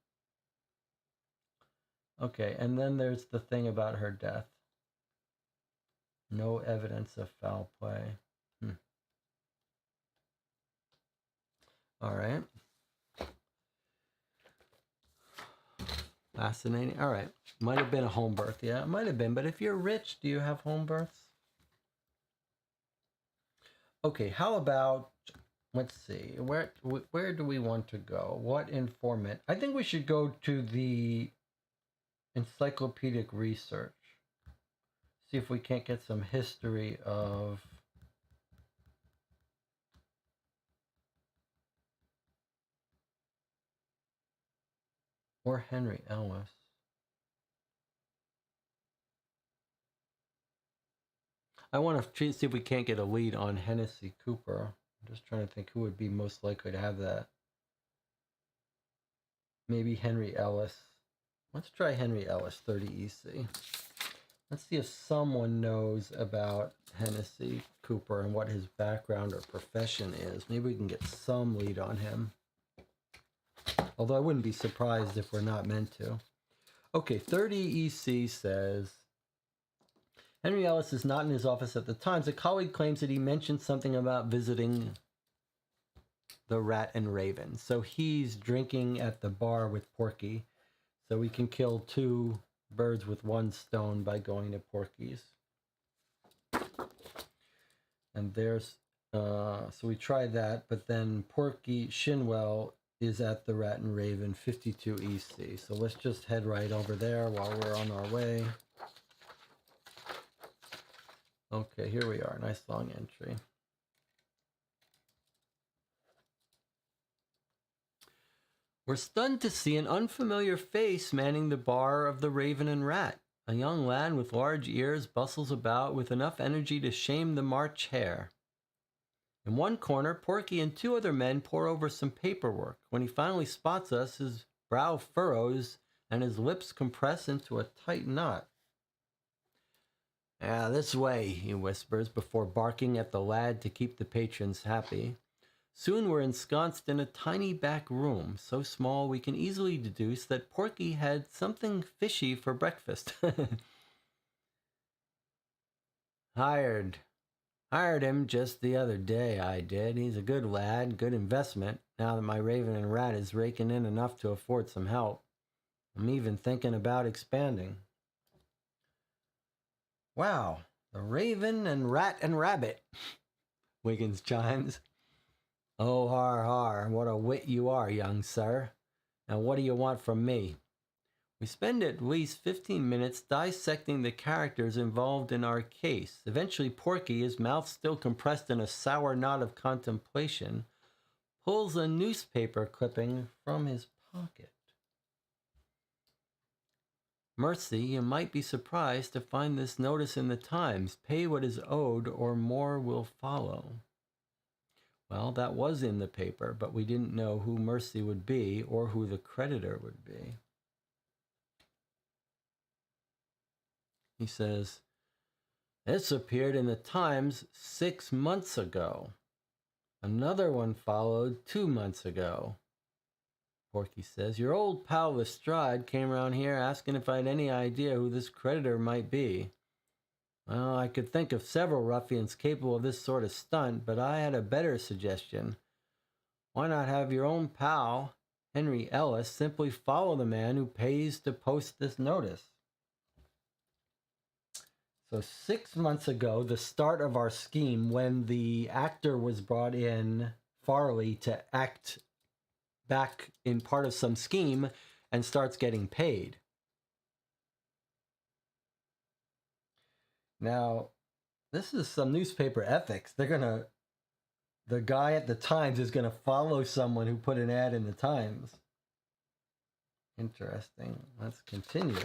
Okay, and then there's the thing about her death. No evidence of foul play. All right. Fascinating. All right. Might have been a home birth. Yeah, it might have been. But if you're rich, do you have home births? Okay, how about, let's see, where do we want to go? What informant? I think we should go to the encyclopedic research. See if we can't get some history of or Henry Ellis. I want to see if we can't get a lead on Hennessy Cooper. I'm just trying to think who would be most likely to have that. Maybe Henry Ellis. Let's try Henry Ellis, 30 EC. Let's see if someone knows about Hennessy Cooper and what his background or profession is. Maybe we can get some lead on him. Although I wouldn't be surprised if we're not meant to. Okay, 30 EC says, Henry Ellis is not in his office at the time. A colleague claims that he mentioned something about visiting the Rat and Raven. So he's drinking at the bar with Porky. So we can kill 2 birds with 1 stone by going to Porky's. And there's, so we tried that, but then Porky Shinwell is at the Rat and Raven, 52 EC. So let's just head right over there while we're on our way. Okay, here we are. Nice long entry. We're stunned to see an unfamiliar face manning the bar of the Raven and Rat. A young lad with large ears bustles about with enough energy to shame the March hare. In one corner, Porky and 2 other men pore over some paperwork. When he finally spots us, his brow furrows and his lips compress into a tight knot. This way, he whispers before barking at the lad to keep the patrons happy. Soon we're ensconced in a tiny back room, so small we can easily deduce that Porky had something fishy for breakfast. Hired him just the other day, I did. He's a good lad, good investment, now that my Raven and Rat is raking in enough to afford some help. I'm even thinking about expanding. Wow, The Raven and Rat and Rabbit, Wiggins chimes. Oh, har, har, what a wit you are, young sir. Now what do you want from me? We spend at least 15 minutes dissecting the characters involved in our case. Eventually, Porky, his mouth still compressed in a sour knot of contemplation, pulls a newspaper clipping from his pocket. Mercy, you might be surprised to find this notice in the Times. Pay what is owed or more will follow. Well, that was in the paper, but we didn't know who Mercy would be or who the creditor would be. He says, this appeared in the Times 6 months ago. Another one followed 2 months ago. Porky says, your old pal Lestrade came around here asking if I had any idea who this creditor might be. Well, I could think of several ruffians capable of this sort of stunt, but I had a better suggestion. Why not have your own pal, Henry Ellis, simply follow the man who pays to post this notice? So 6 months ago, the start of our scheme, when the actor was brought in, Farley, to act back in part of some scheme and starts getting paid. Now, this is some newspaper ethics. The guy at the Times is gonna follow someone who put an ad in the Times. Interesting. Let's continue.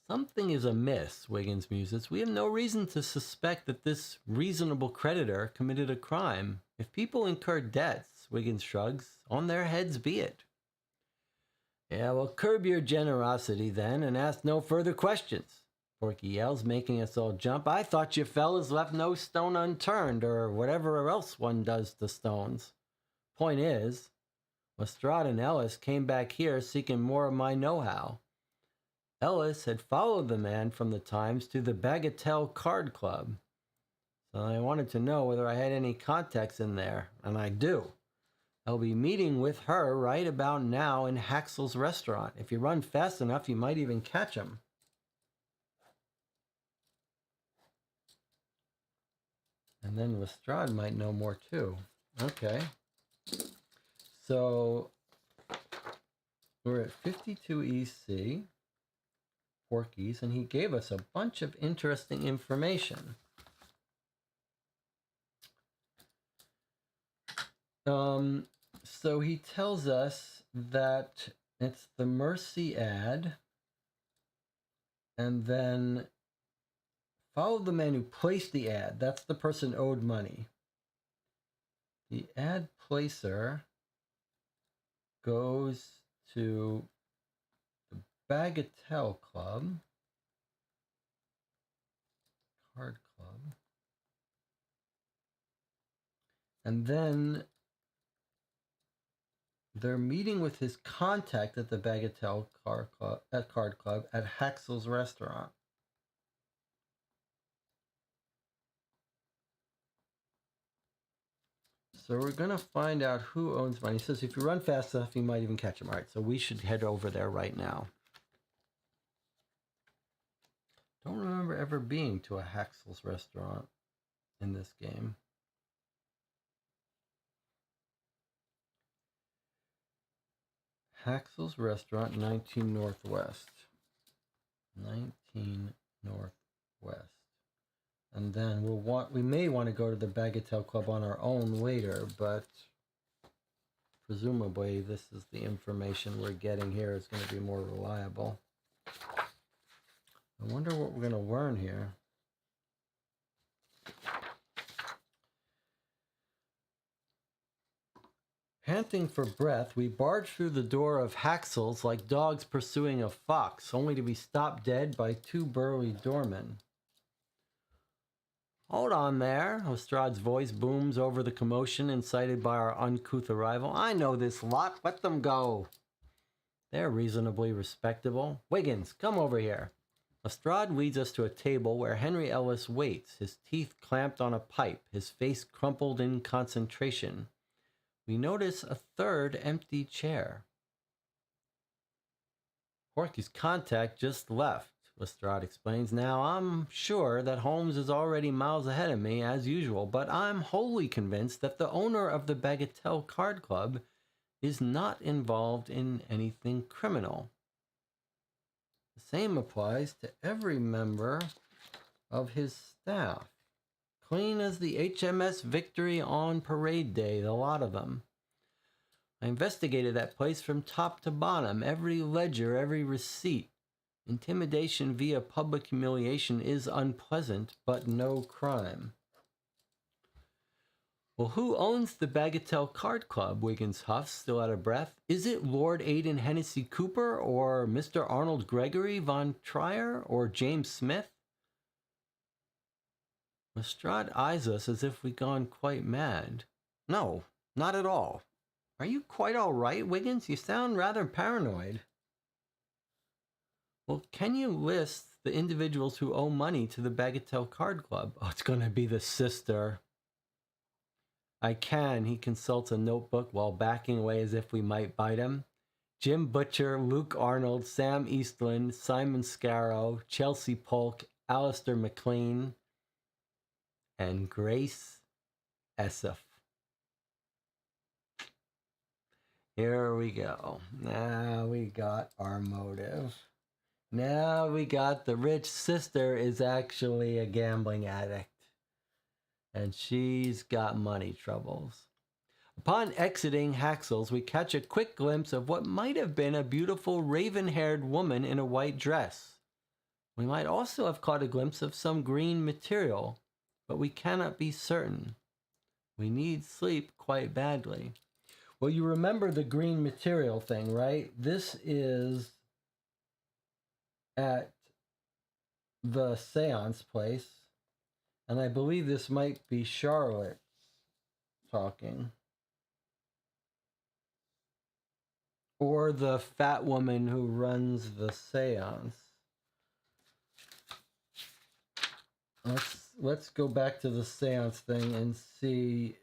Something is amiss, Wiggins muses. We have no reason to suspect that this reasonable creditor committed a crime. If people incur debts, Wiggins shrugs, on their heads be it. Yeah, well, curb your generosity then and ask no further questions, Porky yells, making us all jump. I thought you fellas left no stone unturned, or whatever else one does to stones. Point is, Lestrade and Ellis came back here seeking more of my know-how. Ellis had followed the man from the Times to the Bagatelle Card Club. So I wanted to know whether I had any contacts in there, and I do. I'll be meeting with her right about now in Haxel's restaurant. If you run fast enough, you might even catch him. And then Lestrade might know more too. Okay. So we're at 52 EC. Porky's, and he gave us a bunch of interesting information. So he tells us that it's the Mercy ad, and then follow the man who placed the ad. That's the person owed money. The ad placer goes to the Bagatelle Club, Card Club, and then they're meeting with his contact at the Bagatelle Card Club at Haxel's restaurant. So we're going to find out who owns money. He says if you run fast enough, you might even catch him. All right, so we should head over there right now. Don't remember ever being to a Haxel's restaurant in this game. Haxel's restaurant, 19 Northwest. 19 Northwest. And then we may want to go to the Bagatelle Club on our own later, but presumably this is the information we're getting here is going to be more reliable. I wonder what we're going to learn here. Panting for breath, we barged through the door of Haxel's like dogs pursuing a fox, only to be stopped dead by two burly doormen. Hold on there, Lestrade's voice booms over the commotion incited by our uncouth arrival. I know this lot, let them go. They're reasonably respectable. Wiggins, come over here. Lestrade leads us to a table where Henry Ellis waits, his teeth clamped on a pipe, his face crumpled in concentration. We notice a third empty chair. Porky's contact just left. Lestrade explains. Now, I'm sure that Holmes is already miles ahead of me, as usual, but I'm wholly convinced that the owner of the Bagatelle Card Club is not involved in anything criminal. The same applies to every member of his staff. Clean as the HMS Victory on parade day, the lot of them. I investigated that place from top to bottom, every ledger, every receipt. Intimidation via public humiliation is unpleasant, but no crime. Well, who owns the Bagatelle Card Club? Wiggins huffs, still out of breath. Is it Lord Aidan Hennessy Cooper, or Mr. Arnold Gregory von Trier, or James Smith? Lestrade eyes us as if we'd gone quite mad. No, not at all. Are you quite all right, Wiggins? You sound rather paranoid. Well, can you list the individuals who owe money to the Bagatelle Card Club? Oh, it's going to be the sister. I can. He consults a notebook while backing away as if we might bite him. Jim Butcher, Luke Arnold, Sam Eastland, Simon Scarrow, Chelsea Polk, Alistair McLean, and Grace Esseff. Here we go. Now we got our motive. Now we got the rich sister is actually a gambling addict. And she's got money troubles. Upon exiting Haxel's, we catch a quick glimpse of what might have been a beautiful raven-haired woman in a white dress. We might also have caught a glimpse of some green material, but we cannot be certain. We need sleep quite badly. Well, you remember the green material thing, right? This is at the seance place, and I believe this might be Charlotte talking. Or the fat woman who runs the seance. Let's go back to the seance thing and see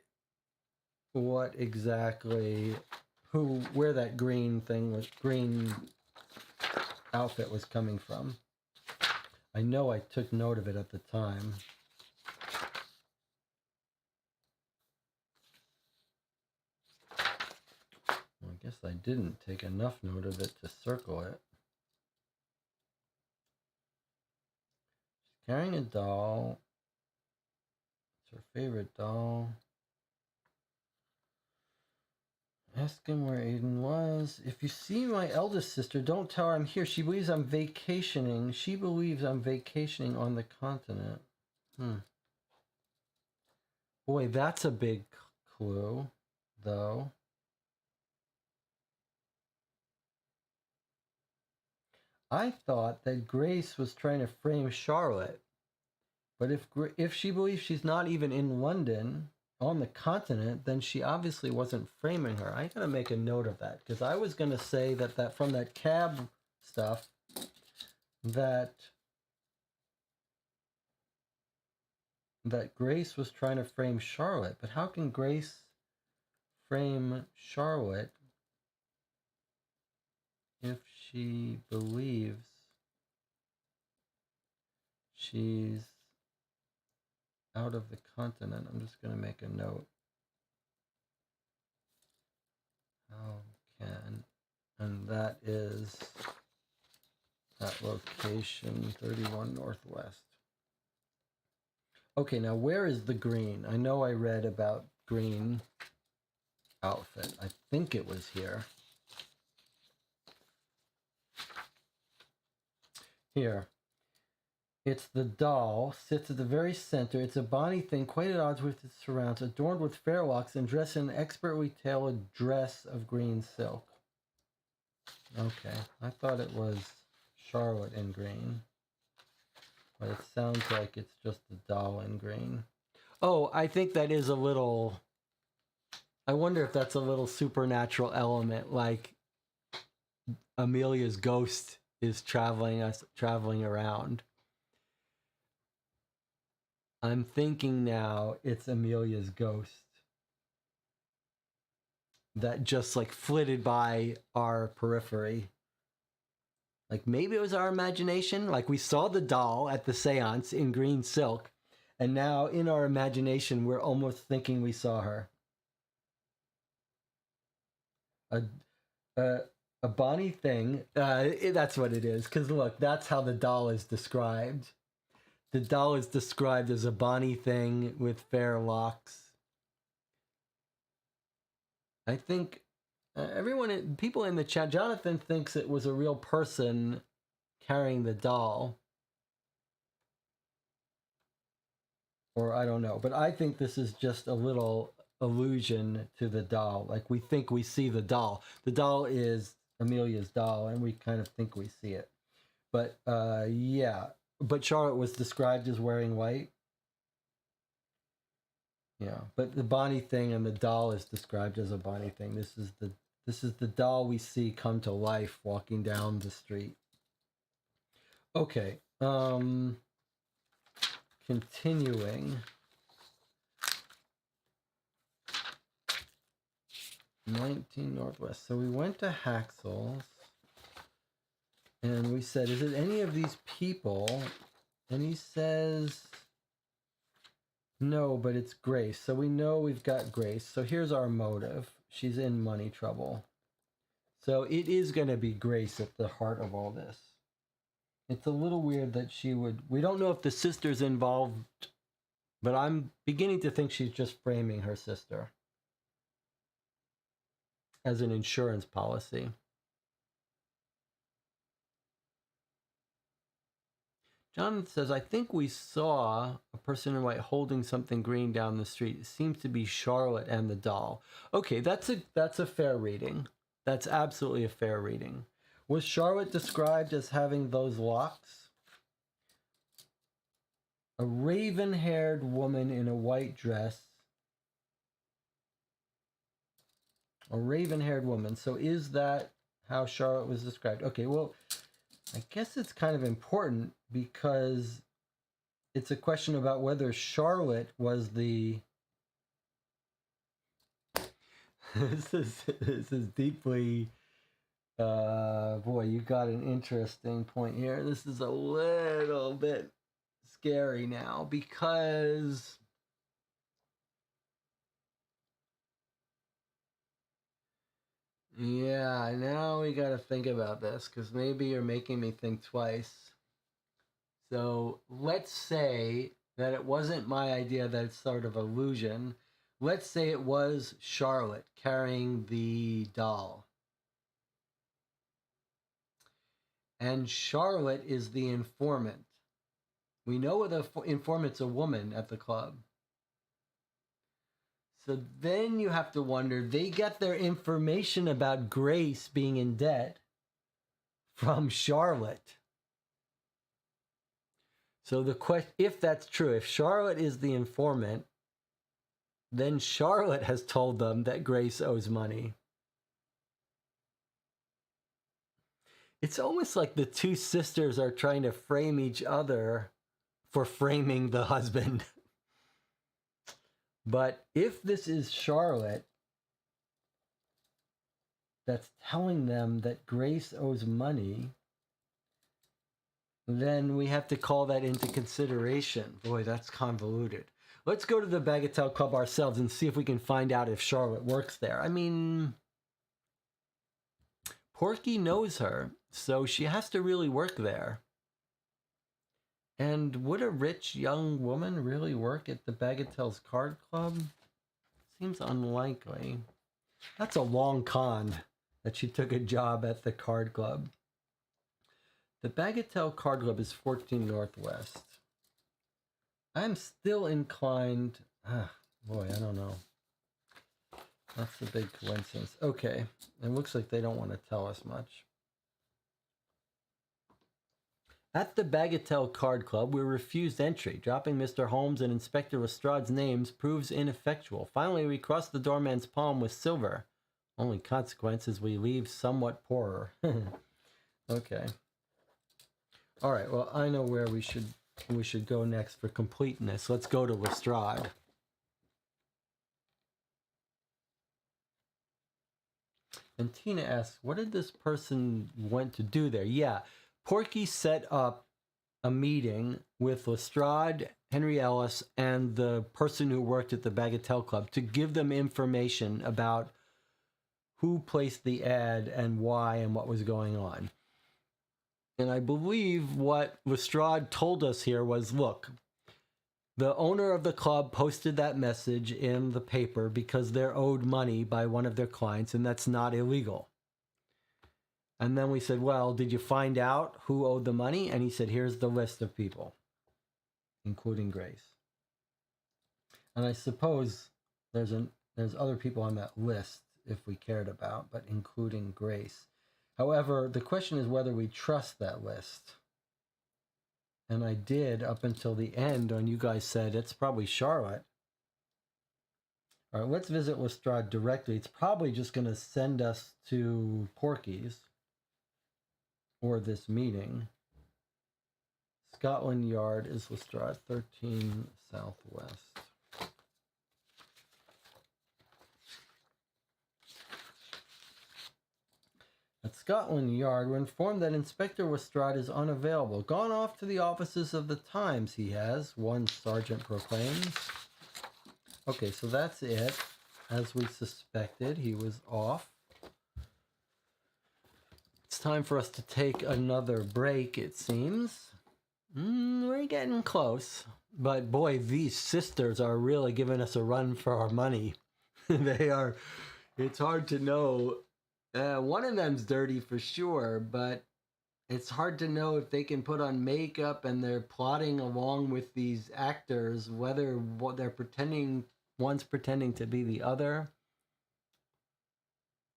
what exactly, where that green outfit was coming from. I know I took note of it at the time. Well, I guess I didn't take enough note of it to circle it. She's carrying a doll. It's her favorite doll. Ask him where Aiden was. If you see my eldest sister, don't tell her I'm here. She believes I'm vacationing. She believes I'm vacationing on the continent. Boy, that's a big clue, though. I thought that Grace was trying to frame Charlotte. But if she believes she's not even in London, on the continent, then she obviously wasn't framing her. I gotta make a note of that, because I was gonna say that from that cab stuff, that Grace was trying to frame Charlotte. But how can Grace frame Charlotte if she believes she's out of the continent? I'm just going to make a note. How can, and that is that location, 31 Northwest. Okay, now where is the green? I know I read about green outfit. I think it was here. Here. It's the doll, sits at the very center. It's a bonny thing, quite at odds with its surrounds, adorned with fair locks and dressed in an expertly tailored dress of green silk. Okay, I thought it was Charlotte in green, but it sounds like it's just the doll in green. Oh, I think that is a little... I wonder if that's a little supernatural element, like Amelia's ghost is traveling around. I'm thinking now it's Amelia's ghost that just like flitted by our periphery Like maybe it was our imagination. Like we saw the doll at the seance in green silk, and now in our imagination, we're almost thinking we saw her. A, a, a Bonnie thing. That's what it is. Because look, that's how the doll is described. The doll is described as a Bonnie thing with fair locks. I think people in the chat, Jonathan thinks it was a real person carrying the doll. Or I don't know. But I think this is just a little allusion to the doll. Like we think we see the doll. The doll is Amelia's doll, and we kind of think we see it. But yeah. But Charlotte was described as wearing white. Yeah, but the Bonnie thing and the doll is described as a Bonnie thing. This is the doll we see come to life walking down the street. Okay. Continuing. 19 Northwest. So we went to Haxel's and we said, is it any of these people? And he says, no, but it's Grace. So we know we've got Grace. So here's our motive. She's in money trouble. So it is going to be Grace at the heart of all this. It's a little weird that she would... We don't know if the sister's involved, but I'm beginning to think she's just framing her sister as an insurance policy. John says, I think we saw a person in white holding something green down the street. It seems to be Charlotte and the doll. Okay, that's a fair reading. That's absolutely a fair reading. Was Charlotte described as having those locks? A raven-haired woman in a white dress. A raven-haired woman. So is that how Charlotte was described? Okay, well, I guess it's kind of important because it's a question about whether Charlotte was the... This is deeply... boy, you got an interesting point here. This is a little bit scary now because... Yeah, now we got to think about this because maybe you're making me think twice. So let's say that it wasn't my idea, that it's sort of illusion. Let's say it was Charlotte carrying the doll. And Charlotte is the informant. We know the informant's a woman at the club. So then you have to wonder, they get their information about Grace being in debt from Charlotte. So the question, if that's true, if Charlotte is the informant, then Charlotte has told them that Grace owes money. It's almost like the two sisters are trying to frame each other for framing the husband. But if this is Charlotte that's telling them that Grace owes money, then we have to call that into consideration. Boy, that's convoluted. Let's go to the Bagatelle Club ourselves and see if we can find out if Charlotte works there. I mean, Porky knows her, so she has to really work there. And would a rich young woman really work at the Bagatelle's Card Club? Seems unlikely. That's a long con that she took a job at the card club. The Bagatelle Card Club is 14 Northwest. I'm still inclined... boy, I don't know. That's a big coincidence. Okay, it looks like they don't want to tell us much. At the Bagatelle Card Club, we're refused entry. Dropping Mr. Holmes and Inspector Lestrade's names proves ineffectual. Finally, we cross the doorman's palm with silver. Only consequence is we leave somewhat poorer. Okay. All right, well, I know where we should go next for completeness. Let's go to Lestrade. And Tina asks, what did this person want to do there? Yeah, Porky set up a meeting with Lestrade, Henry Ellis, and the person who worked at the Bagatelle Club to give them information about who placed the ad and why and what was going on. And I believe what Lestrade told us here was, look, the owner of the club posted that message in the paper because they're owed money by one of their clients, and that's not illegal. And then we said, well, did you find out who owed the money? And he said, here's the list of people, including Grace. And I suppose there's other people on that list if we cared about, but including Grace. However, the question is whether we trust that list. And I did up until the end when you guys said it's probably Charlotte. All right, let's visit Lestrade directly. It's probably just going to send us to Porky's or this meeting. Scotland Yard is Lestrade, 13 Southwest. At Scotland Yard, we're informed that Inspector Lestrade is unavailable. Gone off to the offices of the Times, he has, one sergeant proclaims. Okay, so that's it. As we suspected, he was off. It's time for us to take another break, it seems. We're getting close. But boy, these sisters are really giving us a run for our money. They are. It's hard to know. One of them's dirty for sure, but it's hard to know if they can put on makeup and they're plotting along with these actors, whether what they're pretending, one's pretending to be the other.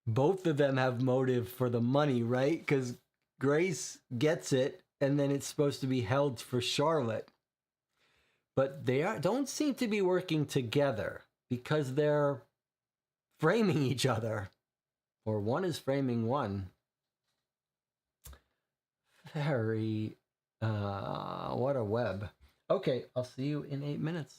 Both of them have motive for the money, right? Because Grace gets it, and then it's supposed to be held for Charlotte. But they don't seem to be working together because they're framing each other. Or one is framing one. Very, what a web. Okay, I'll see you in 8 minutes.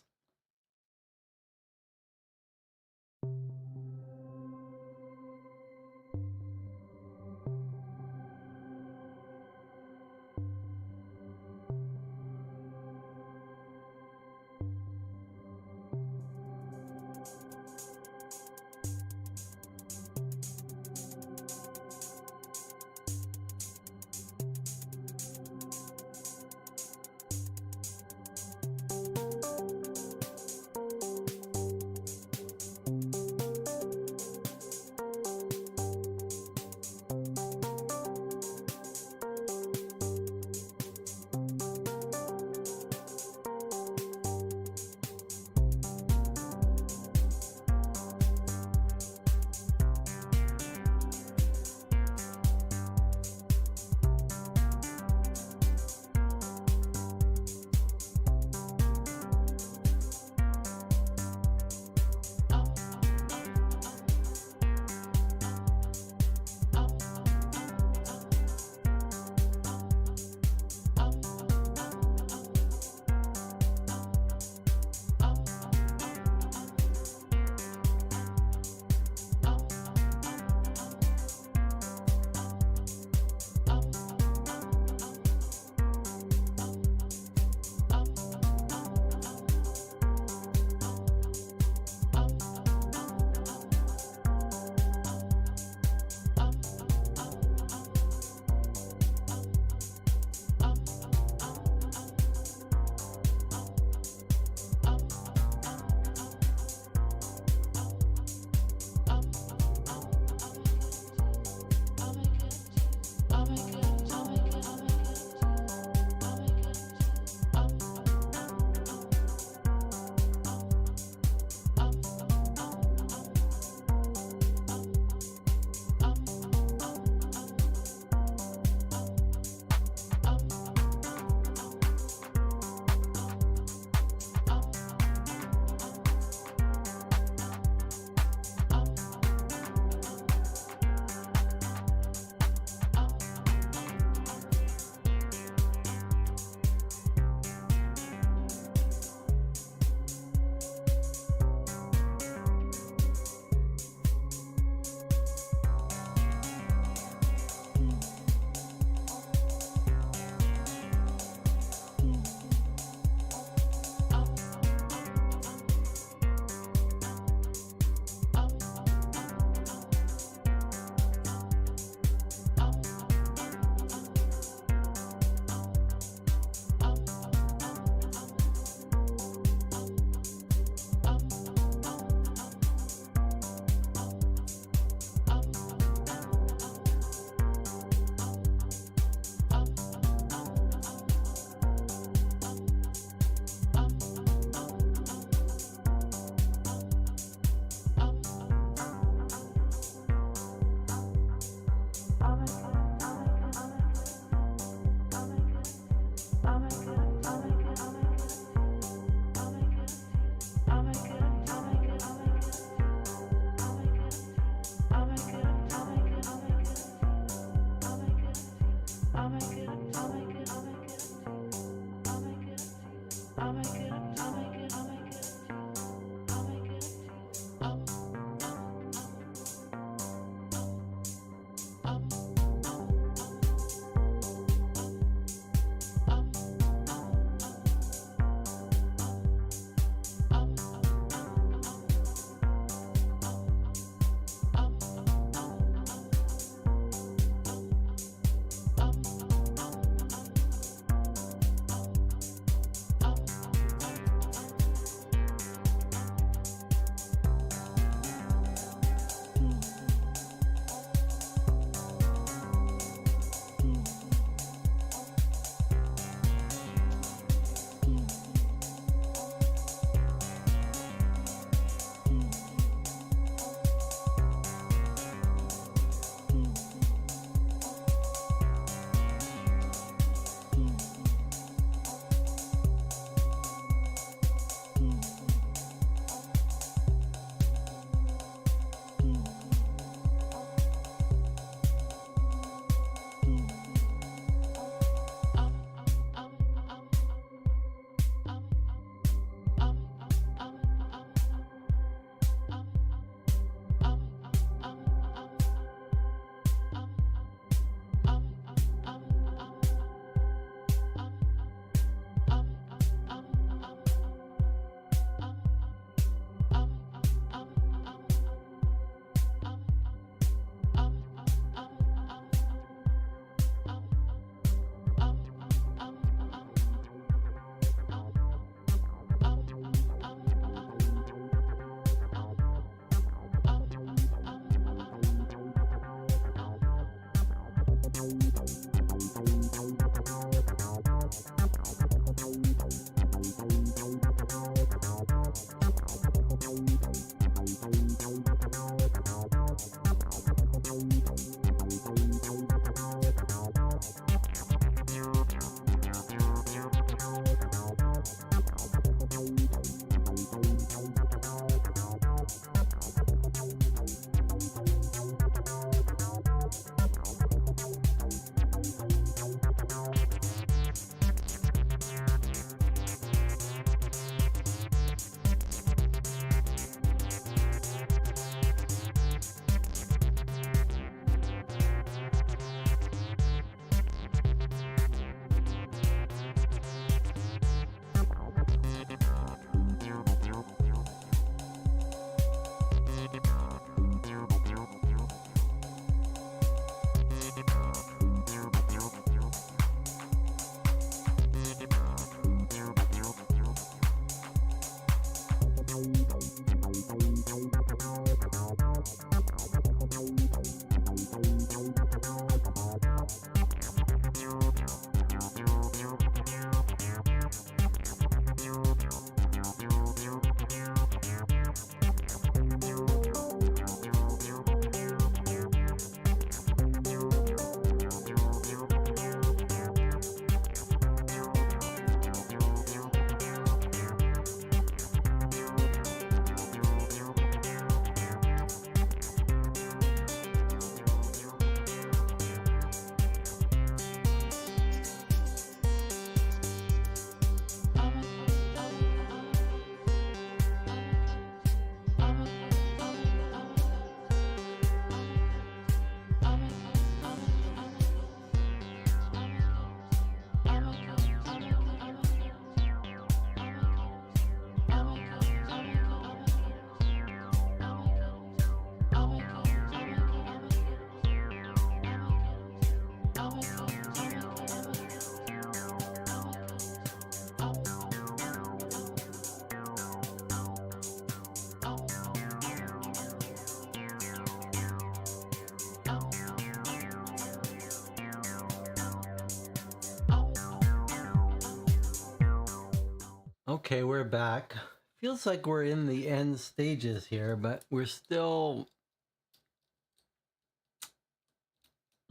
Okay, we're back. Feels like we're in the end stages here, but we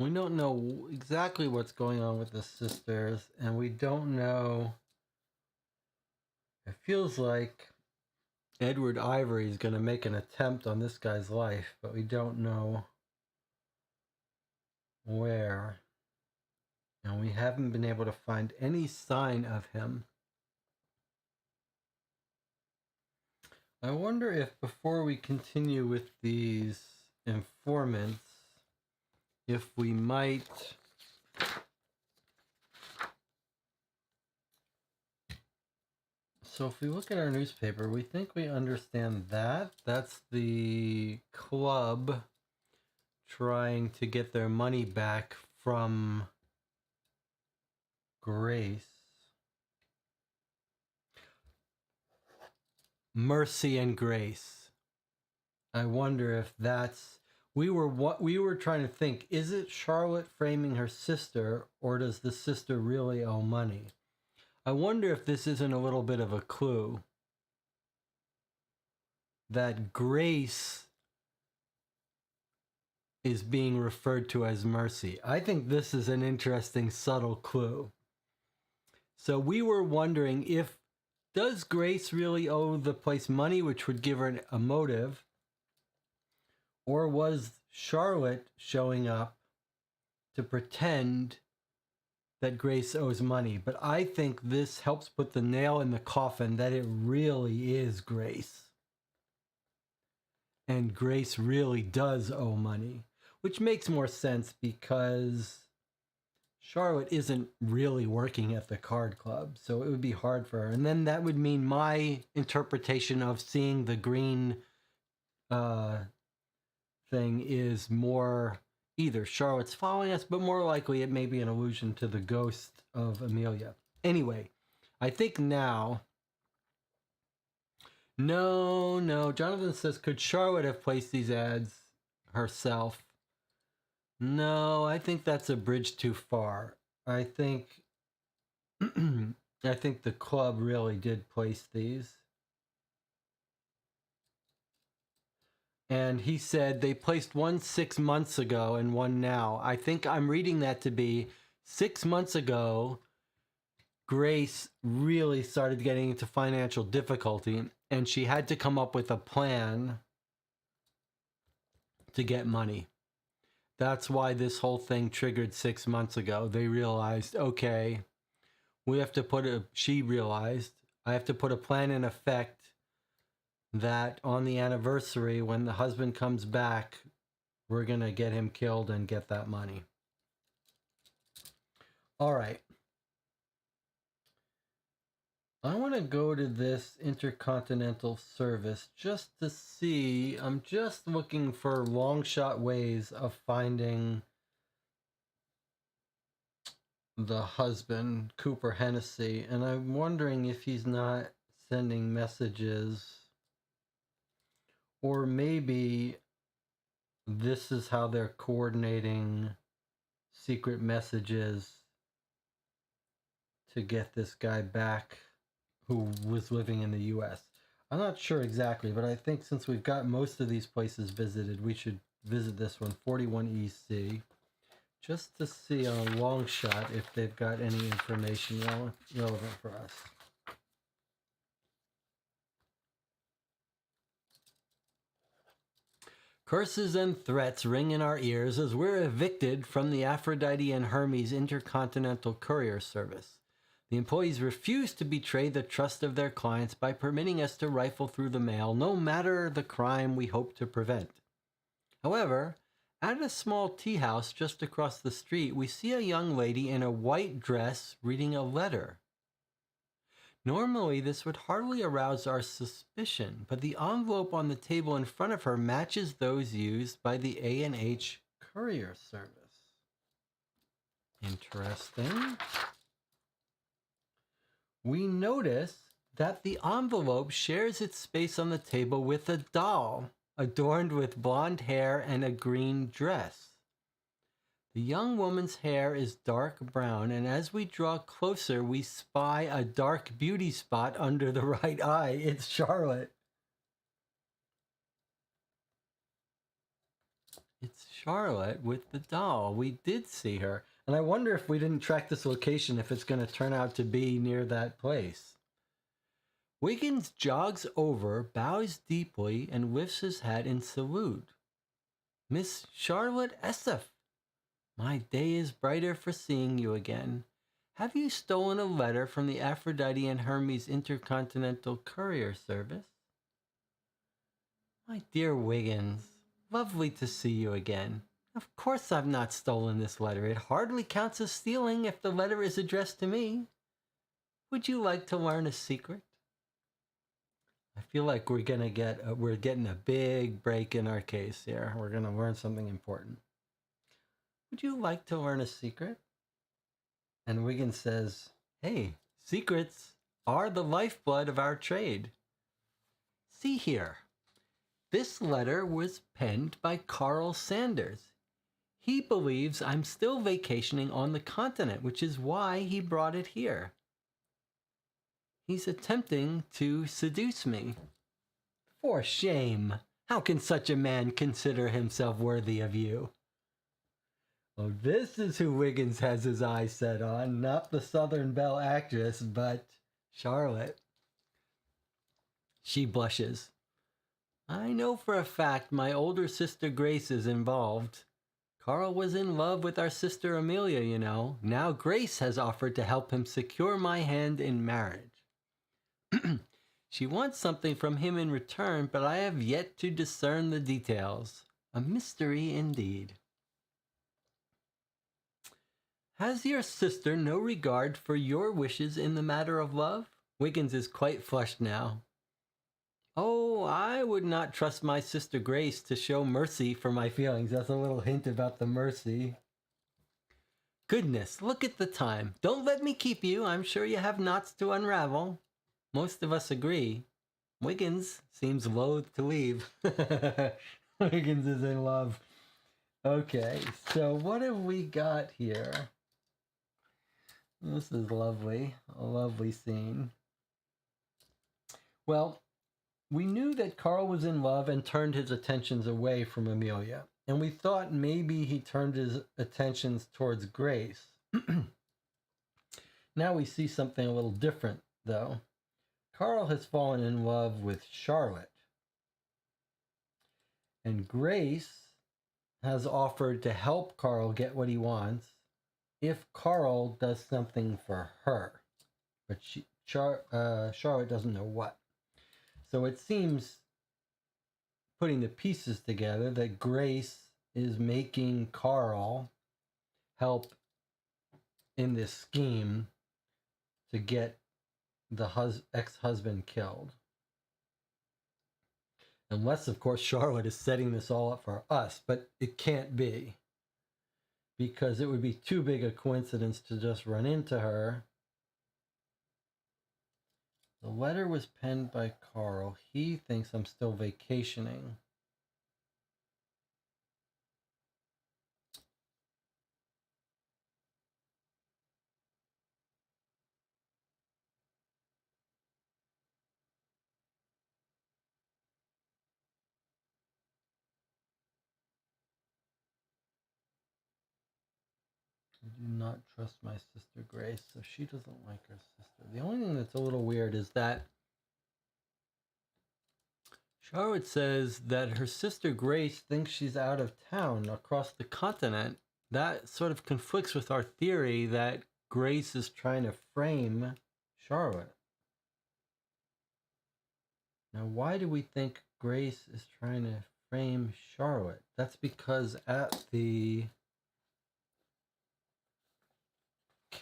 don't know exactly what's going on with the sisters, and we don't know. It feels like Edward Ivory is going to make an attempt on this guy's life, but we don't know where. And we haven't been able to find any sign of him. I wonder if before we continue with these informants, if we might so if we look at our newspaper, we think we understand that. That's the club trying to get their money back from Grace. Mercy and Grace. I wonder if that's we were trying to think, is it Charlotte framing her sister, or does the sister really owe money? I wonder if this isn't a little bit of a clue that Grace is being referred to as Mercy. I think this is an interesting subtle clue. So we were wondering, if does Grace really owe the place money, which would give her a motive, or was Charlotte showing up to pretend that Grace owes money? But I think this helps put the nail in the coffin that it really is Grace. And Grace really does owe money, which makes more sense because Charlotte isn't really working at the card club, so it would be hard for her. And then that would mean my interpretation of seeing the green thing is more either Charlotte's following us, but more likely it may be an allusion to the ghost of Amelia. Anyway, I think now... No. Jonathan says, could Charlotte have placed these ads herself? No, I think that's a bridge too far. I think I think the club really did place these. And he said they placed one 6 months ago and one now. I think I'm reading that to be 6 months ago, Grace really started getting into financial difficulty, and she had to come up with a plan to get money. That's why this whole thing triggered 6 months ago. They realized, okay, we have to she realized, I have to put a plan in effect that on the anniversary, when the husband comes back, we're going to get him killed and get that money. All right. I want to go to this intercontinental service just to see. I'm just looking for long shot ways of finding the husband, Cooper Hennessy, and I'm wondering if he's not sending messages, or maybe this is how they're coordinating secret messages to get this guy back who was living in the US. I'm not sure exactly, but I think since we've got most of these places visited, we should visit this one, 41 EC, just to see on a long shot if they've got any information relevant for us. Curses and threats ring in our ears as we're evicted from the Aphrodite and Hermes Intercontinental Courier Service. The employees refuse to betray the trust of their clients by permitting us to rifle through the mail, no matter the crime we hope to prevent. However, at a small tea house just across the street, we see a young lady in a white dress reading a letter. Normally, this would hardly arouse our suspicion, but the envelope on the table in front of her matches those used by the A&H Courier Service. Interesting. We notice that the envelope shares its space on the table with a doll adorned with blonde hair and a green dress. The young woman's hair is dark brown, and as we draw closer, we spy a dark beauty spot under the right eye. It's Charlotte. It's Charlotte with the doll. We did see her. And I wonder if we didn't track this location, if it's going to turn out to be near that place. Wiggins jogs over, bows deeply, and lifts his hat in salute. Miss Charlotte Essef, my day is brighter for seeing you again. Have you stolen a letter from the Aphrodite and Hermes Intercontinental Courier Service? My dear Wiggins, lovely to see you again. Of course I've not stolen this letter. It hardly counts as stealing if the letter is addressed to me. Would you like to learn a secret? I feel like we're getting a big break in our case here. We're gonna learn something important. Would you like to learn a secret? And Wiggins says, hey, secrets are the lifeblood of our trade. See here. This letter was penned by Carl Sanders. He believes I'm still vacationing on the continent, which is why he brought it here. He's attempting to seduce me. For shame! How can such a man consider himself worthy of you? Well, this is who Wiggins has his eyes set on, not the Southern Belle actress, but Charlotte. She blushes. I know for a fact my older sister Grace is involved. Carl was in love with our sister Amelia, you know. Now Grace has offered to help him secure my hand in marriage. She wants something from him in return, but I have yet to discern the details. A mystery indeed. Has your sister no regard for your wishes in the matter of love? Wiggins is quite flushed now. Oh, I would not trust my sister Grace to show mercy for my feelings. That's a little hint about the mercy. Goodness, look at the time. Don't let me keep you. I'm sure you have knots to unravel. Most of us agree. Wiggins seems loath to leave. Wiggins is in love. Okay, so what have we got here? This is lovely. A lovely scene. Well, we knew that Carl was in love and turned his attentions away from Amelia. And we thought maybe he turned his attentions towards Grace. Now we see something a little different, though. Carl has fallen in love with Charlotte. And Grace has offered to help Carl get what he wants if Carl does something for her. But Charlotte doesn't know what. So it seems, putting the pieces together, that Grace is making Carl help in this scheme to get the ex-husband killed. Unless, of course, Charlotte is setting this all up for us, but it can't be. Because it would be too big a coincidence to just run into her. The letter was penned by Carl. He thinks I'm still vacationing. I do not trust my sister Grace, so she doesn't like her sister. The only thing that's a little weird is that Charlotte says that her sister Grace thinks she's out of town across the continent. That sort of conflicts with our theory that Grace is trying to frame Charlotte. Now, why do we think Grace is trying to frame Charlotte? That's because at the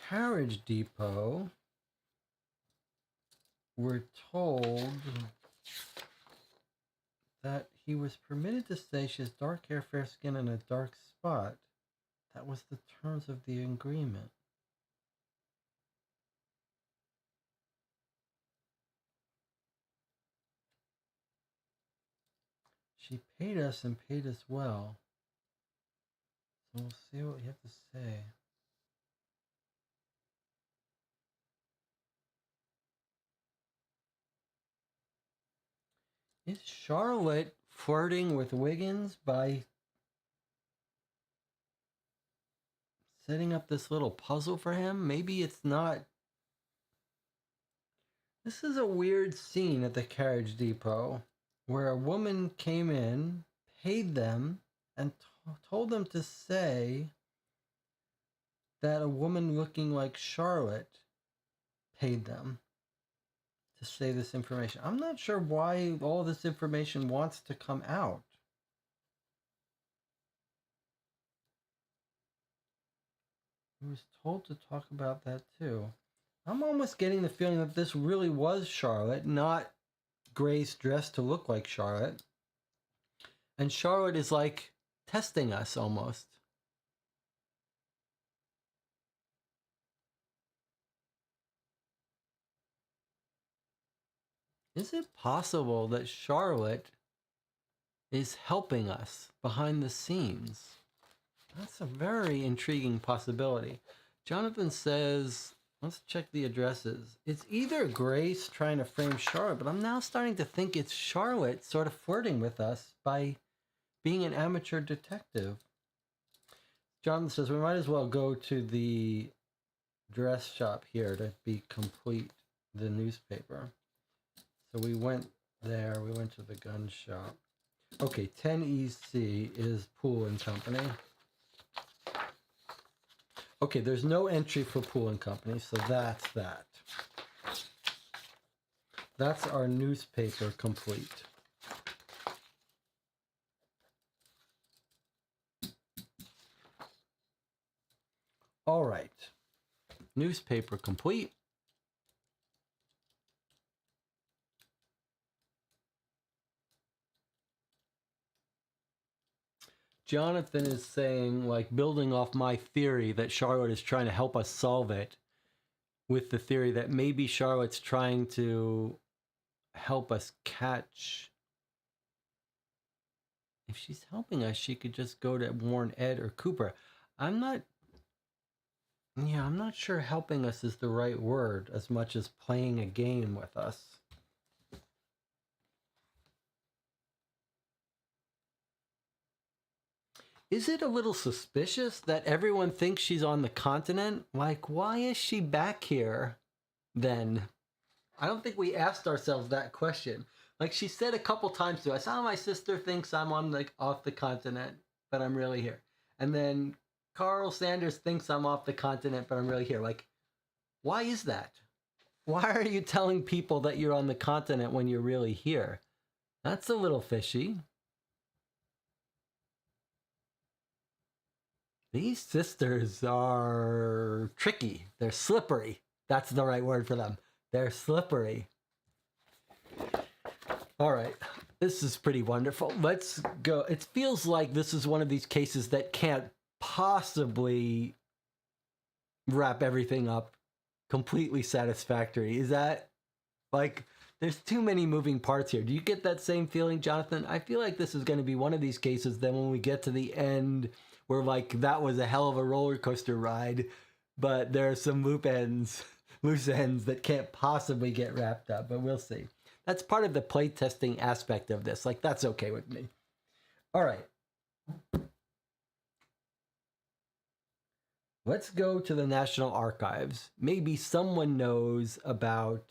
carriage depot, we're told that he was permitted to say she has dark hair, fair skin, and a dark spot. That was the terms of the agreement. She paid us and paid us well. We'll see what you have to say. Is Charlotte flirting with Wiggins by setting up this little puzzle for him? Maybe it's not. This is a weird scene at the carriage depot where a woman came in, paid them, and told them to say that a woman looking like Charlotte paid them to say this information. I'm not sure why all this information wants to come out. He was told to talk about that too. I'm almost getting the feeling that this really was Charlotte, not Grace dressed to look like Charlotte. And Charlotte is like testing us almost. Is it possible that Charlotte is helping us behind the scenes? That's a very intriguing possibility. Jonathan says, let's check the addresses. It's either Grace trying to frame Charlotte, but I'm now starting to think it's Charlotte sort of flirting with us by being an amateur detective. Jonathan says, we might as well go to the dress shop here to be complete the newspaper. So we went there, we went to the gun shop. Okay, 10EC is Pool and Company. Okay, there's no entry for Pool and Company, so that's that. That's our newspaper complete. All right, newspaper complete. Jonathan is saying, like, building off my theory that Charlotte is trying to help us solve it with the theory that maybe Charlotte's trying to help us catch. If she's helping us, she could just go to warn Ed or Cooper. I'm not sure helping us is the right word as much as playing a game with us. Is it a little suspicious that everyone thinks she's on the continent? Like, why is she back here then? I don't think we asked ourselves that question. Like, she said a couple times to us, oh, my sister thinks I'm on off the continent, but I'm really here. And then Carl Sanders thinks I'm off the continent, but I'm really here. Like, why is that? Why are you telling people that you're on the continent when you're really here? That's a little fishy. These sisters are tricky. They're slippery. That's the right word for them. They're slippery. All right. This is pretty wonderful. Let's go. It feels like this is one of these cases that can't possibly wrap everything up completely satisfactory. Is that like, there's too many moving parts here. Do you get that same feeling, Jonathan? I feel like this is going to be one of these cases that when we get to the end, we're like, that was a hell of a roller coaster ride, but there are some loose ends that can't possibly get wrapped up, but we'll see. That's part of the playtesting aspect of this. Like, that's okay with me. All right. Let's go to the National Archives. Maybe someone knows about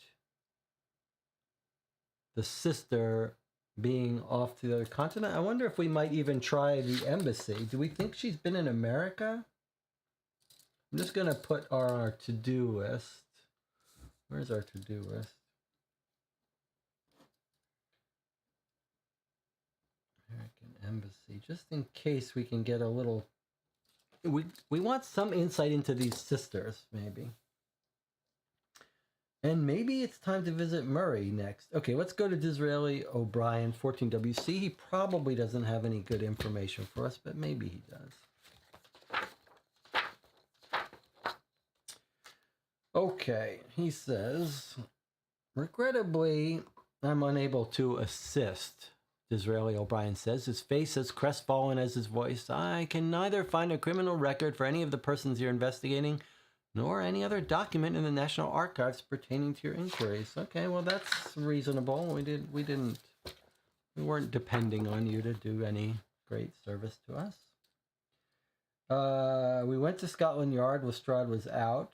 the sister being off to the other continent. I wonder if we might even try the embassy. Do we think she's been in America? I'm just going to put our to-do list. Where's our to-do list? American Embassy. Just in case we can get a little... We want some insight into these sisters, maybe. And maybe it's time to visit Murray next. Okay, let's go to Disraeli O'Brien, 14WC. He probably doesn't have any good information for us, but maybe he does. Okay, he says, regrettably, I'm unable to assist Disraeli O'Brien says, his face as crestfallen as his voice. I can neither find a criminal record for any of the persons you're investigating, nor any other document in the National Archives pertaining to your inquiries. Okay, well, that's reasonable. We weren't depending on you to do any great service to us. We went to Scotland Yard. Lestrade was out.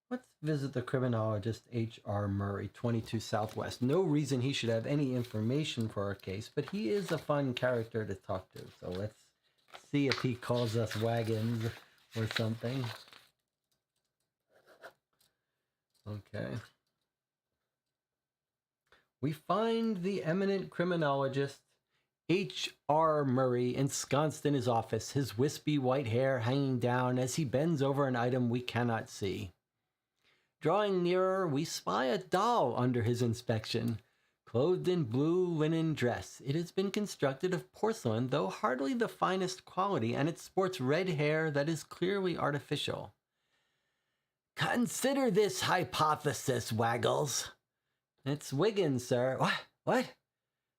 Let's visit the criminologist H.R. Murray, 22 Southwest. No reason he should have any information for our case, but he is a fun character to talk to. So let's see if he calls us wagons or something. Okay. We find the eminent criminologist H.R. Murray ensconced in his office, his wispy white hair hanging down as he bends over an item we cannot see. Drawing nearer, we spy a doll under his inspection. Clothed in blue linen dress, it has been constructed of porcelain, though hardly the finest quality, and it sports red hair that is clearly artificial. Consider this hypothesis, Waggles. It's Wiggins, sir. What?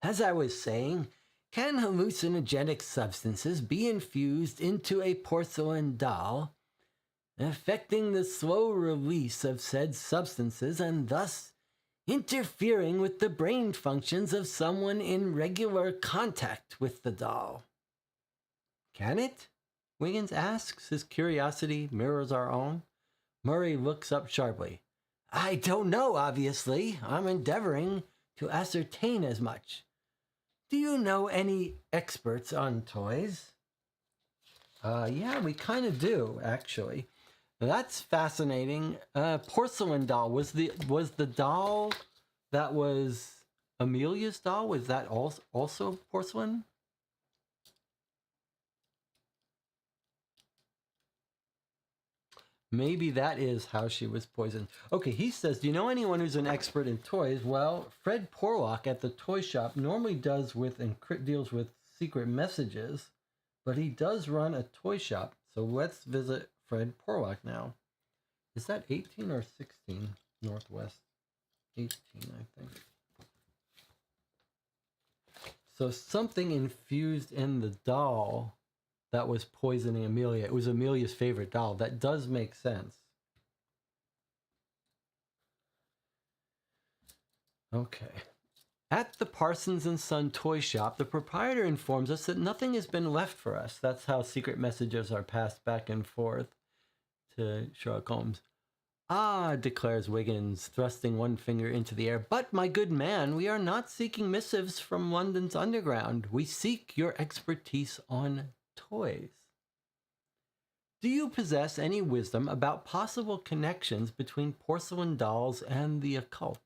As I was saying, can hallucinogenic substances be infused into a porcelain doll, affecting the slow release of said substances and thus interfering with the brain functions of someone in regular contact with the doll? Can it? Wiggins asks. His curiosity mirrors our own. Murray looks up sharply. I don't know, obviously. I'm endeavoring to ascertain as much. Do you know any experts on toys? Yeah, we kind of do, actually. That's fascinating. Porcelain doll. Was the doll that was Amelia's doll, was that also porcelain? Maybe that is how she was poisoned. Okay, he says, do you know anyone who's an expert in toys? Well, Fred Porlock at the toy shop normally deals with secret messages, but he does run a toy shop. So let's visit Fred Porlock now. Is that 18 or 16 Northwest? 18, I think. So something infused in the doll that was poisoning Amelia. It was Amelia's favorite doll. That does make sense. Okay. At the Parsons and Son toy shop, the proprietor informs us that nothing has been left for us. That's how secret messages are passed back and forth to Sherlock Holmes. Ah, declares Wiggins, thrusting one finger into the air. But, my good man, we are not seeking missives from London's underground. We seek your expertise on toys. Do you possess any wisdom about possible connections between porcelain dolls and the occult?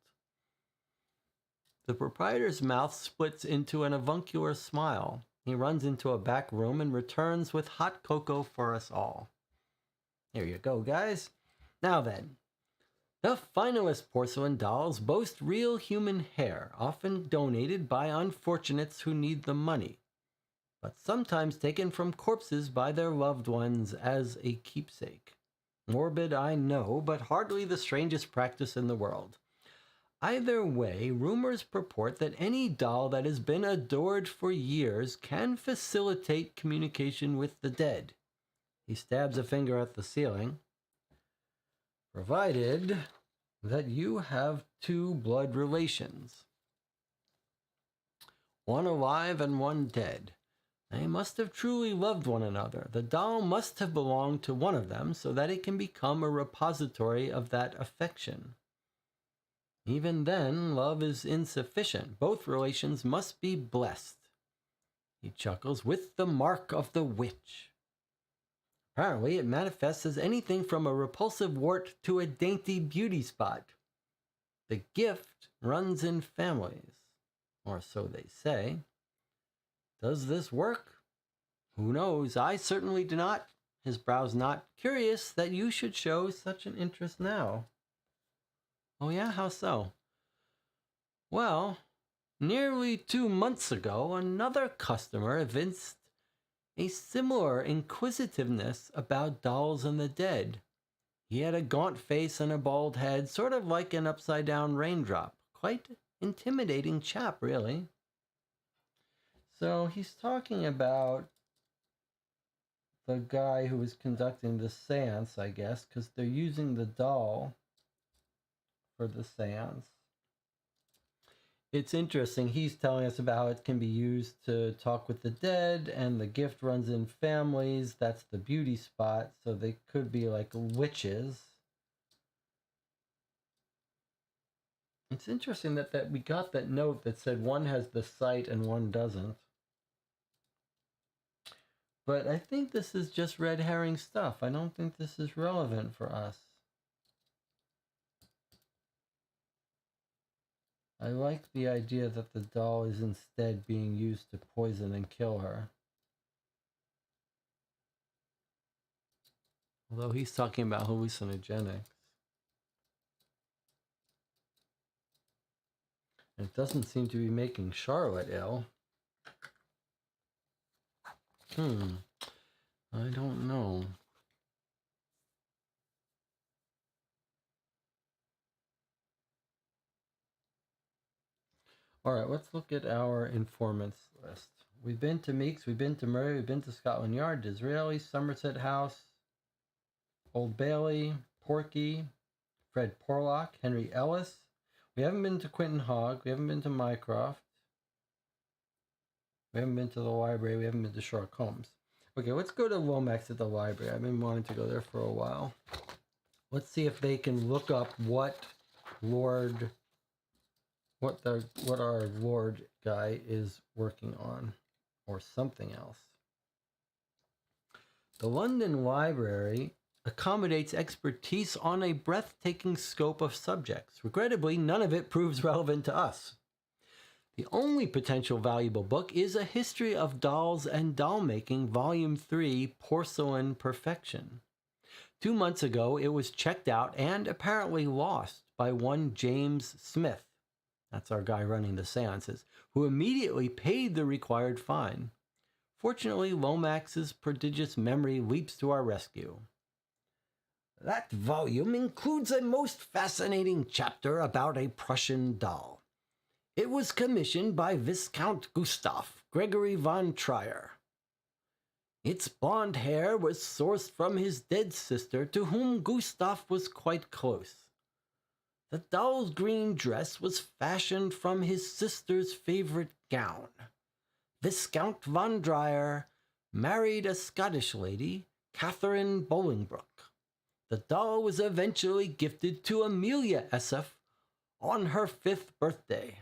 The proprietor's mouth splits into an avuncular smile. He runs into a back room and returns with hot cocoa for us all. Here you go, guys. Now then, the finest porcelain dolls boast real human hair, often donated by unfortunates who need the money, but sometimes taken from corpses by their loved ones as a keepsake. Morbid, I know, but hardly the strangest practice in the world. Either way, rumors purport that any doll that has been adored for years can facilitate communication with the dead. He stabs a finger at the ceiling. Provided that you have two blood relations, one alive and one dead. They must have truly loved one another. The doll must have belonged to one of them so that it can become a repository of that affection. Even then, love is insufficient. Both relations must be blessed. He chuckles, with the mark of the witch. Apparently, it manifests as anything from a repulsive wart to a dainty beauty spot. The gift runs in families, or so they say. Does this work? Who knows? I certainly do not. His brows knot. Curious that you should show such an interest now. Oh yeah, how so? Well, nearly 2 months ago, another customer evinced a similar inquisitiveness about dolls and the dead. He had a gaunt face and a bald head, sort of like an upside-down raindrop. Quite intimidating chap, really. So he's talking about the guy who was conducting the seance, I guess, because they're using the doll for the seance. It's interesting. He's telling us about how it can be used to talk with the dead, and the gift runs in families. That's the beauty spot. So they could be like witches. It's interesting that we got that note that said one has the sight and one doesn't. But I think this is just red herring stuff. I don't think this is relevant for us. I like the idea that the doll is instead being used to poison and kill her. Although he's talking about hallucinogenics. It doesn't seem to be making Charlotte ill. I don't know. All right, let's look at our informants list. We've been to Meeks, we've been to Murray, we've been to Scotland Yard, Disraeli, Somerset House, Old Bailey, Porky, Fred Porlock, Henry Ellis. We haven't been to Quinton Hogg, we haven't been to Mycroft, we haven't been to the library, we haven't been to Sherlock Holmes. Okay, let's go to Lomax at the library. I've been wanting to go there for a while. Let's see if they can look up what our Lord guy is working on, or something else. The London Library accommodates expertise on a breathtaking scope of subjects. Regrettably, none of it proves relevant to us. The only potential valuable book is A History of Dolls and Doll Making, Volume 3, Porcelain Perfection. 2 months ago, it was checked out and apparently lost by one James Smith. That's our guy running the seances, who immediately paid the required fine. Fortunately, Lomax's prodigious memory leaps to our rescue. That volume includes a most fascinating chapter about a Prussian doll. It was commissioned by Viscount Gustav Gregory von Trier. Its blonde hair was sourced from his dead sister, to whom Gustav was quite close. The doll's green dress was fashioned from his sister's favorite gown. Viscount von Trier married a Scottish lady, Catherine Bolingbroke. The doll was eventually gifted to Amelia Esseff on her 5th birthday.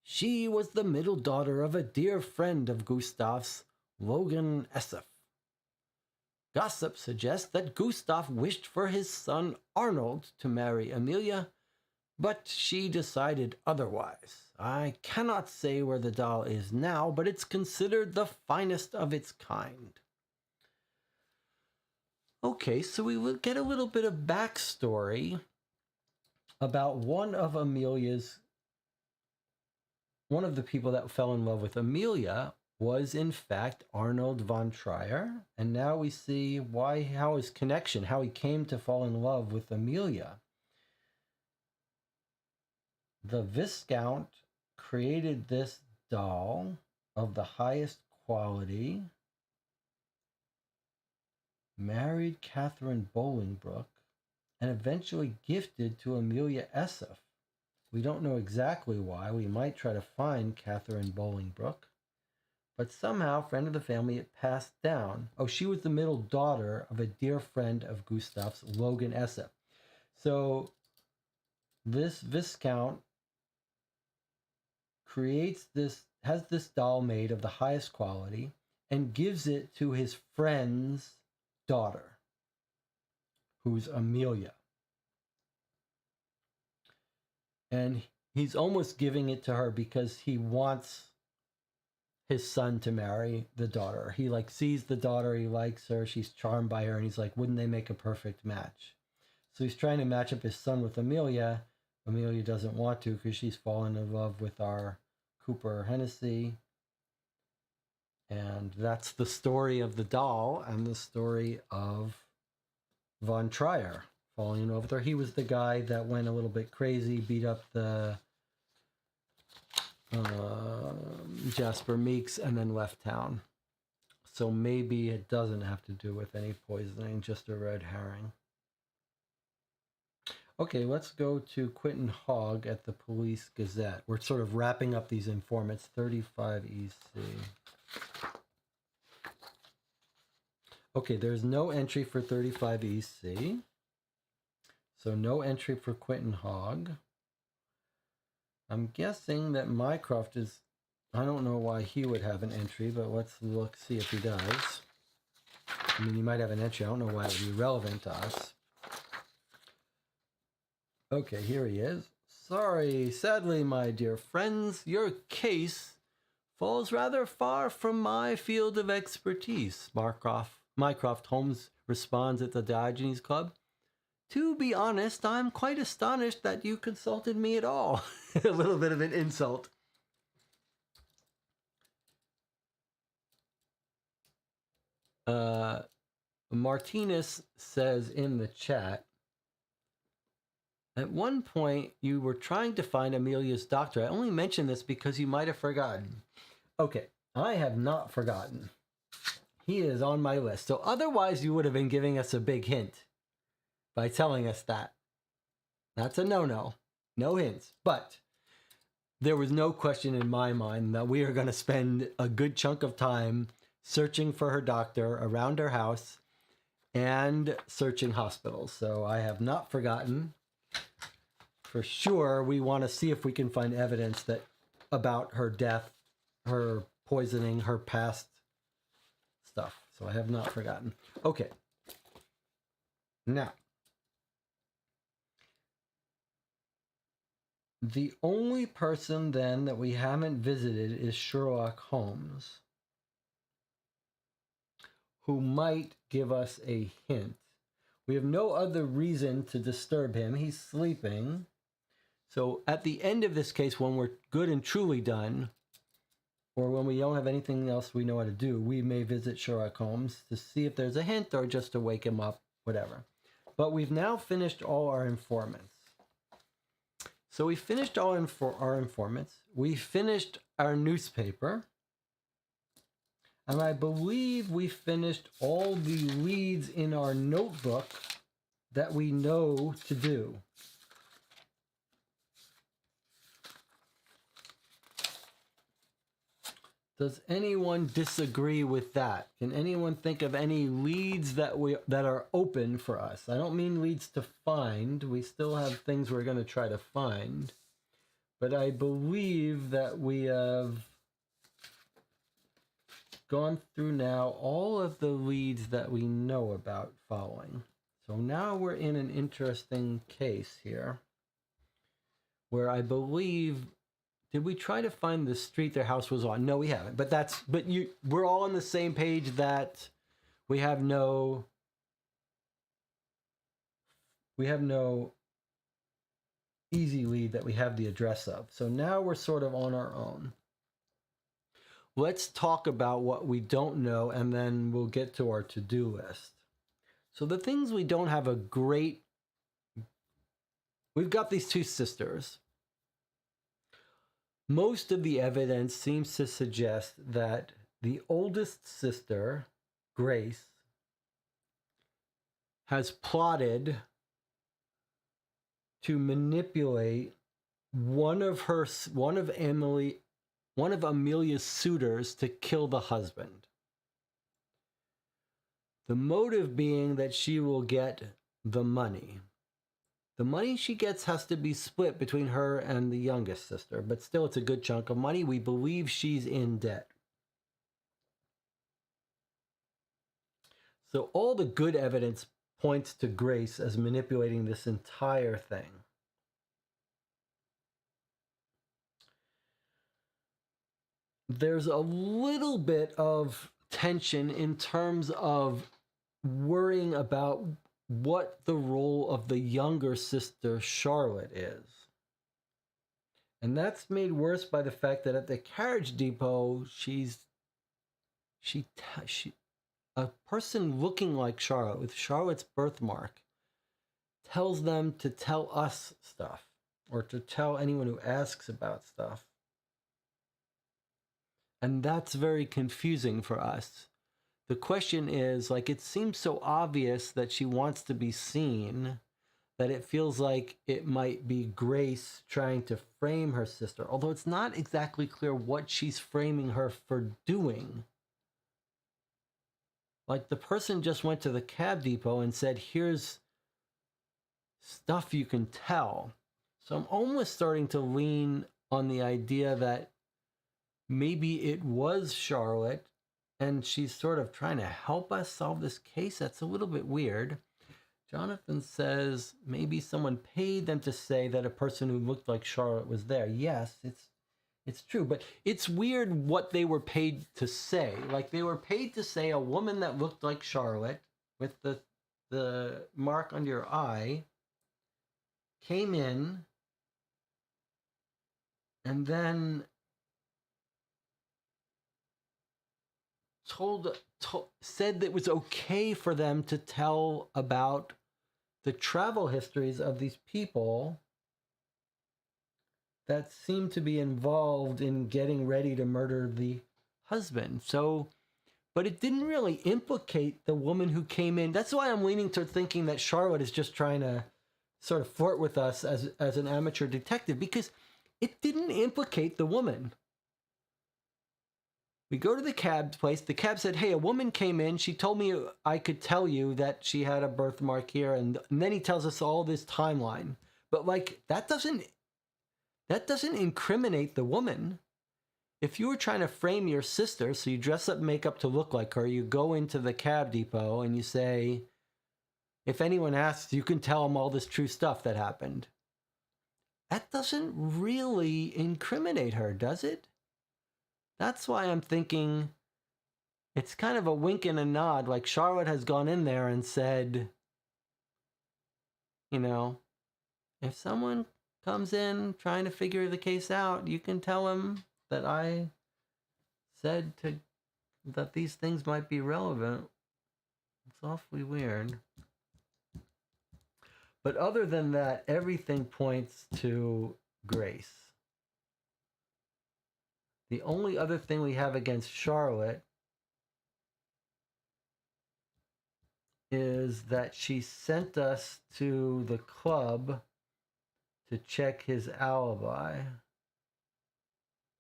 She was the middle daughter of a dear friend of Gustav's, Logan Esseff. Gossip suggests that Gustav wished for his son Arnold to marry Amelia, but she decided otherwise. I cannot say where the doll is now, but it's considered the finest of its kind. Okay, so we will get a little bit of backstory about one of the people that fell in love with Amelia was in fact Arnold von Trier, and now we see how he came to fall in love with Amelia. The Viscount created this doll of the highest quality, married Catherine Bolingbroke, and eventually gifted to Amelia Esseff. We don't know exactly why. We might try to find Catherine Bolingbroke. But somehow, friend of the family, it passed down. Oh, she was the middle daughter of a dear friend of Gustav's, Logan Esseff. So this Viscount has this doll made of the highest quality and gives it to his friend's daughter, who's Amelia. And he's almost giving it to her because he wants his son to marry the daughter. He sees the daughter, he likes her, she's charmed by her, and he's like, wouldn't they make a perfect match? So he's trying to match up his son with Amelia. Amelia doesn't want to because she's fallen in love with our Cooper Hennessy. And that's the story of the doll and the story of von Trier falling in love with her. He was the guy that went a little bit crazy, beat up the Jasper Meeks, and then left town. So maybe it doesn't have to do with any poisoning, just a red herring. Okay, let's go to Quentin Hogg at the Police Gazette. We're sort of wrapping up these informants. 35 EC. Okay, there's no entry for 35 EC. So no entry for Quentin Hogg. I'm guessing that Mycroft is... I don't know why he would have an entry, but let's look, see if he does. I mean, he might have an entry. I don't know why it would be relevant to us. Okay, here he is. Sorry, sadly, my dear friends, your case falls rather far from my field of expertise. Mycroft Holmes responds at the Diogenes Club. To be honest, I'm quite astonished that you consulted me at all. A little bit of an insult. Martinez says in the chat, at one point you were trying to find Amelia's doctor. I only mention this because you might have forgotten. Okay, I have not forgotten. He is on my list. So otherwise you would have been giving us a big hint by telling us that. That's a no-no. No hints. But there was no question in my mind that we are going to spend a good chunk of time searching for her doctor around her house and searching hospitals. So I have not forgotten. For sure, we want to see if we can find evidence that about her death, her poisoning, her past stuff. So I have not forgotten. Okay. Now, the only person then that we haven't visited is Sherlock Holmes, who might give us a hint. We have no other reason to disturb him. He's sleeping. So at the end of this case, when we're good and truly done, or when we don't have anything else we know how to do, we may visit Sherlock Holmes to see if there's a hint or just to wake him up, whatever. But we've now finished all our informants. So we finished all our informants. We finished our newspaper. And I believe we finished all the leads in our notebook that we know to do. Does anyone disagree with that? Can anyone think of any leads that are open for us? I don't mean leads to find. We still have things we're going to try to find. But I believe that we have gone through now all of the leads that we know about following. So now we're in an interesting case here where I believe... Did we try to find the street their house was on? No, we haven't. We're all on the same page that we have no easy lead that we have the address of. So now we're sort of on our own. Let's talk about what we don't know, and then we'll get to our to-do list. So the things we don't have we've got these two sisters. Most of the evidence seems to suggest that the oldest sister, Grace, has plotted to manipulate one of Amelia's suitors to kill the husband. The motive being that she will get the money. The money she gets has to be split between her and the youngest sister, but still it's a good chunk of money. We believe she's in debt. So all the good evidence points to Grace as manipulating this entire thing. There's a little bit of tension in terms of worrying about what the role of the younger sister, Charlotte, is. And that's made worse by the fact that at the carriage depot, a person looking like Charlotte, with Charlotte's birthmark, tells them to tell us stuff, or to tell anyone who asks about stuff. And that's very confusing for us. The question is, like, it seems so obvious that she wants to be seen that it feels like it might be Grace trying to frame her sister, although it's not exactly clear what she's framing her for doing. Like, the person just went to the cab depot and said, here's stuff you can tell. So I'm almost starting to lean on the idea that maybe it was Charlotte and she's sort of trying to help us solve this case. That's a little bit weird. Jonathan says maybe someone paid them to say that a person who looked like Charlotte was there. Yes, it's true, but it's weird what they were paid to say. Like, they were paid to say a woman that looked like Charlotte with the mark under your eye came in and then said that it was okay for them to tell about the travel histories of these people that seem to be involved in getting ready to murder the husband. So, but it didn't really implicate the woman who came in. That's why I'm leaning toward thinking that Charlotte is just trying to sort of flirt with us as an amateur detective, because it didn't implicate the woman. We go to the cab place. The cab said, hey, a woman came in. She told me I could tell you that she had a birthmark here. And then he tells us all this timeline. But, like, that doesn't incriminate the woman. If you were trying to frame your sister, so you dress up makeup to look like her, you go into the cab depot and you say, if anyone asks, you can tell them all this true stuff that happened. That doesn't really incriminate her, does it? That's why I'm thinking it's kind of a wink and a nod, like Charlotte has gone in there and said, you know, if someone comes in trying to figure the case out, you can tell him that I said that these things might be relevant. It's awfully weird. But other than that, everything points to Grace. The only other thing we have against Charlotte is that she sent us to the club to check his alibi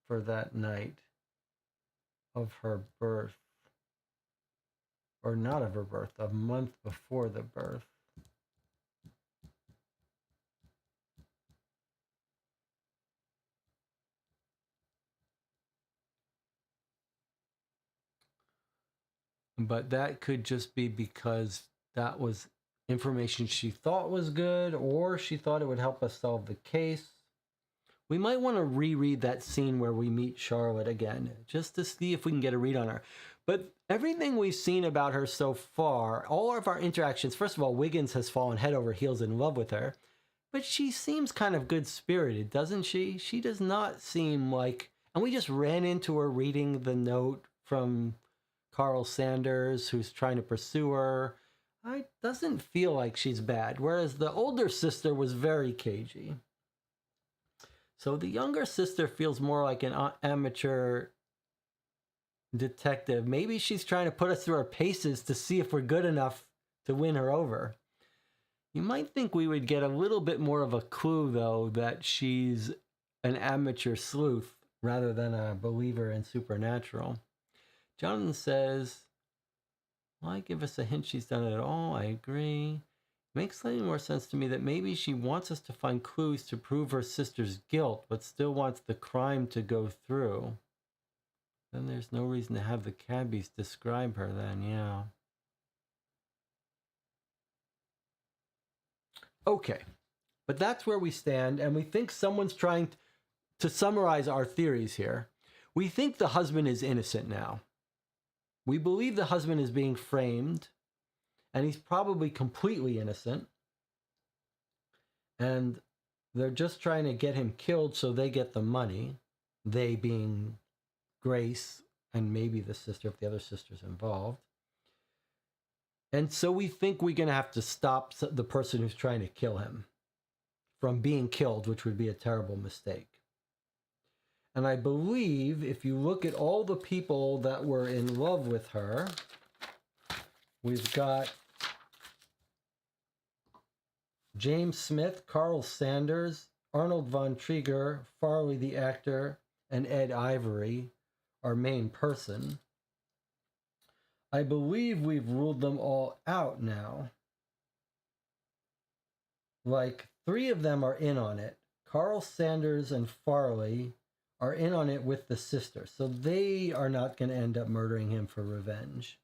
for that night of her birth. Or not of her birth, a month before the birth. But that could just be because that was information she thought was good, or she thought it would help us solve the case. We might want to reread that scene where we meet Charlotte again, just to see if we can get a read on her. But everything we've seen about her so far, all of our interactions, first of all, Wiggins has fallen head over heels in love with her, but she seems kind of good-spirited, doesn't she? She does not seem like... And we just ran into her reading the note from Carl Sanders, who's trying to pursue her. It doesn't feel like she's bad, whereas the older sister was very cagey. So the younger sister feels more like an amateur detective. Maybe she's trying to put us through our paces to see if we're good enough to win her over. You might think we would get a little bit more of a clue, though, that she's an amateur sleuth rather than a believer in supernatural. Jonathan says, why give us a hint she's done it all? I agree. Makes slightly more sense to me that maybe she wants us to find clues to prove her sister's guilt, but still wants the crime to go through. Then there's no reason to have the cabbies describe her then, yeah. Okay, but that's where we stand, and we think someone's trying to summarize our theories here. We think the husband is innocent now. We believe the husband is being framed, and he's probably completely innocent. And they're just trying to get him killed so they get the money. They being Grace and maybe the sister, if the other sister's involved. And so we think we're going to have to stop the person who's trying to kill him from being killed, which would be a terrible mistake. And I believe if you look at all the people that were in love with her, we've got James Smith, Carl Sanders, Arnold von Trieger, Farley the actor, and Ed Ivory, our main person. I believe we've ruled them all out now. Like, 3 of them are in on it. Carl Sanders and Farley are in on it with the sister, so they are not going to end up murdering him for revenge.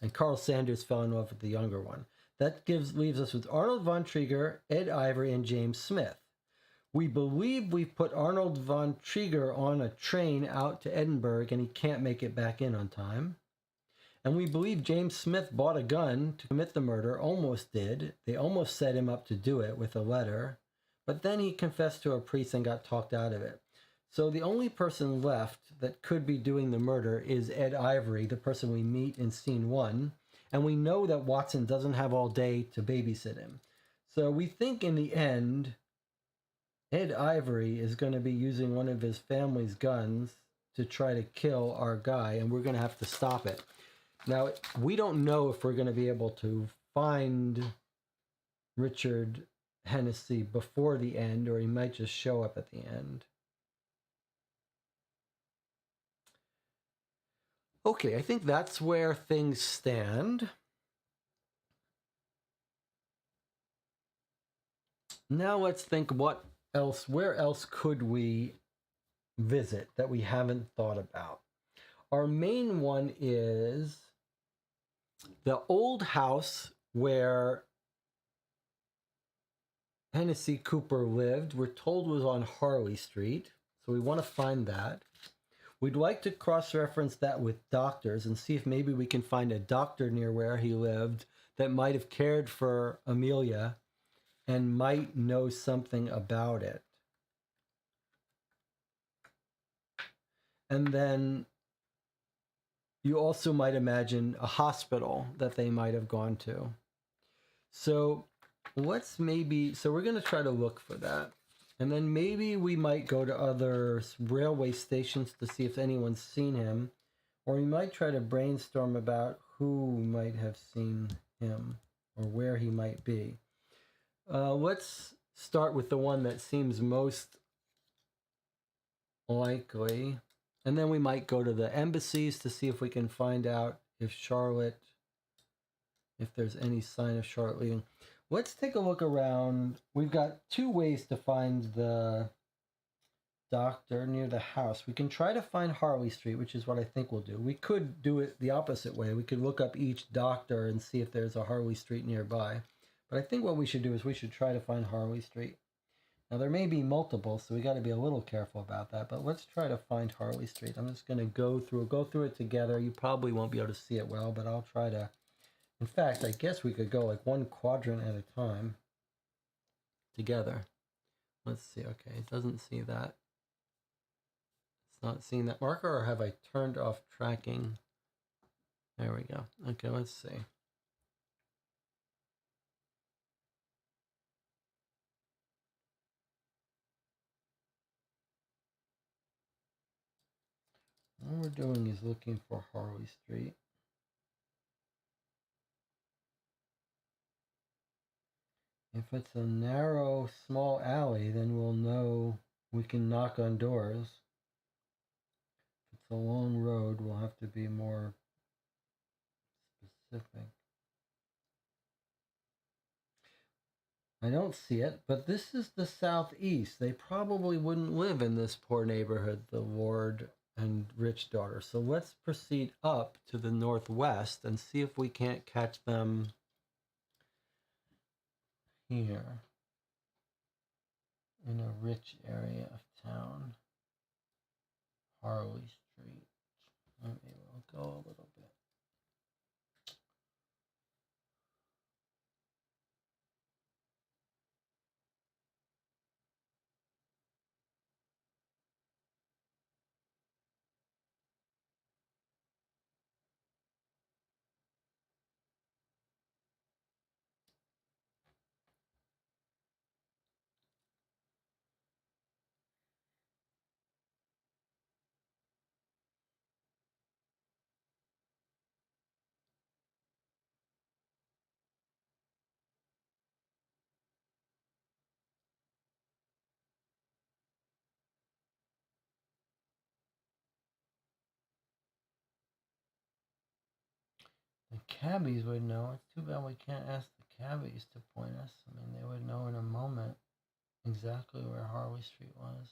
And Carl Sanders fell in love with the younger one. That leaves us with Arnold von Trieger, Ed Ivory, and James Smith. We believe we've put Arnold von Trieger on a train out to Edinburgh and he can't make it back in on time. And we believe James Smith bought a gun to commit the murder, almost did. They almost set him up to do it with a letter. But then he confessed to a priest and got talked out of it. So the only person left that could be doing the murder is Ed Ivory, the person we meet in scene 1. And we know that Watson doesn't have all day to babysit him. So we think in the end, Ed Ivory is going to be using one of his family's guns to try to kill our guy, and we're going to have to stop it. Now, we don't know if we're going to be able to find Richard Hennessy before the end, or he might just show up at the end. Okay, I think that's where things stand. Now let's think where else could we visit that we haven't thought about? Our main one is the old house where Hennessy Cooper lived. We're told was on Harley Street, so we want to find that. We'd like to cross-reference that with doctors and see if maybe we can find a doctor near where he lived that might have cared for Amelia and might know something about it. And then you also might imagine a hospital that they might have gone to. So we're going to try to look for that. And then maybe we might go to other railway stations to see if anyone's seen him. Or we might try to brainstorm about who might have seen him or where he might be. Let's start with the one that seems most likely. And then we might go to the embassies to see if we can find out if there's any sign of Charlotte leaving. Let's take a look around. We've got 2 ways to find the doctor near the house. We can try to find Harley Street, which is what I think we'll do. We could do it the opposite way. We could look up each doctor and see if there's a Harley Street nearby. But I think what we should do is we should try to find Harley Street. Now, there may be multiple, so we got to be a little careful about that. But let's try to find Harley Street. I'm just going to go through it together. You probably won't be able to see it well, but I'll try to. In fact, I guess we could go like one quadrant at a time together. Let's see. Okay, it doesn't see that. It's not seeing that marker, or have I turned off tracking? There we go. Okay, let's see. All we're doing is looking for Harley Street. If it's a narrow, small alley, then we'll know we can knock on doors. If it's a long road, we'll have to be more specific. I don't see it, but this is the southeast. They probably wouldn't live in this poor neighborhood, the Lord and rich daughter. So let's proceed up to the northwest and see if we can't catch them here in a rich area of town. Harley Street. Maybe we'll go a little bit. cabbies would know. It's too bad we can't ask the cabbies to point us. I mean, they would know in a moment exactly where Harley Street was.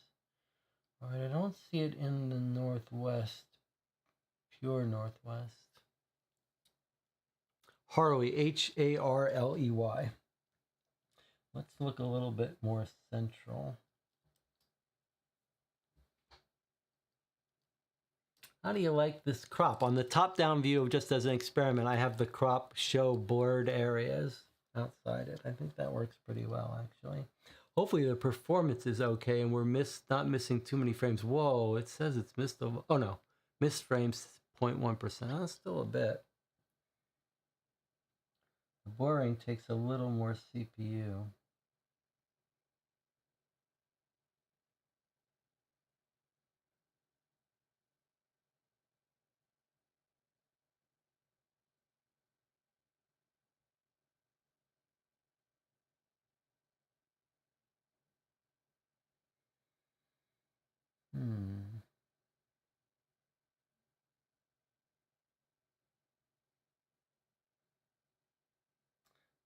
All right, I don't see it in the northwest, pure northwest. Harley, Harley. Let's look a little bit more central. How do you like this crop? On the top-down view, just as an experiment, I have the crop show blurred areas outside it. I think that works pretty well, actually. Hopefully the performance is okay and we're not missing too many frames. Whoa, it says it's missed. Oh no, missed frames 0.1%. That's still a bit. The blurring takes a little more CPU.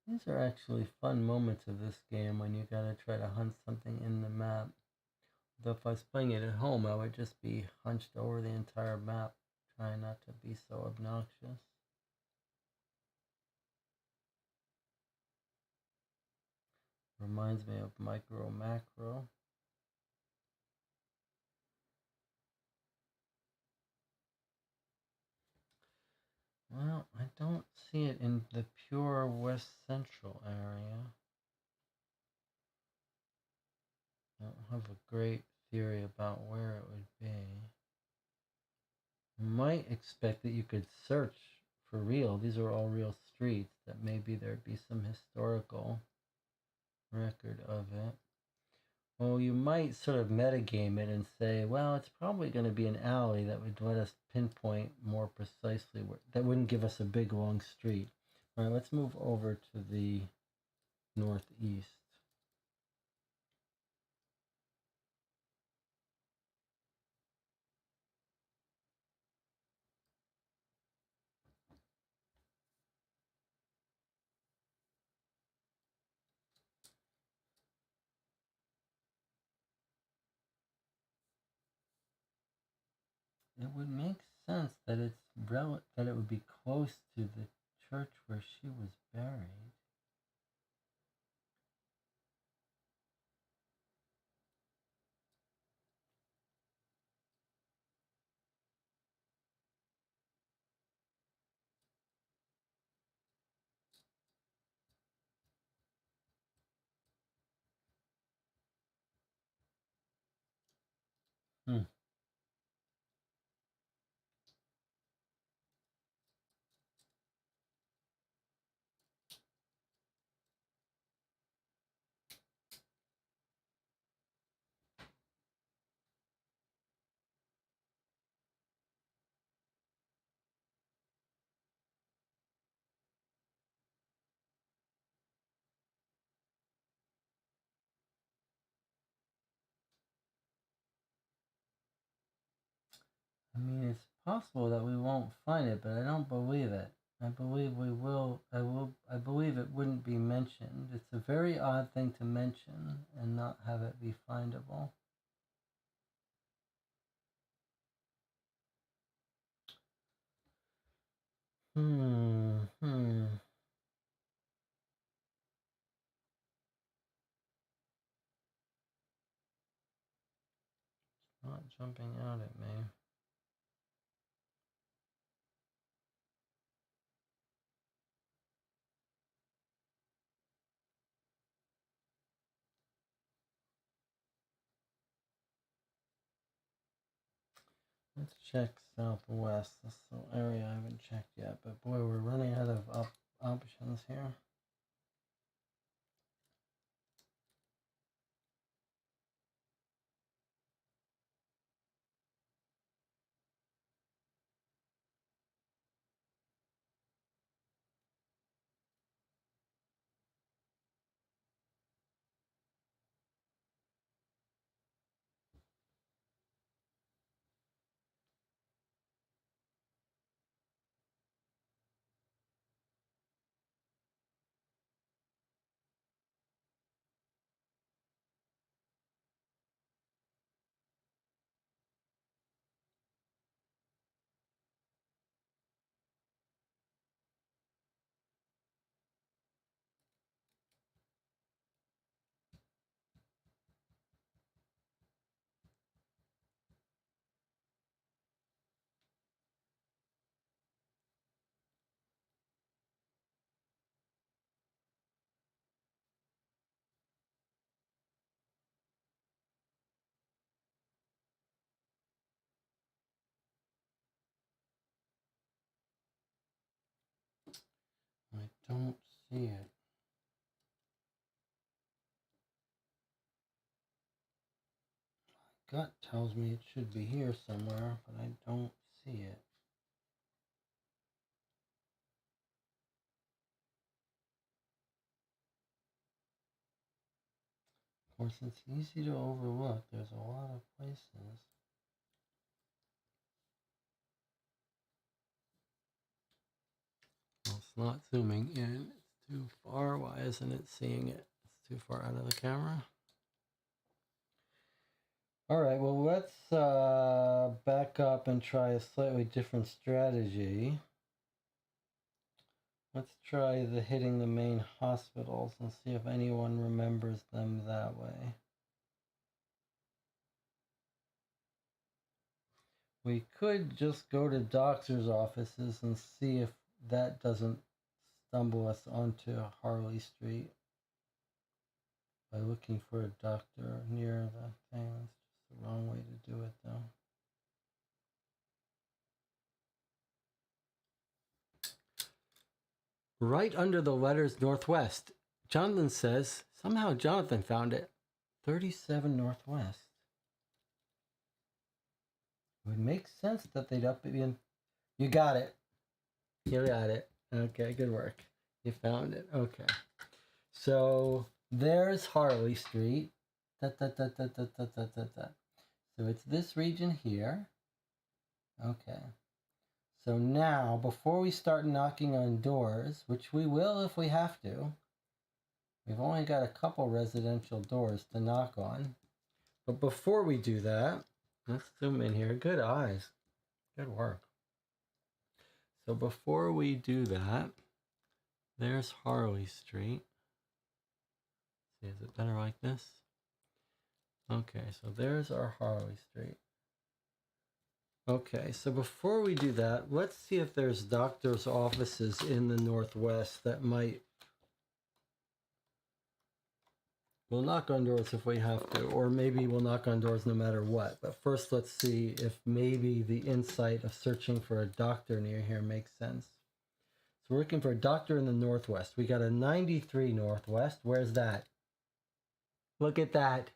These are actually fun moments of this game when you gotta try to hunt something in the map. Though if I was playing it at home, I would just be hunched over the entire map, trying not to be so obnoxious. Reminds me of micro macro. Well, I don't see it in the pure west central area. I don't have a great theory about where it would be. You might expect that you could search for real. These are all real streets, that maybe there'd be some historical record of it. Well, you might sort of metagame it and say, well, it's probably going to be an alley that would let us pinpoint more precisely where, that wouldn't give us a big long street. All right, let's move over to the northeast. It would make sense that that it would be close to the church where she was buried. Hmm. I mean, it's possible that we won't find it, but I don't believe it. I believe we will. I believe it wouldn't be mentioned. It's a very odd thing to mention and not have it be findable. Hmm. Not jumping out at me. Let's check southwest. This little area I haven't checked yet, but boy, we're running out of options here. don't see it. My gut tells me it should be here somewhere, but I don't see it. Of course, it's easy to overlook. There's a lot of places. Well, it's not zooming in. It's too far. Why isn't it seeing it? It's too far out of the camera. All right, well, let's back up and try a slightly different strategy. Let's try hitting the main hospitals and see if anyone remembers them that way. We could just go to doctor's offices and see if that doesn't stumble us onto Harley Street by looking for a doctor near the thing. That's just the wrong way to do it, though. Right under the letters Northwest, Jonathan says, somehow Jonathan found it. 37 Northwest. It would make sense that they'd up it in. You got it. You got it. Okay, good work. You found it. Okay. So there's Harley Street. So it's this region here. Okay. So now, before we start knocking on doors, which we will if we have to, we've only got a couple residential doors to knock on. But before we do that, let's zoom in here. Good eyes. Good work. So before we do that, there's Harley Street. See, is it better like this? Okay, so there's our Harley Street. Okay, so before we do that, let's see if there's doctor's offices in the Northwest that might... We'll knock on doors if we have to, or maybe we'll knock on doors no matter what. But first, let's see if maybe the insight of searching for a doctor near here makes sense. So we're looking for a doctor in the Northwest. We got a 93 Northwest. Where's that? Look at that.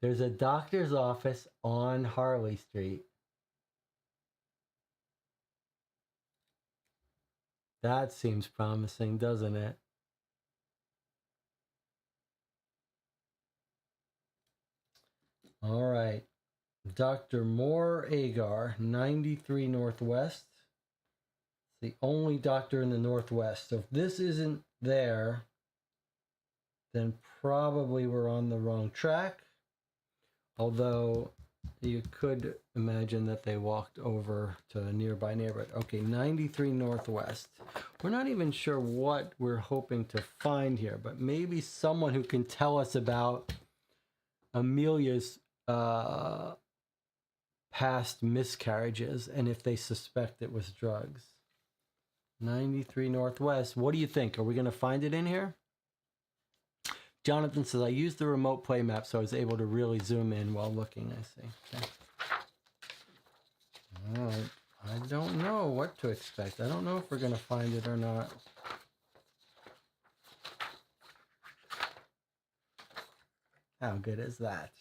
There's a doctor's office on Harley Street. That seems promising, doesn't it? All right. Dr. Moore Agar, 93 Northwest. It's the only doctor in the Northwest. So if this isn't there, then probably we're on the wrong track. Although you could imagine that they walked over to a nearby neighborhood. Okay, 93 Northwest. We're not even sure what we're hoping to find here, but maybe someone who can tell us about Amelia's past miscarriages and if they suspect it was drugs. 93 Northwest. What do you think? Are we going to find it in here? Jonathan says, I used the remote play map so I was able to really zoom in while looking. I see. Okay. All right. I don't know what to expect. I don't know if we're going to find it or not. How good is that?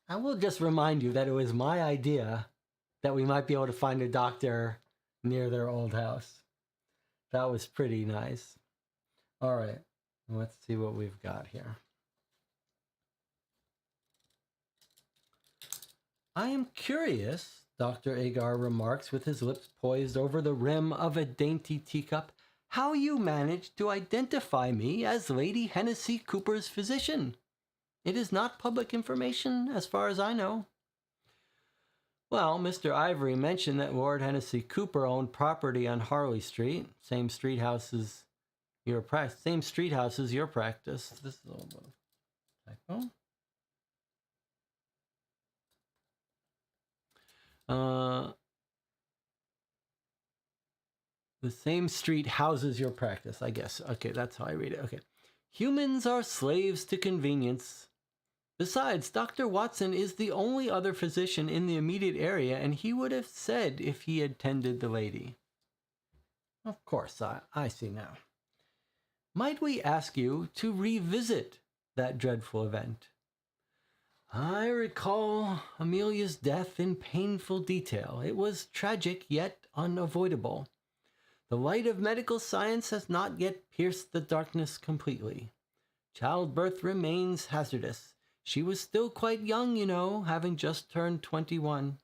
I will just remind you that it was my idea that we might be able to find a doctor near their old house. That was pretty nice. All right. Let's see what we've got here. I am curious, Dr. Agar remarks with his lips poised over the rim of a dainty teacup, how you managed to identify me as Lady Hennessy Cooper's physician. It is not public information, as far as I know. Well, Mr. Ivory mentioned that Lord Hennessy Cooper owned property on Harley Street, same street house as your practice. Same street house as your practice. This is a little bit of typo. The same street houses your practice, I guess. Okay, that's how I read it. Okay. Humans are slaves to convenience. Besides, Dr. Watson is the only other physician in the immediate area, and he would have said if he had tended the lady. Of course, I see now. Might we ask you to revisit that dreadful event? I recall Amelia's death in painful detail. It was tragic, yet unavoidable. The light of medical science has not yet pierced the darkness completely. Childbirth remains hazardous. She was still quite young, you know, having just turned 21.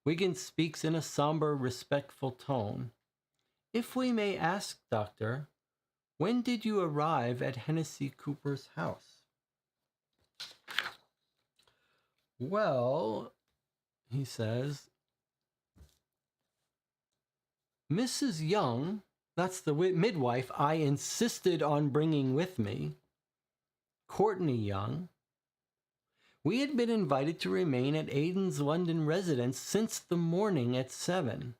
Wiggins speaks in a somber, respectful tone. If we may ask, Doctor, when did you arrive at Hennessy Cooper's house? Well, he says, Mrs. Young, that's the midwife I insisted on bringing with me, Courtney Young, we had been invited to remain at Aidan's London residence since the morning at 7.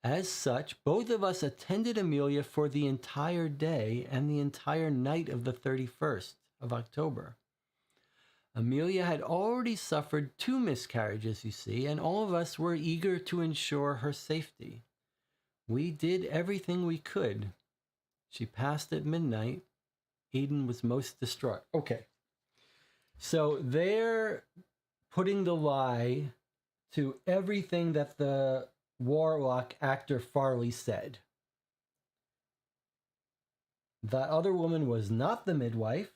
As such, both of us attended Amelia for the entire day and the entire night of the 31st of October. Amelia had already suffered 2 miscarriages, you see, and all of us were eager to ensure her safety. We did everything we could. She passed at midnight. Aidan was most distraught. Okay. So they're putting the lie to everything that the Warlock actor Farley said. The other woman was not the midwife.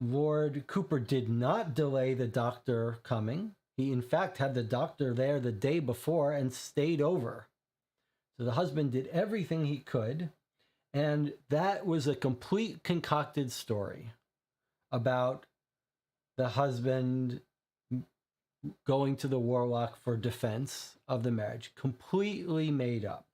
Lord Cooper did not delay the doctor coming. He, in fact, had the doctor there the day before and stayed over. So the husband did everything he could. And that was a complete concocted story about the husband going to the Warlock for defense of the marriage. Completely made up.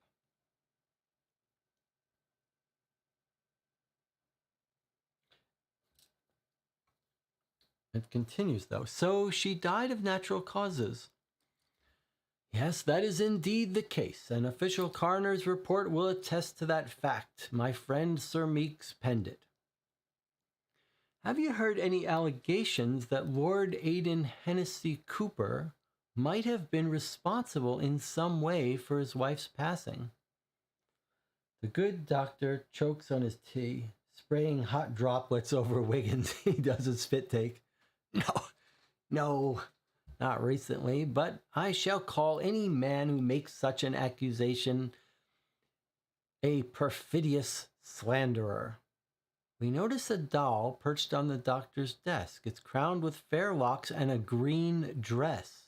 It continues, though. So she died of natural causes. Yes, that is indeed the case. An official coroner's report will attest to that fact. My friend Sir Meeks penned it. Have you heard any allegations that Lord Aidan Hennessy Cooper might have been responsible in some way for his wife's passing? The good doctor chokes on his tea, spraying hot droplets over Wiggins. He does a spit take. No, not recently, but I shall call any man who makes such an accusation a perfidious slanderer. We notice a doll perched on the doctor's desk. It's crowned with fair locks and a green dress.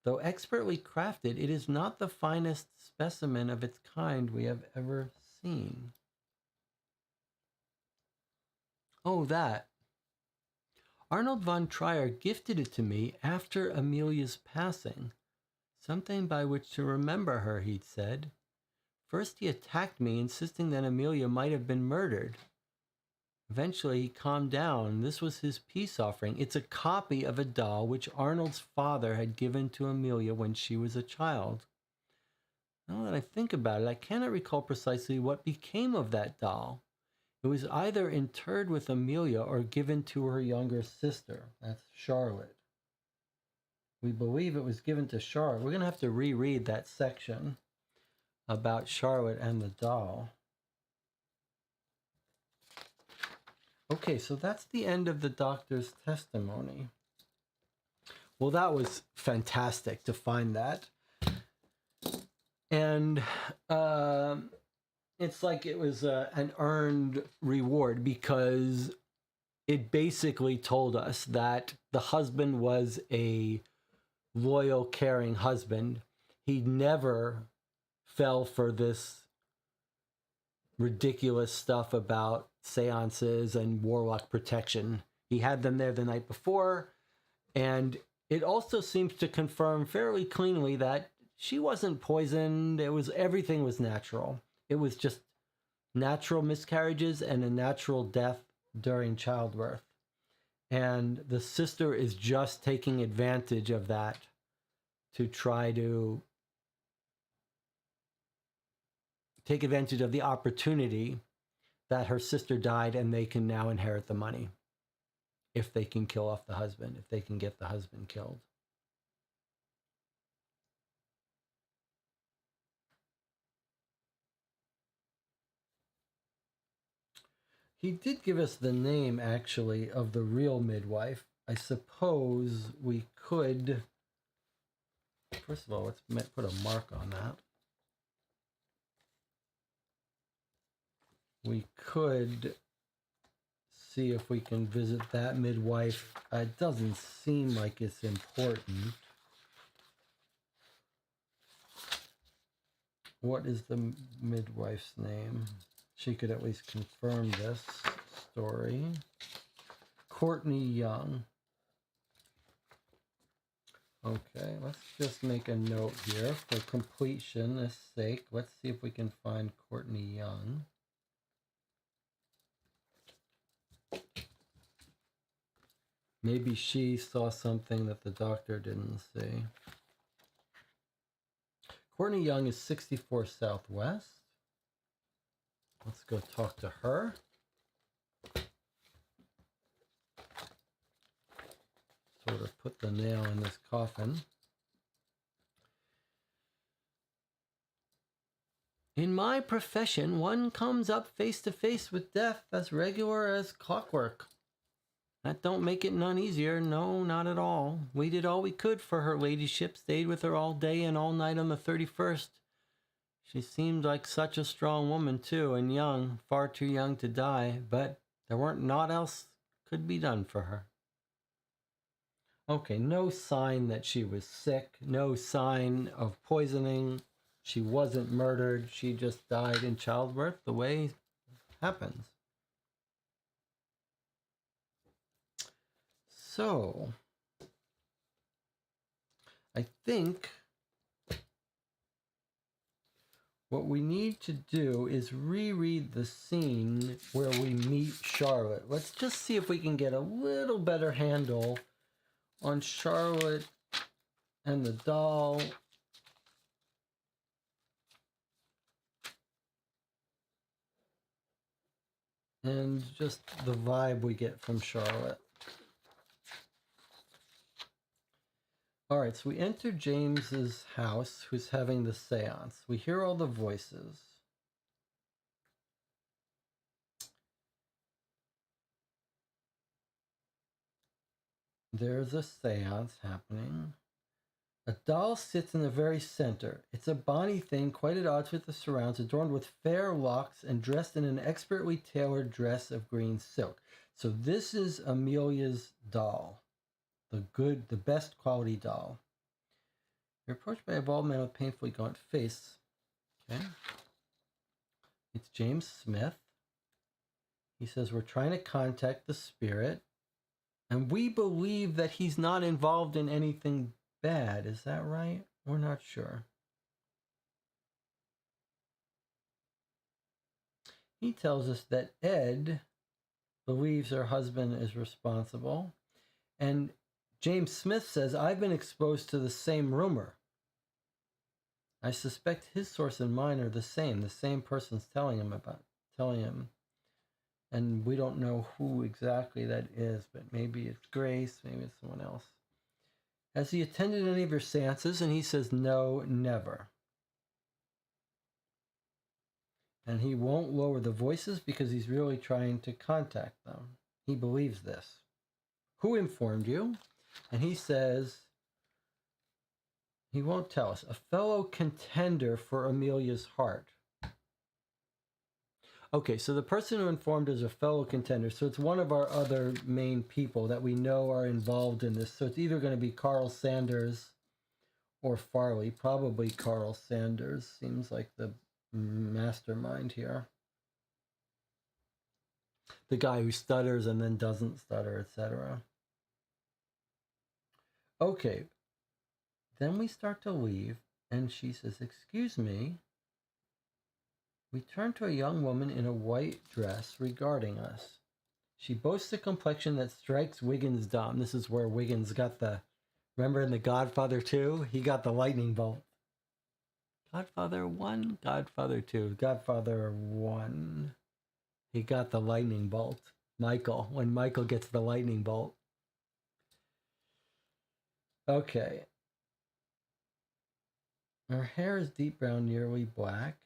Though expertly crafted, it is not the finest specimen of its kind we have ever seen. Oh, that. Arnold von Trier gifted it to me after Amelia's passing. Something by which to remember her, he'd said. First he attacked me, insisting that Amelia might have been murdered. Eventually he calmed down. This was his peace offering. It's a copy of a doll which Arnold's father had given to Amelia when she was a child. Now that I think about it, I cannot recall precisely what became of that doll. It was either interred with Amelia or given to her younger sister. That's Charlotte. We believe it was given to Charlotte. We're going to have to reread that section about Charlotte and the doll. Okay, so that's the end of the doctor's testimony. Well, that was fantastic to find that. And it's like it was an earned reward, because it basically told us that the husband was a loyal, caring husband. He never fell for this ridiculous stuff about seances and warlock protection. He had them there the night before, and it also seems to confirm fairly cleanly that she wasn't poisoned. Everything was natural. It was just natural miscarriages and a natural death during childbirth. And the sister is just taking advantage of that to try to take advantage of the opportunity that her sister died and they can now inherit the money if they can kill off the husband, if they can get the husband killed. He did give us the name, actually, of the real midwife. I suppose we could... First of all, let's put a mark on that. We could see if we can visit that midwife. It doesn't seem like it's important. What is the midwife's name? She could at least confirm this story. Courtney Young. Okay, let's just make a note here for completion's sake. Let's see if we can find Courtney Young. Maybe she saw something that the doctor didn't see. Courtney Young is 64 Southwest. Let's go talk to her. Sort of put the nail in this coffin. In my profession, one comes up face to face with death as regular as clockwork. That don't make it none easier. No, not at all. We did all we could for her ladyship, stayed with her all day and all night on the 31st. She seemed like such a strong woman, too, and young, far too young to die, but there weren't naught else could be done for her. Okay, no sign that she was sick, no sign of poisoning. She wasn't murdered. She just died in childbirth, the way it happens. So, I think what we need to do is reread the scene where we meet Charlotte. Let's just see if we can get a little better handle on Charlotte and the doll. And just the vibe we get from Charlotte. All right, so we enter James's house, who's having the seance. We hear all the voices. There's a seance happening. A doll sits in the very center. It's a bonny thing, quite at odds with the surrounds, adorned with fair locks and dressed in an expertly tailored dress of green silk. So this is Amelia's doll. The best quality doll. You're approached by a bald man with painfully gaunt face. Okay. It's James Smith. He says, we're trying to contact the spirit, and we believe that he's not involved in anything bad. Is that right? We're not sure. He tells us that Ed believes her husband is responsible, and James Smith says, I've been exposed to the same rumor. I suspect his source and mine are the same person's telling him, and we don't know who exactly that is, but maybe it's Grace, maybe it's someone else. Has he attended any of your seances? And he says, no, never. And he won't lower the voices because he's really trying to contact them. He believes this. Who informed you? And he says, he won't tell us. A fellow contender for Amelia's heart. Okay, so the person who informed is a fellow contender. So it's one of our other main people that we know are involved in this. So it's either going to be Carl Sanders or Farley. Probably Carl Sanders seems like the mastermind here. The guy who stutters and then doesn't stutter, etc. Okay. Then we start to leave, and she says, excuse me. We turn to a young woman in a white dress regarding us. She boasts a complexion that strikes Wiggins dumb. This is where Wiggins got the, remember in The Godfather 2? He got the lightning bolt. Godfather 1, Godfather 2, Godfather 1. He got the lightning bolt. Michael, when Michael gets the lightning bolt. Okay. Her hair is deep brown, nearly black.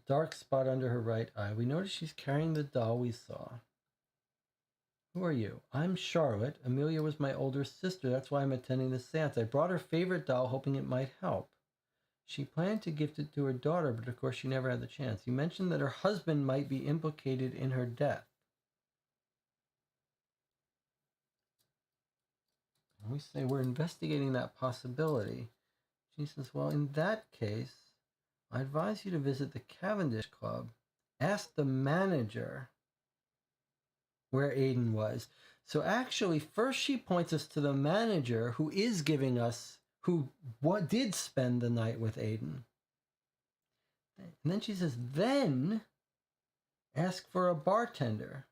dark spot under her right eye. We notice she's carrying the doll we saw. Who are you? I'm Charlotte. Amelia was my older sister. That's why I'm attending the seance. I brought her favorite doll hoping it might help. She planned to gift it to her daughter, but of course she never had the chance. You mentioned that her husband might be implicated in her death. And we say we're investigating that possibility. She says, well, in that case, I advise you to visit the Cavendish Club. Ask the manager where Aiden was. So actually, first she points us to the manager who is giving us, who did spend the night with Aiden. And then she says, then ask for a bartender.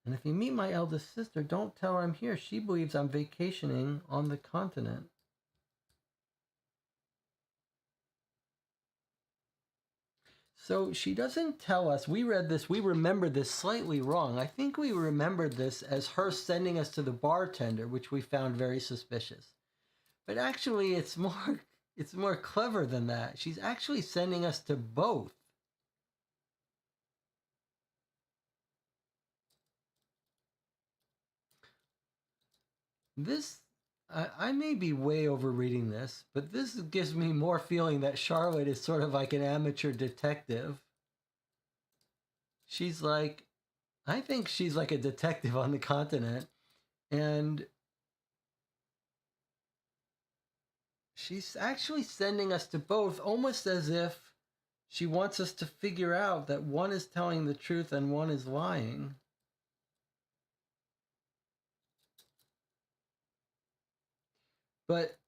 And if you meet my eldest sister, don't tell her I'm here. She believes I'm vacationing on the continent. So she doesn't tell us. We read this. We remembered this slightly wrong. I think we remembered this as her sending us to the bartender, which we found very suspicious. But actually, it's more clever than that. She's actually sending us to both. This, I may be way overreading this, but this gives me more feeling that Charlotte is sort of like an amateur detective. She's like, I think she's like a detective on the continent, and she's actually sending us to both, almost as if she wants us to figure out that one is telling the truth and one is lying. But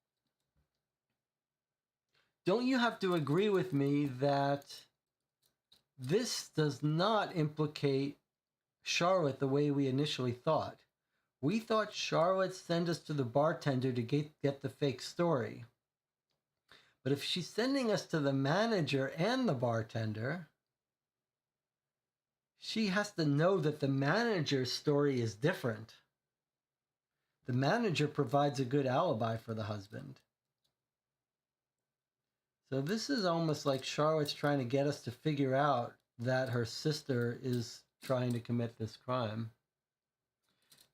don't you have to agree with me that this does not implicate Charlotte the way we initially thought? We thought Charlotte sent us to the bartender to get the fake story. But if she's sending us to the manager and the bartender, she has to know that the manager's story is different. The manager provides a good alibi for the husband. So this is almost like Charlotte's trying to get us to figure out that her sister is trying to commit this crime.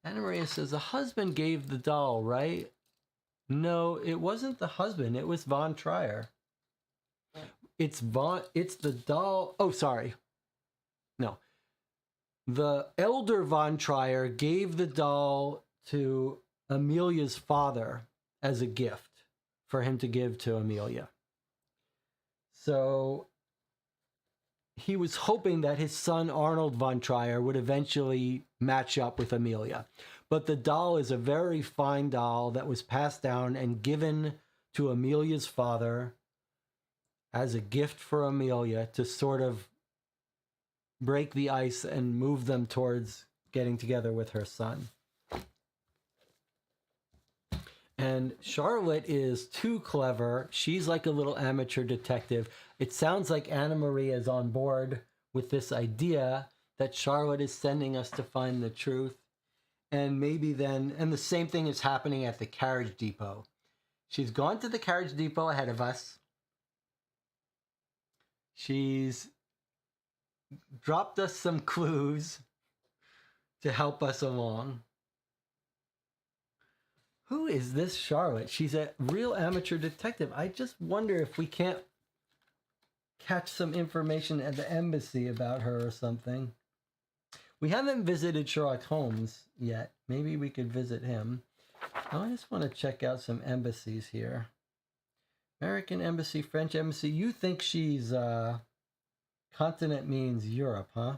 Anna Maria says, the husband gave the doll, right? No, it wasn't the husband. It was Von Trier. It's the doll. Oh, sorry. No. The elder Von Trier gave the doll to Amelia's father as a gift for him to give to Amelia. So he was hoping that his son Arnold Von Trier would eventually match up with Amelia. But the doll is a very fine doll that was passed down and given to Amelia's father as a gift for Amelia to sort of break the ice and move them towards getting together with her son. And Charlotte is too clever. She's like a little amateur detective. It sounds like Anna Maria is on board with this idea that Charlotte is sending us to find the truth. And maybe then, and the same thing is happening at the carriage depot. She's gone to the carriage depot ahead of us. She's dropped us some clues to help us along. Who is this Charlotte? She's a real amateur detective. I just wonder if we can't catch some information at the embassy about her or something. We haven't visited Sherlock Holmes yet. Maybe we could visit him. Now, I just want to check out some embassies here. American embassy, French embassy. You think she's continent means Europe, huh?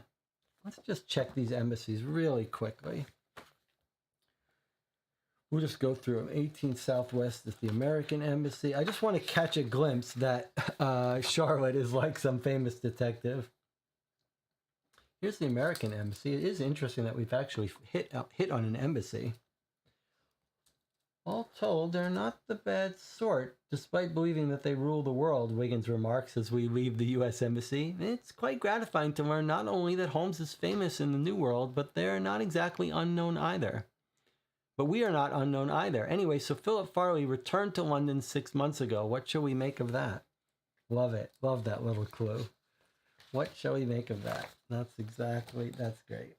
Let's just check these embassies really quickly. We'll just go through them. 18 Southwest is the American embassy. I just want to catch a glimpse that Charlotte is like some famous detective. Here's the American embassy. It is interesting that we've actually hit on an embassy. All told, they're not the bad sort, despite believing that they rule the world, Wiggins remarks as we leave the U.S. Embassy. It's quite gratifying to learn not only that Holmes is famous in the New World, but they're not exactly unknown either. But we are not unknown either. Anyway, so Philip Farley returned to London 6 months ago. What shall we make of that? Love it. Love that little clue. What shall we make of that? That's great.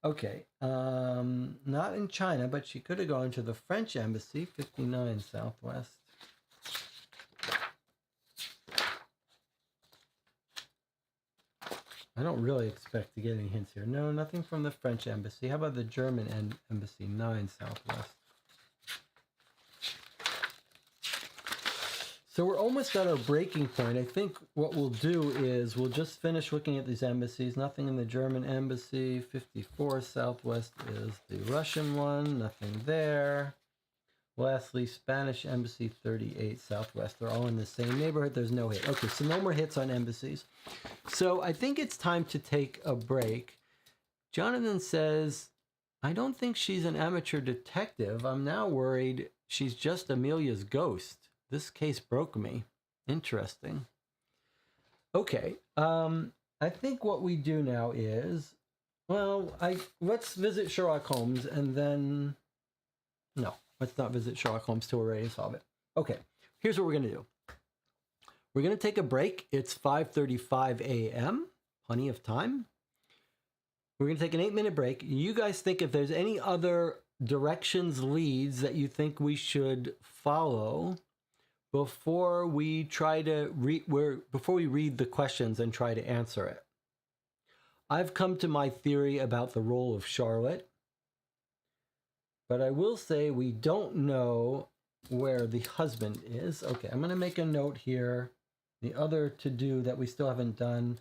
Okay, not in China, but she could have gone to the French embassy, 59 Southwest. I don't really expect to get any hints here. No, nothing from the French embassy. How about the German embassy, 9 Southwest? So we're almost at our breaking point. I think what we'll do is we'll just finish looking at these embassies. Nothing in the German embassy. 54 Southwest is the Russian one. Nothing there. Lastly, Spanish embassy, 38 Southwest. They're all in the same neighborhood. There's no hit. Okay, so no more hits on embassies. So I think it's time to take a break. Jonathan says, I don't think she's an amateur detective. I'm now worried she's just Amelia's ghost. This case broke me. Interesting. Okay. I think what we do now is, well, let's visit Sherlock Holmes and then, no, let's not visit Sherlock Holmes till we're ready to solve it. Okay. Here's what we're going to do. We're going to take a break. It's 5:35 a.m. Plenty of time. We're going to take an 8-minute break. You guys think if there's any other directions, leads that you think we should follow before we try to before we read the questions and try to answer it. I've come to my theory about the role of Charlotte, but I will say we don't know where the husband is. Okay, I'm going to make a note here. The other to-do that we still haven't done.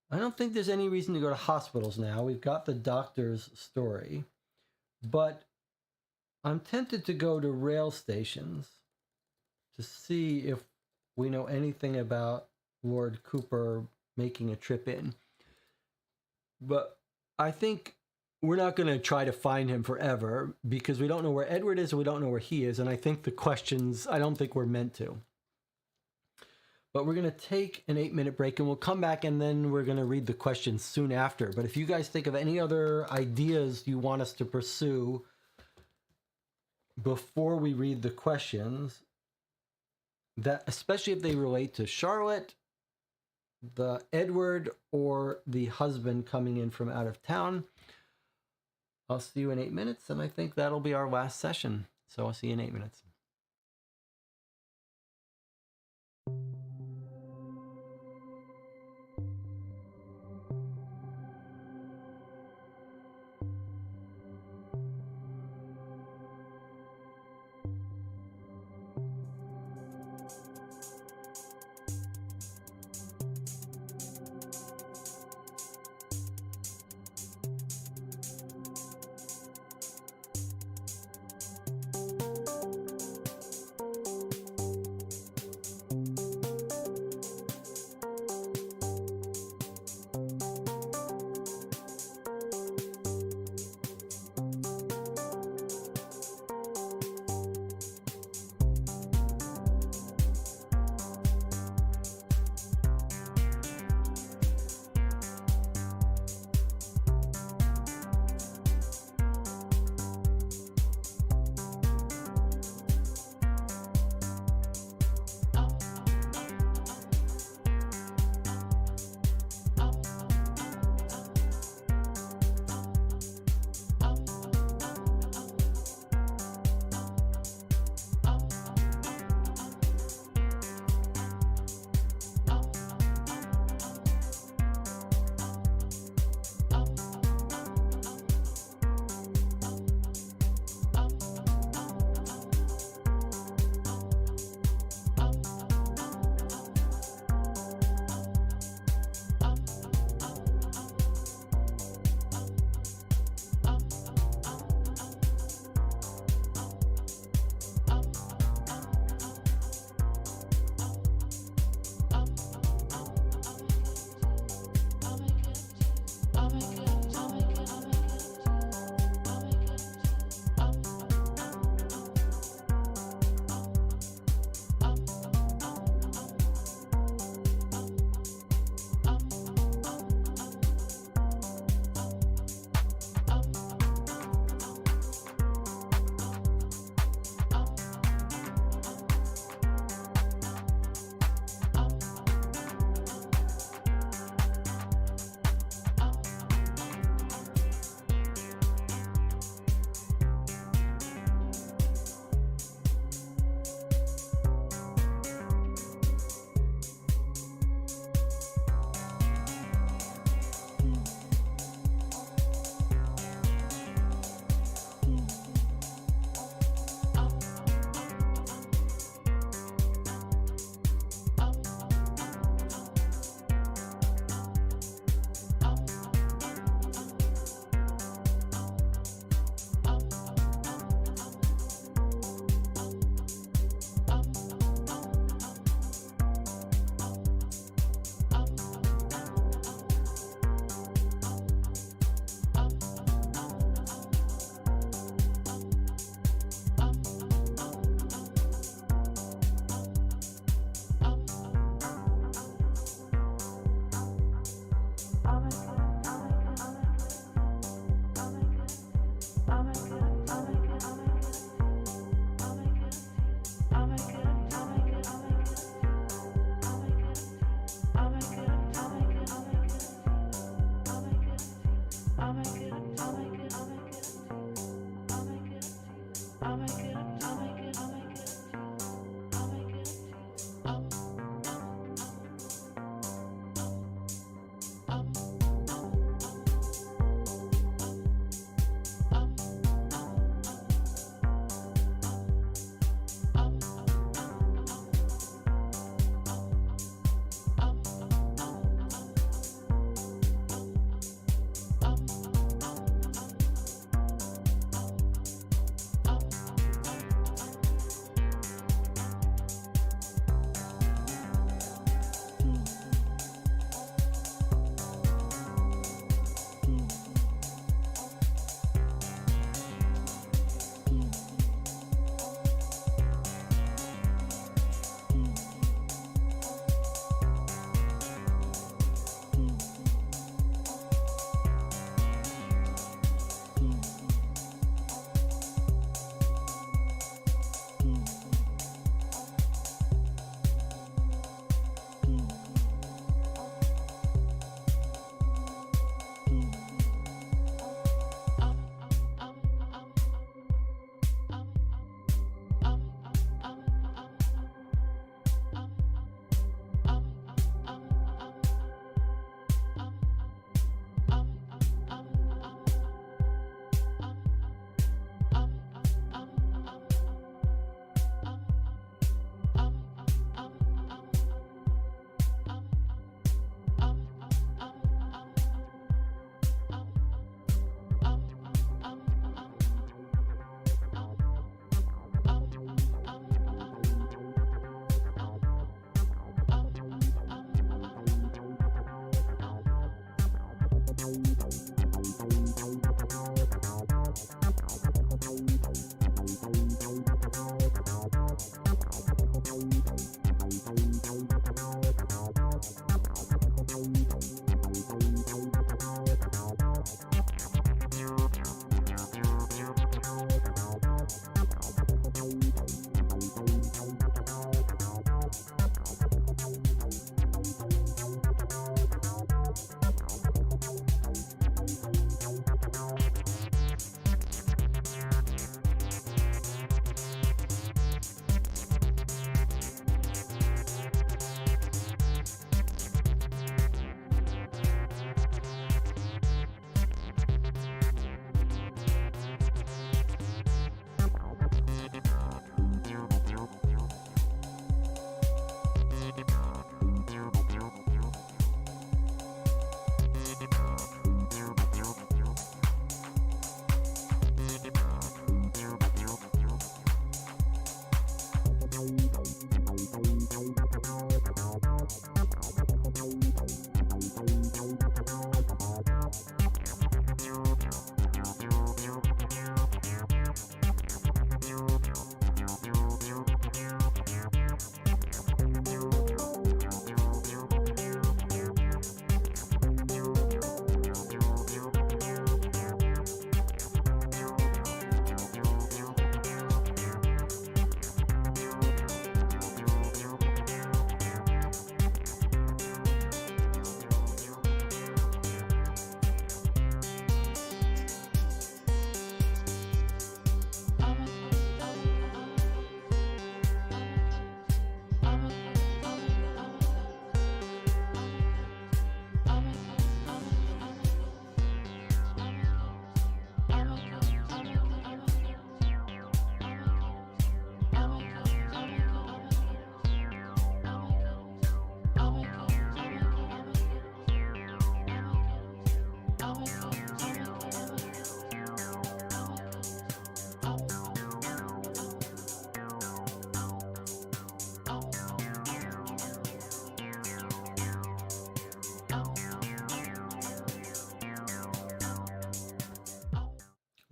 I don't think there's any reason to go to hospitals now. We've got the doctor's story, but I'm tempted to go to rail stations to see if we know anything about Lord Cooper making a trip in. But I think we're not going to try to find him forever because we don't know where Edward is and we don't know where he is. And I think the questions, I don't think we're meant to. But we're going to take an 8-minute break and we'll come back and then we're going to read the questions soon after. But if you guys think of any other ideas you want us to pursue before we read the questions, that especially if they relate to Charlotte, the Edward, or the husband coming in from out of town, I'll see you in 8 minutes, and I think that'll be our last session. So I'll see you in 8 minutes.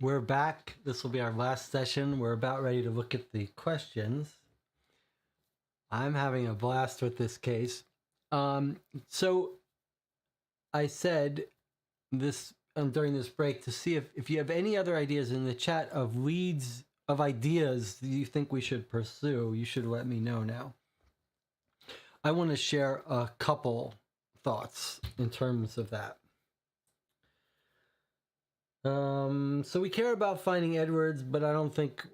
We're back. This will be our last session. We're about ready to look at the questions. I'm having a blast with this case. So I said this during this break to see if you have any other ideas in the chat of leads, of ideas that you think we should pursue. You should let me know now. I want to share a couple thoughts in terms of that. So we care about finding Edwards, but I don't think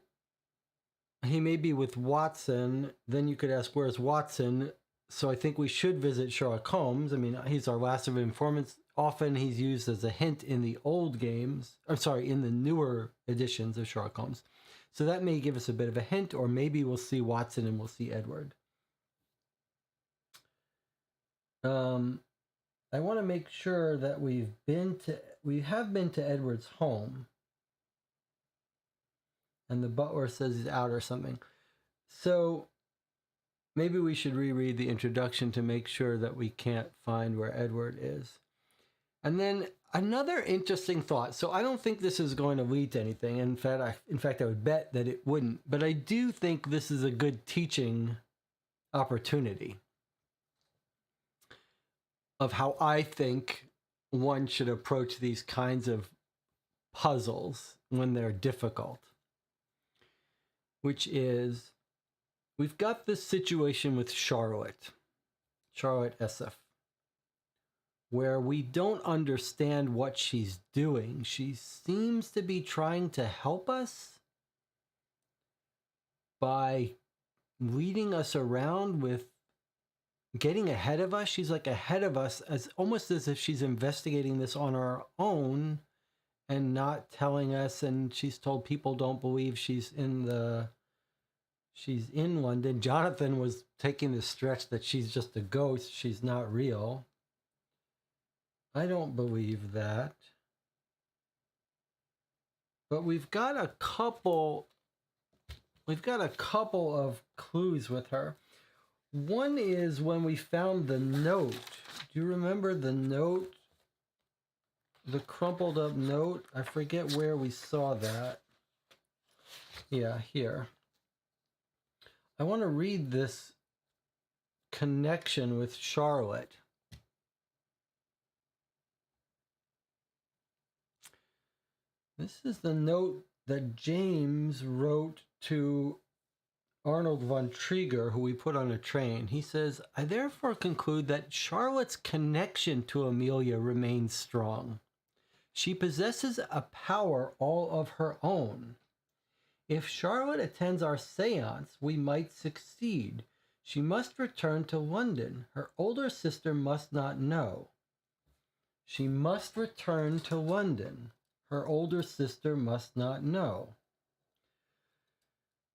he may be with Watson. Then you could ask, where's Watson? So I think we should visit Sherlock Holmes. I mean, he's our last of informants. Often he's used as a hint in the old games. I'm sorry, in the newer editions of Sherlock Holmes. So that may give us a bit of a hint, or maybe we'll see Watson and we'll see Edward. I want to make sure that we have been to Edward's home. And the butler says he's out or something. So maybe we should reread the introduction to make sure that we can't find where Edward is. And then another interesting thought. So I don't think this is going to lead to anything. In fact, I would bet that it wouldn't. But I do think this is a good teaching opportunity of how I think one should approach these kinds of puzzles when they're difficult. Which is, we've got this situation with Charlotte SF, where we don't understand what she's doing. She seems to be trying to help us by leading us around with getting ahead of us. She's like ahead of us, almost as if she's investigating this on her own and not telling us. And she's told people don't believe she's in London. Jonathan was taking the stretch that she's just a ghost. She's not real. I don't believe that. But we've got a couple of clues with her. One is when we found the note. Do you remember the note? The crumpled up note? I forget where we saw that. Yeah, here. I want to read this connection with Charlotte. This is the note that James wrote to Arnold von Trieger, who we put on a train. He says, I therefore conclude that Charlotte's connection to Amelia remains strong. She possesses a power all of her own. If Charlotte attends our seance, we might succeed. She must return to London. Her older sister must not know. She must return to London. Her older sister must not know.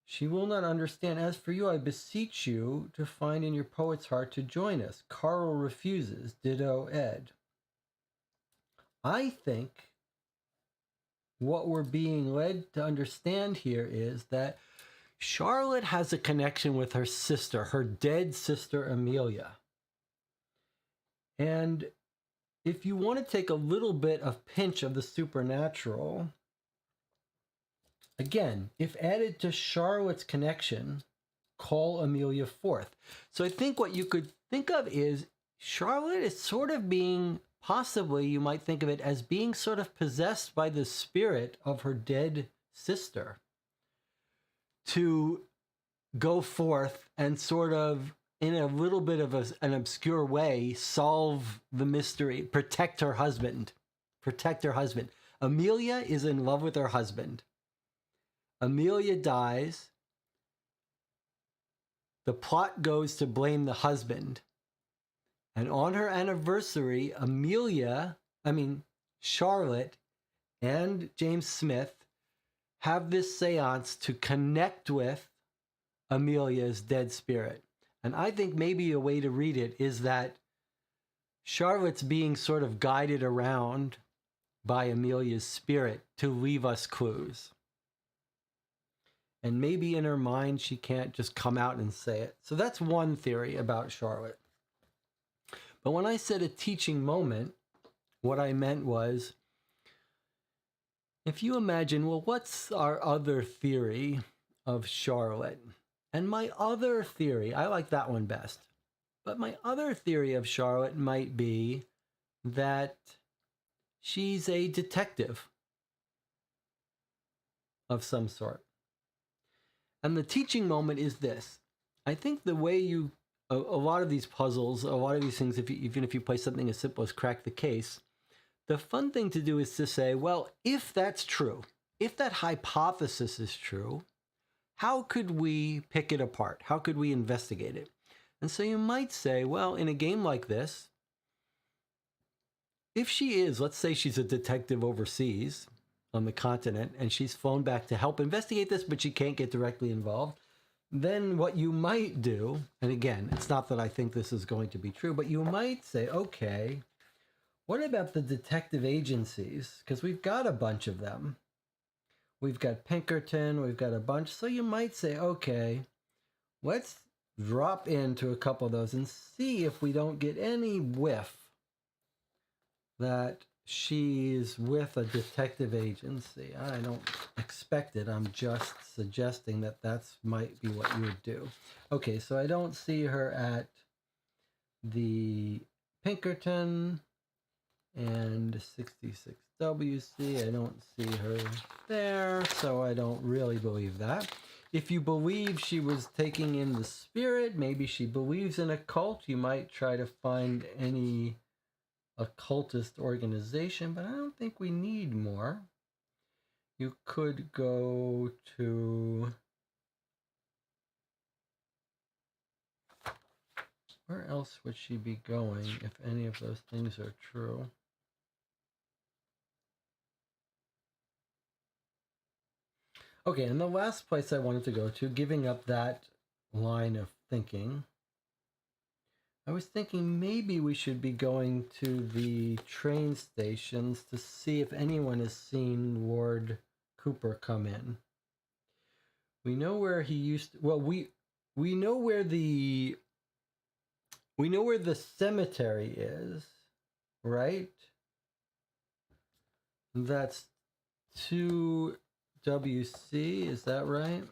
She will not understand. As for you, I beseech you to find in your poet's heart to join us. Carl refuses. Ditto Ed. I think what we're being led to understand here is that Charlotte has a connection with her sister, her dead sister Amelia. And if you want to take a little bit of pinch of the supernatural, again, if added to Charlotte's connection, call Amelia forth. So I think what you could think of is Charlotte is sort of being, possibly you might think of it as being sort of possessed by the spirit of her dead sister to go forth and sort of, in a little bit of an obscure way, solve the mystery, protect her husband. Amelia is in love with her husband. Amelia dies. The plot goes to blame the husband. And on her anniversary, Charlotte and James Smith have this seance to connect with Amelia's dead spirit. And I think maybe a way to read it is that Charlotte's being sort of guided around by Amelia's spirit to leave us clues. And maybe in her mind, she can't just come out and say it. So that's one theory about Charlotte. But when I said a teaching moment, what I meant was If you imagine, well, what's our other theory of Charlotte? And my other theory, I like that one best, but my other theory of Charlotte might be that she's a detective of some sort. And the teaching moment is this. I think the way a lot of these puzzles, a lot of these things, even if you play something as simple as crack the case, the fun thing to do is to say, well, if that's true, if that hypothesis is true, how could we pick it apart? How could we investigate it? And so you might say, well, in a game like this, if she is, let's say she's a detective overseas on the continent and she's flown back to help investigate this, but she can't get directly involved, then what you might do, and again, it's not that I think this is going to be true, but you might say, okay, what about the detective agencies? Because we've got a bunch of them. We've got Pinkerton, we've got a bunch. So you might say, okay, let's drop into a couple of those and see if we don't get any whiff that she's with a detective agency. I don't expect it. I'm just suggesting that that's might be what you would do. Okay, so I don't see her at the Pinkerton and 66WC. I don't see her there, so I don't really believe that. If you believe she was taking in the spirit, maybe she believes in a cult, you might try to find any occultist organization, but I don't think we need more. You could go to... where else would she be going if any of those things are true? Okay, and the last place I wanted to go to, giving up that line of thinking, I was thinking maybe we should be going to the train stations to see if anyone has seen Ward Cooper come in. We know where he used to, well, we know where the cemetery is, right? That's 2WC, is that right?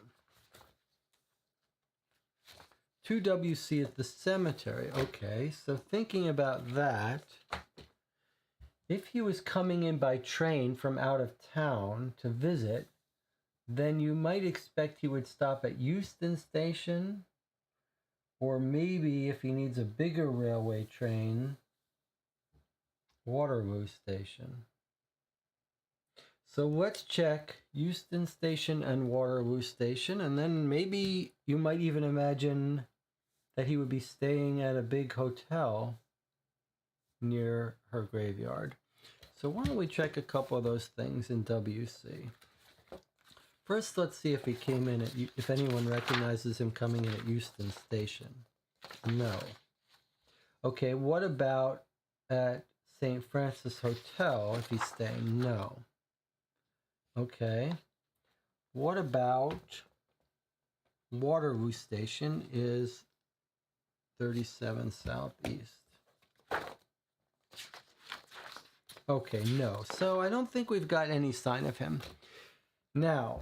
2WC is the cemetery. Okay, so thinking about that, if he was coming in by train from out of town to visit, then you might expect he would stop at Euston Station, or maybe if he needs a bigger railway train, Waterloo Station. So let's check Euston Station and Waterloo Station, and then maybe you might even imagine that he would be staying at a big hotel near her graveyard. So why don't we check a couple of those things in WC. First, let's see if he came in at, if anyone recognizes him coming in at Euston Station. No. Okay, what about at St. Francis Hotel, if he's staying? No. Okay. What about Waterloo Station is 37 Southeast. Okay, no. So I don't think we've got any sign of him. Now,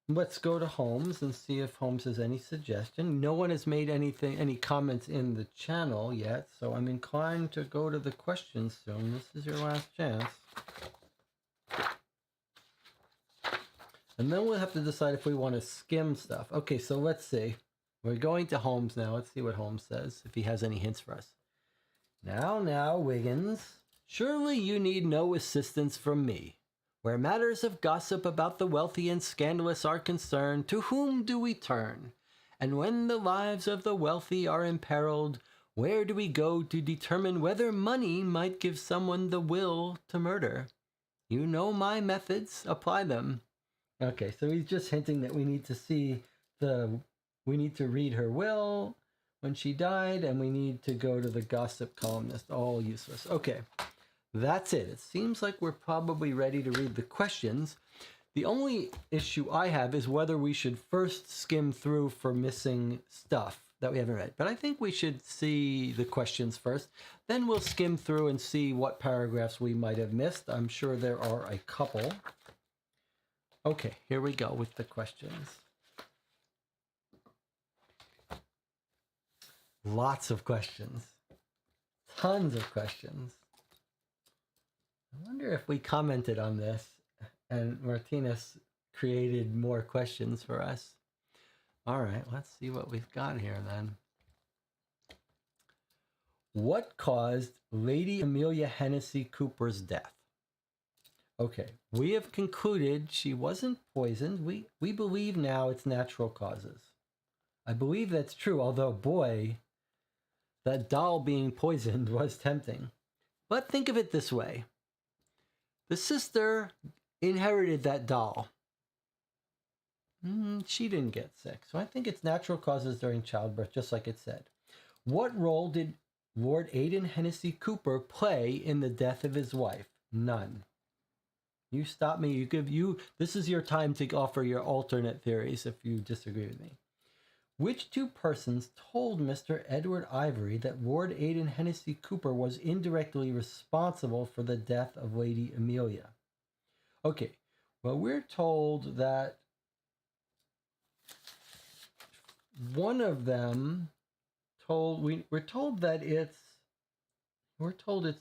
let's go to Holmes and see if Holmes has any suggestion. No one has made any comments in the channel yet, so I'm inclined to go to the questions soon. This is your last chance. And then we'll have to decide if we want to skim stuff. Okay, so let's see. We're going to Holmes now. Let's see what Holmes says, if he has any hints for us. Now, Wiggins. Surely you need no assistance from me. Where matters of gossip about the wealthy and scandalous are concerned, to whom do we turn? And when the lives of the wealthy are imperiled, where do we go to determine whether money might give someone the will to murder? You know my methods. Apply them. Okay, so he's just hinting that we need to read her will when she died, and we need to go to the gossip columnist. All useless. Okay, that's it. It seems like we're probably ready to read the questions. The only issue I have is whether we should first skim through for missing stuff. that we haven't read. But I think we should see the questions first. Then we'll skim through and see what paragraphs we might have missed. I'm sure there are a couple. Okay, here we go with the questions. Lots of questions. Tons of questions. I wonder if we commented on this and Marthinus created more questions for us. All right, let's see what we've got here then. What caused Lady Amelia Hennessy Cooper's death? Okay, we have concluded she wasn't poisoned. We believe now it's natural causes. I believe that's true, although, boy, that doll being poisoned was tempting. But think of it this way. The sister inherited that doll. She didn't get sick, so I think it's natural causes during childbirth, just like it said. What role did Lord Aidan Hennessy Cooper play in the death of his wife? None. You stop me. This is your time to offer your alternate theories if you disagree with me. Which two persons told Mr. Edward Ivory that Lord Aidan Hennessy Cooper was indirectly responsible for the death of Lady Amelia? Okay, well, we're told that one of them we're told it's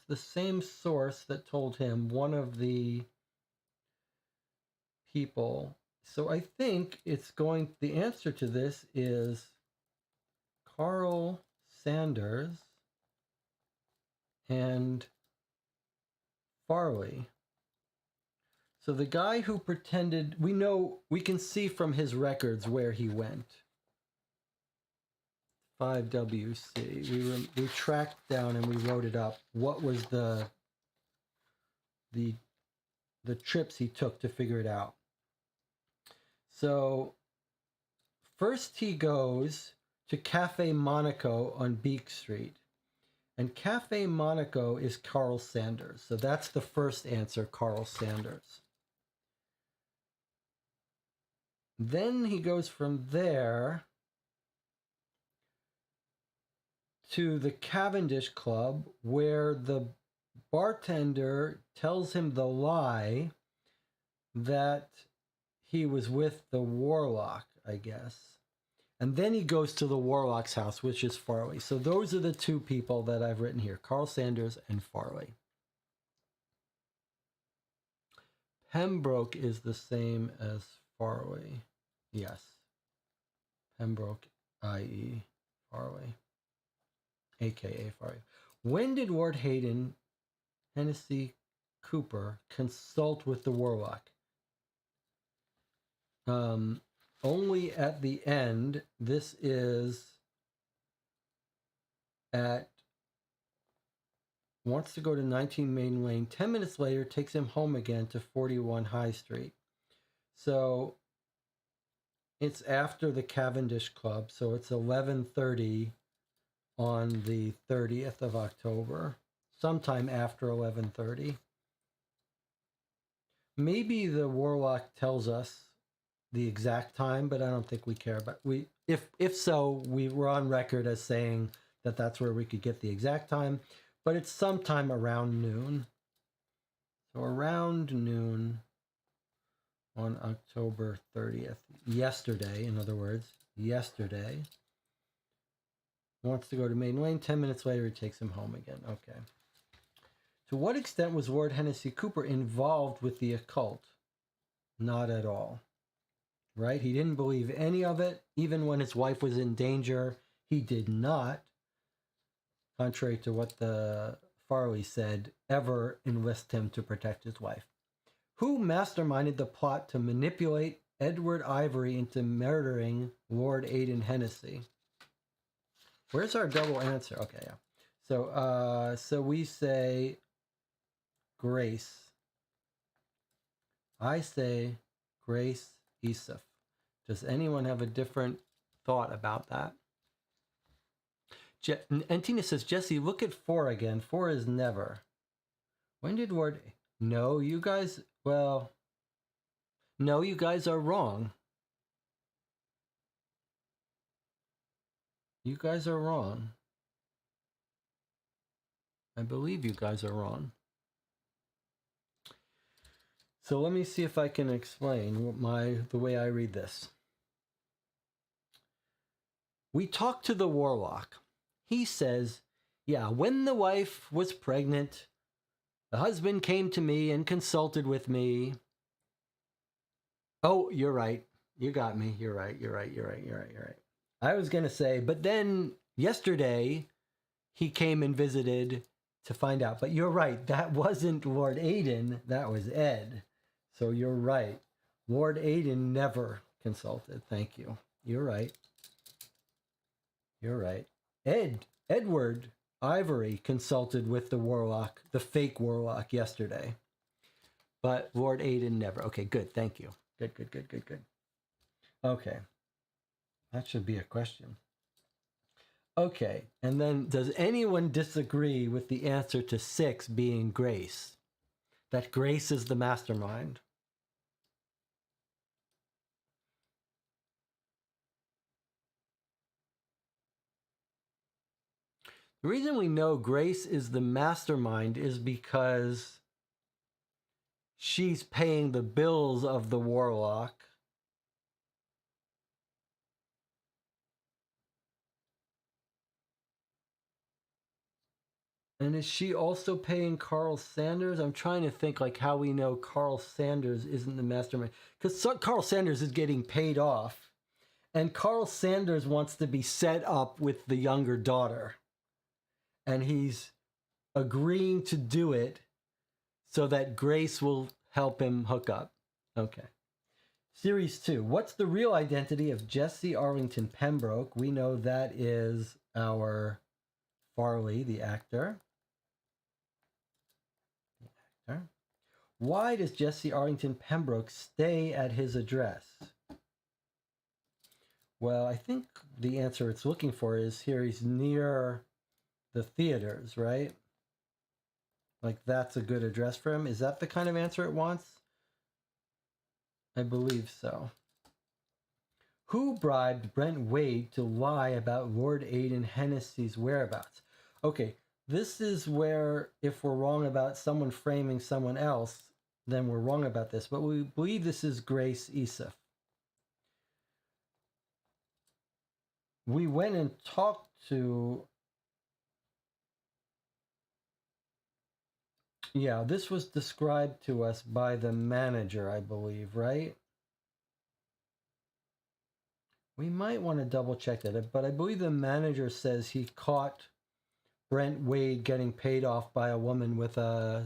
the same source that told him, one of the people. So I think the answer to this is Carl Sanders and Farley. So the guy who pretended, we can see from his records where he went. 5WC. We tracked down and we wrote it up. What was the trips he took to figure it out? So first he goes to Cafe Monaco on Beak Street. And Cafe Monaco is Carl Sanders. So that's the first answer, Carl Sanders. Then he goes from there to the Cavendish Club, where the bartender tells him the lie that he was with the Warlock, I guess. And then he goes to the Warlock's house, which is Farley. So those are the two people that I've written here, Carl Sanders and Farley. Pembroke is the same as Farley. Yes. Pembroke, i.e. Farley. A.K.A. Farley. When did Lord Aidan Hennessy Cooper consult with the Warlock? Only at the end. This is wants to go to 19 Main Lane. 10 minutes later, takes him home again to 41 High Street. So it's after the Cavendish Club. So it's 11:30 on the 30th of October. Sometime after 11:30. Maybe the Warlock tells us the exact time, but I don't think we care. But if so, we were on record as saying that that's where we could get the exact time. But it's sometime around noon. So around noon on October 30th. Yesterday, in other words, yesterday. Wants to go to Main Lane. 10 minutes later, he takes him home again. Okay. To what extent was Lord Hennessy Cooper involved with the occult? Not at all. Right? He didn't believe any of it. Even when his wife was in danger, he did not, contrary to what the Farley said, ever enlist him to protect his wife. Who masterminded the plot to manipulate Edward Ivory into murdering Lord Aidan Hennessy? Where's our double answer? Okay, yeah. So we say Grace. I say Grace Isuf. Does anyone have a different thought about that? And Tina says, Jesse, look at 4 again. 4 is never. When did Lord... No, you guys... Well... No, you guys are wrong. You guys are wrong. I believe you guys are wrong. So let me see if I can explain the way I read this. We talk to the warlock. He says, yeah, when the wife was pregnant, the husband came to me and consulted with me. Oh, you're right. You got me. You're right. I was going to say, but then yesterday he came and visited to find out. But you're right. That wasn't Lord Aiden. That was Ed. So you're right. Lord Aiden never consulted. Thank you. You're right. You're right. Edward Ivory consulted with the warlock, the fake warlock, yesterday. But Lord Aiden never. Okay, good. Thank you. Good. Okay. That should be a question. Okay. And then, does anyone disagree with the answer to 6 being Grace? That Grace is the mastermind? The reason we know Grace is the mastermind is because she's paying the bills of the warlock. And is she also paying Carl Sanders? I'm trying to think like how we know Carl Sanders isn't the mastermind. Because Carl Sanders is getting paid off. And Carl Sanders wants to be set up with the younger daughter. And he's agreeing to do it so that Grace will help him hook up. Okay. Series 2. What's the real identity of Jesse Arlington Pembroke? We know that is our Farley, the actor. Why does Jesse Arlington Pembroke stay at his address? Well, I think the answer it's looking for is here he's near the theaters, right? Like that's a good address for him. Is that the kind of answer it wants? I believe so. Who bribed Brent Wade to lie about Lord Aiden Hennessy's whereabouts? Okay, this is where if we're wrong about someone framing someone else, then we're wrong about this. But we believe this is Grace Isif. We went and talked to... Yeah, this was described to us by the manager, I believe, right? We might want to double check that, but I believe the manager says he caught Brent Wade getting paid off by a woman with a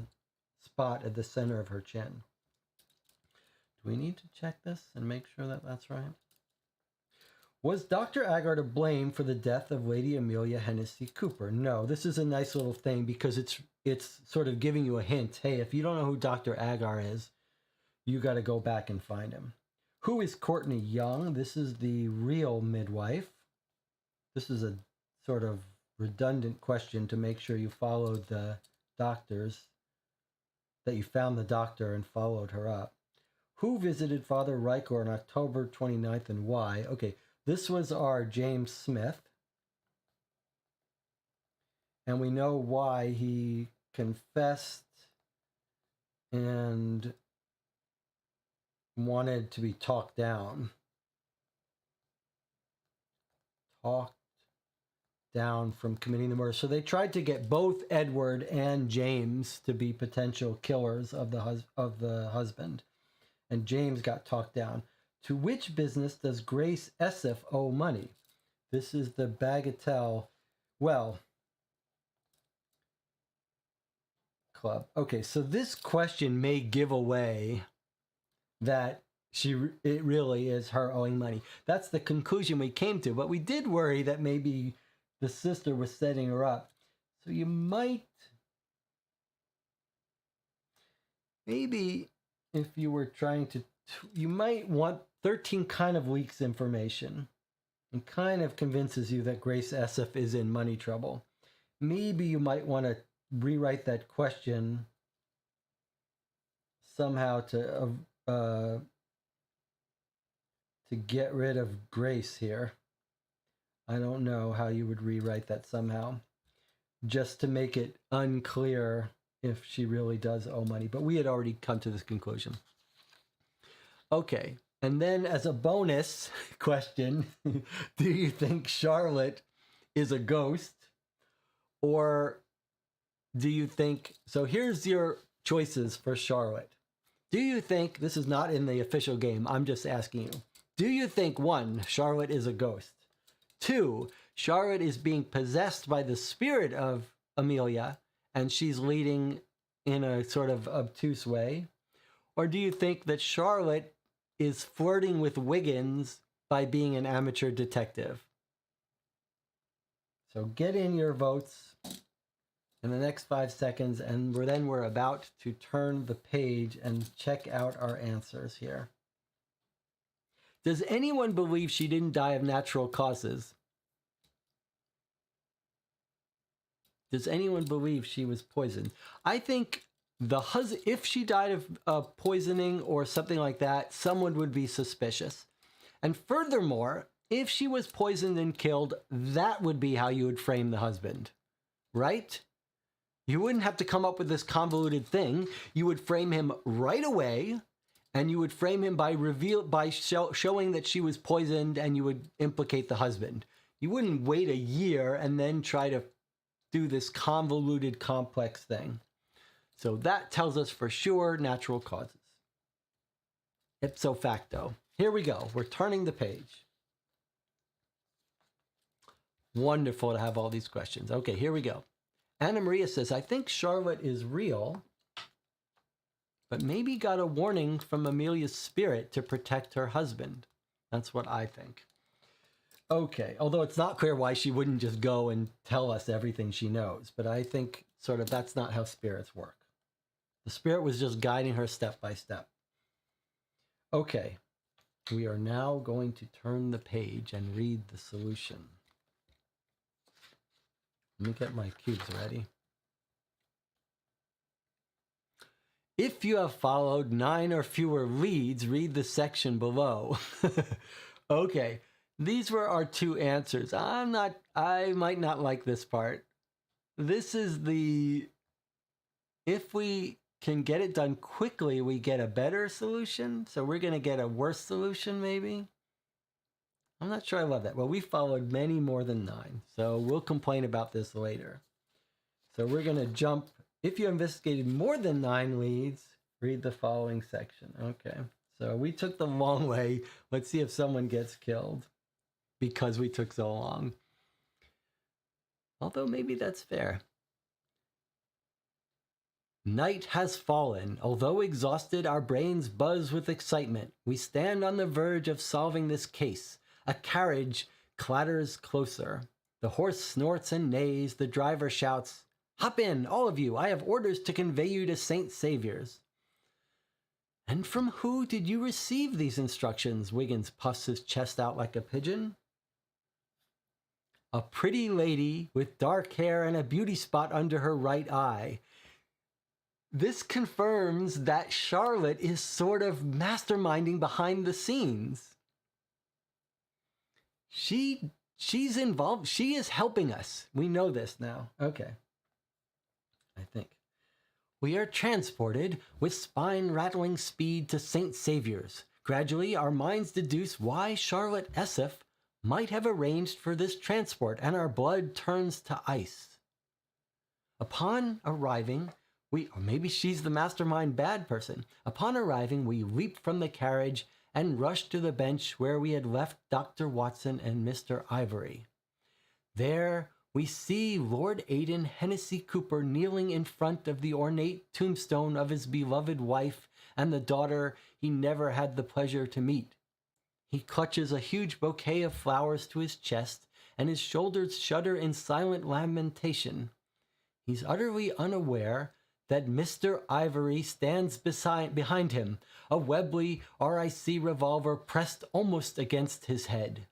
spot at the center of her chin. Do we need to check this and make sure that that's right? Was Dr. Agar to blame for the death of Lady Amelia Hennessy Cooper? No, this is a nice little thing because it's sort of giving you a hint. Hey, if you don't know who Dr. Agar is, you got to go back and find him. Who is Courtney Young? This is the real midwife. This is a sort of redundant question to make sure you followed the doctors, that you found the doctor and followed her up. Who visited Father Riker on October 29th and why? Okay, this was our James Smith. And we know why he confessed and wanted to be talked down. Talked down from committing the murder. So they tried to get both Edward and James to be potential killers of the husband. And James got talked down. To which business does Grace Esif owe money? This is the Bagatelle, well, club. Okay, so this question may give away that it really is her owing money. That's the conclusion we came to, but we did worry that maybe the sister was setting her up. So you might, maybe if you were trying to, you might want 13 kind of leaks information and kind of convinces you that Grace Esif is in money trouble. Maybe you might want to rewrite that question somehow to get rid of Grace here. I don't know how you would rewrite that somehow, just to make it unclear if she really does owe money. But we had already come to this conclusion. Okay. And then as a bonus question, do you think Charlotte is a ghost? Or do you think, so here's your choices for Charlotte. Do you think, this is not in the official game, I'm just asking you. Do you think, 1, Charlotte is a ghost? 2, Charlotte is being possessed by the spirit of Amelia and she's leading in a sort of obtuse way? Or do you think that Charlotte is flirting with Wiggins by being an amateur detective? So get in your votes in the next 5 seconds, and we're about to turn the page and check out our answers here. Does anyone believe she didn't die of natural causes? Does anyone believe she was poisoned? I think if she died of poisoning or something like that, someone would be suspicious. And furthermore, if she was poisoned and killed, that would be how you would frame the husband, right? You wouldn't have to come up with this convoluted thing. You would frame him right away, and you would frame him by showing that she was poisoned, and you would implicate the husband. You wouldn't wait a year and then try to do this convoluted, complex thing. So that tells us for sure natural causes. Ipso facto. Here we go. We're turning the page. Wonderful to have all these questions. Okay, here we go. Anna Maria says, I think Charlotte is real, but maybe got a warning from Amelia's spirit to protect her husband. That's what I think. Okay, although it's not clear why she wouldn't just go and tell us everything she knows, but I think sort of that's not how spirits work. The spirit was just guiding her step by step. Okay, we are now going to turn the page and read the solution. Let me get my cubes ready. If you have followed 9 or fewer leads, read the section below. Okay, these were our 2 answers. I might not like this part. This is if we can get it done quickly, we get a better solution. So we're going to get a worse solution, maybe. I'm not sure I love that. Well, we followed many more than 9, so we'll complain about this later. So we're going to jump. If you investigated more than 9 leads, read the following section. Okay, so we took the long way. Let's see if someone gets killed because we took so long. Although maybe that's fair. Night has fallen. Although exhausted, our brains buzz with excitement. We stand on the verge of solving this case. A carriage clatters closer. The horse snorts and neighs. The driver shouts, "Hop in, all of you. I have orders to convey you to St. Saviour's." And from who did you receive these instructions? Wiggins puffs his chest out like a pigeon. A pretty lady with dark hair and a beauty spot under her right eye. This confirms that Charlotte is sort of masterminding behind the scenes. She's involved. She is helping us. We know this now. Okay. I think. We are transported with spine-rattling speed to St. Saviour's. Gradually, our minds deduce why Charlotte Essef might have arranged for this transport, and our blood turns to ice. Upon arriving, or maybe she's the mastermind bad person. Upon arriving, we leap from the carriage and rush to the bench where we had left Dr. Watson and Mr. Ivory. There we see Lord Aidan Hennessy Cooper kneeling in front of the ornate tombstone of his beloved wife and the daughter he never had the pleasure to meet. He clutches a huge bouquet of flowers to his chest, and his shoulders shudder in silent lamentation. He's utterly unaware that Mr. Ivory stands behind him, a Webley RIC revolver pressed almost against his head.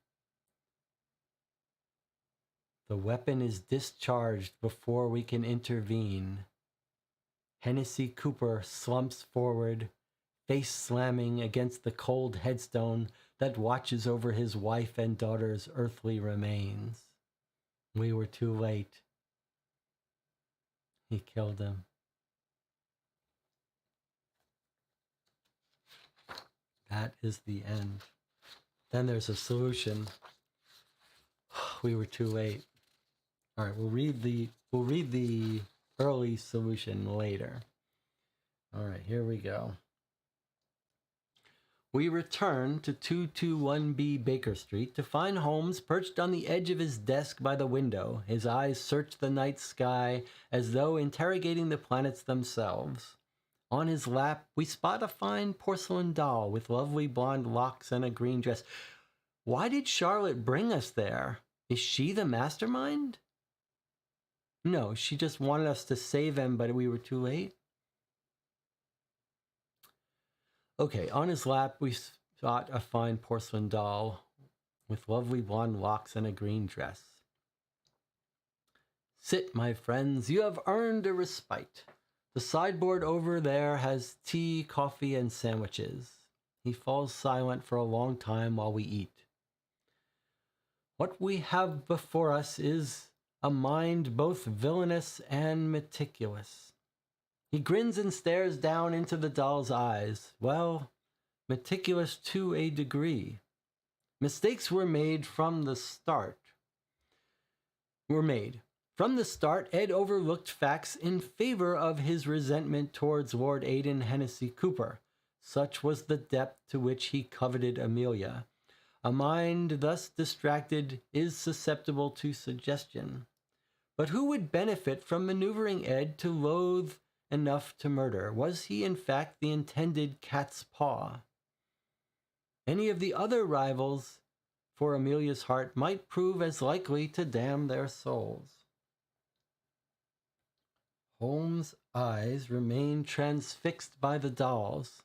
The weapon is discharged before we can intervene. Hennessy Cooper slumps forward, face slamming against the cold headstone that watches over his wife and daughter's earthly remains. We were too late. He killed him. That is the end. Then there's a solution. We were too late. All right, we'll read the early solution later. All right, here we go. We return to 221B Baker Street to find Holmes perched on the edge of his desk by the window. His eyes search the night sky as though interrogating the planets themselves. On his lap, we spot a fine porcelain doll with lovely blonde locks and a green dress. Why did Charlotte bring us there? Is she the mastermind? No, she just wanted us to save him, but we were too late. Okay, on his lap, we spot a fine porcelain doll with lovely blonde locks and a green dress. Sit, my friends, you have earned a respite. The sideboard over there has tea, coffee, and sandwiches. He falls silent for a long time while we eat. What we have before us is a mind both villainous and meticulous. He grins and stares down into the doll's eyes. Well, meticulous to a degree. Mistakes were made from the start. From the start, Ed overlooked facts in favor of his resentment towards Lord Aidan Hennessy Cooper. Such was the depth to which he coveted Amelia. A mind thus distracted is susceptible to suggestion. But who would benefit from maneuvering Ed to loathe enough to murder? Was he in fact the intended cat's paw? Any of the other rivals for Amelia's heart might prove as likely to damn their souls. Holmes' eyes remained transfixed by the dolls.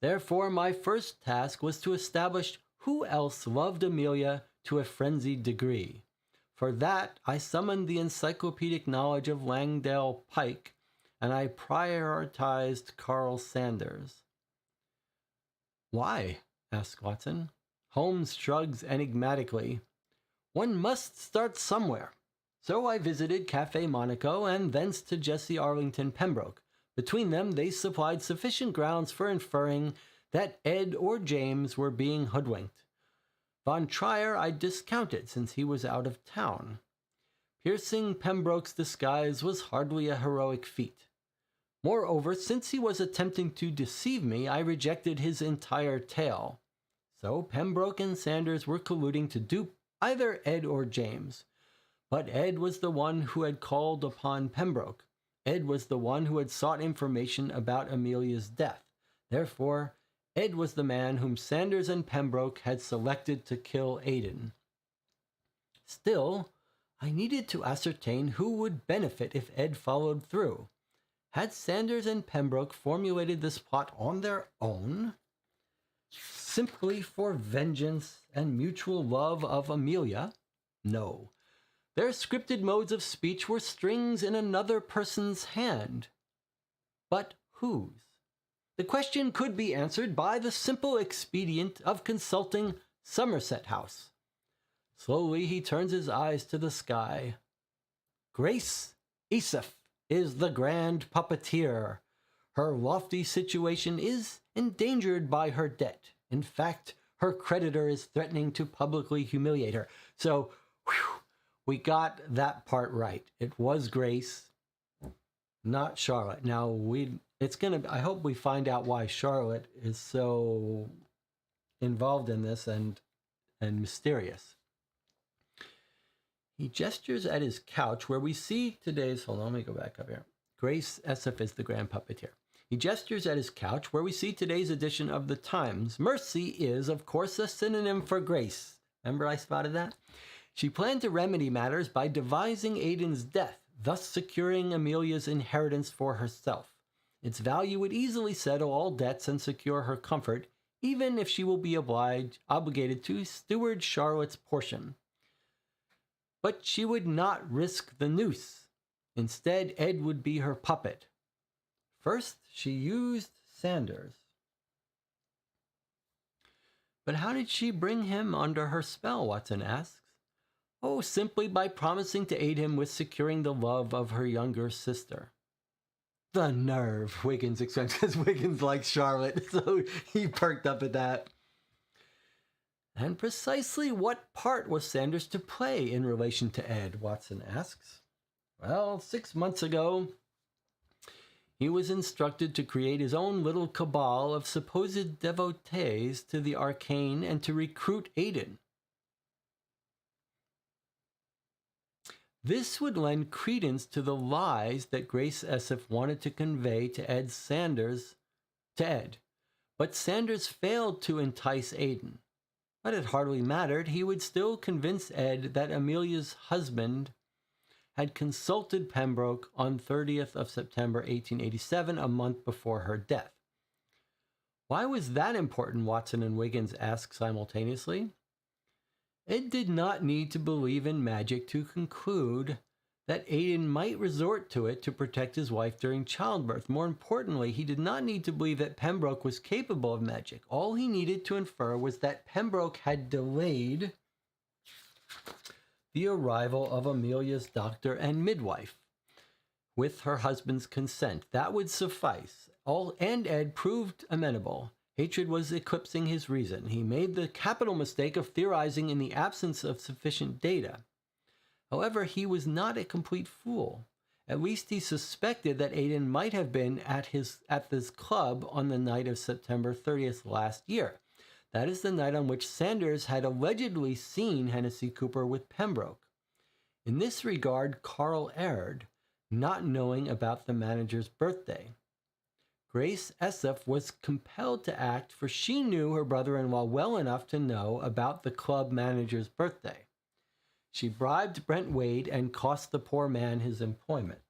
Therefore, my first task was to establish who else loved Amelia to a frenzied degree. For that, I summoned the encyclopedic knowledge of Langdale Pike, and I prioritized Carl Sanders. Why? Asked Watson. Holmes shrugs enigmatically. One must start somewhere. So I visited Café Monaco and thence to Jessie Arlington Pembroke. Between them, they supplied sufficient grounds for inferring that Ed or James were being hoodwinked. Von Trier I discounted since he was out of town. Piercing Pembroke's disguise was hardly a heroic feat. Moreover, since he was attempting to deceive me, I rejected his entire tale. So Pembroke and Sanders were colluding to dupe either Ed or James. But Ed was the one who had called upon Pembroke. Ed was the one who had sought information about Amelia's death. Therefore, Ed was the man whom Sanders and Pembroke had selected to kill Aidan. Still, I needed to ascertain who would benefit if Ed followed through. Had Sanders and Pembroke formulated this plot on their own, simply for vengeance and mutual love of Amelia? No. Their scripted modes of speech were strings in another person's hand. But whose? The question could be answered by the simple expedient of consulting Somerset House. Slowly he turns his eyes to the sky. Grace Esef is the grand puppeteer. Her lofty situation is endangered by her debt. In fact, her creditor is threatening to publicly humiliate her. So, we got that part right. It was Grace, not Charlotte. Now, I hope we find out why Charlotte is so involved in this and mysterious. He gestures at his couch where we see today's... Hold on, let me go back up here. Grace Esef is the grand puppeteer. He gestures at his couch where we see today's edition of the Times. Mercy is, of course, a synonym for grace. Remember I spotted that? She planned to remedy matters by devising Aidan's death, thus securing Amelia's inheritance for herself. Its value would easily settle all debts and secure her comfort, even if she will be obligated to steward Charlotte's portion. But she would not risk the noose. Instead, Ed would be her puppet. First, she used Sanders. But how did she bring him under her spell, Watson asks. Oh, simply by promising to aid him with securing the love of her younger sister. The nerve, Wiggins exclaims, because Wiggins likes Charlotte, so he perked up at that. And precisely what part was Sanders to play in relation to Ed, Watson asks. Well, 6 months ago, he was instructed to create his own little cabal of supposed devotees to the arcane and to recruit Aidan. This would lend credence to the lies that Grace Esseff wanted to convey to Ed. But Sanders failed to entice Aidan. But it hardly mattered. He would still convince Ed that Amelia's husband had consulted Pembroke on 30th of September 1887, a month before her death. Why was that important, Watson and Wiggins asked simultaneously. Ed did not need to believe in magic to conclude that Aidan might resort to it to protect his wife during childbirth. More importantly, he did not need to believe that Pembroke was capable of magic. All he needed to infer was that Pembroke had delayed the arrival of Amelia's doctor and midwife with her husband's consent. That would suffice. And Ed proved amenable. Hatred was eclipsing his reason. He made the capital mistake of theorizing in the absence of sufficient data. However, he was not a complete fool. At least he suspected that Aidan might have been at this club on the night of September 30th last year. That is the night on which Sanders had allegedly seen Hennessy Cooper with Pembroke. In this regard, Carl erred, not knowing about the manager's birthday. Grace Esseff was compelled to act, for she knew her brother-in-law well enough to know about the club manager's birthday. She bribed Brent Wade and cost the poor man his employment.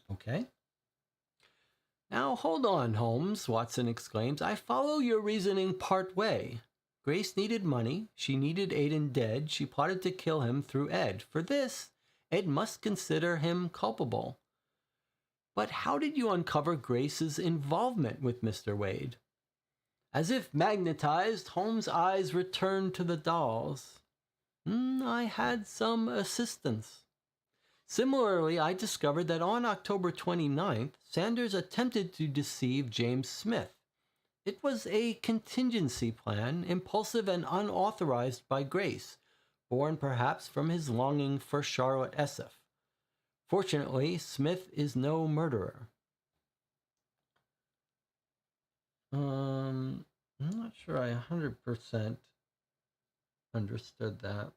Okay. Now, hold on, Holmes, Watson exclaims. I follow your reasoning part way. Grace needed money. She needed Aidan dead. She plotted to kill him through Ed. For this, Ed must consider him culpable. But how did you uncover Grace's involvement with Mr. Wade? As if magnetized, Holmes' eyes returned to the dolls. I had some assistance. Similarly, I discovered that on October 29th, Sanders attempted to deceive James Smith. It was a contingency plan, impulsive and unauthorized by Grace, born perhaps from his longing for Charlotte Esseff. Fortunately, Smith is no murderer. I'm not sure I 100% understood that.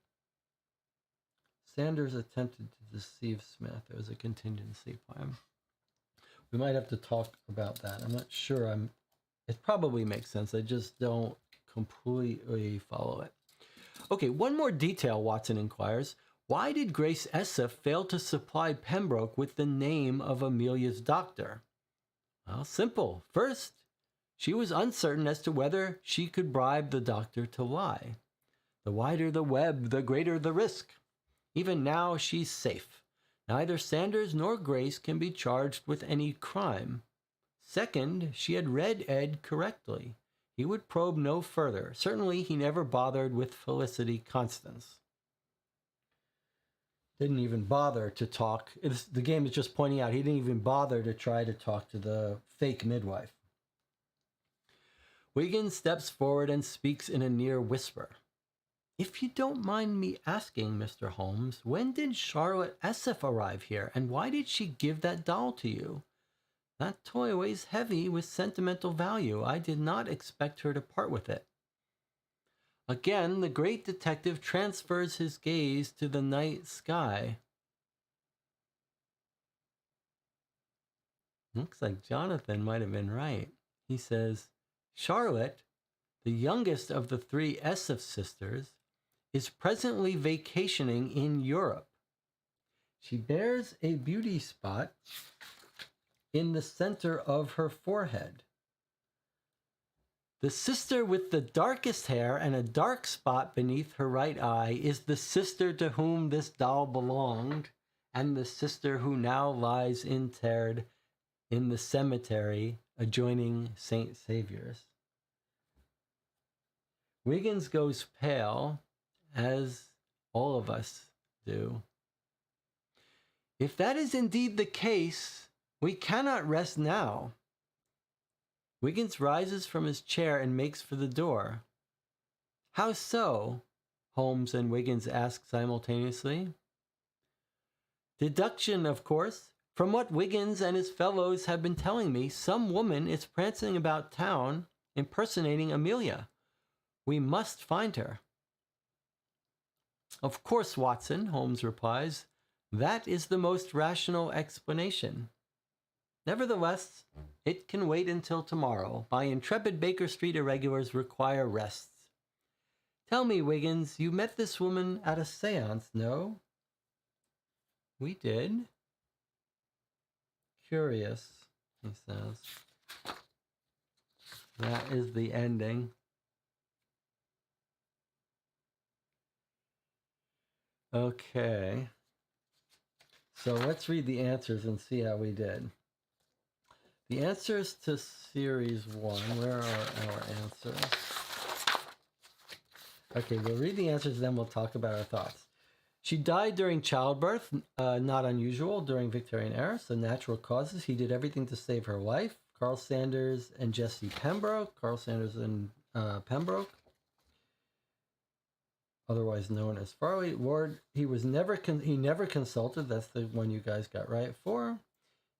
Sanders attempted to deceive Smith. It was a contingency plan. We might have to talk about that. I'm not sure. It probably makes sense. I just don't completely follow it. Okay, one more detail, Watson inquires. Why did Grace Esseff fail to supply Pembroke with the name of Amelia's doctor? Well, simple. First, she was uncertain as to whether she could bribe the doctor to lie. The wider the web, the greater the risk. Even now, she's safe. Neither Sanders nor Grace can be charged with any crime. Second, she had read Ed correctly. He would probe no further. Certainly, he never bothered with Felicity Constance. Didn't even bother to talk. The game is just pointing out he didn't even bother to try to talk to the fake midwife. Wiggins steps forward and speaks in a near whisper. If you don't mind me asking, Mr. Holmes, when did Charlotte Esseff arrive here, and why did she give that doll to you? That toy weighs heavy with sentimental value. I did not expect her to part with it. Again, the great detective transfers his gaze to the night sky. Looks like Jonathan might have been right. He says, Charlotte, the youngest of the three Esseff sisters, is presently vacationing in Europe. She bears a beauty spot in the center of her forehead. The sister with the darkest hair and a dark spot beneath her right eye is the sister to whom this doll belonged, and the sister who now lies interred in the cemetery adjoining St. Saviour's. Wiggins goes pale, as all of us do. If that is indeed the case, we cannot rest now. Wiggins rises from his chair and makes for the door. How so? Holmes and Wiggins ask simultaneously. Deduction, of course. From what Wiggins and his fellows have been telling me, some woman is prancing about town impersonating Amelia. We must find her. Of course, Watson, Holmes replies. That is the most rational explanation. Nevertheless, it can wait until tomorrow. My intrepid Baker Street irregulars require rests. Tell me, Wiggins, you met this woman at a seance, no? We did. Curious, he says. That is the ending. Okay. So let's read the answers and see how we did. The answers to Series 1. Where are our answers? Okay, we'll read the answers, then we'll talk about our thoughts. She died during childbirth, not unusual during Victorian era, so natural causes. He did everything to save her life. Carl Sanders and Jesse Pembroke. Carl Sanders and Pembroke, otherwise known as Farley. Ward, he never consulted. That's the one you guys got right for.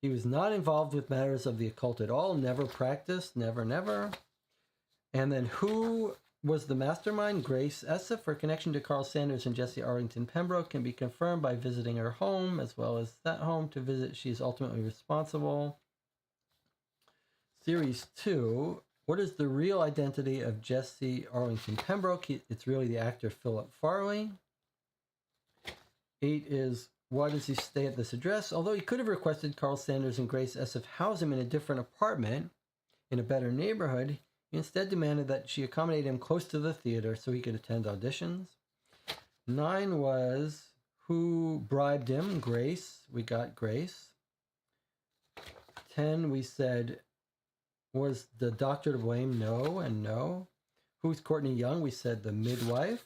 He was not involved with matters of the occult at all. Never practiced. Never. And then who was the mastermind? Grace Essef. Her connection to Carl Sanders and Jesse Arlington Pembroke can be confirmed by visiting her home, as well as that home to visit. She is ultimately responsible. Series 2. What is the real identity of Jesse Arlington Pembroke? It's really the actor Philip Farley. 8 is, why does he stay at this address? Although he could have requested Carl Sanders and Grace Essef house him in a different apartment in a better neighborhood, he instead demanded that she accommodate him close to the theater so he could attend auditions. 9 was, who bribed him? Grace. We got Grace. 10, we said, was the doctor to blame? No and no. Who's Courtney Young? We said the midwife.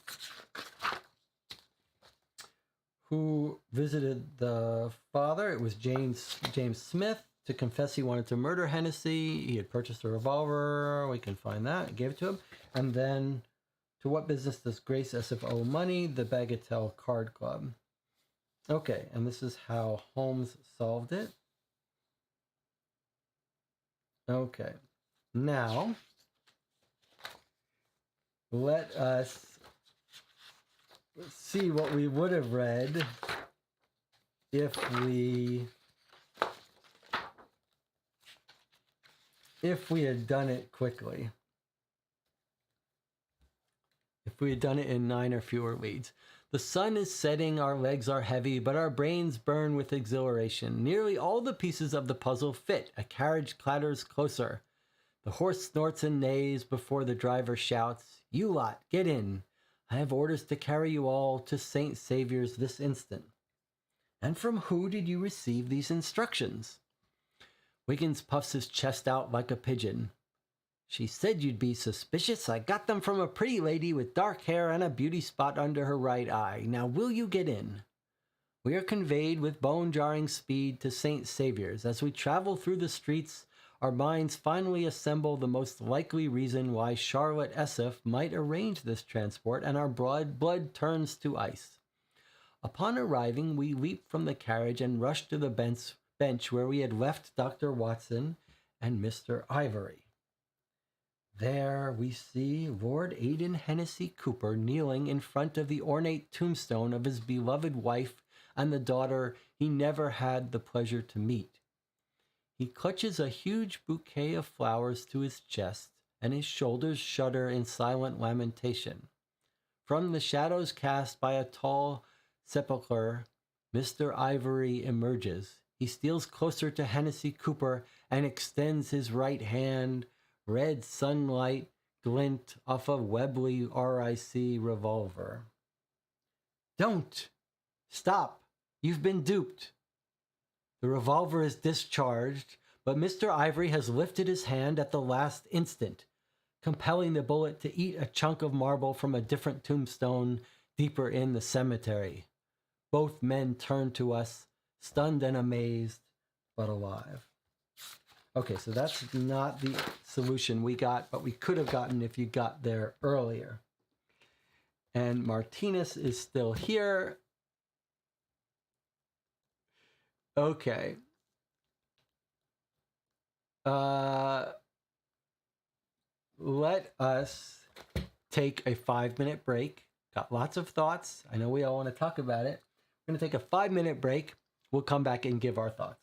Who visited the father? It was James Smith to confess he wanted to murder Hennessy. He had purchased a revolver. We can find that. I gave it to him. And then, to what business does Grace Essef owe money? The Bagatelle Card Club. Okay, and this is how Holmes solved it. Okay, now let us see what we would have read if we had done it quickly. If we had done it in 9 or fewer leads. The sun is setting, our legs are heavy, but our brains burn with exhilaration. Nearly all the pieces of the puzzle fit. A carriage clatters closer. The horse snorts and neighs before the driver shouts, "You lot, get in. I have orders to carry you all to St. Saviour's this instant." And from who did you receive these instructions? Wiggins puffs his chest out like a pigeon. She said you'd be suspicious. I got them from a pretty lady with dark hair and a beauty spot under her right eye. Now will you get in? We are conveyed with bone-jarring speed to St. Saviour's. As we travel through the streets, our minds finally assemble the most likely reason why Charlotte Essef might arrange this transport, and our blood turns to ice. Upon arriving, we leap from the carriage and rush to the bench where we had left Dr. Watson and Mr. Ivory. There we see Lord Aidan Hennessy Cooper kneeling in front of the ornate tombstone of his beloved wife and the daughter he never had the pleasure to meet. He clutches a huge bouquet of flowers to his chest, and his shoulders shudder in silent lamentation. From the shadows cast by a tall sepulchre, Mr. Ivory emerges. He steals closer to Hennessy Cooper and extends his right hand. Red sunlight glint off a Webley RIC revolver. Don't! Stop! You've been duped! The revolver is discharged, but Mr. Ivory has lifted his hand at the last instant. compelling the bullet to eat a chunk of marble from a different tombstone deeper in the cemetery. Both men turned to us, stunned and amazed, but alive. Okay, so that's not the solution we got, but we could have gotten if you got there earlier. And Martinus is still here. Okay. Let us take a 5-minute break. Got lots of thoughts. I know we all want to talk about it. We're going to take a 5-minute break. We'll come back and give our thoughts.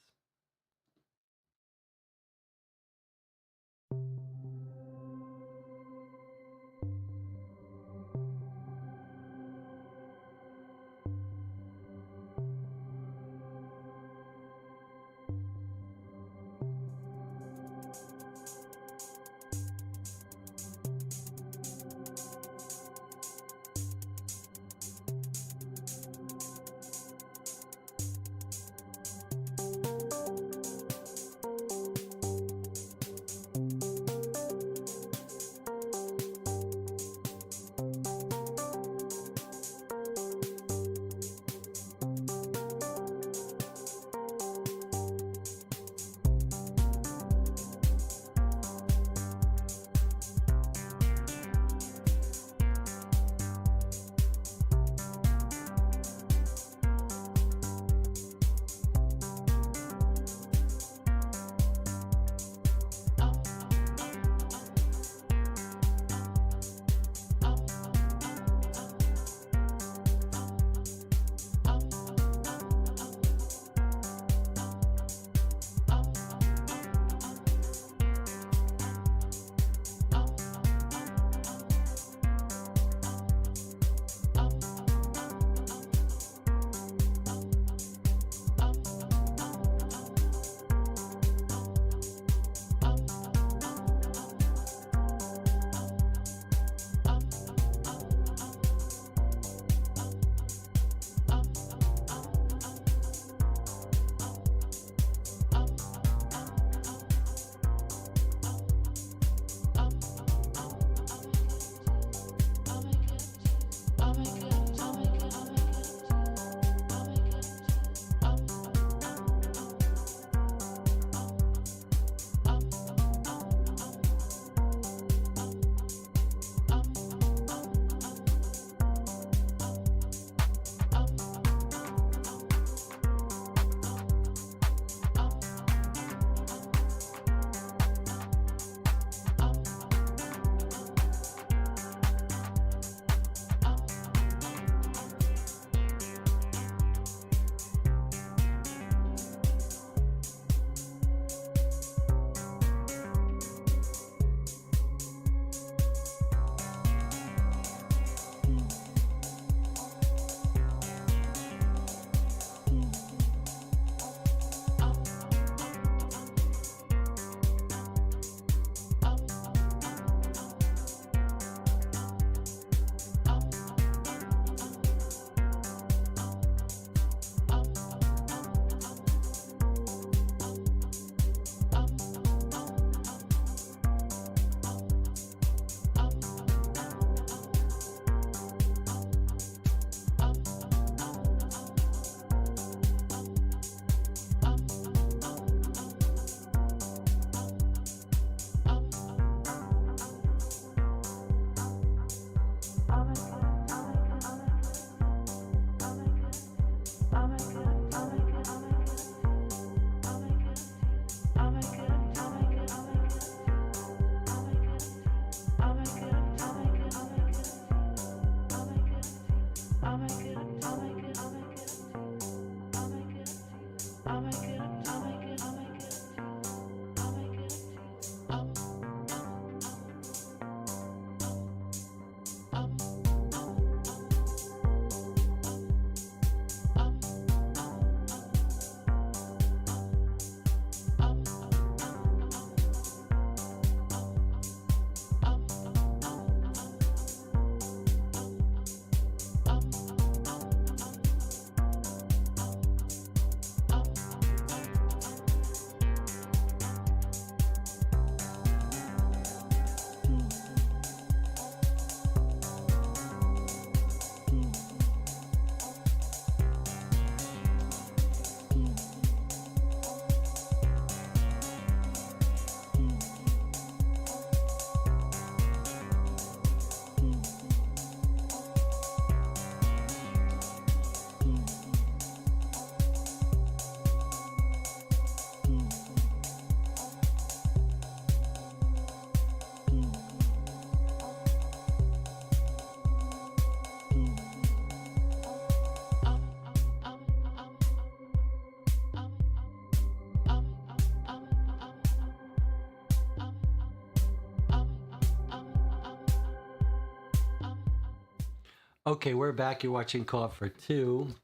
Okay, we're back. You're watching Co-op for Two.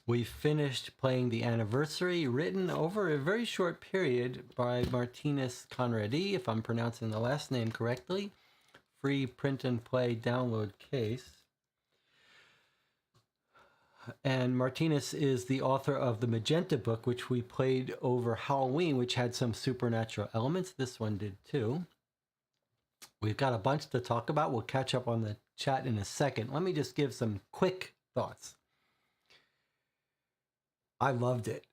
We finished playing The Anniversary, written over a very short period by Marthinus Conradie, if I'm pronouncing the last name correctly. Free print and play download case. And Martinez is the author of the Magenta book, which we played over Halloween, which had some supernatural elements. This one did too. We've got a bunch to talk about. We'll catch up on the chat in a second. Let me just give some quick thoughts. I loved it.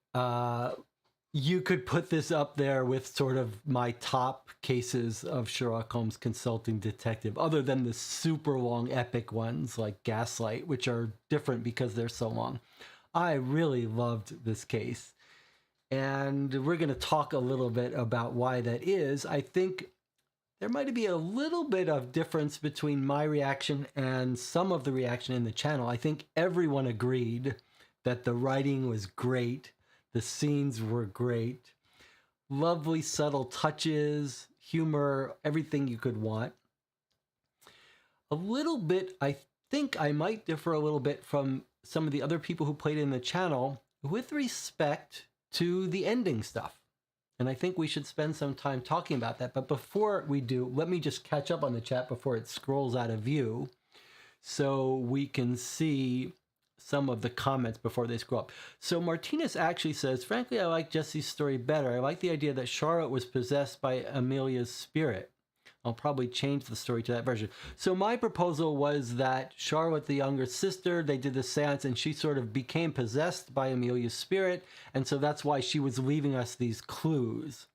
You could put this up there with sort of my top cases of Sherlock Holmes Consulting Detective, other than the super long epic ones like Gaslight, which are different because they're so long. I really loved this case. And we're going to talk a little bit about why that is. I think there might be a little bit of difference between my reaction and some of the reaction in the channel. I think everyone agreed that the writing was great. The scenes were great. Lovely, subtle touches, humor, everything you could want. A little bit, I think I might differ a little bit from some of the other people who played in the channel with respect to the ending stuff. And I think we should spend some time talking about that. But before we do, let me just catch up on the chat before it scrolls out of view so we can see some of the comments before they scroll up. So Martinez actually says, frankly, I like Jesse's story better. I like the idea that Charlotte was possessed by Amelia's spirit. I'll probably change the story to that version. So my proposal was that Charlotte, the younger sister, they did the seance and she sort of became possessed by Amelia's spirit. And so that's why she was leaving us these clues.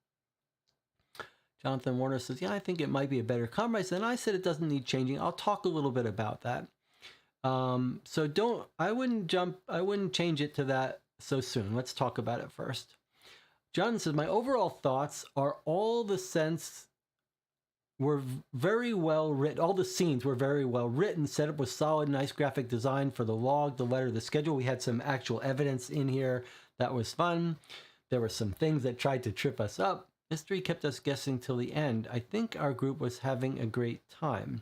Jonathan Warner says, yeah, I think it might be a better compromise. And I said it doesn't need changing. I'll talk a little bit about that. So I wouldn't change it to that so soon. Let's talk about it first. Jonathan says, my overall thoughts are all the scenes were very well written. All the scenes were very well written. Setup was solid, nice graphic design for the log, the letter, the schedule. We had some actual evidence in here that was fun. There were some things that tried to trip us up. Mystery kept us guessing till the end. I think our group was having a great time.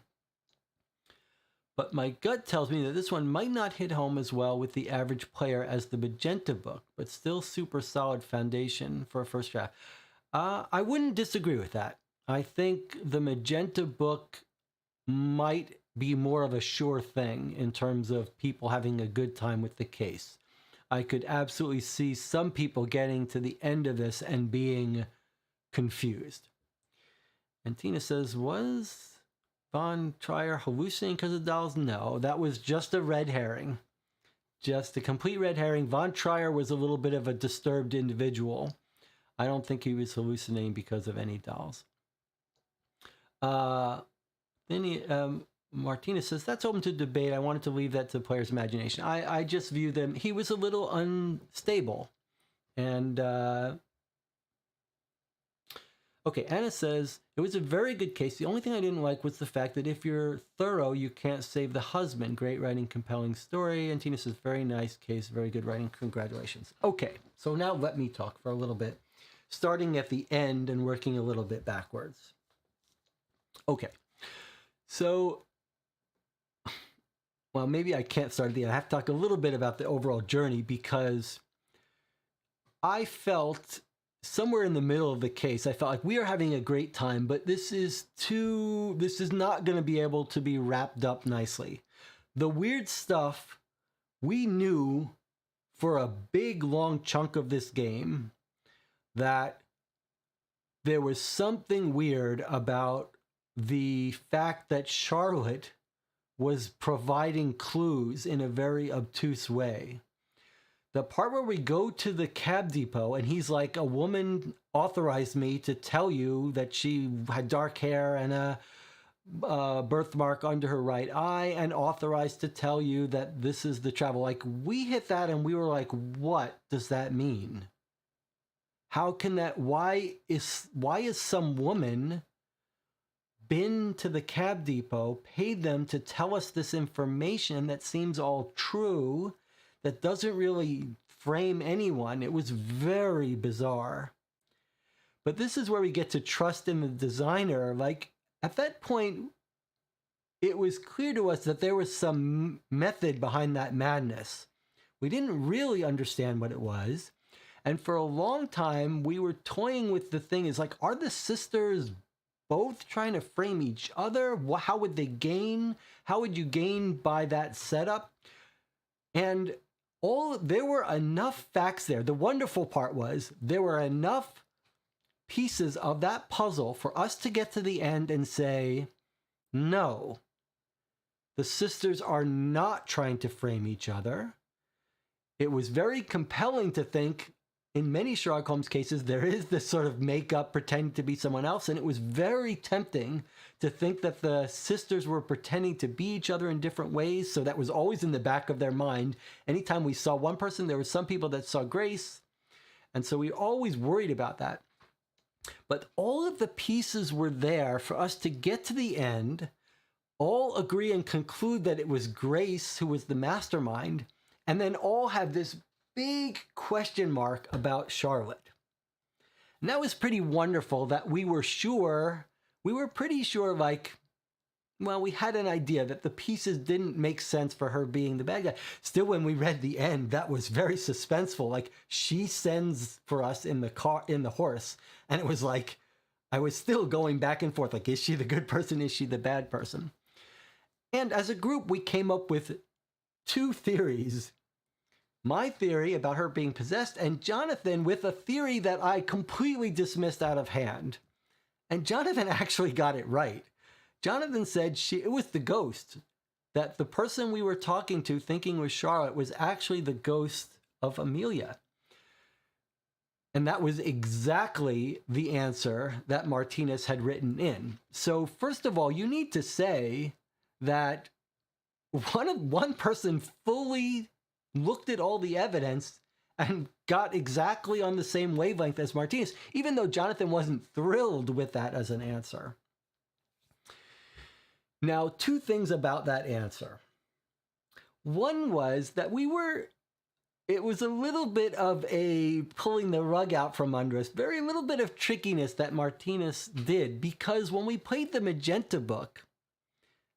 But my gut tells me that this one might not hit home as well with the average player as the Magenta book, but still super solid foundation for a first draft. I wouldn't disagree with that. I think the Magenta book might be more of a sure thing in terms of people having a good time with the case. I could absolutely see some people getting to the end of this and being confused. And Tina says, was Von Trier hallucinating because of dolls? No, that was just a red herring. Just a complete red herring. Von Trier was a little bit of a disturbed individual. I don't think he was hallucinating because of any dolls. Martinez says, that's open to debate. I wanted to leave that to the player's imagination. I just view them, he was a little unstable. And okay, Anna says, it was a very good case. The only thing I didn't like was the fact that if you're thorough, you can't save the husband. Great writing, compelling story. And Tina says, very nice case, very good writing. Congratulations. Okay, so now let me talk for a little bit, starting at the end and working a little bit backwards. Okay, so, well, maybe I can't start at the end. I have to talk a little bit about the overall journey because I felt somewhere in the middle of the case, I felt like we are having a great time, but this is not going to be able to be wrapped up nicely. The weird stuff we knew for a big, long chunk of this game that there was something weird about the fact that Charlotte was providing clues in a very obtuse way. The part where we go to the cab depot and he's like, a woman authorized me to tell you that she had dark hair and a birthmark under her right eye and authorized to tell you that this is the travel. Like, we hit that and we were like, what does that mean? How can that, why is some woman been to the cab depot, paid them to tell us this information that seems all true, that doesn't really frame anyone? It was very bizarre. But this is where we get to trust in the designer. Like, at that point, it was clear to us that there was some method behind that madness. We didn't really understand what it was. And for a long time, we were toying with the thing is like, are the sisters both trying to frame each other? How would they gain? How would you gain by that setup? And there were enough facts there. The wonderful part was there were enough pieces of that puzzle for us to get to the end and say, no, the sisters are not trying to frame each other. It was very compelling to think, in many Sherlock Holmes cases, there is this sort of makeup pretending to be someone else. And it was very tempting to think that the sisters were pretending to be each other in different ways. So that was always in the back of their mind. Anytime we saw one person, there were some people that saw Grace. And so we always worried about that. But all of the pieces were there for us to get to the end, all agree and conclude that it was Grace who was the mastermind, and then all have this big question mark about Charlotte. And that was pretty wonderful that we were pretty sure, like, well, we had an idea that the pieces didn't make sense for her being the bad guy. Still, when we read the end, that was very suspenseful. Like, she sends for us in the horse, and it was like, I was still going back and forth, like, is she the good person? Is she the bad person? And as a group, we came up with 2 theories. My theory about her being possessed, and Jonathan with a theory that I completely dismissed out of hand. And Jonathan actually got it right. Jonathan said it was the ghost, that the person we were talking to thinking was Charlotte was actually the ghost of Amelia. And that was exactly the answer that Martinez had written in. So first of all, you need to say that one person fully looked at all the evidence and got exactly on the same wavelength as Martinez, even though Jonathan wasn't thrilled with that as an answer. Now, 2 things about that answer. One was that it was a little bit of a pulling the rug out from under us, very little bit of trickiness that Martinez did, because when we played the Magenta book,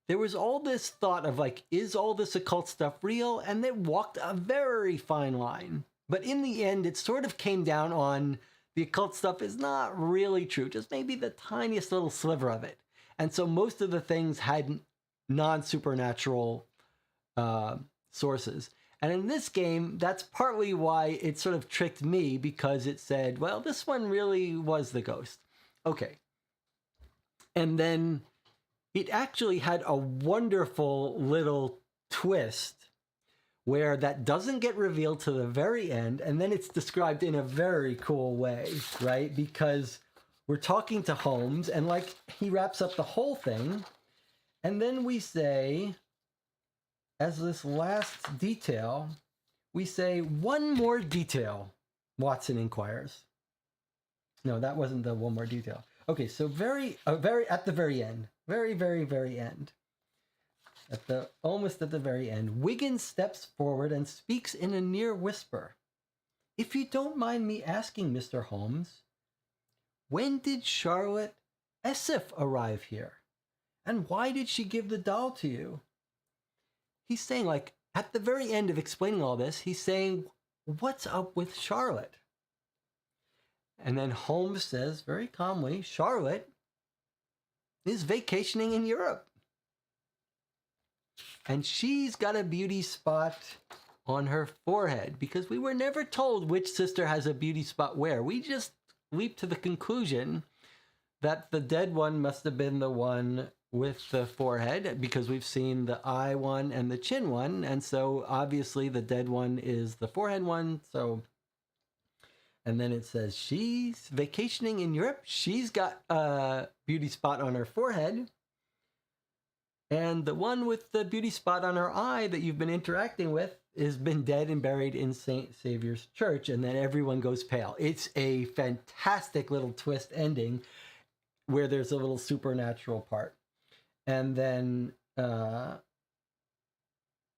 there was all this thought of like, is all this occult stuff real? And they walked a very fine line. But in the end, it sort of came down on the occult stuff is not really true, just maybe the tiniest little sliver of it. And so most of the things had non-supernatural sources. And in this game, that's partly why it sort of tricked me, because it said, well, this one really was the ghost. Okay. And then it actually had a wonderful little twist where that doesn't get revealed to the very end, and then it's described in a very cool way, right? Because we're talking to Holmes, and like he wraps up the whole thing, and then we say, as this last detail, we say, one more detail, Watson inquires. No, that wasn't the one more detail. Okay, so at the very end, very, very, very end, almost at the very end, Wiggins steps forward and speaks in a near whisper. If you don't mind me asking, Mr. Holmes, when did Charlotte Esseff arrive here? And why did she give the doll to you? He's saying, like, at the very end of explaining all this, he's saying, what's up with Charlotte? And then Holmes says very calmly, Charlotte is vacationing in Europe. And she's got a beauty spot on her forehead, because we were never told which sister has a beauty spot where. We just leaped to the conclusion that the dead one must have been the one with the forehead, because we've seen the eye one and the chin one. And so obviously the dead one is the forehead one. So, and then it says she's vacationing in Europe. She's got a beauty spot on her forehead. And the one with the beauty spot on her eye that you've been interacting with has been dead and buried in St. Saviour's Church. And then everyone goes pale. It's a fantastic little twist ending where there's a little supernatural part. And then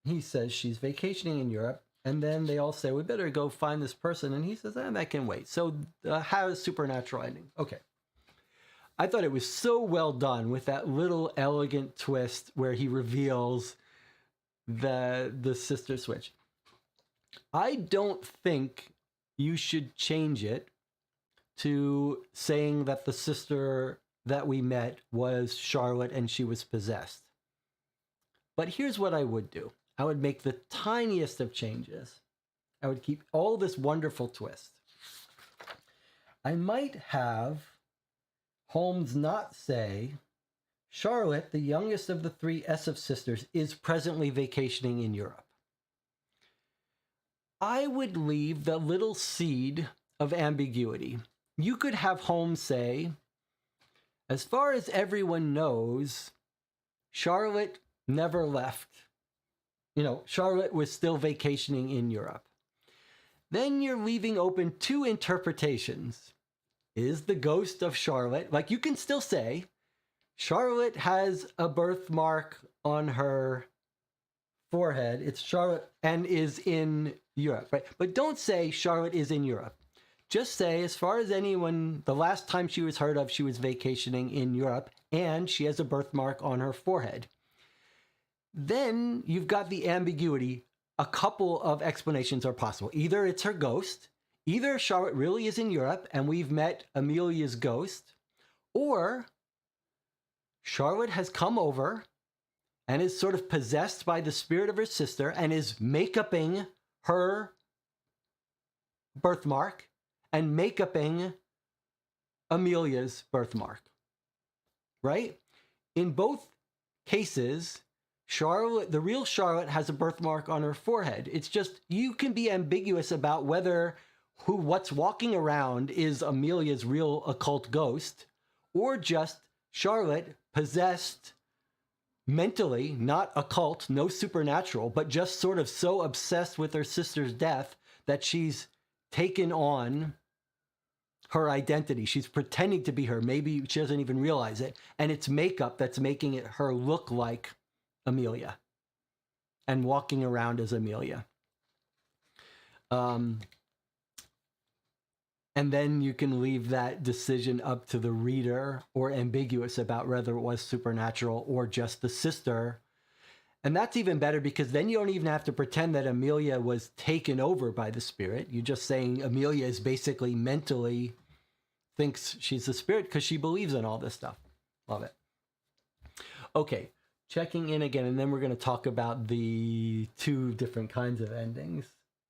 he says she's vacationing in Europe. And then they all say, we better go find this person. And he says, that can wait. So how is supernatural ending? Okay. I thought it was so well done with that little elegant twist where he reveals the sister switch. I don't think you should change it to saying that the sister that we met was Charlotte and she was possessed. But here's what I would do. I would make the tiniest of changes. I would keep all this wonderful twist. I might have Holmes not say, Charlotte, the youngest of the three Esseff sisters, is presently vacationing in Europe. I would leave the little seed of ambiguity. You could have Holmes say, as far as everyone knows, Charlotte never left. Charlotte was still vacationing in Europe. Then you're leaving open two interpretations. Is the ghost of Charlotte, like you can still say, Charlotte has a birthmark on her forehead. It's Charlotte and is in Europe, right? But don't say Charlotte is in Europe. Just say, as far as anyone, the last time she was heard of, she was vacationing in Europe and she has a birthmark on her forehead. Then you've got the ambiguity. A couple of explanations are possible. Either it's her ghost, either Charlotte really is in Europe and we've met Amelia's ghost, or Charlotte has come over and is sort of possessed by the spirit of her sister and is make-upping her birthmark and make-upping Amelia's birthmark, right? In both cases, Charlotte, the real Charlotte, has a birthmark on her forehead. It's just, you can be ambiguous about whether what's walking around is Amelia's real occult ghost or just Charlotte possessed mentally, not occult, no supernatural, but just sort of so obsessed with her sister's death that she's taken on her identity. She's pretending to be her. Maybe she doesn't even realize it. And it's makeup that's making it her look like Amelia and walking around as Amelia. And then you can leave that decision up to the reader, or ambiguous about whether it was supernatural or just the sister. And that's even better, because then you don't even have to pretend that Amelia was taken over by the spirit. You're just saying Amelia is basically mentally thinks she's the spirit because she believes in all this stuff. Love it. Okay, checking in again, and then we're going to talk about the two different kinds of endings.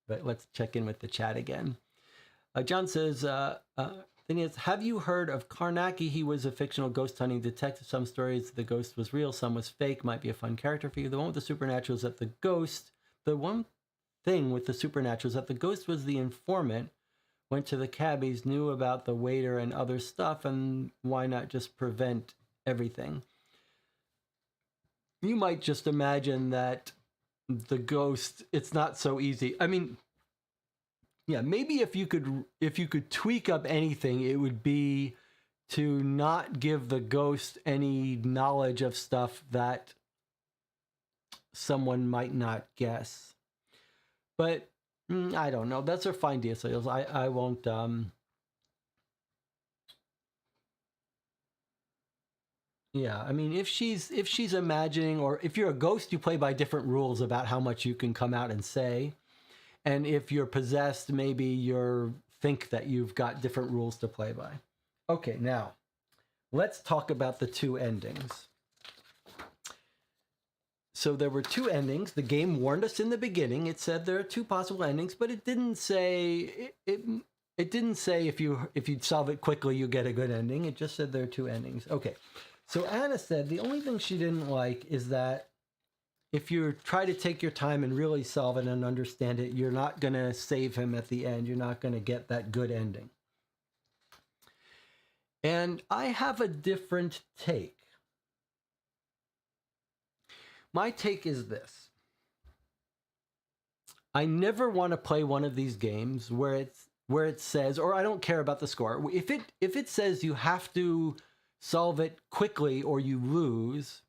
But let's check in with the chat again. John says, Phineas, have you heard of Carnacki? He was a fictional ghost hunting detective. Some stories the ghost was real, some was fake. Might be a fun character for you. The one with the supernatural is that the one thing with the supernatural is that the ghost was the informant, went to the cabbies, knew about the waiter and other stuff, and why not just prevent everything? You might just imagine that the ghost, it's not so easy. I mean, yeah, maybe if you could tweak up anything, it would be to not give the ghost any knowledge of stuff that someone might not guess. But I don't know. That's her fine details. I won't. Yeah, I mean, if she's imagining, or if you're a ghost, you play by different rules about how much you can come out and say. And if you're possessed, maybe you think that you've got different rules to play by. Okay, now, let's talk about the two endings. So there were two endings. The game warned us in the beginning. It said there are two possible endings, but it didn't say it didn't say if you solve it quickly, you get a good ending. It just said there are two endings. Okay, so Anna said the only thing she didn't like is that if you try to take your time and really solve it and understand it, you're not going to save him at the end. You're not going to get that good ending. And I have a different take. My take is this. I never want to play one of these games where it says, or I don't care about the score. If it says you have to solve it quickly or you lose,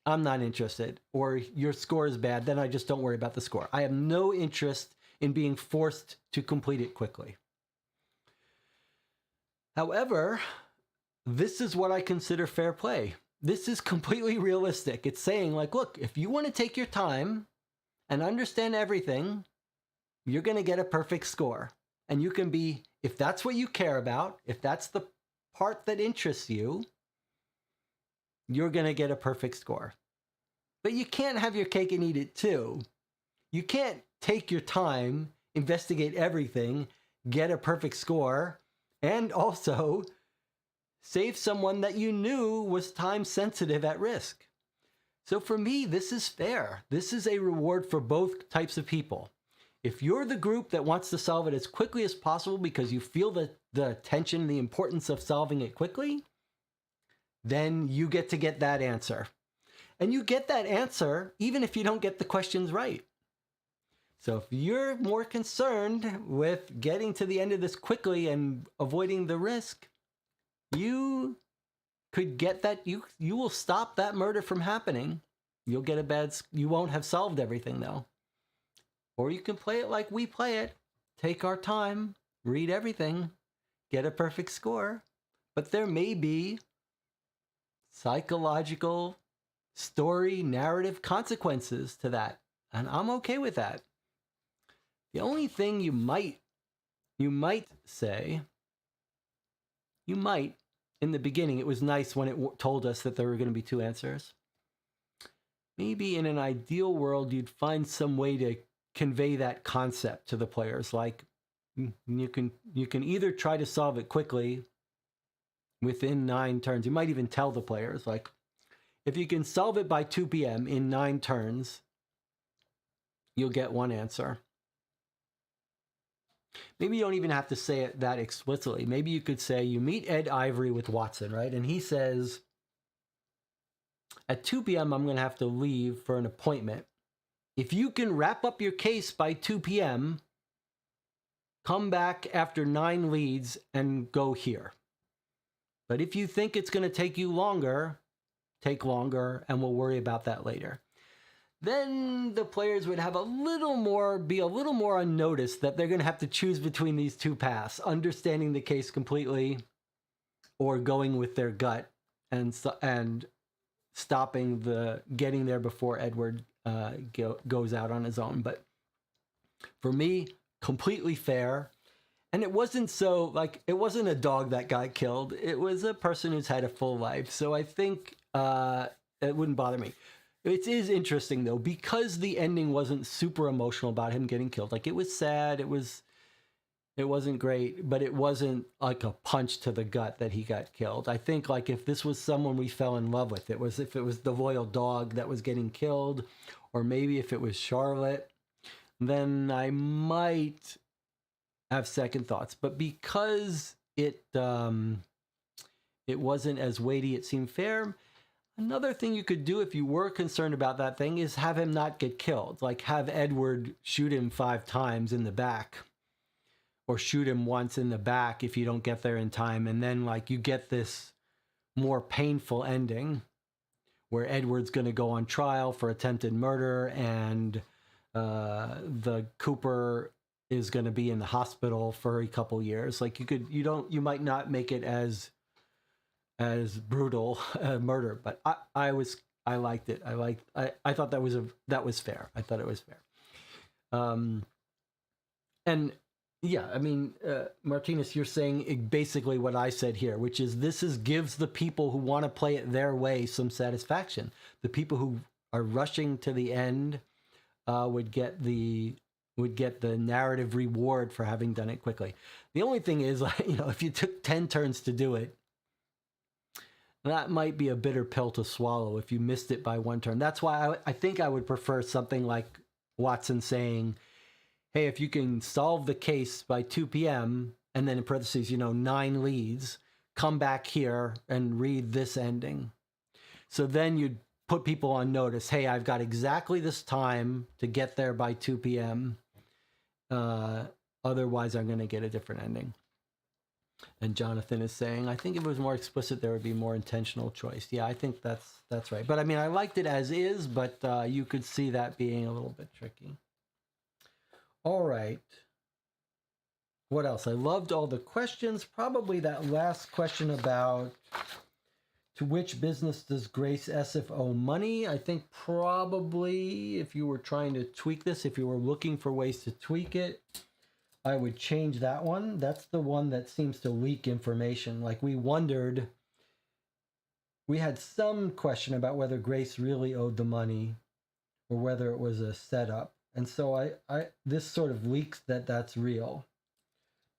I'm not interested, or your score is bad, then I just don't worry about the score. I have no interest in being forced to complete it quickly. However, this is what I consider fair play. This is completely realistic. It's saying, like, look, if you want to take your time and understand everything, you're going to get a perfect score. And you can be, if that's what you care about, if that's the part that interests you, you're going to get a perfect score. But you can't have your cake and eat it too. You can't take your time, investigate everything, get a perfect score, and also save someone that you knew was time sensitive at risk. So for me, this is fair. This is a reward for both types of people. If you're the group that wants to solve it as quickly as possible because you feel the tension, the importance of solving it quickly, then you get to get that answer. And you get that answer even if you don't get the questions right. So if you're more concerned with getting to the end of this quickly and avoiding the risk, you could get that, you will stop that murder from happening. You'll get you won't have solved everything though. Or you can play it like we play it. Take our time, read everything, get a perfect score. But there may be psychological, story, narrative consequences to that. And I'm okay with that. The only thing you might say, in the beginning, it was nice when it told us that there were going to be two answers. Maybe in an ideal world, you'd find some way to convey that concept to the players. Like you can either try to solve it quickly within 9 turns. You might even tell the players, like, if you can solve it by 2 p.m. in 9 turns, you'll get one answer. Maybe you don't even have to say it that explicitly. Maybe you could say you meet Ed Ivory with Watson, right? And he says, at 2 p.m., I'm going to have to leave for an appointment. If you can wrap up your case by 2 p.m., come back after 9 leads and go here. But if you think it's going to take you longer, take longer, and we'll worry about that later. Then the players would have be a little more on notice that they're going to have to choose between these two paths, understanding the case completely or going with their gut and stopping getting there before Edward goes out on his own. But for me, completely fair. And it wasn't it wasn't a dog that got killed. It was a person who's had a full life. So I think it wouldn't bother me. It is interesting, though, because the ending wasn't super emotional about him getting killed. Like, it was sad. It wasn't great, but it wasn't like a punch to the gut that he got killed. I think, like, if this was someone we fell in love with, if it was the loyal dog that was getting killed, or maybe if it was Charlotte, then I might have second thoughts. But because it wasn't as weighty, it seemed fair. Another thing you could do if you were concerned about that thing is have him not get killed. Like, have Edward shoot him 5 times in the back, or shoot him once in the back if you don't get there in time. And then, like, you get this more painful ending where Edward's going to go on trial for attempted murder, and the Cooper is going to be in the hospital for a couple years. Like, you might not make it as brutal murder, but I liked it. I thought that was fair. I thought it was fair. And yeah, I mean, Martinez, you're saying basically what I said here, which is gives the people who want to play it their way some satisfaction. The people who are rushing to the end would get the narrative reward for having done it quickly. The only thing is, if you took 10 turns to do it, that might be a bitter pill to swallow if you missed it by 1 turn. That's why I think I would prefer something like Watson saying, hey, if you can solve the case by 2 p.m., and then in parentheses, 9 leads, come back here and read this ending. So then you'd put people on notice, hey, I've got exactly this time to get there by 2 p.m. Otherwise, I'm going to get a different ending. And Jonathan is saying, I think if it was more explicit, there would be more intentional choice. Yeah, I think that's right. But I mean, I liked it as is, but you could see that being a little bit tricky. All right. What else? I loved all the questions. Probably that last question about to which business does Grace Esif owe money? I think probably if you were trying to tweak this, if you were looking for ways to tweak it, I would change that one. That's the one that seems to leak information. Like we wondered, we had some question about whether Grace really owed the money or whether it was a setup. And so this sort of leaks that that's real.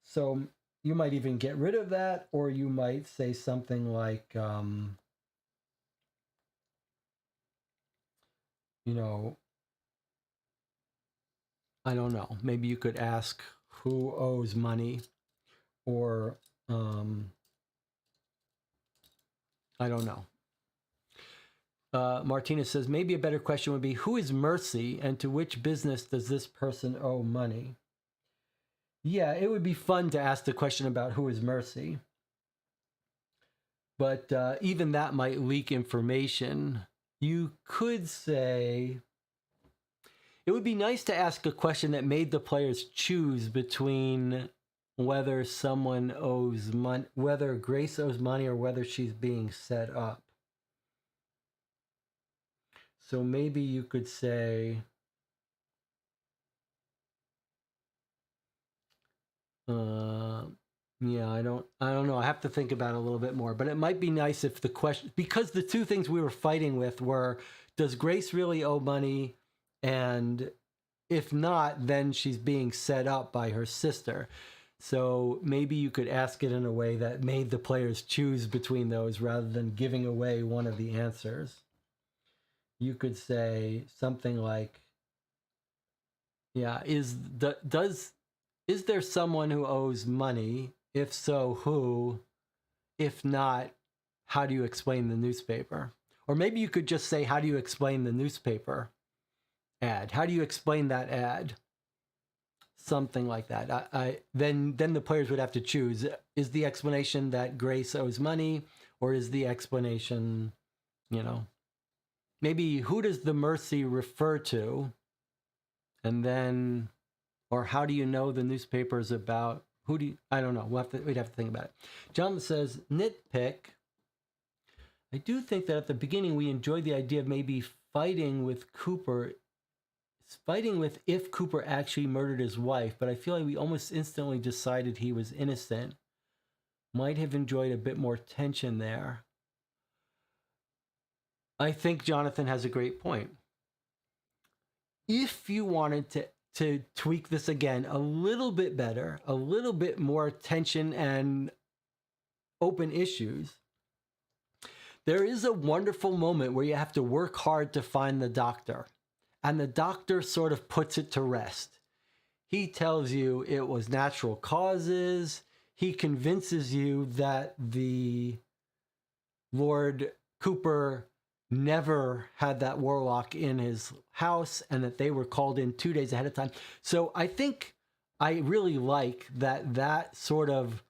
So you might even get rid of that, or you might say something like, you know, I don't know. Maybe you could ask who owes money, or I don't know. Martinez says maybe a better question would be who is Mercy, and to which business does this person owe money? Yeah, it would be fun to ask the question about who is Mercy. But even that might leak information. You could say, it would be nice to ask a question that made the players choose between whether someone owes money, whether Grace owes money, or whether she's being set up. So maybe you could say, yeah, I don't know. I have to think about it a little bit more, but it might be nice if the question, because the two things we were fighting with were, does Grace really owe money? And if not, then she's being set up by her sister. So maybe you could ask it in a way that made the players choose between those rather than giving away one of the answers. You could say something like, yeah, is there someone who owes money? If so, who? If not, how do you explain the newspaper? Or maybe you could just say, how do you explain the newspaper ad? How do you explain that ad? Something like that. Then the players would have to choose. Is the explanation that Grace owes money, or is the explanation, maybe who does the Mercy refer to? And then, or how do you know the newspaper is about? I don't know. We'd have to think about it. John says, nitpick. I do think that at the beginning we enjoyed the idea of maybe fighting with if Cooper actually murdered his wife, but I feel like we almost instantly decided he was innocent. Might have enjoyed a bit more tension there. I think Jonathan has a great point. If you wanted to tweak this again a little bit better, a little bit more tension and open issues, there is a wonderful moment where you have to work hard to find the doctor. And the doctor sort of puts it to rest. He tells you it was natural causes. He convinces you that the Lord Cooper never had that warlock in his house and that they were called in 2 days ahead of time. So I think I really like that sort of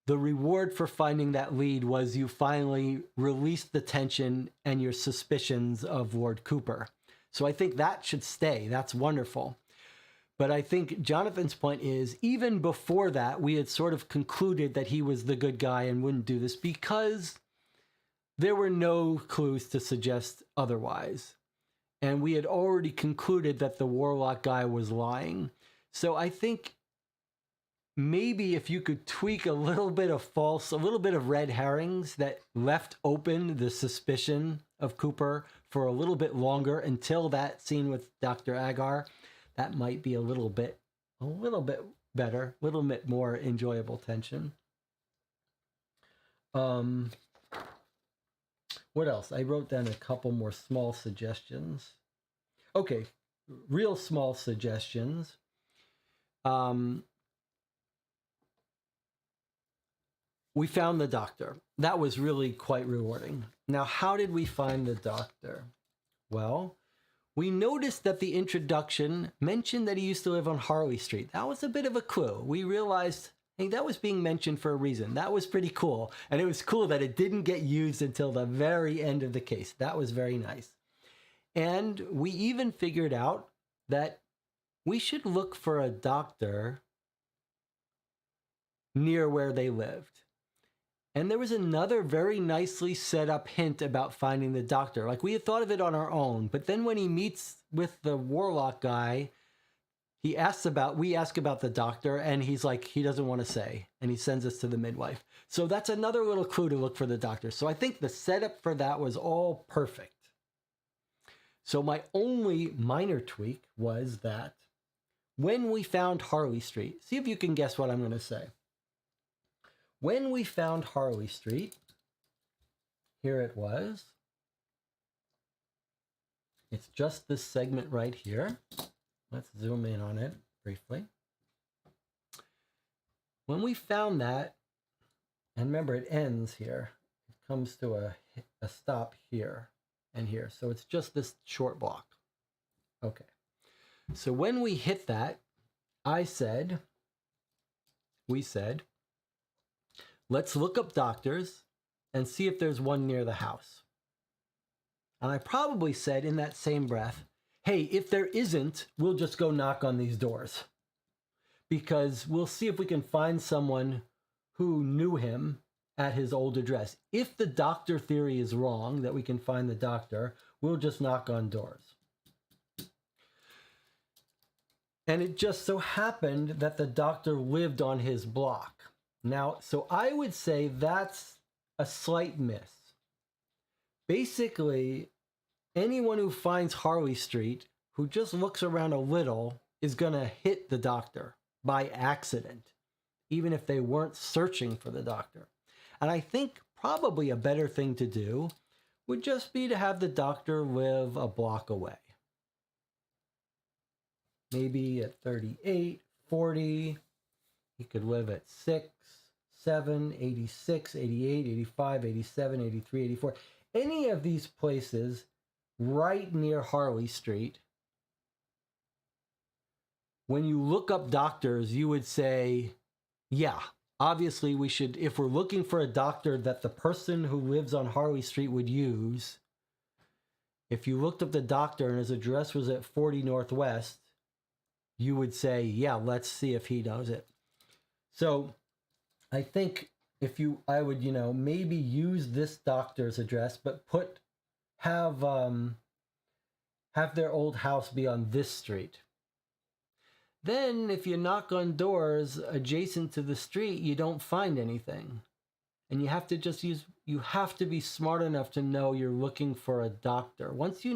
the reward for finding that lead was you finally released the tension and your suspicions of Lord Cooper. So I think that should stay. That's wonderful. But I think Jonathan's point is, even before that, we had sort of concluded that he was the good guy and wouldn't do this because there were no clues to suggest otherwise. And we had already concluded that the warlock guy was lying. So I think maybe if you could tweak a little bit of red herrings that left open the suspicion of Cooper for a little bit longer until that scene with Dr. Agar, that might be a little bit better, a little bit more enjoyable tension. What else? I wrote down a couple more small suggestions. Okay, real small suggestions. We found the doctor. That was really quite rewarding. Now, how did we find the doctor? Well, we noticed that the introduction mentioned that he used to live on Harley Street. That was a bit of a clue. We realized, hey, that was being mentioned for a reason. That was pretty cool. And it was cool that it didn't get used until the very end of the case. That was very nice. And we even figured out that we should look for a doctor near where they lived. And there was another very nicely set up hint about finding the doctor. Like, we had thought of it on our own, but then when he meets with the warlock guy, we ask about the doctor, and he's like, he doesn't want to say, and he sends us to the midwife. So that's another little clue to look for the doctor. So I think the setup for that was all perfect. So my only minor tweak was that when we found Harley Street, see if you can guess what I'm going to say. When we found Harley Street, here it was. It's just this segment right here. Let's zoom in on it briefly. When we found that, and remember it ends here, it comes to a stop here and here. So it's just this short block. Okay. So when we hit that, we said, let's look up doctors and see if there's one near the house. And I probably said in that same breath, hey, if there isn't, we'll just go knock on these doors. Because we'll see if we can find someone who knew him at his old address. If the doctor theory is wrong, that we can find the doctor, we'll just knock on doors. And it just so happened that the doctor lived on his block. Now, so I would say that's a slight miss. Basically, anyone who finds Harley Street, who just looks around a little, is going to hit the doctor by accident, even if they weren't searching for the doctor. And I think probably a better thing to do would just be to have the doctor live a block away. Maybe at 38, 40, he could live at 6, 7, 86, 88, 85, 87, 83, 84. Any of these places right near Harley Street, when you look up doctors, you would say, yeah, obviously we should, if we're looking for a doctor that the person who lives on Harley Street would use, if you looked up the doctor and his address was at 40 Northwest, you would say, yeah, let's see if he knows it. So I think I would, maybe use this doctor's address, but have their old house be on this street. Then if you knock on doors adjacent to the street, you don't find anything. And you have to be smart enough to know you're looking for a doctor. Once you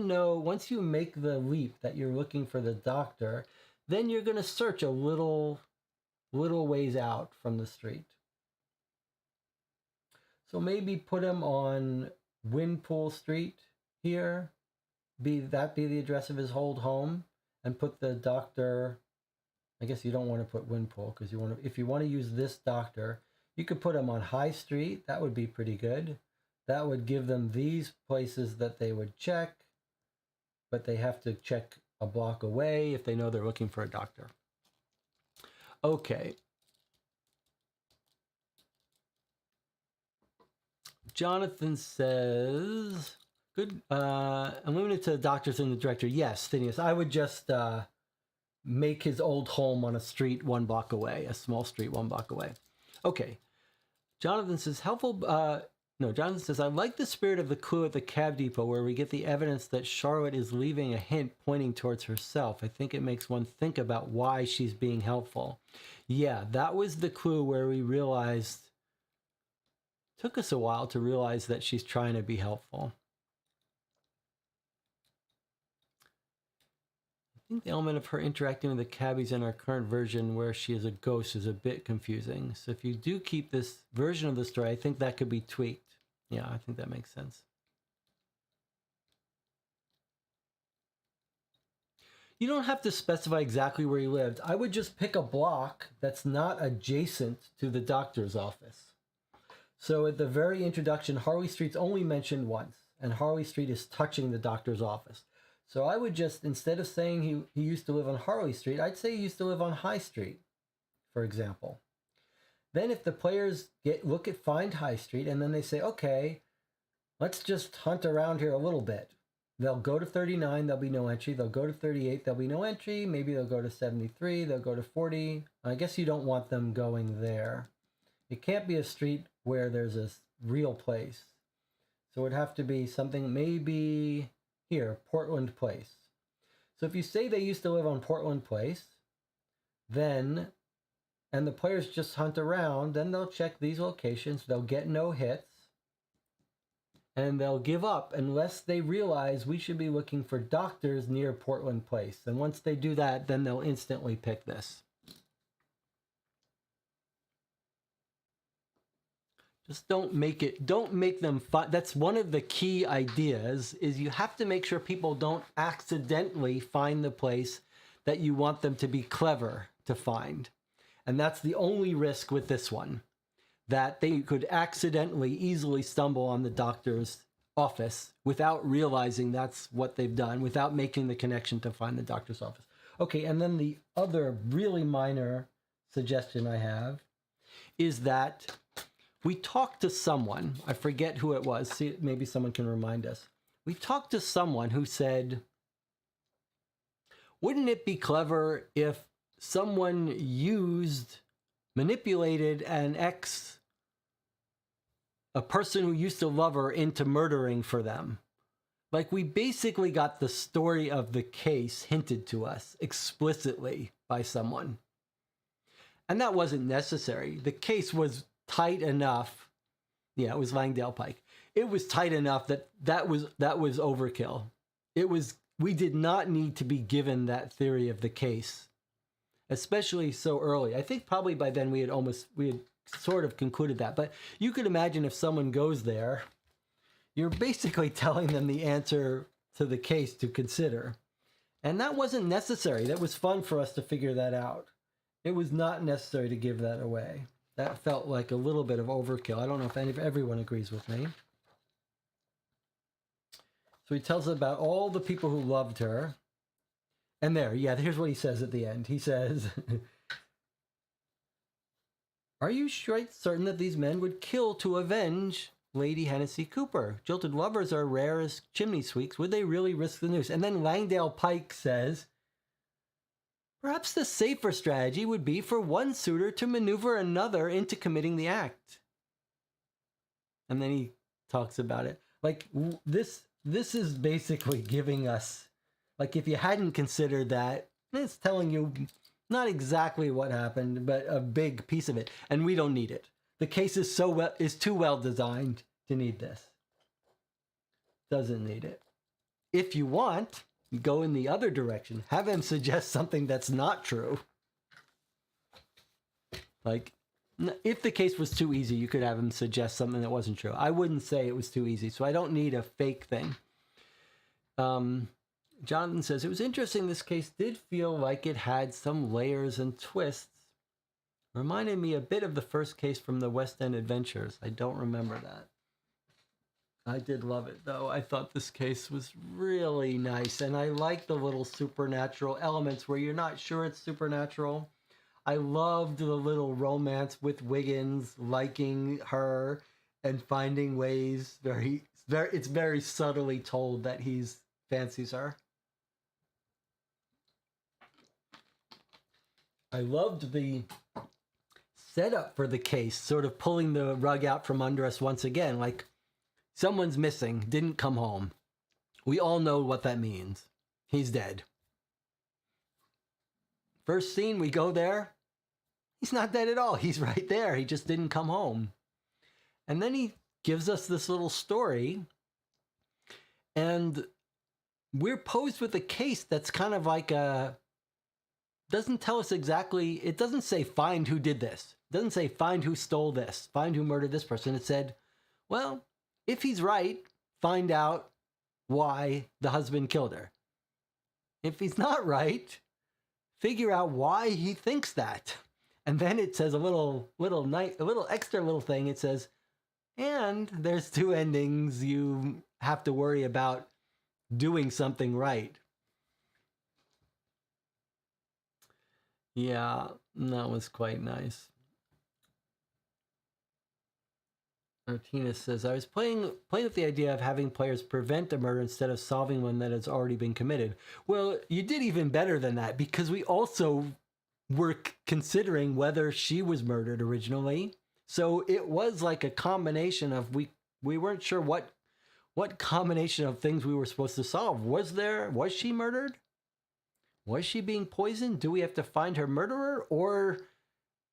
make the leap that you're looking for the doctor, then you're going to search a little ways out from the street. So maybe put him on Windpool Street here, be the address of his old home, and put the doctor, I guess you don't want to put Windpool, because if you want to use this doctor, you could put him on High Street. That would be pretty good. That would give them these places that they would check, but they have to check a block away if they know they're looking for a doctor. Okay. Jonathan says, good. I'm limited to the doctors and the director. Yes, Phineas, I would just make his old home on a street 1 block away, a small street 1 block away. Okay. Jonathan says, Jonathan says, I like the spirit of the clue at the cab depot where we get the evidence that Charlotte is leaving a hint pointing towards herself. I think it makes one think about why she's being helpful. Yeah, that was the clue where we realized, took us a while to realize that she's trying to be helpful. I think the element of her interacting with the cabbies in our current version where she is a ghost is a bit confusing. So if you do keep this version of the story, I think that could be tweaked. Yeah, I think that makes sense. You don't have to specify exactly where he lived. I would just pick a block that's not adjacent to the doctor's office. So at the very introduction, Harley Street's only mentioned once, and Harley Street is touching the doctor's office. So I would just, instead of saying he used to live on Harley Street, I'd say he used to live on High Street, for example. Then if the players find High Street, and then they say, okay, let's just hunt around here a little bit. They'll go to 39, there'll be no entry. They'll go to 38, there'll be no entry. Maybe they'll go to 73, they'll go to 40. I guess you don't want them going there. It can't be a street where there's a real place. So it would have to be something maybe here, Portland Place. So if you say they used to live on Portland Place, then, and the players just hunt around, then they'll check these locations, they'll get no hits, and they'll give up unless they realize we should be looking for doctors near Portland Place. And once they do that, then they'll instantly pick this. Just don't make them fun. That's one of the key ideas, is you have to make sure people don't accidentally find the place that you want them to be clever to find. And that's the only risk with this one, that they could accidentally easily stumble on the doctor's office without realizing that's what they've done, without making the connection to find the doctor's office. Okay, and then the other really minor suggestion I have is that we talked to someone, I forget who it was, see, maybe someone can remind us. We talked to someone who said, wouldn't it be clever if someone manipulated a person who used to love her into murdering for them? Like, we basically got the story of the case hinted to us explicitly by someone. And that wasn't necessary. The case was tight enough. Yeah, it was Langdale Pike. It was tight enough that was overkill. We did not need to be given that theory of the case, especially so early. I think probably by then we had sort of concluded that. But you could imagine if someone goes there, you're basically telling them the answer to the case to consider. And that wasn't necessary. That was fun for us to figure that out. It was not necessary to give that away. That felt like a little bit of overkill. I don't know if everyone agrees with me. So he tells us about all the people who loved her. And here's what he says at the end. He says, are you certain that these men would kill to avenge Lady Hennessy Cooper? Jilted lovers are rare as chimney sweeps. Would they really risk the noose? And then Langdale Pike says, perhaps the safer strategy would be for one suitor to maneuver another into committing the act. And then he talks about it. Like, this is basically giving us, like, if you hadn't considered that, it's telling you not exactly what happened, but a big piece of it. And we don't need it. The case is too well designed to need this. Doesn't need it. If you want, go in the other direction. Have him suggest something that's not true. Like, if the case was too easy, you could have him suggest something that wasn't true. I wouldn't say it was too easy, so I don't need a fake thing. Jonathan says, it was interesting. This case did feel like it had some layers and twists. Reminded me a bit of the first case from the West End Adventures. I don't remember that. I did love it, though. I thought this case was really nice, and I like the little supernatural elements where you're not sure it's supernatural. I loved the little romance with Wiggins liking her and finding ways it's very subtly told that he fancies her. I loved the setup for the case, sort of pulling the rug out from under us once again, like, someone's missing, didn't come home. We all know what that means. He's dead. First scene, we go there. He's not dead at all. He's right there. He just didn't come home. And then he gives us this little story. And we're posed with a case that's kind of like doesn't tell us exactly, it doesn't say find who did this. It doesn't say find who stole this, find who murdered this person. It said, well, if he's right, find out why the husband killed her. If he's not right, figure out why he thinks that. And then it says a little extra little thing. It says, and there's two endings. You have to worry about doing something right. Yeah, that was quite nice. Martinez says, I was playing with the idea of having players prevent a murder instead of solving one that has already been committed. Well, you did even better than that, because we also were considering whether she was murdered originally. So it was like a combination of we weren't sure what combination of things we were supposed to solve. Was she murdered? Was she being poisoned? Do we have to find her murderer? Or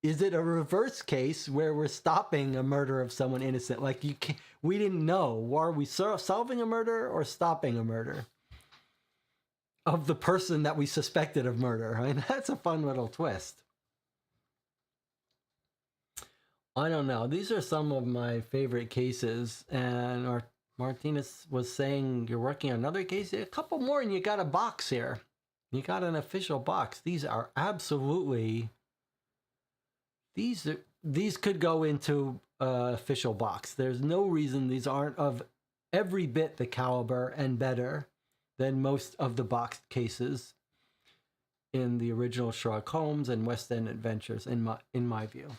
is it a reverse case where we're stopping a murder of someone innocent? Like we didn't know. Are we solving a murder or stopping a murder of the person that we suspected of murder? I mean, that's a fun little twist. I don't know. These are some of my favorite cases, and Martinez was saying you're working on another case. A couple more, and you got a box here. You got an official box. These are absolutely. These could go into official box. There's no reason these aren't of every bit the caliber and better than most of the boxed cases in the original Sherlock Holmes and West End Adventures, in my view.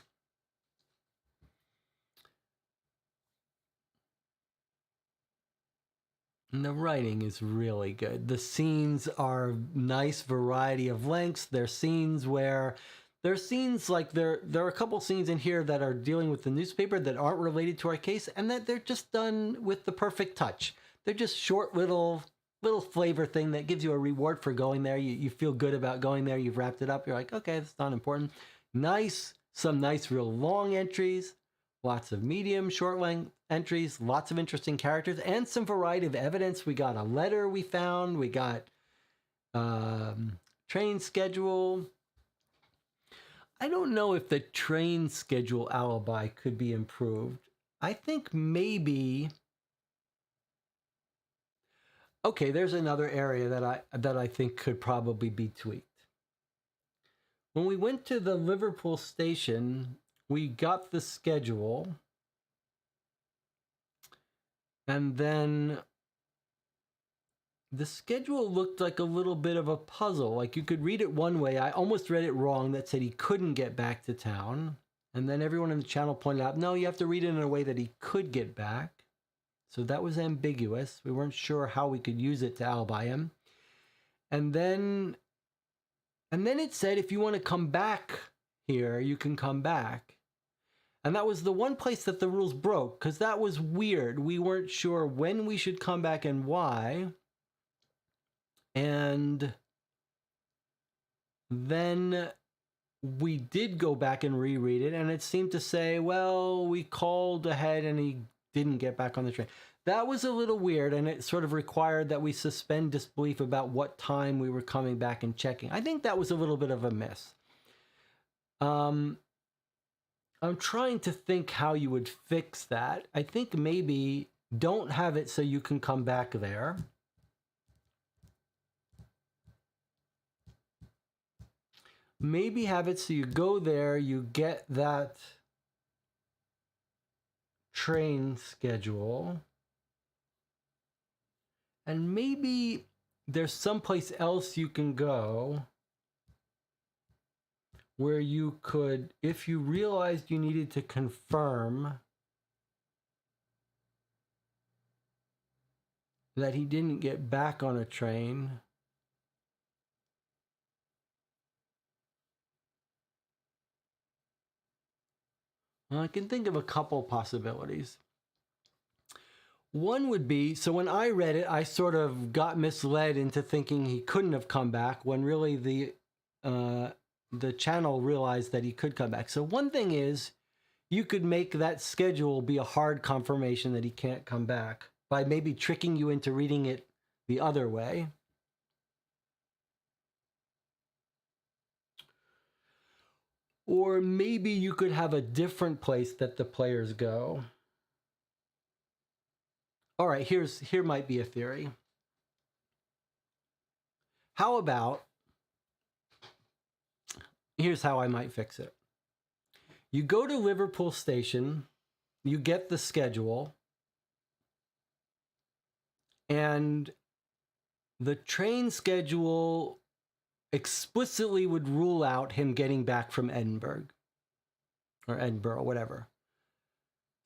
And the writing is really good. The scenes are nice variety of lengths. There's scenes like there are a couple scenes in here that are dealing with the newspaper that aren't related to our case, and that they're just done with the perfect touch. They're just short little flavor thing that gives you a reward for going there. You feel good about going there. You've wrapped it up. You're like, okay, that's not important. Some nice real long entries. Lots of medium, short length entries, lots of interesting characters, and some variety of evidence. We got a letter we found. We got train schedule. I don't know if the train schedule alibi could be improved. I think maybe. Okay, there's another area that I think could probably be tweaked. When we went to the Liverpool station, we got the schedule, and then the schedule looked like a little bit of a puzzle. Like you could read it one way. I almost read it wrong that said he couldn't get back to town. And then everyone in the channel pointed out, no, you have to read it in a way that he could get back. So that was ambiguous. We weren't sure how we could use it to alibi him. And then it said, if you want to come back here, you can come back. And that was the one place that the rules broke, because that was weird. We weren't sure when we should come back and why. And then we did go back and reread it, and it seemed to say, well, we called ahead and he didn't get back on the train. That was a little weird, and it sort of required that we suspend disbelief about what time we were coming back and checking. I think that was a little bit of a miss. I'm trying to think how you would fix that. I think maybe don't have it so you can come back there. Maybe have it so you go there, you get that train schedule, and maybe there's someplace else you can go where you could, if you realized you needed to confirm that he didn't get back on a train, well, I can think of a couple possibilities. One would be, so when I read it, I sort of got misled into thinking he couldn't have come back when really the channel realized that he could come back. So one thing is, you could make that schedule be a hard confirmation that he can't come back by maybe tricking you into reading it the other way. Or maybe you could have a different place that the players go. All right, here might be a theory. How about, here's how I might fix it. You go to Liverpool Station, you get the schedule, and the train schedule explicitly would rule out him getting back from Edinburgh, whatever.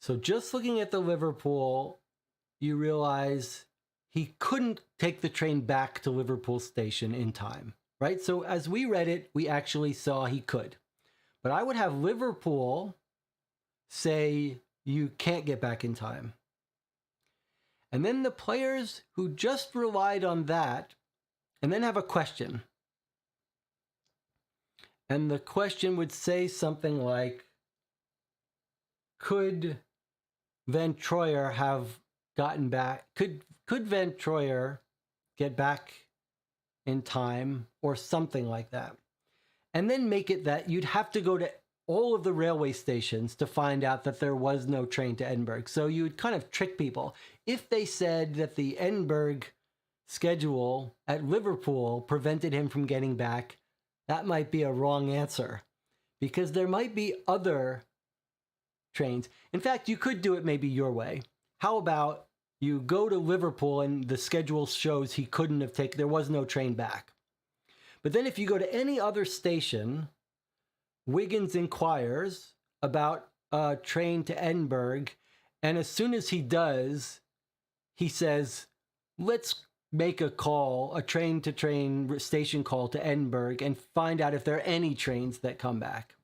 So just looking at the Liverpool, you realize he couldn't take the train back to Liverpool Station in time, right? So as we read it, we actually saw he could. But I would have Liverpool say you can't get back in time. And then the players who just relied on that and then have a question. And the question would say something like, could Van Troyer have gotten back? Could Van Troyer get back in time, or something like that? And then make it that you'd have to go to all of the railway stations to find out that there was no train to Edinburgh. So you would kind of trick people. If they said that the Edinburgh schedule at Liverpool prevented him from getting back, that might be a wrong answer, because there might be other trains. In fact, you could do it maybe your way. How about you go to Liverpool and the schedule shows he couldn't have taken, there was no train back. But then if you go to any other station, Wiggins inquires about a train to Edinburgh, and as soon as he does, he says, let's make a call, a train-to-train station call to Edinburgh, and find out if there are any trains that come back.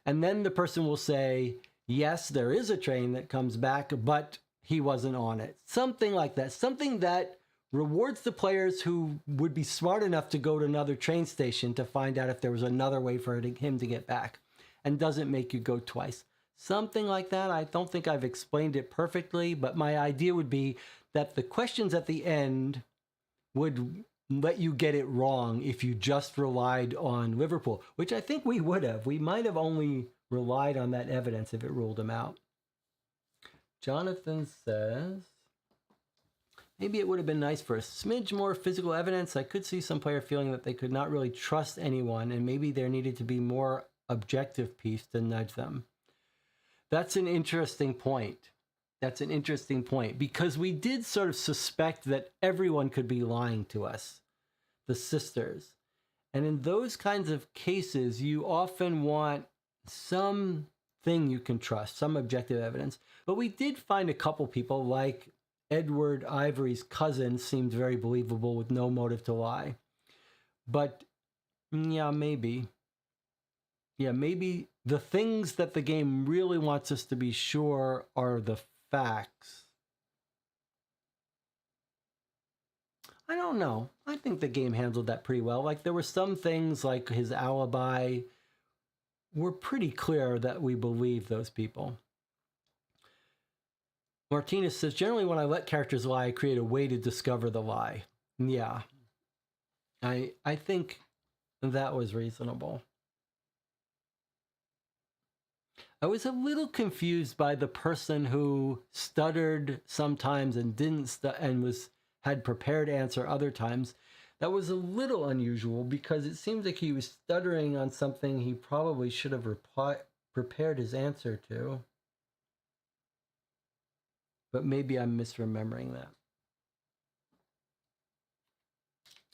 And then the person will say, yes, there is a train that comes back, but he wasn't on it. Something like that. Something that rewards the players who would be smart enough to go to another train station to find out if there was another way for him to get back, and doesn't make you go twice. Something like that. I don't think I've explained it perfectly, but my idea would be that the questions at the end would let you get it wrong if you just relied on Liverpool, which I think we would have. We might have only relied on that evidence if it ruled him out. Jonathan says, maybe it would have been nice for a smidge more physical evidence. I could see some player feeling that they could not really trust anyone, and maybe there needed to be more objective piece to nudge them. That's an interesting point. That's an interesting point, because we did sort of suspect that everyone could be lying to us, the sisters. And in those kinds of cases, you often want some thing you can trust, some objective evidence. But we did find a couple people, like Edward Ivory's cousin seemed very believable with no motive to lie. But yeah, maybe the things that the game really wants us to be sure are the facts. I don't know. I think the game handled that pretty well. Like, there were some things like his alibi were pretty clear that we believe those people. Martinez says, generally when I let characters lie, I create a way to discover the lie. Yeah. I think that was reasonable. I was a little confused by the person who stuttered sometimes and didn't had prepared answer other times. That was a little unusual, because it seems like he was stuttering on something he probably should have prepared his answer to. But maybe I'm misremembering that.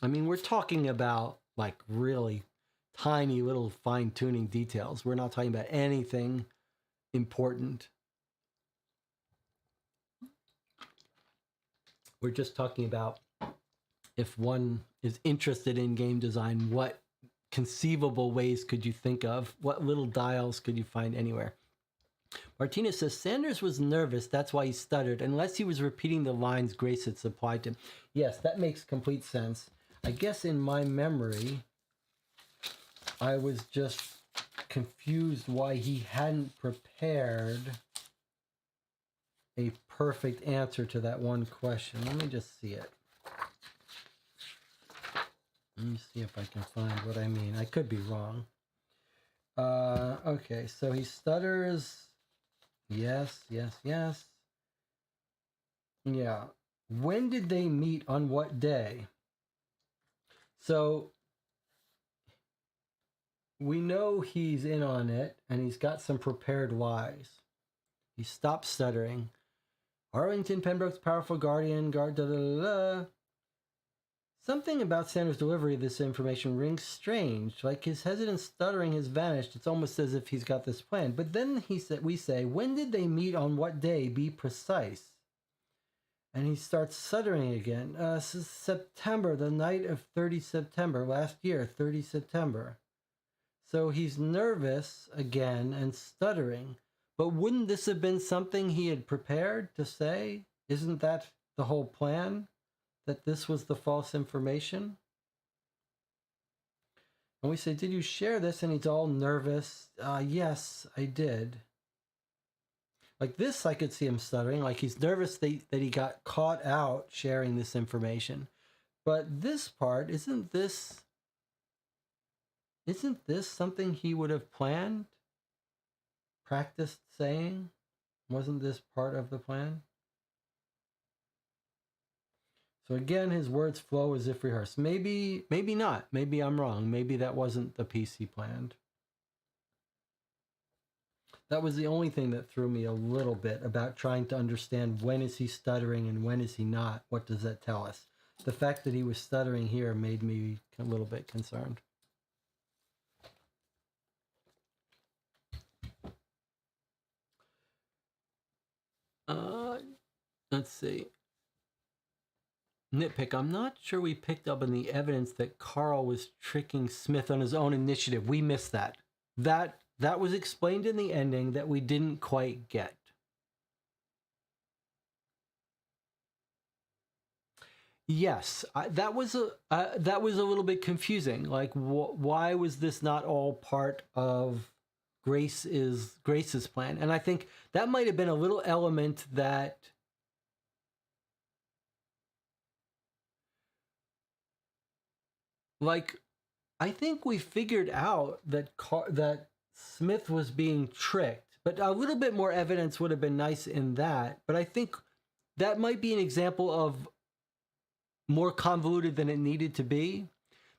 I mean, we're talking about like really tiny little fine-tuning details. We're not talking about anything important. We're just talking about, if one is interested in game design, what conceivable ways could you think of? What little dials could you find anywhere? Martinez says, Sanders was nervous, that's why he stuttered, unless he was repeating the lines Grace had supplied to him. Yes, that makes complete sense. I guess in my memory, I was just confused why he hadn't prepared a perfect answer to that one question. Let me just see it. Let me see if I can find what I mean. I could be wrong. Okay, so he stutters. Yes. Yeah. When did they meet, on what day? So we know he's in on it, and he's got some prepared lies. He stopped stuttering. Arlington, Pembroke's powerful guardian, Something about Sanders' delivery of this information rings strange. Like his hesitant stuttering has vanished. It's almost as if he's got this plan. But then we say, when did they meet, on what day? Be precise. And he starts stuttering again. September, the night of 30 September, last year, 30 September. So he's nervous again and stuttering. But wouldn't this have been something he had prepared to say? Isn't that the whole plan? That this was the false information? And we say, did you share this? And he's all nervous. Yes, I did. Like this, I could see him stuttering. Like he's nervous that he got caught out sharing this information. But this part, isn't this something he would have planned? Practiced saying? Wasn't this part of the plan? So again, his words flow as if rehearsed. Maybe not. Maybe I'm wrong. Maybe that wasn't the piece he planned. That was the only thing that threw me a little bit about trying to understand when is he stuttering and when is he not. What does that tell us? The fact that he was stuttering here made me a little bit concerned. Let's see. Nitpick. I'm not sure we picked up on the evidence that Carl was tricking Smith on his own initiative. We missed that. That was explained in the ending that we didn't quite get. Yes, that was a little bit confusing. Like, why was this not all part of Grace's plan? And I think that might have been a little element that like, I think we figured out that that Smith was being tricked, but a little bit more evidence would have been nice in that. But I think that might be an example of more convoluted than it needed to be.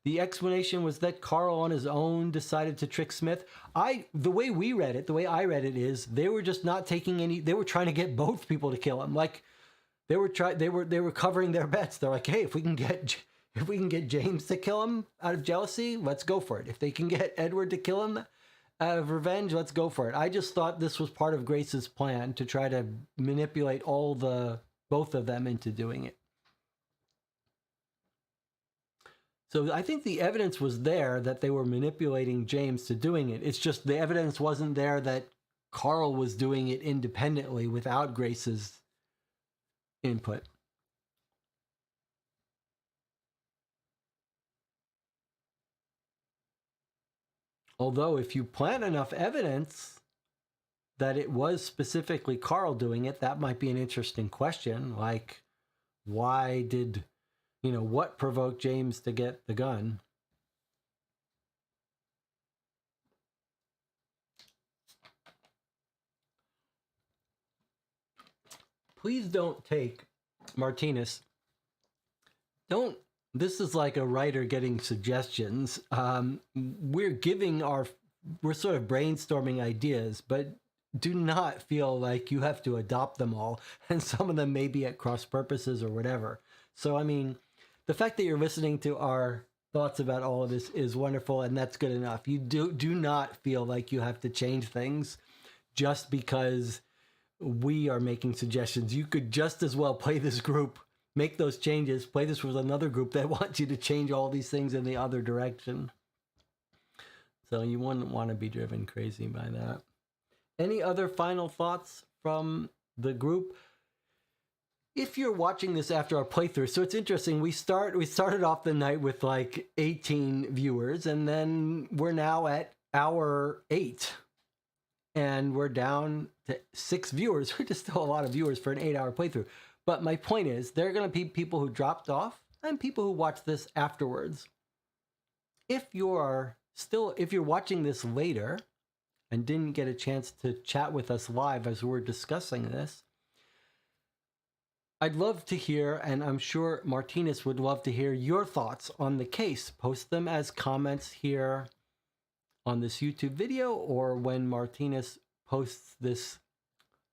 The explanation was that Carl on his own decided to trick Smith. The way I read it is they were just not taking any, they were trying to get both people to kill him. Like they were covering their bets. They're like, hey, if we can get James to kill him out of jealousy, let's go for it. If they can get Edward to kill him out of revenge, let's go for it. I just thought this was part of Grace's plan to try to manipulate both of them into doing it. So I think the evidence was there that they were manipulating James to doing it. It's just the evidence wasn't there that Carl was doing it independently without Grace's input. Although if you plant enough evidence that it was specifically Carl doing it, that might be an interesting question. Like, why did, what provoked James to get the gun? Please don't take Martinez. This is like a writer getting suggestions. We're sort of brainstorming ideas, but do not feel like you have to adopt them all. And some of them may be at cross purposes or whatever. So, I mean, the fact that you're listening to our thoughts about all of this is wonderful, and that's good enough. You do not feel like you have to change things just because we are making suggestions. You could just as well play this group, make those changes, play this with another group that wants you to change all these things in the other direction. So you wouldn't want to be driven crazy by that. Any other final thoughts from the group? If you're watching this after our playthrough, so it's interesting, we started off the night with like 18 viewers, and then we're now at hour 8. And we're down to 6 viewers, which is still a lot of viewers for an 8-hour playthrough. But my point is, there are going to be people who dropped off and people who watch this afterwards. If you're watching this later and didn't get a chance to chat with us live as we're discussing this, I'd love to hear, and I'm sure Martinez would love to hear your thoughts on the case. Post them as comments here on this YouTube video, or when Martinez posts this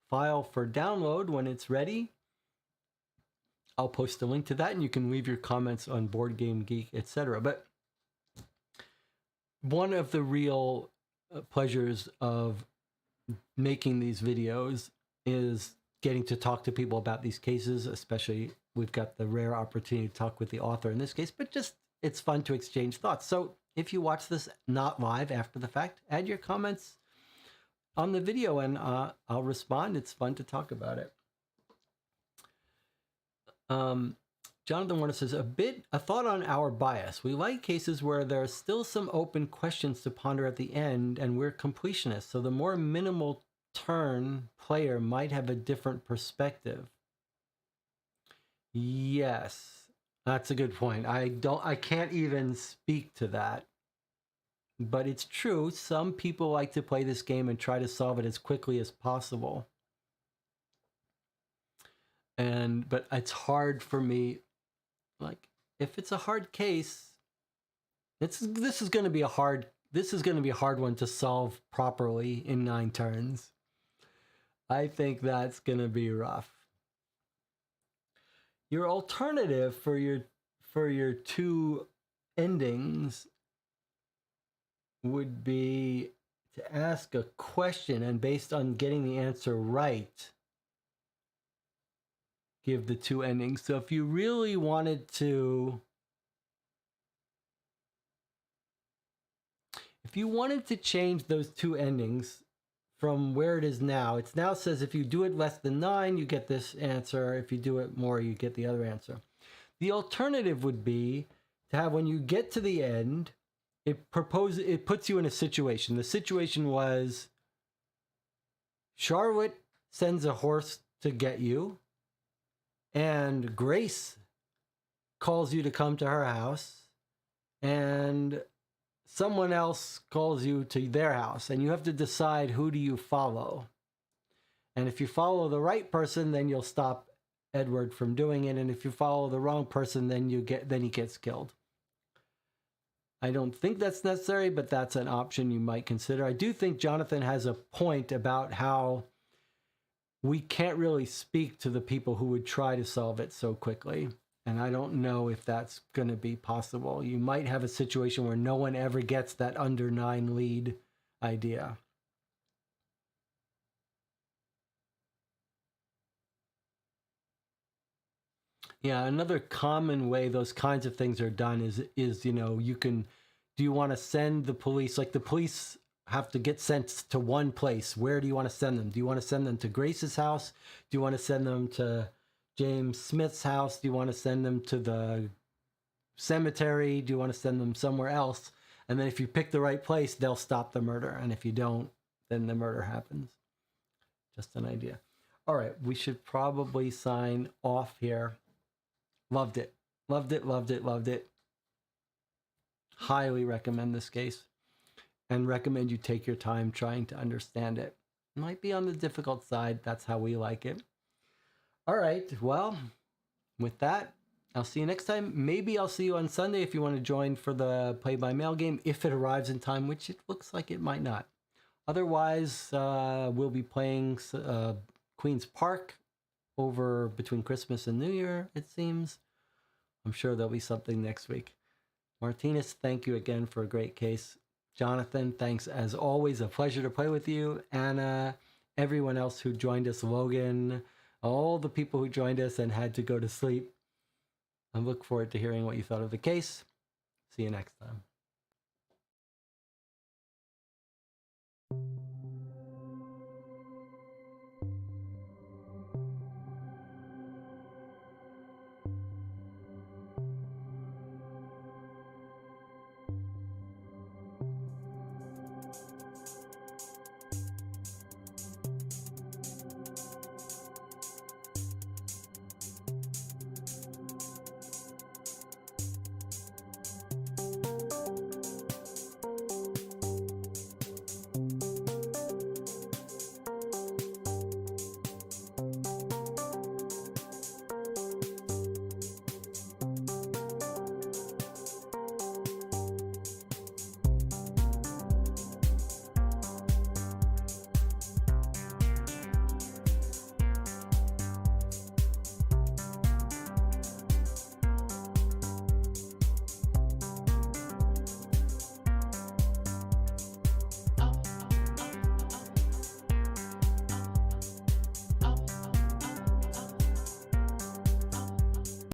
file for download when it's ready. I'll post a link to that, and you can leave your comments on Board Game Geek, etc. But one of the real pleasures of making these videos is getting to talk to people about these cases, especially we've got the rare opportunity to talk with the author in this case, but just it's fun to exchange thoughts. So if you watch this not live after the fact, add your comments on the video, and I'll respond. It's fun to talk about it. Jonathan Warner says, a thought on our bias. We like cases where there are still some open questions to ponder at the end, and we're completionists. So the more minimal turn player might have a different perspective. Yes, that's a good point. I can't even speak to that. But it's true. Some people like to play this game and try to solve it as quickly as possible. But it's hard for me. Like, if it's a hard case, this is going to be a hard one to solve properly in 9 turns. I think that's going to be rough. Your alternative for your 2 endings would be to ask a question, and based on getting the answer right, give the 2 endings. So if you really wanted to, change those 2 endings from where it is now, it now says if you do it less than 9, you get this answer. If you do it more, you get the other answer. The alternative would be to have, when you get to the end, it puts you in a situation. The situation was Charlotte sends a horse to get you, and Grace calls you to come to her house, and someone else calls you to their house, and you have to decide, who do you follow? And if you follow the right person, then you'll stop Edward from doing it, and if you follow the wrong person, then he gets killed. I don't think that's necessary, but that's an option you might consider. I do think Jonathan has a point about how we can't really speak to the people who would try to solve it so quickly. And I don't know if that's going to be possible. You might have a situation where no one ever gets that under 9 lead idea. Yeah, another common way those kinds of things are done is do you want to send the police, like the police have to get sent to one place. Where do you want to send them? Do you want to send them to Grace's house? Do you want to send them to James Smith's house? Do you want to send them to the cemetery? Do you want to send them somewhere else? And then if you pick the right place, they'll stop the murder. And if you don't, then the murder happens. Just an idea. All right, we should probably sign off here. Loved it. Loved it, loved it, loved it. Highly recommend this case, and recommend you take your time trying to understand it. It might be on the difficult side. That's how we like it. All right, well, with that, I'll see you next time. Maybe I'll see you on Sunday if you want to join for the play-by-mail game, if it arrives in time, which it looks like it might not. Otherwise, we'll be playing Queen's Park over between Christmas and New Year, it seems. I'm sure there'll be something next week. Marthinus, thank you again for a great case. Jonathan, thanks as always. A pleasure to play with you. Anna, everyone else who joined us, Logan, all the people who joined us and had to go to sleep. I look forward to hearing what you thought of the case. See you next time.